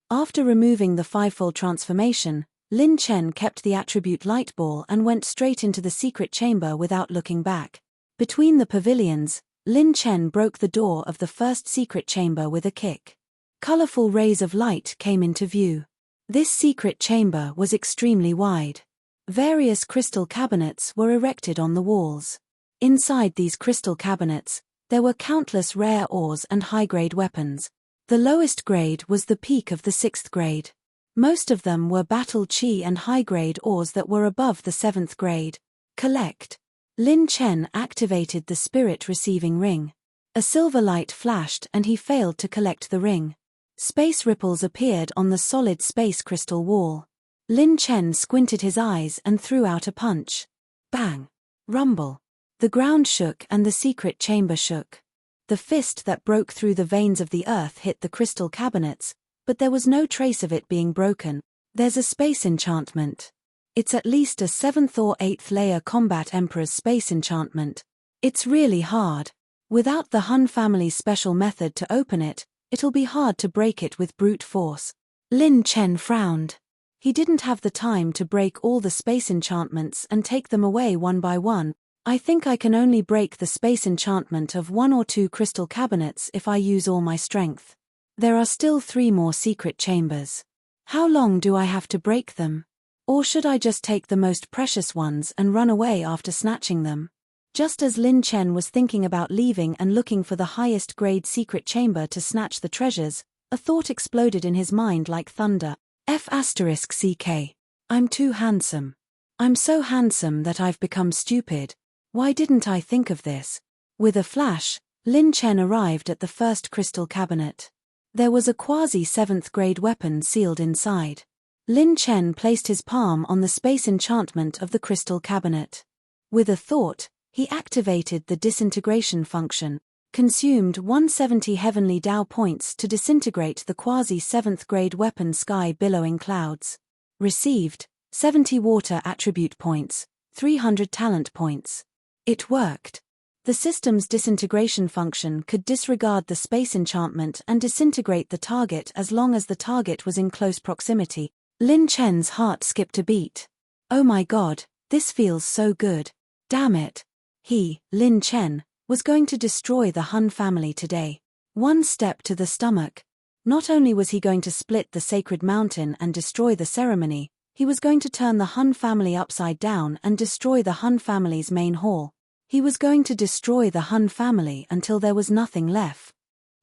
After removing the 5-fold transformation, Lin Chen kept the attribute light ball and went straight into the secret chamber without looking back. Between the pavilions, Lin Chen broke the door of the first secret chamber with a kick. Colorful rays of light came into view. This secret chamber was extremely wide. Various crystal cabinets were erected on the walls. Inside these crystal cabinets, there were countless rare ores and high-grade weapons. The lowest grade was the peak of the 6th grade. Most of them were battle chi and high-grade ores that were above the 7th grade. Collect. Lin Chen activated the spirit-receiving ring. A silver light flashed and he failed to collect the ring. Space ripples appeared on the solid space crystal wall. Lin Chen squinted his eyes and threw out a punch. Bang! Rumble. The ground shook and the secret chamber shook. The fist that broke through the veins of the earth hit the crystal cabinets, but there was no trace of it being broken. There's a space enchantment. It's at least a 7th or 8th layer combat emperor's space enchantment. It's really hard. Without the Han family's special method to open it, it'll be hard to break it with brute force. Lin Chen frowned. He didn't have the time to break all the space enchantments and take them away one by one. I think I can only break the space enchantment of 1 or 2 crystal cabinets if I use all my strength. There are still 3 more secret chambers. How long do I have to break them? Or should I just take the most precious ones and run away after snatching them? Just as Lin Chen was thinking about leaving and looking for the highest grade secret chamber to snatch the treasures, a thought exploded in his mind like thunder. F***ck. I'm too handsome. I'm so handsome that I've become stupid. Why didn't I think of this? With a flash, Lin Chen arrived at the first crystal cabinet. There was a quasi-7th grade weapon sealed inside. Lin Chen placed his palm on the space enchantment of the crystal cabinet. With a thought, he activated the disintegration function, consumed 170 heavenly Dao points to disintegrate the quasi-7th grade weapon sky billowing clouds. Received, 70 water attribute points, 300 talent points. It worked. The system's disintegration function could disregard the space enchantment and disintegrate the target as long as the target was in close proximity. Lin Chen's heart skipped a beat. Oh my god, this feels so good. Damn it. He, Lin Chen, was going to destroy the Han family today. One step to the stomach. Not only was he going to split the sacred mountain and destroy the ceremony, he was going to turn the Han family upside down and destroy the Han family's main hall. He was going to destroy the Han family until there was nothing left.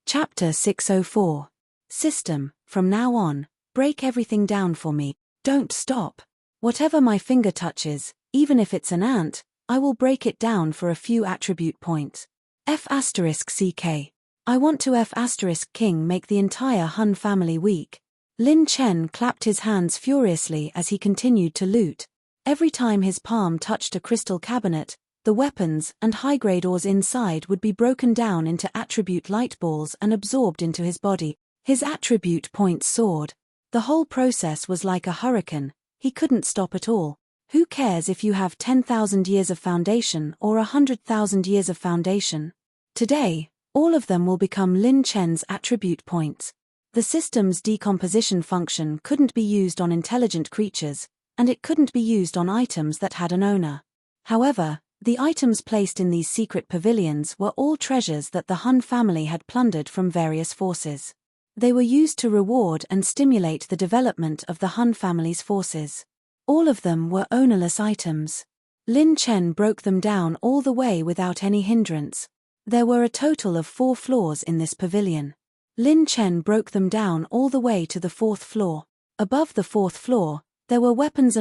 Chapter 604. System. From now on, Break everything down for me. Don't stop. Whatever my finger touches, even if it's an ant, I will break it down for a few attribute points. F***CK. I want to F***King make the entire Hun family weak. Lin Chen clapped his hands furiously as he continued to loot. Every time his palm touched a crystal cabinet, the weapons and high-grade ores inside would be broken down into attribute light balls and absorbed into his body. His attribute points soared. The whole process was like a hurricane. He couldn't stop at all. Who cares if you have 10,000 years of foundation or 100,000 years of foundation? Today, all of them will become Lin Chen's attribute points. The system's decomposition function couldn't be used on intelligent creatures, and it couldn't be used on items that had an owner. However, the items placed in these secret pavilions were all treasures that the Hun family had plundered from various forces. They were used to reward and stimulate the development of the Hun family's forces. All of them were ownerless items. Lin Chen broke them down all the way without any hindrance. There were a total of 4 floors in this pavilion. Lin Chen broke them down all the way to the 4th floor. Above the 4th floor, there were weapons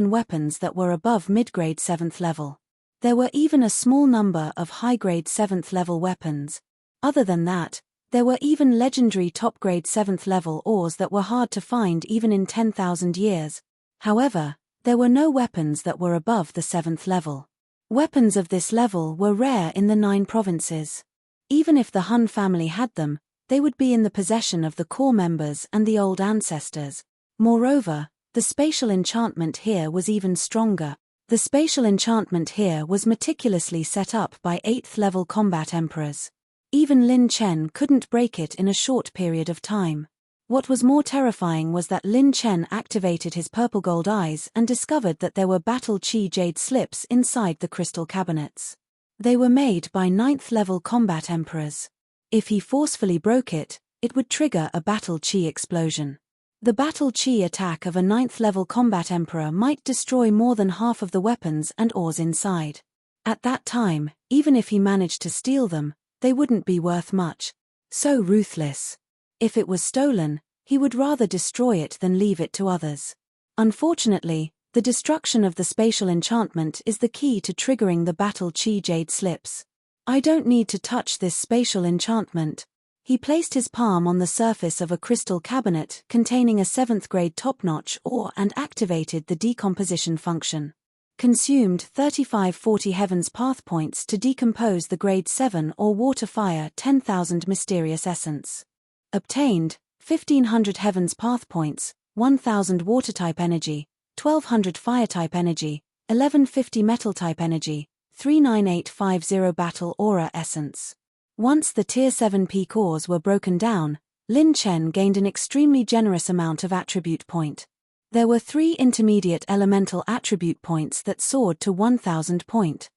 that were above mid-grade 7th level. There were even a small number of high-grade 7th level weapons. Other than that, there were even legendary top-grade 7th level ores that were hard to find even in 10,000 years. However, there were no weapons that were above the 7th level. Weapons of this level were rare in the 9 provinces. Even if the Hun family had them, they would be in the possession of the core members and the old ancestors. Moreover, the spatial enchantment here was even stronger. The spatial enchantment here was meticulously set up by 8th level combat emperors. Even Lin Chen couldn't break it in a short period of time. What was more terrifying was that Lin Chen activated his purple gold eyes and discovered that there were battle chi jade slips inside the crystal cabinets. They were made by 9th level combat emperors. If he forcefully broke it, it would trigger a battle chi explosion. The battle chi attack of a 9th level combat emperor might destroy more than half of the weapons and ores inside. At that time, even if he managed to steal them, they wouldn't be worth much. So ruthless. If it was stolen, he would rather destroy it than leave it to others. Unfortunately, the destruction of the spatial enchantment is the key to triggering the battle chi jade slips. I don't need to touch this spatial enchantment. He placed his palm on the surface of a crystal cabinet containing a 7th grade top-notch ore and activated the decomposition function. Consumed 3540 Heaven's Path points to decompose the grade 7 or water fire 10,000 mysterious essence. Obtained 1500 Heaven's Path points, 1000 water type energy, 1200 fire type energy, 1150 metal type energy, 39850 battle aura essence. Once the tier 7 peak ores were broken down, Lin Chen gained an extremely generous amount of attribute point. There were 3 intermediate elemental attribute points that soared to 1000 point.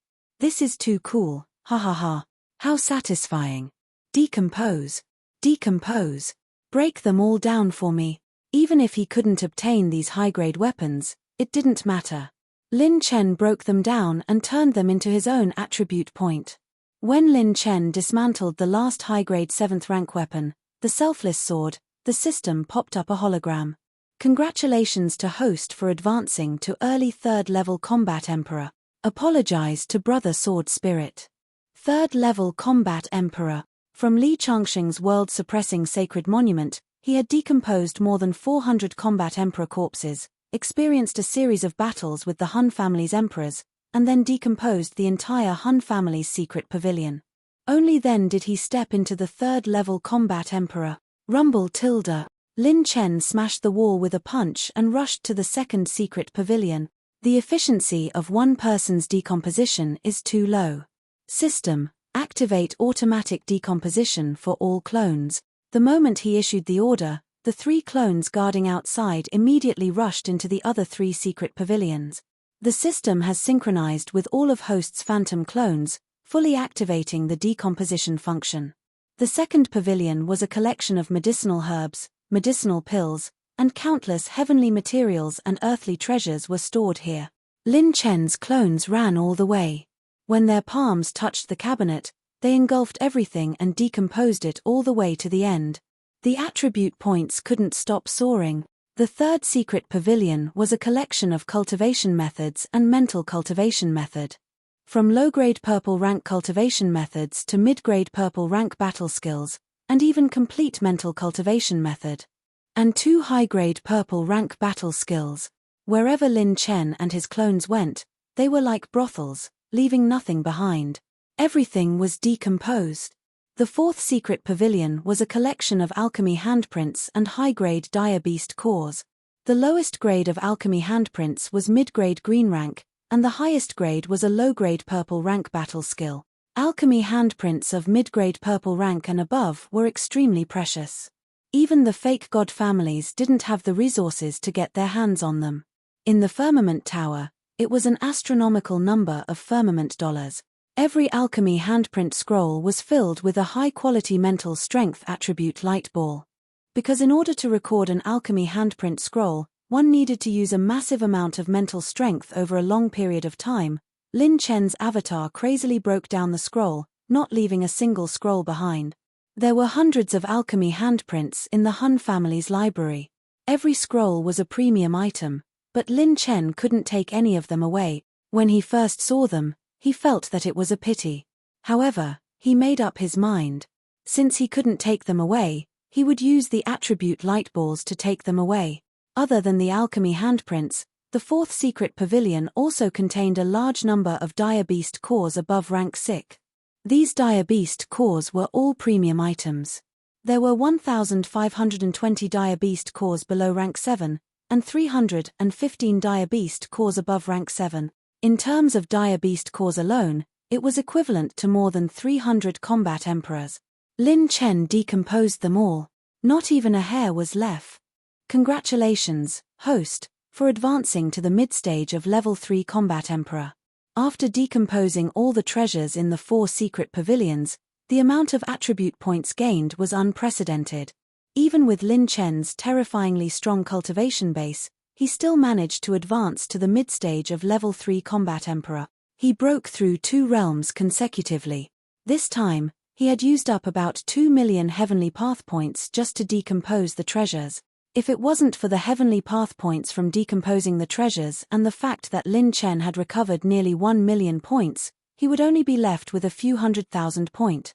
This is too cool, ha ha ha. How satisfying. Decompose. Decompose. Break them all down for me. Even if he couldn't obtain these high-grade weapons, it didn't matter. Lin Chen broke them down and turned them into his own attribute point. When Lin Chen dismantled the last high-grade 7th rank weapon, the Selfless Sword, the system popped up a hologram. Congratulations to host for advancing to early 3rd level combat emperor. Apologize to brother sword spirit. 3rd level combat emperor. From Li Changsheng's world-suppressing sacred monument, he had decomposed more than 400 combat emperor corpses, experienced a series of battles with the Hun family's emperors, and then decomposed the entire Hun family's secret pavilion. Only then did he step into the 3rd level combat emperor. Rumble tilde. Lin Chen smashed the wall with a punch and rushed to the 2nd secret pavilion. The efficiency of one person's decomposition is too low. System, activate automatic decomposition for all clones. The moment he issued the order, the 3 clones guarding outside immediately rushed into the other 3 secret pavilions. The system has synchronized with all of host's phantom clones, fully activating the decomposition function. The 2nd pavilion was a collection of medicinal herbs, medicinal pills, and countless heavenly materials and earthly treasures were stored here. Lin Chen's clones ran all the way. When their palms touched the cabinet, they engulfed everything and decomposed it all the way to the end. The attribute points couldn't stop soaring. The third secret pavilion was a collection of cultivation methods and mental cultivation method. From low-grade purple rank cultivation methods to mid-grade purple rank battle skills, and even complete mental cultivation method. And 2 high-grade purple rank battle skills. Wherever Lin Chen and his clones went, they were like brothels, leaving nothing behind. Everything was decomposed. The fourth secret pavilion was a collection of alchemy handprints and high-grade dire beast cores. The lowest grade of alchemy handprints was mid-grade green rank, and the highest grade was a low-grade purple rank battle skill. Alchemy handprints of mid-grade purple rank and above were extremely precious. Even the fake god families didn't have the resources to get their hands on them. In the Firmament Tower, it was an astronomical number of firmament dollars. Every alchemy handprint scroll was filled with a high-quality mental strength attribute light ball. Because in order to record an alchemy handprint scroll, one needed to use a massive amount of mental strength over a long period of time, Lin Chen's avatar crazily broke down the scroll, not leaving a single scroll behind. There were hundreds of alchemy handprints in the Hun family's library. Every scroll was a premium item, but Lin Chen couldn't take any of them away. When he first saw them, he felt that it was a pity. However, he made up his mind. Since he couldn't take them away, he would use the attribute light balls to take them away. Other than the alchemy handprints, the fourth secret pavilion also contained a large number of dire beast cores above rank 6. These dire beast cores were all premium items. There were 1,520 dire beast cores below rank 7, and 315 dire beast cores above rank 7. In terms of dire beast cores alone, it was equivalent to more than 300 combat emperors. Lin Chen decomposed them all. Not even a hair was left. Congratulations, host, for advancing to the mid-stage of level 3 combat emperor. After decomposing all the treasures in the 4 secret pavilions, the amount of attribute points gained was unprecedented. Even with Lin Chen's terrifyingly strong cultivation base, he still managed to advance to the mid-stage of level 3 combat emperor. He broke through 2 realms consecutively. This time, he had used up about 2 million heavenly path points just to decompose the treasures. If it wasn't for the heavenly path points from decomposing the treasures and the fact that Lin Chen had recovered nearly 1 million points, he would only be left with a few 100,000 point.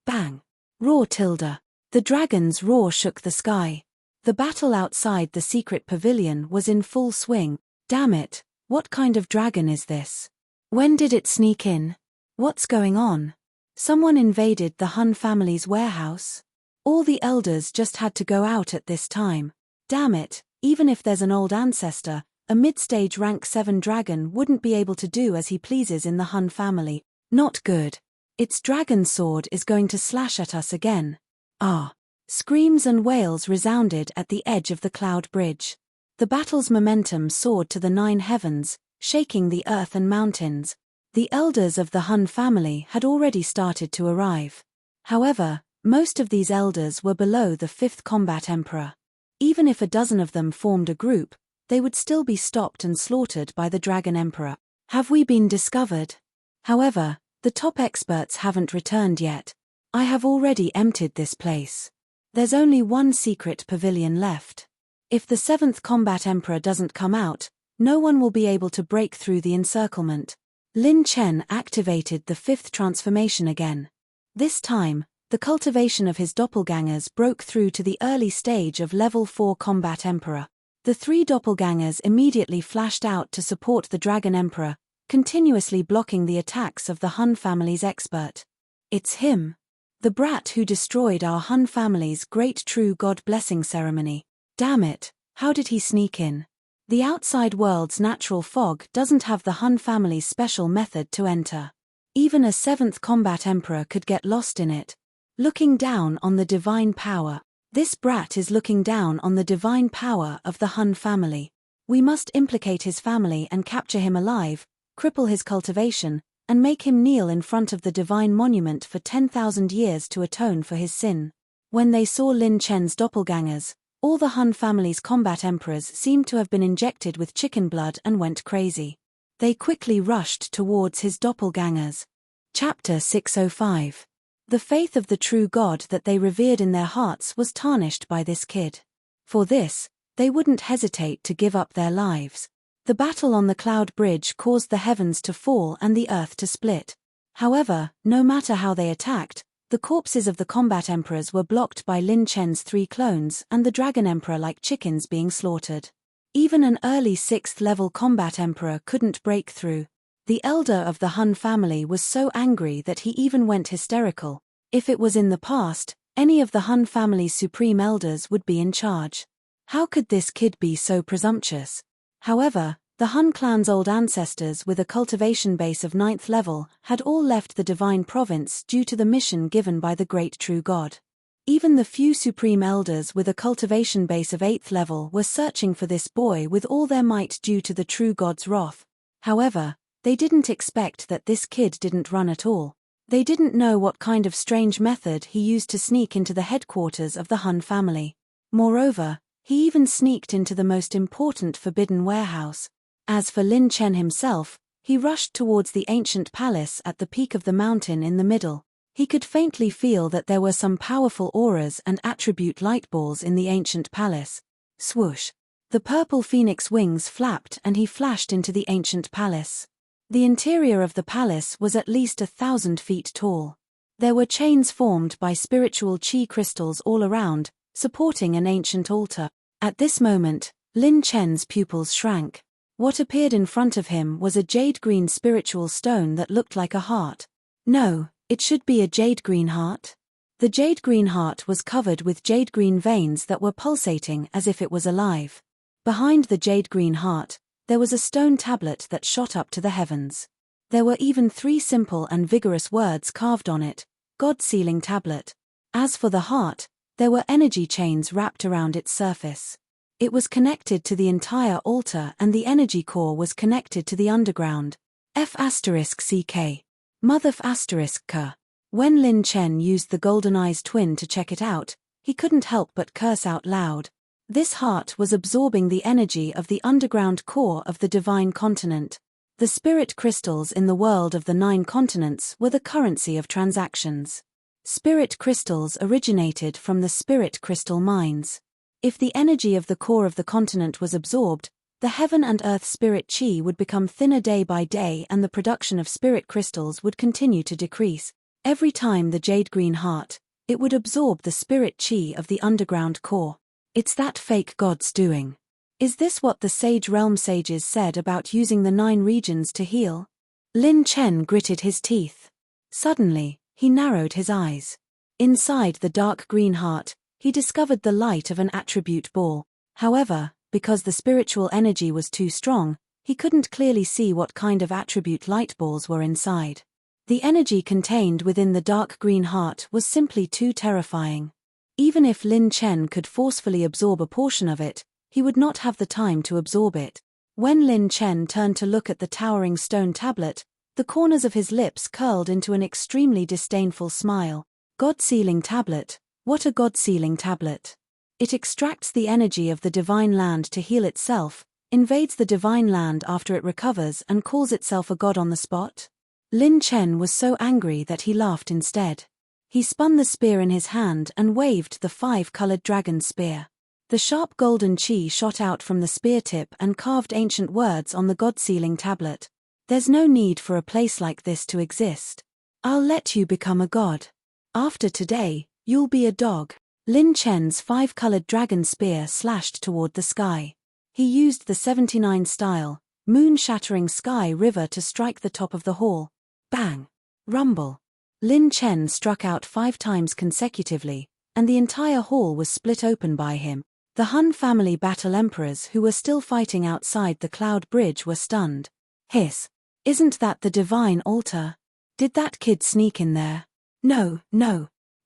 Bang! Roar tilde. The dragon's roar shook the sky. The battle outside the secret pavilion was in full swing. Damn it, what kind of dragon is this? When did it sneak in? What's going on? Someone invaded the Hun family's warehouse? All the elders just had to go out at this time. Damn it, even if there's an old ancestor, a mid-stage rank 7 dragon wouldn't be able to do as he pleases in the Hun family. Not good. Its dragon sword is going to slash at us again. Ah! Screams and wails resounded at the edge of the cloud bridge. The battle's momentum soared to the 9 heavens, shaking the earth and mountains. The elders of the Hun family had already started to arrive. However, most of these elders were below the 5th combat emperor. Even if a dozen of them formed a group, they would still be stopped and slaughtered by the Dragon Emperor. Have we been discovered? However, the top experts haven't returned yet. I have already emptied this place. There's only 1 secret pavilion left. If the 7th combat emperor doesn't come out, no one will be able to break through the encirclement. Lin Chen activated the 5th transformation again. This time, the cultivation of his doppelgangers broke through to the early stage of level 4 combat emperor. The 3 doppelgangers immediately flashed out to support the Dragon Emperor, continuously blocking the attacks of the Hun family's expert. It's him. The brat who destroyed our Hun family's great true god blessing ceremony. Damn it, how did he sneak in? The outside world's natural fog doesn't have the Hun family's special method to enter. Even a 7th combat emperor could get lost in it. Looking down on the divine power. This brat is looking down on the divine power of the Hun family. We must implicate his family and capture him alive, cripple his cultivation, and make him kneel in front of the divine monument for 10,000 years to atone for his sin. When they saw Lin Chen's doppelgangers, all the Hun family's combat emperors seemed to have been injected with chicken blood and went crazy. They quickly rushed towards his doppelgangers. Chapter 605. The faith of the true God that they revered in their hearts was tarnished by this kid. For this, they wouldn't hesitate to give up their lives. The battle on the cloud bridge caused the heavens to fall and the earth to split. However, no matter how they attacked, the corpses of the combat emperors were blocked by Lin Chen's 3 clones and the dragon emperor like chickens being slaughtered. Even an early 6th level combat emperor couldn't break through. The elder of the Han family was so angry that he even went hysterical. If it was in the past, any of the Han family's supreme elders would be in charge. How could this kid be so presumptuous? However, the Han clan's old ancestors with a cultivation base of 9th level had all left the divine province due to the mission given by the great true God. Even the few supreme elders with a cultivation base of 8th level were searching for this boy with all their might due to the true God's wrath. However, they didn't expect that this kid didn't run at all. They didn't know what kind of strange method he used to sneak into the headquarters of the Han family. Moreover, he even sneaked into the most important forbidden warehouse. As for Lin Chen himself, he rushed towards the ancient palace at the peak of the mountain in the middle. He could faintly feel that there were some powerful auras and attribute light balls in the ancient palace. Swoosh! The purple phoenix wings flapped and he flashed into the ancient palace. The interior of the palace was at least 1,000 feet tall. There were chains formed by spiritual chi crystals all around, supporting an ancient altar. At this moment, Lin Chen's pupils shrank. What appeared in front of him was a jade-green spiritual stone that looked like a heart. No, it should be a jade-green heart. The jade-green heart was covered with jade-green veins that were pulsating as if it was alive. Behind the jade-green heart, there was a stone tablet that shot up to the heavens. There were even 3 simple and vigorous words carved on it: God Sealing Tablet. As for the heart, there were energy chains wrapped around its surface. It was connected to the entire altar and the energy core was connected to the underground. F***ck. Mother F***k. When Lin Chen used the Golden Eyes twin to check it out, he couldn't help but curse out loud. This heart was absorbing the energy of the underground core of the divine continent. The spirit crystals in the world of the 9 continents were the currency of transactions. Spirit crystals originated from the spirit crystal mines. If the energy of the core of the continent was absorbed, the heaven and earth spirit chi would become thinner day by day and the production of spirit crystals would continue to decrease. Every time the jade-green heart, it would absorb the spirit chi of the underground core. It's that fake God's doing. Is this what the Sage Realm sages said about using the 9 regions to heal? Lin Chen gritted his teeth. Suddenly, he narrowed his eyes. Inside the dark green heart, he discovered the light of an attribute ball. However, because the spiritual energy was too strong, he couldn't clearly see what kind of attribute light balls were inside. The energy contained within the dark green heart was simply too terrifying. Even if Lin Chen could forcefully absorb a portion of it, he would not have the time to absorb it. When Lin Chen turned to look at the towering stone tablet, the corners of his lips curled into an extremely disdainful smile. God-sealing tablet? What a God-sealing tablet? It extracts the energy of the divine land to heal itself, invades the divine land after it recovers and calls itself a god on the spot? Lin Chen was so angry that he laughed instead. He spun the spear in his hand and waved the 5-colored dragon spear. The sharp golden chi shot out from the spear tip and carved ancient words on the God-sealing tablet. There's no need for a place like this to exist. I'll let you become a god. After today, you'll be a dog. Lin Chen's 5-colored dragon spear slashed toward the sky. He used the 79 style, moon-shattering sky river to strike the top of the hall. Bang! Rumble! Lin Chen struck out 5 times consecutively, and the entire hall was split open by him. The Han family battle emperors who were still fighting outside the cloud bridge were stunned. Hiss! Isn't that the divine altar? Did that kid sneak in there? No.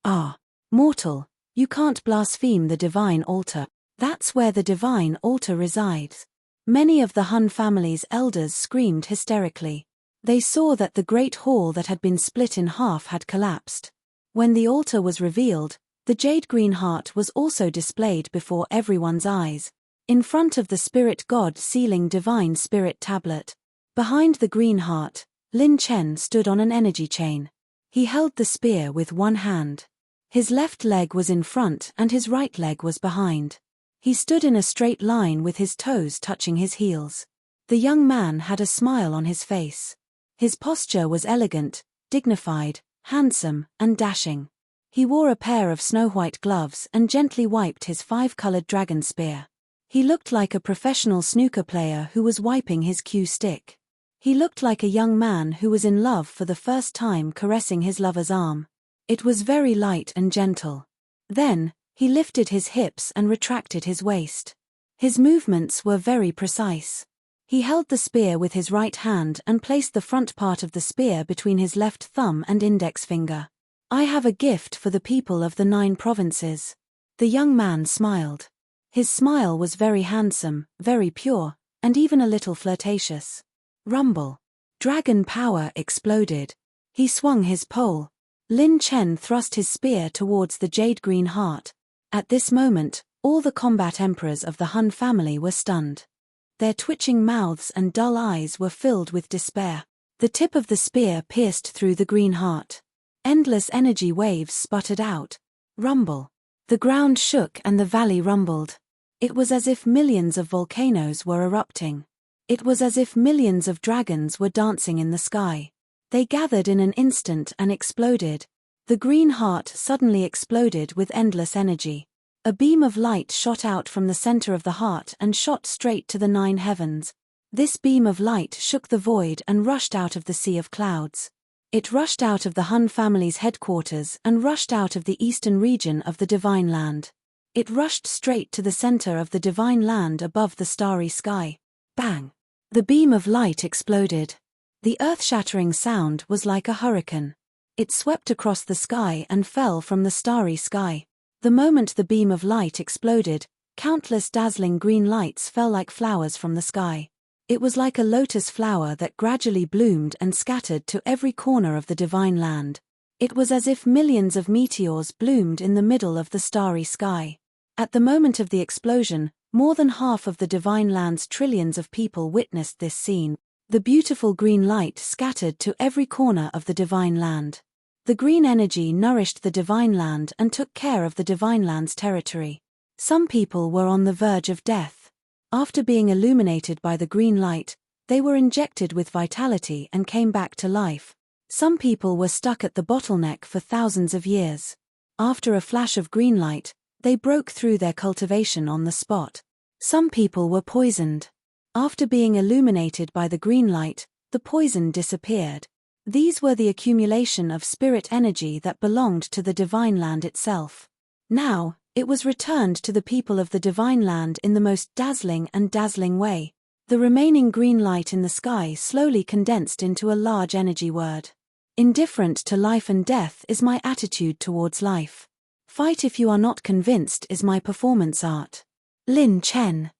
Ah! Mortal, you can't blaspheme the divine altar. That's where the divine altar resides. Many of the Han family's elders screamed hysterically. They saw that the great hall that had been split in half had collapsed. When the altar was revealed, the jade-green heart was also displayed before everyone's eyes. In front of the spirit god sealing divine spirit tablet. Behind the green heart, Lin Chen stood on an energy chain. He held the spear with one hand. His left leg was in front and his right leg was behind. He stood in a straight line with his toes touching his heels. The young man had a smile on his face. His posture was elegant, dignified, handsome, and dashing. He wore a pair of snow-white gloves and gently wiped his 5-colored dragon spear. He looked like a professional snooker player who was wiping his cue stick. He looked like a young man who was in love for the first time caressing his lover's arm. It was very light and gentle. Then, he lifted his hips and retracted his waist. His movements were very precise. He held the spear with his right hand and placed the front part of the spear between his left thumb and index finger. "I have a gift for the people of the 9 provinces." The young man smiled. His smile was very handsome, very pure, and even a little flirtatious. Rumble. Dragon power exploded. He swung his pole. Lin Chen thrust his spear towards the jade-green heart. At this moment, all the combat emperors of the Han family were stunned. Their twitching mouths and dull eyes were filled with despair. The tip of the spear pierced through the green heart. Endless energy waves sputtered out. Rumble. The ground shook and the valley rumbled. It was as if millions of volcanoes were erupting. It was as if millions of dragons were dancing in the sky. They gathered in an instant and exploded. The green heart suddenly exploded with endless energy. A beam of light shot out from the center of the heart and shot straight to the 9 heavens. This beam of light shook the void and rushed out of the sea of clouds. It rushed out of the Han family's headquarters and rushed out of the eastern region of the Divine Land. It rushed straight to the center of the Divine Land above the starry sky. Bang! The beam of light exploded. The earth-shattering sound was like a hurricane. It swept across the sky and fell from the starry sky. The moment the beam of light exploded, countless dazzling green lights fell like flowers from the sky. It was like a lotus flower that gradually bloomed and scattered to every corner of the Divine Land. It was as if millions of meteors bloomed in the middle of the starry sky. At the moment of the explosion, more than half of the Divine Land's trillions of people witnessed this scene. The beautiful green light scattered to every corner of the Divine Land. The green energy nourished the Divine Land and took care of the Divine Land's territory. Some people were on the verge of death. After being illuminated by the green light, they were injected with vitality and came back to life. Some people were stuck at the bottleneck for thousands of years. After a flash of green light, they broke through their cultivation on the spot. Some people were poisoned. After being illuminated by the green light, the poison disappeared. These were the accumulation of spirit energy that belonged to the Divine Land itself. Now, it was returned to the people of the Divine Land in the most dazzling way. The remaining green light in the sky slowly condensed into a large energy word. Indifferent to life and death is my attitude towards life. Fight if you are not convinced is my performance art. Lin Chen.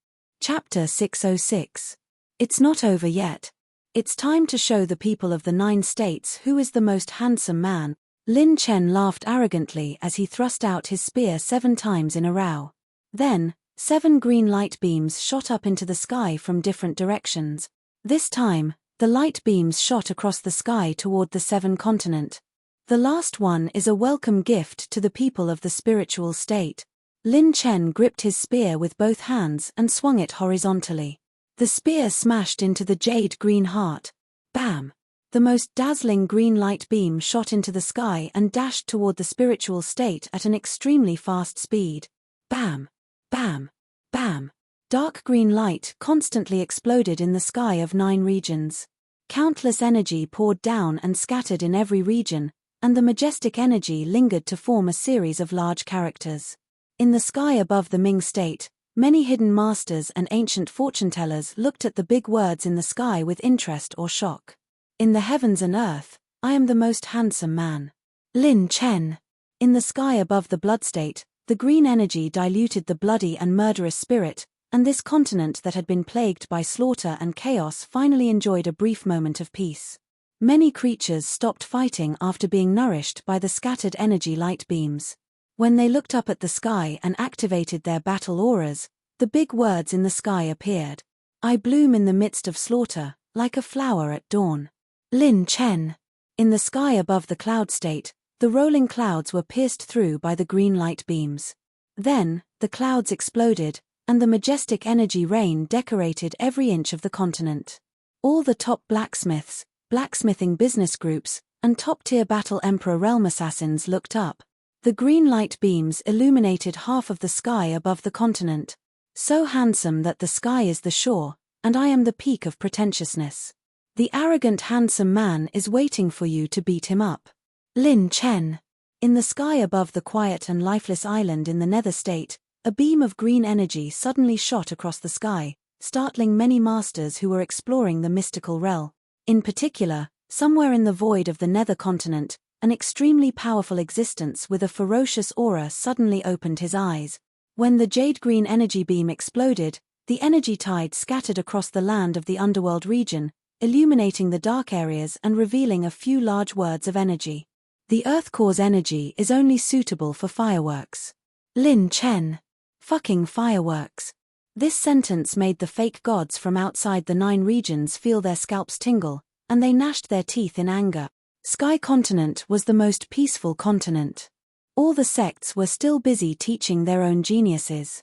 Chapter 606. It's not over yet. It's time to show the people of the 9 states who is the most handsome man. Lin Chen laughed arrogantly as he thrust out his spear 7 times in a row. Then, 7 green light beams shot up into the sky from different directions. This time, the light beams shot across the sky toward the 7 continent. The last one is a welcome gift to the people of the spiritual state. Lin Chen gripped his spear with both hands and swung it horizontally. The spear smashed into the jade green heart. Bam! The most dazzling green light beam shot into the sky and dashed toward the spiritual state at an extremely fast speed. Bam! Bam! Bam! Dark green light constantly exploded in the sky of 9 regions. Countless energy poured down and scattered in every region, and the majestic energy lingered to form a series of large characters. In the sky above the Ming state, many hidden masters and ancient fortune-tellers looked at the big words in the sky with interest or shock. In the heavens and earth, I am the most handsome man. Lin Chen. In the sky above the blood state, the green energy diluted the bloody and murderous spirit, and this continent that had been plagued by slaughter and chaos finally enjoyed a brief moment of peace. Many creatures stopped fighting after being nourished by the scattered energy light beams. When they looked up at the sky and activated their battle auras, the big words in the sky appeared. I bloom in the midst of slaughter, like a flower at dawn. Lin Chen. In the sky above the cloud state, the rolling clouds were pierced through by the green light beams. Then, the clouds exploded, and the majestic energy rain decorated every inch of the continent. All the top blacksmiths, blacksmithing business groups, and top-tier Battle Emperor realm assassins looked up. The green light beams illuminated half of the sky above the continent. So handsome that the sky is the shore, and I am the peak of pretentiousness. The arrogant handsome man is waiting for you to beat him up. Lin Chen. In the sky above the quiet and lifeless island in the Nether State, a beam of green energy suddenly shot across the sky, startling many masters who were exploring the mystical realm. In particular, somewhere in the void of the Nether continent, an extremely powerful existence with a ferocious aura suddenly opened his eyes. When the jade-green energy beam exploded, the energy tide scattered across the land of the underworld region, illuminating the dark areas and revealing a few large words of energy. The Earth Core's energy is only suitable for fireworks. Lin Chen. Fucking fireworks. This sentence made the fake gods from outside the 9 regions feel their scalps tingle, and they gnashed their teeth in anger. Sky Continent was the most peaceful continent. All the sects were still busy teaching their own geniuses.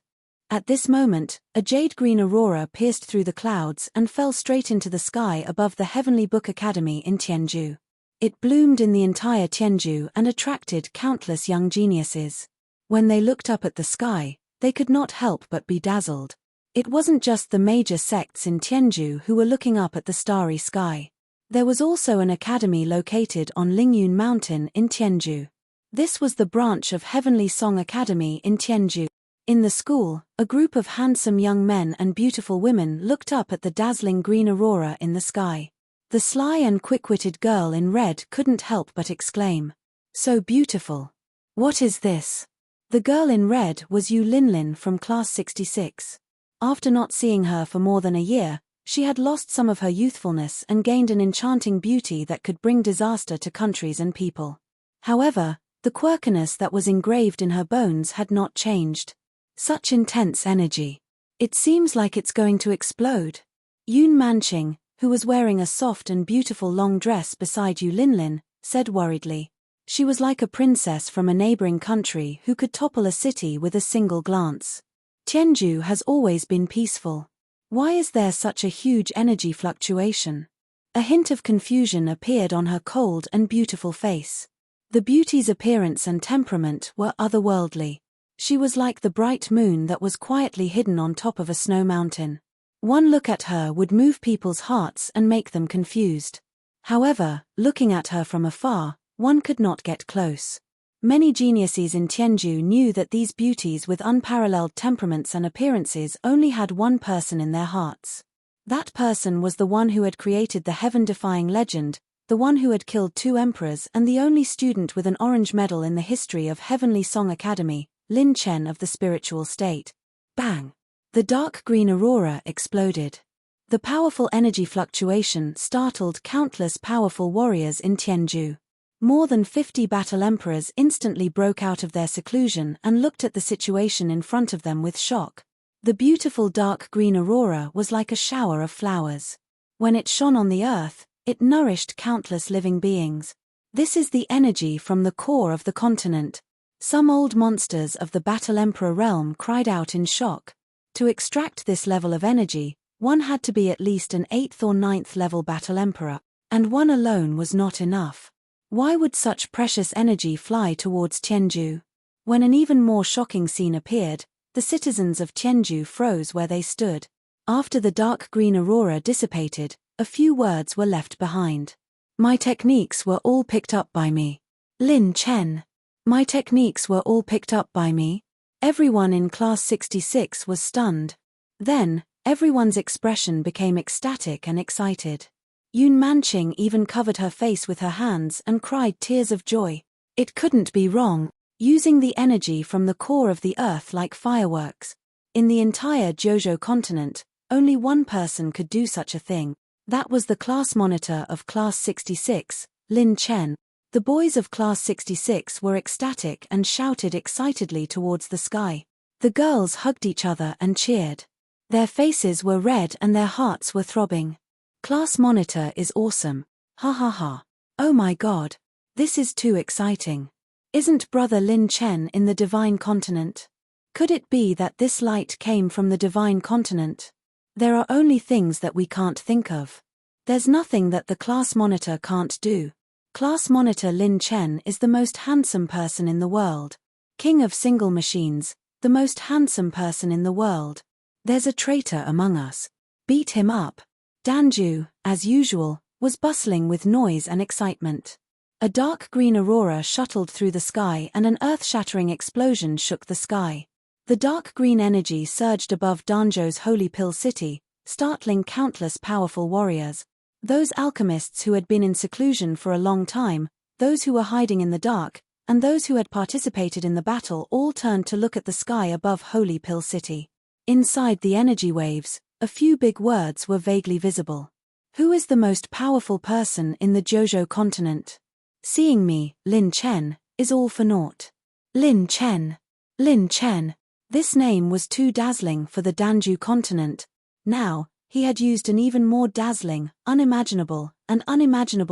At this moment, a jade-green aurora pierced through the clouds and fell straight into the sky above the Heavenly Book Academy in Tianzhu. It bloomed in the entire Tianzhu and attracted countless young geniuses. When they looked up at the sky, they could not help but be dazzled. It wasn't just the major sects in Tianzhu who were looking up at the starry sky. There was also an academy located on Lingyun Mountain in Tianzhu. This was the branch of Heavenly Song Academy in Tianzhu. In the school, a group of handsome young men and beautiful women looked up at the dazzling green aurora in the sky. The sly and quick-witted girl in red couldn't help but exclaim, "So beautiful. What is this?" The girl in red was Yu Linlin from Class 66. After not seeing her for more than a year, she had lost some of her youthfulness and gained an enchanting beauty that could bring disaster to countries and people. However, the quirkiness that was engraved in her bones had not changed. Such intense energy. It seems like it's going to explode. Yun Manqing, who was wearing a soft and beautiful long dress beside Yu Linlin, said worriedly. She was like a princess from a neighboring country who could topple a city with a single glance. Tianzhu has always been peaceful. Why is there such a huge energy fluctuation? A hint of confusion appeared on her cold and beautiful face. The beauty's appearance and temperament were otherworldly. She was like the bright moon that was quietly hidden on top of a snow mountain. One look at her would move people's hearts and make them confused. However, looking at her from afar, one could not get close. Many geniuses in Tianzhu knew that these beauties with unparalleled temperaments and appearances only had one person in their hearts. That person was the one who had created the heaven-defying legend, the one who had killed 2 emperors and the only student with an orange medal in the history of Heavenly Song Academy, Lin Chen of the spiritual state. Bang! The dark green aurora exploded. The powerful energy fluctuation startled countless powerful warriors in Tianzhu. More than 50 battle emperors instantly broke out of their seclusion and looked at the situation in front of them with shock. The beautiful dark green aurora was like a shower of flowers. When it shone on the earth, it nourished countless living beings. This is the energy from the core of the continent. Some old monsters of the Battle Emperor realm cried out in shock. To extract this level of energy, one had to be at least an 8th or 9th level Battle Emperor, and one alone was not enough. Why would such precious energy fly towards Tianzhu? When an even more shocking scene appeared, the citizens of Tianzhu froze where they stood. After the dark green aurora dissipated, a few words were left behind. My techniques were all picked up by me. Lin Chen. My techniques were all picked up by me. Everyone in Class 66 was stunned. Then, everyone's expression became ecstatic and excited. Yun Manqing even covered her face with her hands and cried tears of joy. It couldn't be wrong, using the energy from the core of the earth like fireworks. In the entire Jiuzhou continent, only one person could do such a thing. That was the class monitor of Class 66, Lin Chen. The boys of Class 66 were ecstatic and shouted excitedly towards the sky. The girls hugged each other and cheered. Their faces were red and their hearts were throbbing. Class monitor is awesome. Ha ha ha. Oh my god. This is too exciting. Isn't brother Lin Chen in the divine continent? Could it be that this light came from the divine continent? There are only things that we can't think of. There's nothing that the class monitor can't do. Class monitor Lin Chen is the most handsome person in the world. King of single machines, the most handsome person in the world. There's a traitor among us. Beat him up. Danju, as usual, was bustling with noise and excitement. A dark green aurora shuttled through the sky and an earth-shattering explosion shook the sky. The dark green energy surged above Danzhou's holy pill city, startling countless powerful warriors. Those alchemists who had been in seclusion for a long time, those who were hiding in the dark, and those who had participated in the battle all turned to look at the sky above Holy Pill City. Inside the energy waves, a few big words were vaguely visible. Who is the most powerful person in the Jojo continent? Seeing me, Lin Chen, is all for naught. Lin Chen. Lin Chen. This name was too dazzling for the Danju continent. Now, he had used an even more dazzling, unimaginable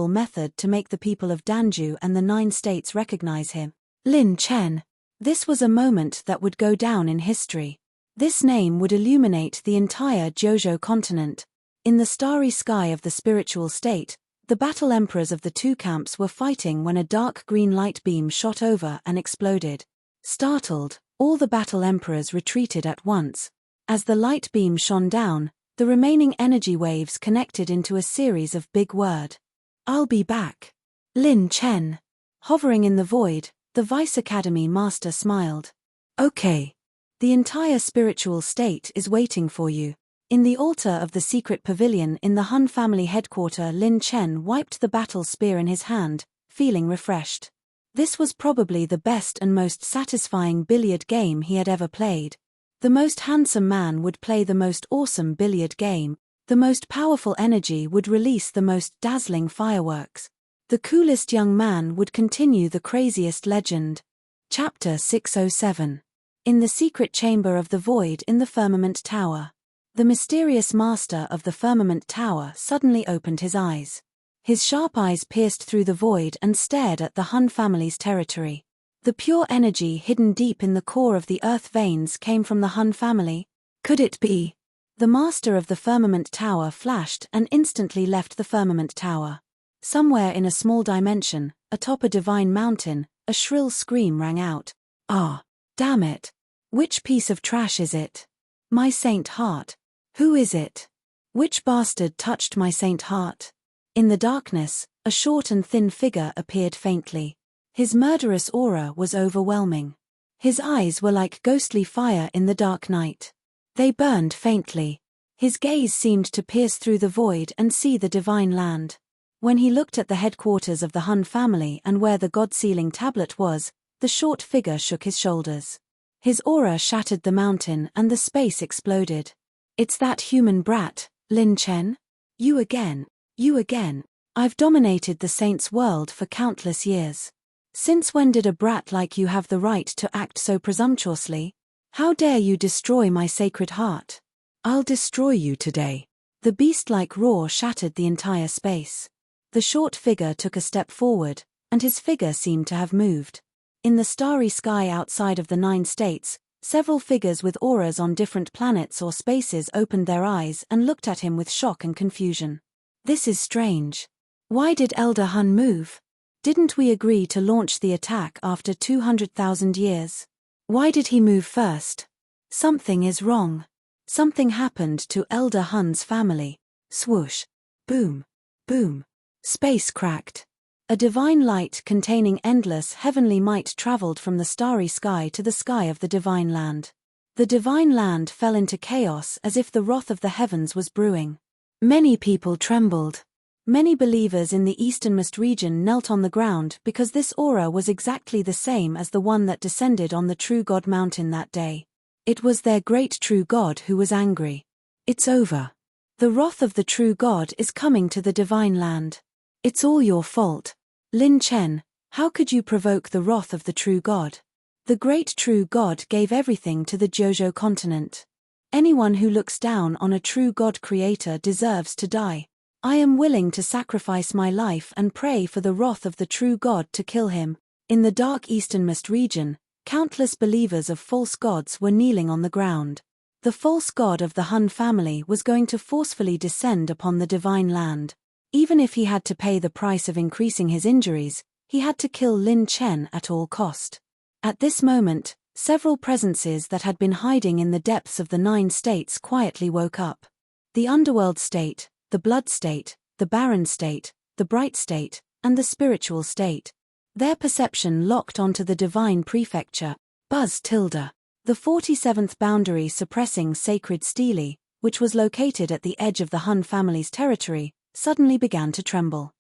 method to make the people of Danju and the 9 states recognize him. Lin Chen. This was a moment that would go down in history. This name would illuminate the entire Jojo continent. In the starry sky of the spiritual state, the battle emperors of the 2 camps were fighting when a dark green light beam shot over and exploded. Startled, all the battle emperors retreated at once. As the light beam shone down, the remaining energy waves connected into a series of big words. I'll be back. Lin Chen. Hovering in the void, the Vice Academy master smiled. Okay. The entire spiritual state is waiting for you. In the altar of the secret pavilion in the Han family headquarters, Lin Chen wiped the battle spear in his hand, feeling refreshed. This was probably the best and most satisfying billiard game he had ever played. The most handsome man would play the most awesome billiard game. The most powerful energy would release the most dazzling fireworks. The coolest young man would continue the craziest legend. Chapter 607. In the secret chamber of the void in the firmament tower. The mysterious master of the firmament tower suddenly opened his eyes. His sharp eyes pierced through the void and stared at the Han family's territory. The pure energy hidden deep in the core of the earth veins came from the Han family. Could it be? The master of the firmament tower flashed and instantly left the firmament tower. Somewhere in a small dimension, atop a divine mountain, a shrill scream rang out. Ah, damn it. Which piece of trash is it? My saint heart. Who is it? Which bastard touched my saint heart? In the darkness, a short and thin figure appeared faintly. His murderous aura was overwhelming. His eyes were like ghostly fire in the dark night. They burned faintly. His gaze seemed to pierce through the void and see the divine land. When he looked at the headquarters of the Han family and where the God-sealing tablet was, the short figure shook his shoulders. His aura shattered the mountain and the space exploded. It's that human brat, Lin Chen? You again. You again. I've dominated the saint's world for countless years. Since when did a brat like you have the right to act so presumptuously? How dare you destroy my sacred heart? I'll destroy you today. The beast-like roar shattered the entire space. The short figure took a step forward, and his figure seemed to have moved. In the starry sky outside of the 9 states, several figures with auras on different planets or spaces opened their eyes and looked at him with shock and confusion. This is strange. Why did Elder Han move? Didn't we agree to launch the attack after 200,000 years? Why did he move first? Something is wrong. Something happened to Elder Han's family. Swoosh. Boom. Boom. Space cracked. A divine light containing endless heavenly might traveled from the starry sky to the sky of the divine land. The divine land fell into chaos as if the wrath of the heavens was brewing. Many people trembled. Many believers in the easternmost region knelt on the ground because this aura was exactly the same as the one that descended on the true God mountain that day. It was their great true God who was angry. It's over. The wrath of the true God is coming to the divine land. It's all your fault. Lin Chen, how could you provoke the wrath of the true God? The great true God gave everything to the Jojo continent. Anyone who looks down on a true God creator deserves to die. I am willing to sacrifice my life and pray for the wrath of the true God to kill him. In the dark easternmost region, countless believers of false gods were kneeling on the ground. The false god of the Hun family was going to forcefully descend upon the divine land. Even if he had to pay the price of increasing his injuries, he had to kill Lin Chen at all cost. At this moment, several presences that had been hiding in the depths of the 9 states quietly woke up. The underworld state, the blood state, the barren state, the bright state, and the spiritual state. Their perception locked onto the divine prefecture, bustling, the 47th boundary suppressing sacred stele, which was located at the edge of the Hun family's territory, suddenly began to tremble.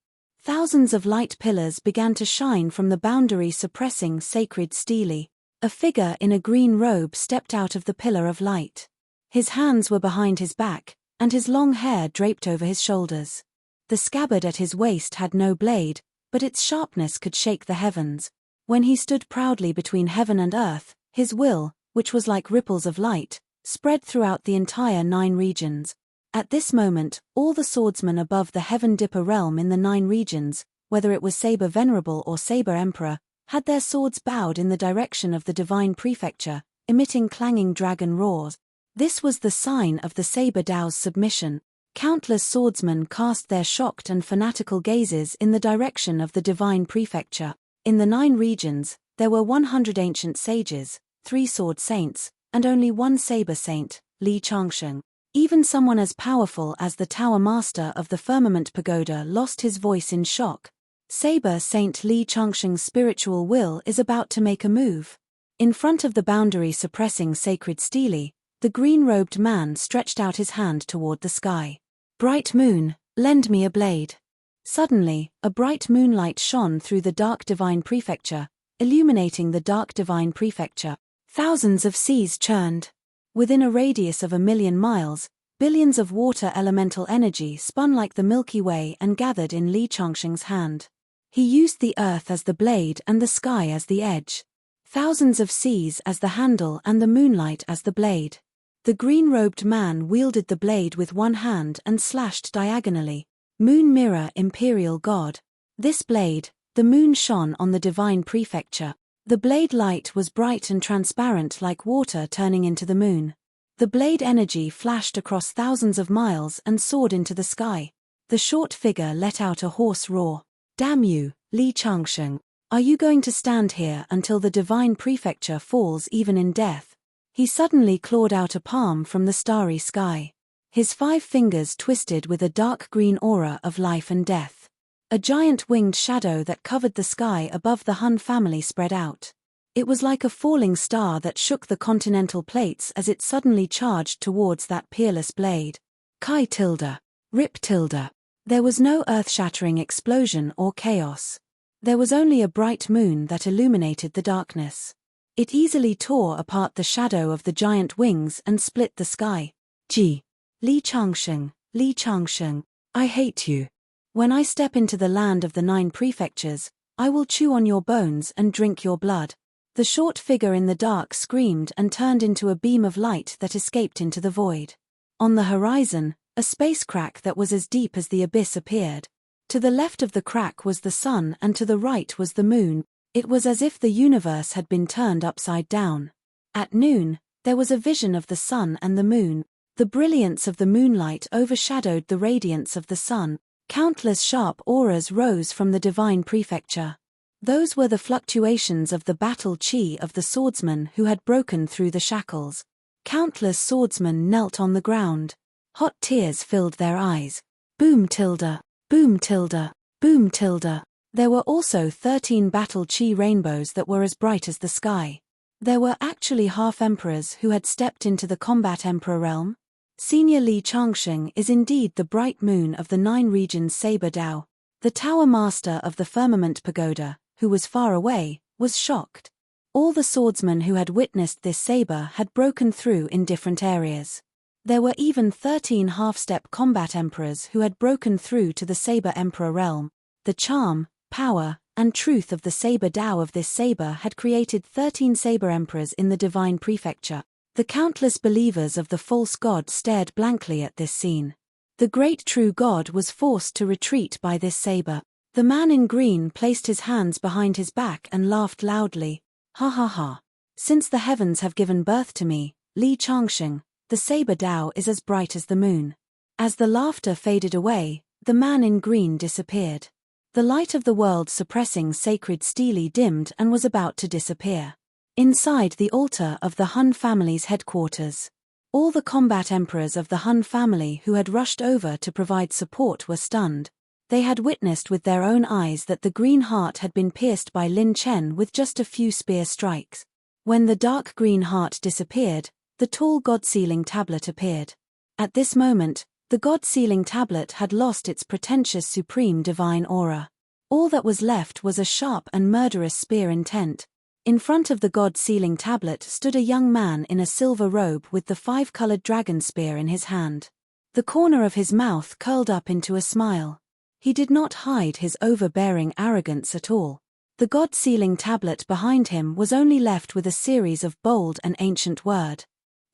Thousands of light pillars began to shine from the boundary suppressing sacred stele. A figure in a green robe stepped out of the pillar of light. His hands were behind his back, and his long hair draped over his shoulders. The scabbard at his waist had no blade, but its sharpness could shake the heavens. When he stood proudly between heaven and earth, his will, which was like ripples of light, spread throughout the entire 9 regions. At this moment, all the swordsmen above the Heaven Dipper realm in the 9 regions, whether it was Saber Venerable or Saber Emperor, had their swords bowed in the direction of the divine prefecture, emitting clanging dragon roars. This was the sign of the Saber Dao's submission. Countless swordsmen cast their shocked and fanatical gazes in the direction of the divine prefecture. In the 9 regions, there were 100 ancient sages, 3 sword saints, and only 1 saber saint, Li Changsheng. Even someone as powerful as the Tower Master of the Firmament Pagoda lost his voice in shock. Saber Saint Li Changsheng's spiritual will is about to make a move. In front of the boundary suppressing sacred stele, the green-robed man stretched out his hand toward the sky. Bright moon, lend me a blade. Suddenly, a bright moonlight shone through the dark divine prefecture, illuminating the dark divine prefecture. Thousands of seas churned. Within a radius of 1,000,000 miles, billions of water elemental energy spun like the Milky Way and gathered in Li Changsheng's hand. He used the earth as the blade and the sky as the edge. Thousands of seas as the handle and the moonlight as the blade. The green-robed man wielded the blade with one hand and slashed diagonally. Moon Mirror Imperial God. This blade, the moon shone on the divine prefecture. The blade light was bright and transparent like water turning into the moon. The blade energy flashed across thousands of miles and soared into the sky. The short figure let out a hoarse roar. Damn you, Li Changsheng. Are you going to stand here until the divine prefecture falls even in death? He suddenly clawed out a palm from the starry sky. His 5 fingers twisted with a dark green aura of life and death. A giant winged shadow that covered the sky above the Hun family spread out. It was like a falling star that shook the continental plates as it suddenly charged towards that peerless blade. Kai tilde. Rip tilde. There was no earth-shattering explosion or chaos. There was only a bright moon that illuminated the darkness. It easily tore apart the shadow of the giant wings and split the sky. Gee. Li Changsheng, Li Changsheng, I hate you. When I step into the land of the 9 prefectures, I will chew on your bones and drink your blood. The short figure in the dark screamed and turned into a beam of light that escaped into the void. On the horizon, a space crack that was as deep as the abyss appeared. To the left of the crack was the sun and to the right was the moon. It was as if the universe had been turned upside down. At noon, there was a vision of the sun and the moon. The brilliance of the moonlight overshadowed the radiance of the sun. Countless sharp auras rose from the divine prefecture. Those were the fluctuations of the battle chi of the swordsmen who had broken through the shackles. Countless swordsmen knelt on the ground. Hot tears filled their eyes. Boom tilde, boom tilde, boom tilde. There were also 13 battle chi rainbows that were as bright as the sky. There were actually half-emperors who had stepped into the combat emperor realm. Senior Li Changsheng is indeed the bright moon of the 9 regions Saber Dao. The Tower Master of the Firmament Pagoda, who was far away, was shocked. All the swordsmen who had witnessed this saber had broken through in different areas. There were even 13 half-step combat emperors who had broken through to the Saber Emperor realm. The charm, power, and truth of the Saber Dao of this saber had created 13 Saber Emperors in the divine prefecture. The countless believers of the false god stared blankly at this scene. The great true god was forced to retreat by this saber. The man in green placed his hands behind his back and laughed loudly. Ha ha ha. Since the heavens have given birth to me, Li Changsheng, the saber Tao is as bright as the moon. As the laughter faded away, the man in green disappeared. The light of the world suppressing sacred stele dimmed and was about to disappear. Inside the altar of the Han family's headquarters, all the combat emperors of the Han family who had rushed over to provide support were stunned. They had witnessed with their own eyes that the green heart had been pierced by Lin Chen with just a few spear strikes. When the dark green heart disappeared, the tall God-sealing tablet appeared. At this moment, the God-sealing tablet had lost its pretentious supreme divine aura. All that was left was a sharp and murderous spear intent. In front of the God-sealing tablet stood a young man in a silver robe with the 5-colored dragon spear in his hand. The corner of his mouth curled up into a smile. He did not hide his overbearing arrogance at all. The God-sealing tablet behind him was only left with a series of bold and ancient words.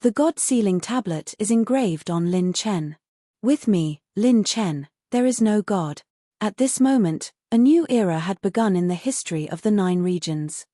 The God-sealing tablet is engraved on Lin Chen. With me, Lin Chen, there is no God. At this moment, a new era had begun in the history of the 9 regions.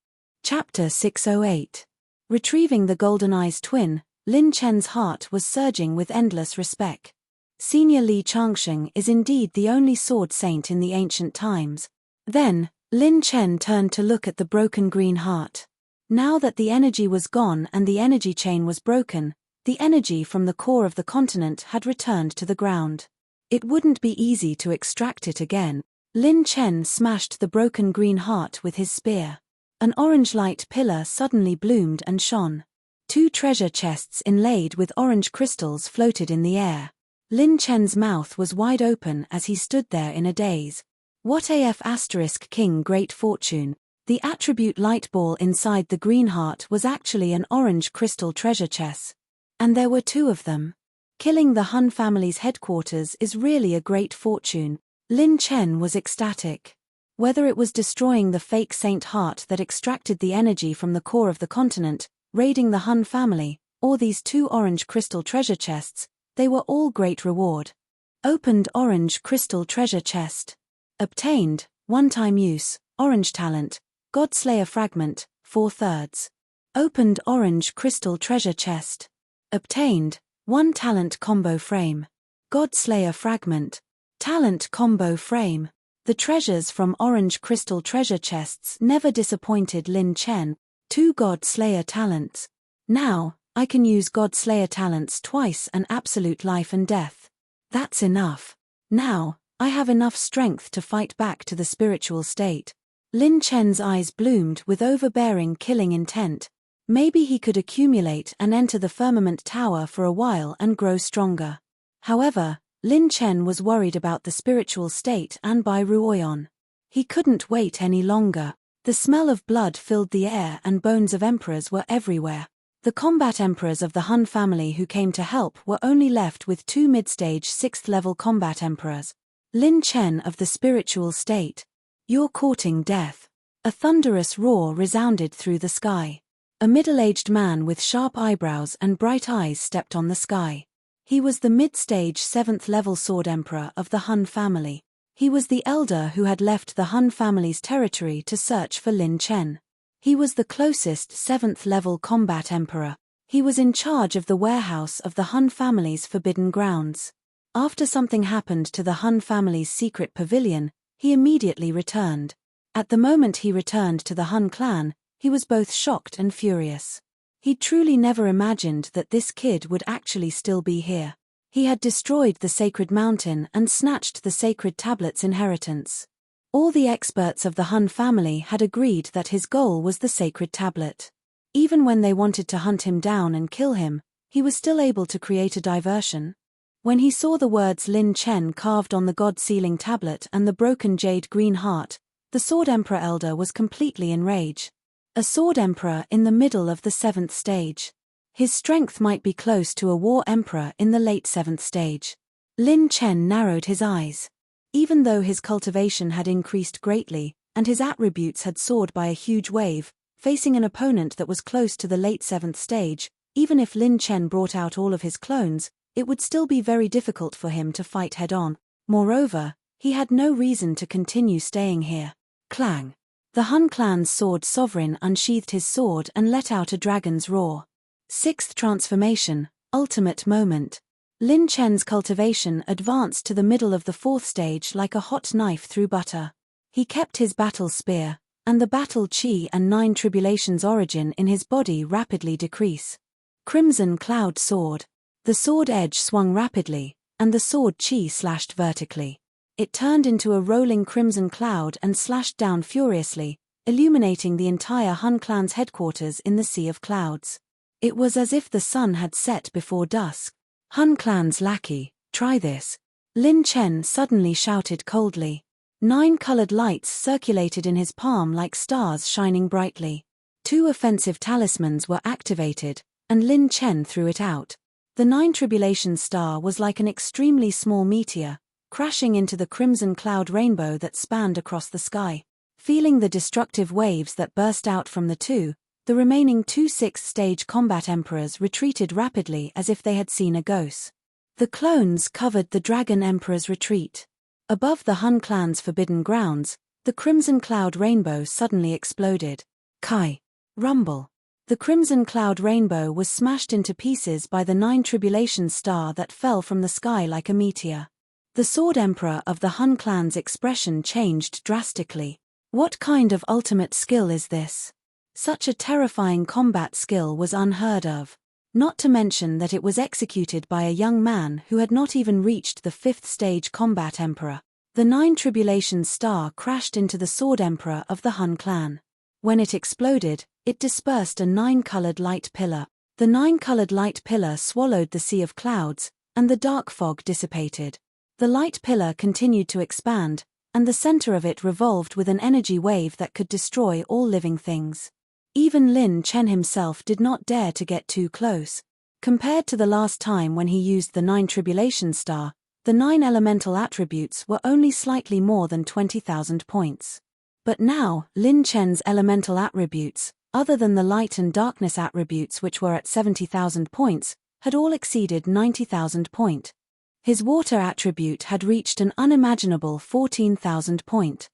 Chapter 608. Retrieving the Golden Eye's twin, Lin Chen's heart was surging with endless respect. Senior Li Changsheng is indeed the only sword saint in the ancient times. Then, Lin Chen turned to look at the broken green heart. Now that the energy was gone and the energy chain was broken, the energy from the core of the continent had returned to the ground. It wouldn't be easy to extract it again. Lin Chen smashed the broken green heart with his spear. An orange light pillar suddenly bloomed and shone. 2 treasure chests inlaid with orange crystals floated in the air. Lin Chen's mouth was wide open as he stood there in a daze. What AF * King Great Fortune? The attribute light ball inside the green heart was actually an orange crystal treasure chest. And there were 2 of them. Killing the Han family's headquarters is really a great fortune. Lin Chen was ecstatic. Whether it was destroying the fake saint heart that extracted the energy from the core of the continent, raiding the Han family, or these 2 orange crystal treasure chests, they were all great reward. Opened orange crystal treasure chest. Obtained, one-time use, orange talent, Godslayer fragment, 4/3. Opened orange crystal treasure chest. Obtained, 1 talent combo frame. Godslayer fragment. Talent combo frame. The treasures from orange crystal treasure chests never disappointed Lin Chen. 2 God-Slayer talents. Now, I can use God-Slayer talents twice and absolute life and death. That's enough. Now, I have enough strength to fight back to the spiritual state. Lin Chen's eyes bloomed with overbearing killing intent. Maybe he could accumulate and enter the firmament tower for a while and grow stronger. However, Lin Chen was worried about the spiritual state and Bai Ruoyan. He couldn't wait any longer. The smell of blood filled the air and bones of emperors were everywhere. The combat emperors of the Han family who came to help were only left with 2 mid-stage 6th-level combat emperors. Lin Chen of the spiritual state. You're courting death. A thunderous roar resounded through the sky. A middle-aged man with sharp eyebrows and bright eyes stepped on the sky. He was the mid-stage 7th-level sword emperor of the Han family. He was the elder who had left the Han family's territory to search for Lin Chen. He was the closest 7th-level combat emperor. He was in charge of the warehouse of the Han family's forbidden grounds. After something happened to the Han family's secret pavilion, he immediately returned. At the moment he returned to the Han clan, he was both shocked and furious. He truly never imagined that this kid would actually still be here. He had destroyed the sacred mountain and snatched the sacred tablet's inheritance. All the experts of the Han family had agreed that his goal was the sacred tablet. Even when they wanted to hunt him down and kill him, he was still able to create a diversion. When he saw the words Lin Chen carved on the God-sealing tablet and the broken jade green heart, the Sword Emperor Elder was completely enraged. A Sword Emperor in the middle of the 7th stage. His strength might be close to a War Emperor in the late 7th stage. Lin Chen narrowed his eyes. Even though his cultivation had increased greatly, and his attributes had soared by a huge wave, facing an opponent that was close to the late 7th stage, even if Lin Chen brought out all of his clones, it would still be very difficult for him to fight head-on. Moreover, he had no reason to continue staying here. Clang. The Hun clan's sword sovereign unsheathed his sword and let out a dragon's roar. Sixth transformation, ultimate moment. Lin Chen's cultivation advanced to the middle of the fourth stage like a hot knife through butter. He kept his battle spear, and the battle chi and 9 tribulations origin in his body rapidly decrease. Crimson cloud sword. The sword edge swung rapidly, and the sword chi slashed vertically. It turned into a rolling crimson cloud and slashed down furiously, illuminating the entire Hun clan's headquarters in the sea of clouds. It was as if the sun had set before dusk. Hun clan's lackey, try this. Lin Chen suddenly shouted coldly. 9 colored lights circulated in his palm like stars shining brightly. 2 offensive talismans were activated, and Lin Chen threw it out. The 9 tribulation star was like an extremely small meteor, crashing into the crimson cloud rainbow that spanned across the sky. Feeling the destructive waves that burst out from the remaining 2 sixth-stage combat emperors retreated rapidly as if they had seen a ghost. The clones covered the Dragon Emperor's retreat. Above the Hun clan's forbidden grounds, the crimson cloud rainbow suddenly exploded. Kai. Rumble. The crimson cloud rainbow was smashed into pieces by the 9 tribulation star that fell from the sky like a meteor. The Sword Emperor of the Hun clan's expression changed drastically. What kind of ultimate skill is this? Such a terrifying combat skill was unheard of. Not to mention that it was executed by a young man who had not even reached the 5th stage combat emperor. The 9 tribulation star crashed into the Sword Emperor of the Hun clan. When it exploded, it dispersed a 9-colored light pillar. The 9-colored light pillar swallowed the sea of clouds, and the dark fog dissipated. The light pillar continued to expand, and the center of it revolved with an energy wave that could destroy all living things. Even Lin Chen himself did not dare to get too close. Compared to the last time when he used the 9 tribulation star, the 9 elemental attributes were only slightly more than 20,000 points. But now, Lin Chen's elemental attributes, other than the light and darkness attributes which were at 70,000 points, had all exceeded 90,000 points. His water attribute had reached an unimaginable 14,000 points.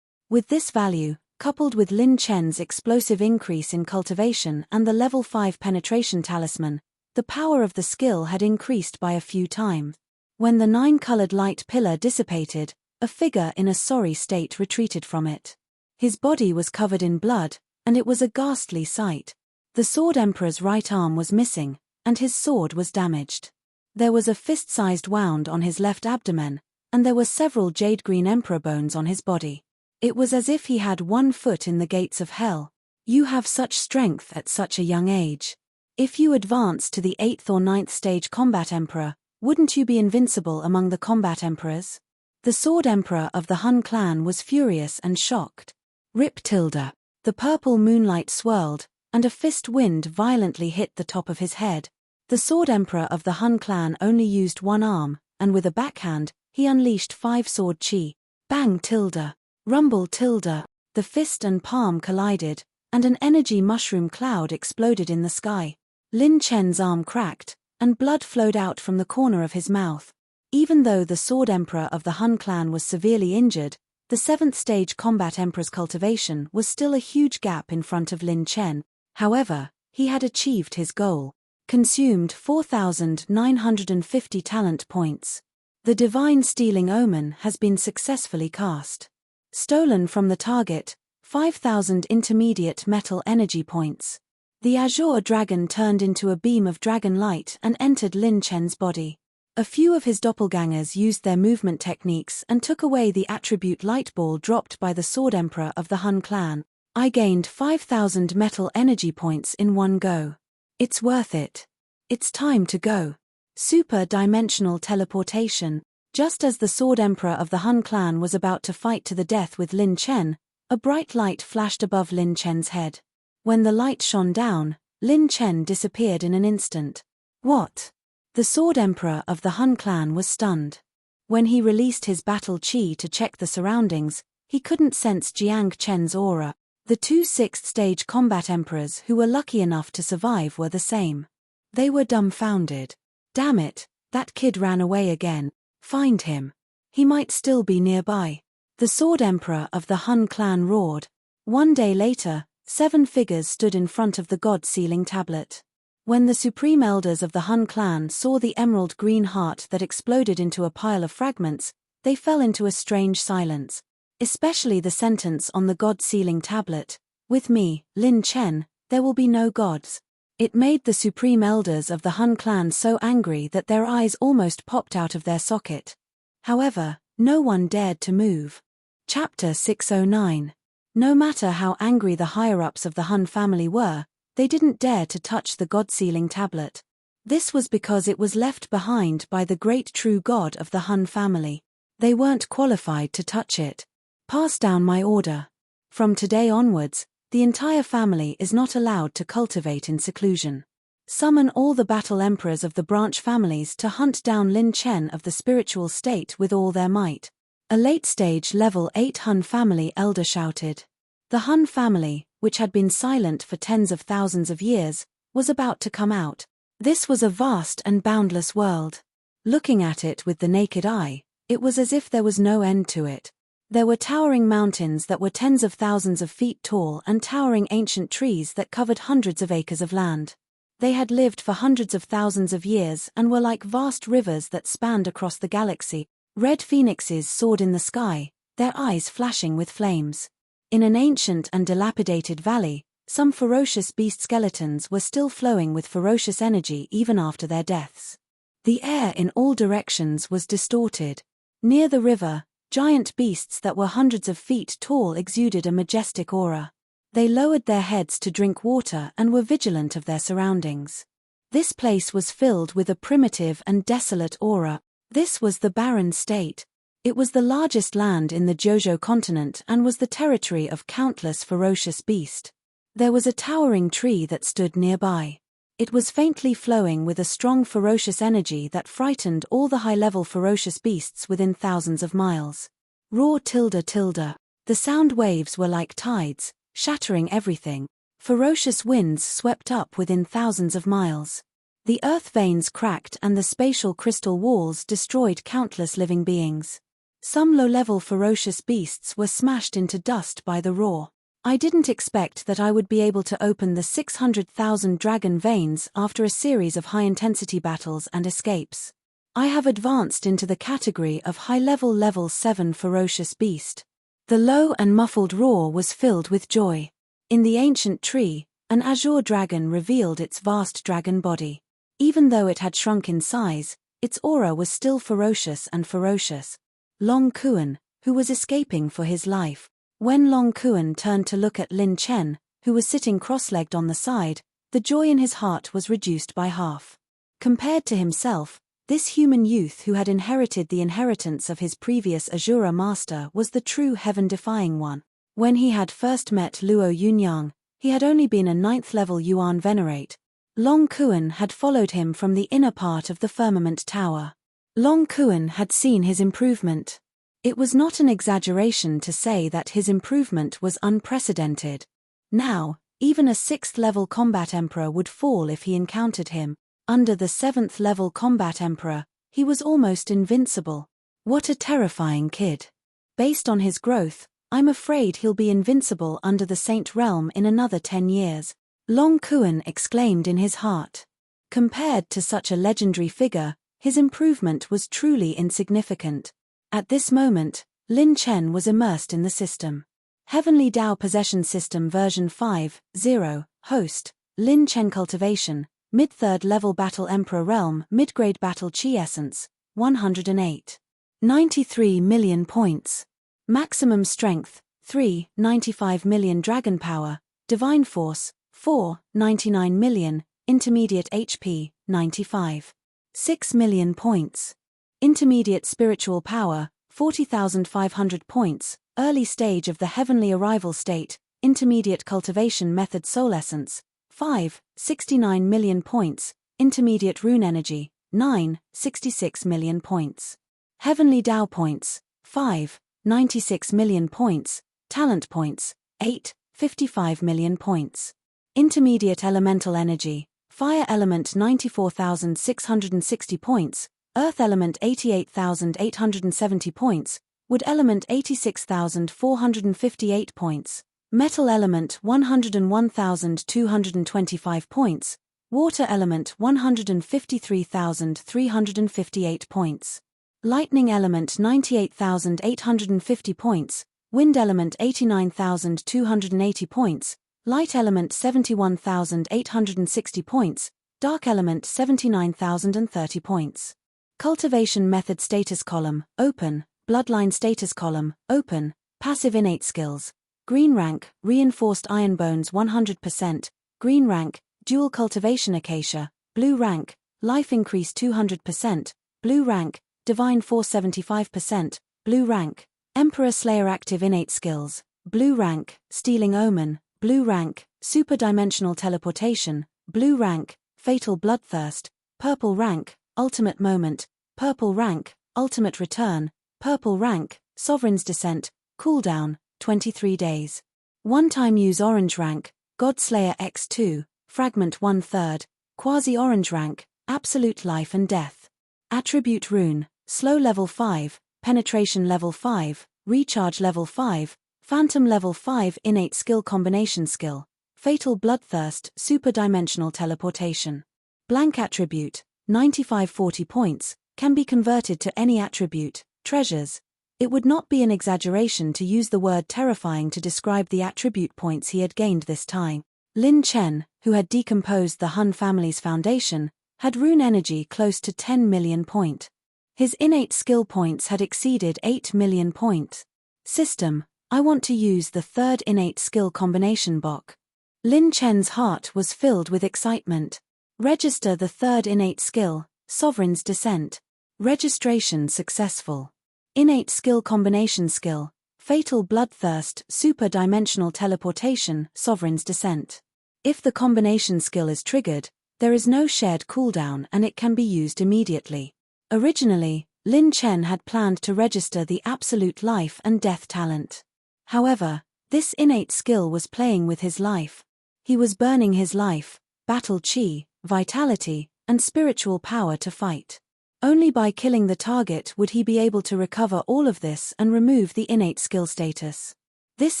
With this value, coupled with Lin Chen's explosive increase in cultivation and the level 5 penetration talisman, the power of the skill had increased by a few times. When the 9-colored light pillar dissipated, a figure in a sorry state retreated from it. His body was covered in blood, and it was a ghastly sight. The Sword Emperor's right arm was missing, and his sword was damaged. There was a fist-sized wound on his left abdomen, and there were several jade-green emperor bones on his body. It was as if he had 1 foot in the gates of hell. You have such strength at such a young age. If you advance to the 8th or 9th stage combat emperor, wouldn't you be invincible among the combat emperors? The Sword Emperor of the Hun clan was furious and shocked. Rip tilde. The purple moonlight swirled, and a fist wind violently hit the top of his head. The Sword Emperor of the Hun clan only used 1 arm, and with a backhand, he unleashed 5 sword chi. Bang tilde. Rumble tilde. The fist and palm collided, and an energy mushroom cloud exploded in the sky. Lin Chen's arm cracked, and blood flowed out from the corner of his mouth. Even though the Sword Emperor of the Hun clan was severely injured, the 7th stage combat emperor's cultivation was still a huge gap in front of Lin Chen. However, he had achieved his goal. Consumed 4,950 talent points. The Divine Stealing Omen has been successfully cast. Stolen from the target, 5,000 intermediate metal energy points. The Azure Dragon turned into a beam of dragon light and entered Lin Chen's body. A few of his doppelgangers used their movement techniques and took away the attribute light ball dropped by the Sword Emperor of the Hun clan. I gained 5,000 metal energy points in one go. It's worth it. It's time to go. Super dimensional teleportation. Just as the Sword Emperor of the Hun clan was about to fight to the death with Lin Chen, a bright light flashed above Lin Chen's head. When the light shone down, Lin Chen disappeared in an instant. What? The Sword Emperor of the Hun clan was stunned. When he released his battle chi to check the surroundings, he couldn't sense Jiang Chen's aura. The 2 6th-stage combat emperors who were lucky enough to survive were the same. They were dumbfounded. Damn it, that kid ran away again. Find him. He might still be nearby. The Sword Emperor of the Hun clan roared. One day later, 7 figures stood in front of the god sealing tablet. When the supreme elders of the Hun clan saw the emerald green heart that exploded into a pile of fragments, they fell into a strange silence. Especially the sentence on the god sealing tablet, "With me, Lin Chen, there will be no gods." It made the supreme elders of the Hun clan so angry that their eyes almost popped out of their socket. However, no one dared to move. Chapter 609. No matter how angry the higher-ups of the Hun family were, they didn't dare to touch the god-sealing tablet. This was because it was left behind by the great true god of the Hun family. They weren't qualified to touch it. Pass down my order. From today onwards, the entire family is not allowed to cultivate in seclusion. Summon all the battle emperors of the branch families to hunt down Lin Chen of the spiritual state with all their might. A late-stage level 8 Hun family elder shouted. The Hun family, which had been silent for tens of thousands of years, was about to come out. This was a vast and boundless world. Looking at it with the naked eye, it was as if there was no end to it. There were towering mountains that were tens of thousands of feet tall and towering ancient trees that covered hundreds of acres of land. They had lived for hundreds of thousands of years and were like vast rivers that spanned across the galaxy. Red phoenixes soared in the sky, their eyes flashing with flames. In an ancient and dilapidated valley, some ferocious beast skeletons were still flowing with ferocious energy even after their deaths. The air in all directions was distorted. Near the river, giant beasts that were hundreds of feet tall exuded a majestic aura. They lowered their heads to drink water and were vigilant of their surroundings. This place was filled with a primitive and desolate aura. This was the barren state. It was the largest land in the Jojo continent and was the territory of countless ferocious beasts. There was a towering tree that stood nearby. It was faintly flowing with a strong ferocious energy that frightened all the high-level ferocious beasts within thousands of miles. Roar tilde tilde. The sound waves were like tides, shattering everything. Ferocious winds swept up within thousands of miles. The earth veins cracked and the spatial crystal walls destroyed countless living beings. Some low-level ferocious beasts were smashed into dust by the roar. I didn't expect that I would be able to open the 600,000 dragon veins after a series of high-intensity battles and escapes. I have advanced into the category of high-level level 7 ferocious beast. The low and muffled roar was filled with joy. In the ancient tree, an azure dragon revealed its vast dragon body. Even though it had shrunk in size, its aura was still ferocious and ferocious. Long Kuan, who was escaping for his life. When Long Kuan turned to look at Lin Chen, who was sitting cross-legged on the side, the joy in his heart was reduced by half. Compared to himself, this human youth who had inherited the inheritance of his previous Azura master was the true heaven-defying one. When he had first met Luo Yunyang, he had only been a 9th-level Yuan Venerate. Long Kuan had followed him from the inner part of the firmament tower. Long Kuan had seen his improvement. It was not an exaggeration to say that his improvement was unprecedented. Now, even a 6th-level combat emperor would fall if he encountered him. Under the 7th-level combat emperor, he was almost invincible. What a terrifying kid. Based on his growth, I'm afraid he'll be invincible under the Saint Realm in another 10 years. Long Kuan exclaimed in his heart. Compared to such a legendary figure, his improvement was truly insignificant. At this moment, Lin Chen was immersed in the system. Heavenly Dao Possession System version 5.0, host, Lin Chen Cultivation, mid-3rd level Battle Emperor Realm mid-grade Battle Chi Essence, 108. 93 million points. Maximum Strength, 3, 95 million Dragon Power, Divine Force, 4, 99 million, Intermediate HP, 95. 6 million points. Intermediate Spiritual Power, 40,500 points, Early Stage of the Heavenly Arrival State, Intermediate Cultivation Method Soul Essence, 5, 69 million points, Intermediate Rune Energy, 9, 66 million points. Heavenly Dao Points, 5, 96 million points, Talent Points, 8, 55 million points. Intermediate Elemental Energy, Fire Element 94,660 points, Earth Element 88,870 points, Wood Element 86,458 points, Metal element 101,225 points, water element 153,358 points. Lightning element 98,850 points, wind element 89,280 points, light element 71,860 points, dark element 79,030 points. Cultivation method status column, open, bloodline status column, open, passive innate skills. Green rank, reinforced iron bones 100%, green rank, dual cultivation acacia, blue rank, life increase 200%, blue rank, divine force 75%, blue rank, emperor slayer active innate skills, blue rank, stealing omen, blue rank, super-dimensional teleportation, blue rank, fatal bloodthirst, purple rank, ultimate moment, purple rank, ultimate return, purple rank, sovereign's descent, cooldown, 23 days. One-time use orange rank, Godslayer X2, fragment 1/3, quasi-orange rank, absolute life and death. Attribute rune, slow level 5, penetration level 5, recharge level 5, phantom level 5 innate skill combination skill, fatal bloodthirst super-dimensional teleportation. Blank attribute, 9540 points, can be converted to any attribute, treasures. It would not be an exaggeration to use the word terrifying to describe the attribute points he had gained this time. Lin Chen, who had decomposed the Han family's foundation, had rune energy close to 10 million point. His innate skill points had exceeded 8 million point. System, I want to use the third innate skill combination block. Lin Chen's heart was filled with excitement. Register the third innate skill, Sovereign's Descent. Registration successful. Innate skill combination skill, fatal bloodthirst super-dimensional teleportation, Sovereign's Descent. If the combination skill is triggered, there is no shared cooldown and it can be used immediately. Originally, Lin Chen had planned to register the absolute life and death talent. However, this innate skill was playing with his life. He was burning his life, battle chi, vitality, and spiritual power to fight. Only by killing the target would he be able to recover all of this and remove the innate skill status. This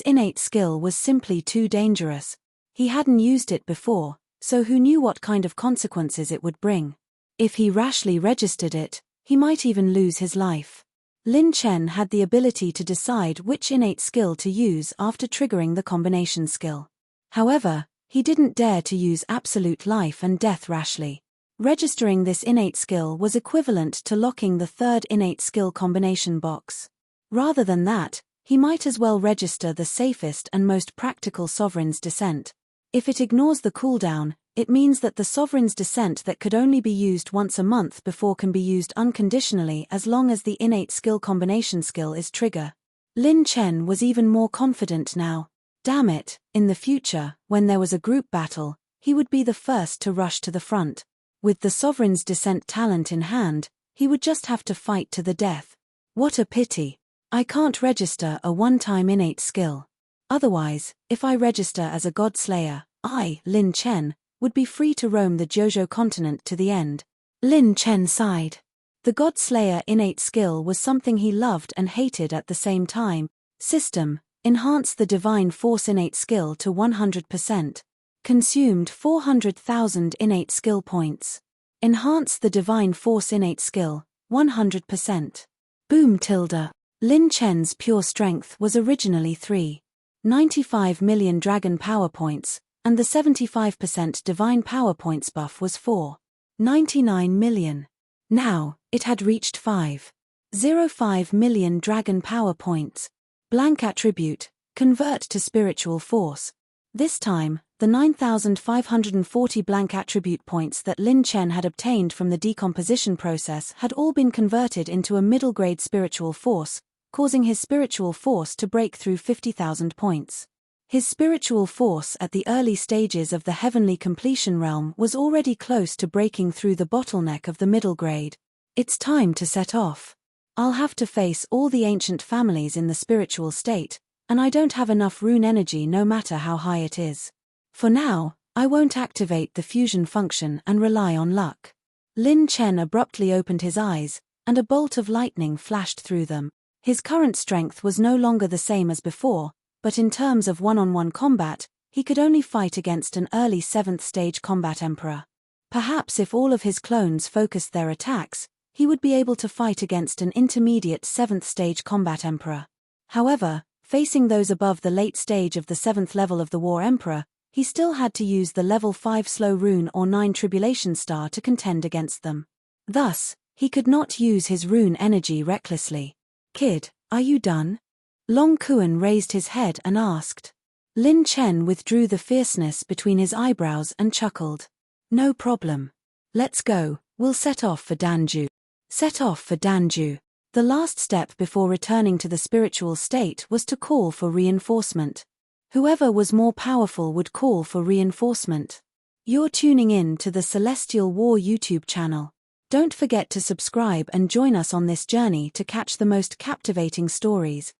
innate skill was simply too dangerous. He hadn't used it before, so who knew what kind of consequences it would bring? If he rashly registered it, he might even lose his life. Lin Chen had the ability to decide which innate skill to use after triggering the combination skill. However, he didn't dare to use absolute life and death rashly. Registering this innate skill was equivalent to locking the third innate skill combination box. Rather than that, he might as well register the safest and most practical Sovereign's Descent. If it ignores the cooldown, it means that the Sovereign's Descent that could only be used once a month before can be used unconditionally as long as the innate skill combination skill is trigger. Lin Chen was even more confident now. Damn it, in the future, when there was a group battle, he would be the first to rush to the front. With the Sovereign's Descent talent in hand, he would just have to fight to the death. What a pity. I can't register a one-time innate skill. Otherwise, if I register as a God Slayer, I, Lin Chen, would be free to roam the Jojo continent to the end. Lin Chen sighed. The God Slayer innate skill was something he loved and hated at the same time. System, enhance the Divine Force innate skill to 100%. Consumed 400,000 innate skill points. Enhance the Divine Force innate skill, 100%. Boom tilde. Lin Chen's pure strength was originally 3.95 million dragon power points, and the 75% divine power points buff was 4.99 million. Now, it had reached 5.05 million dragon power points. Blank attribute, convert to spiritual force. This time, the 9,540 blank attribute points that Lin Chen had obtained from the decomposition process had all been converted into a middle-grade spiritual force, causing his spiritual force to break through 50,000 points. His spiritual force at the early stages of the heavenly completion realm was already close to breaking through the bottleneck of the middle grade. It's time to set off. I'll have to face all the ancient families in the spiritual state, and I don't have enough rune energy no matter how high it is. For now, I won't activate the fusion function and rely on luck. Lin Chen abruptly opened his eyes, and a bolt of lightning flashed through them. His current strength was no longer the same as before, but in terms of one-on-one combat, he could only fight against an early 7th stage combat emperor. Perhaps if all of his clones focused their attacks, he would be able to fight against an intermediate 7th stage combat emperor. However, facing those above the late stage of the 7th level of the War Emperor, he still had to use the level 5 slow rune or 9 tribulation star to contend against them. Thus, he could not use his rune energy recklessly. "Kid, are you done?" Long Kuan raised his head and asked. Lin Chen withdrew the fierceness between his eyebrows and chuckled. "No problem. Let's go, we'll set off for Danju." Set off for Danju. The last step before returning to the spiritual state was to call for reinforcement. Whoever was more powerful would call for reinforcement. You're tuning in to the Celestial War YouTube channel. Don't forget to subscribe and join us on this journey to catch the most captivating stories.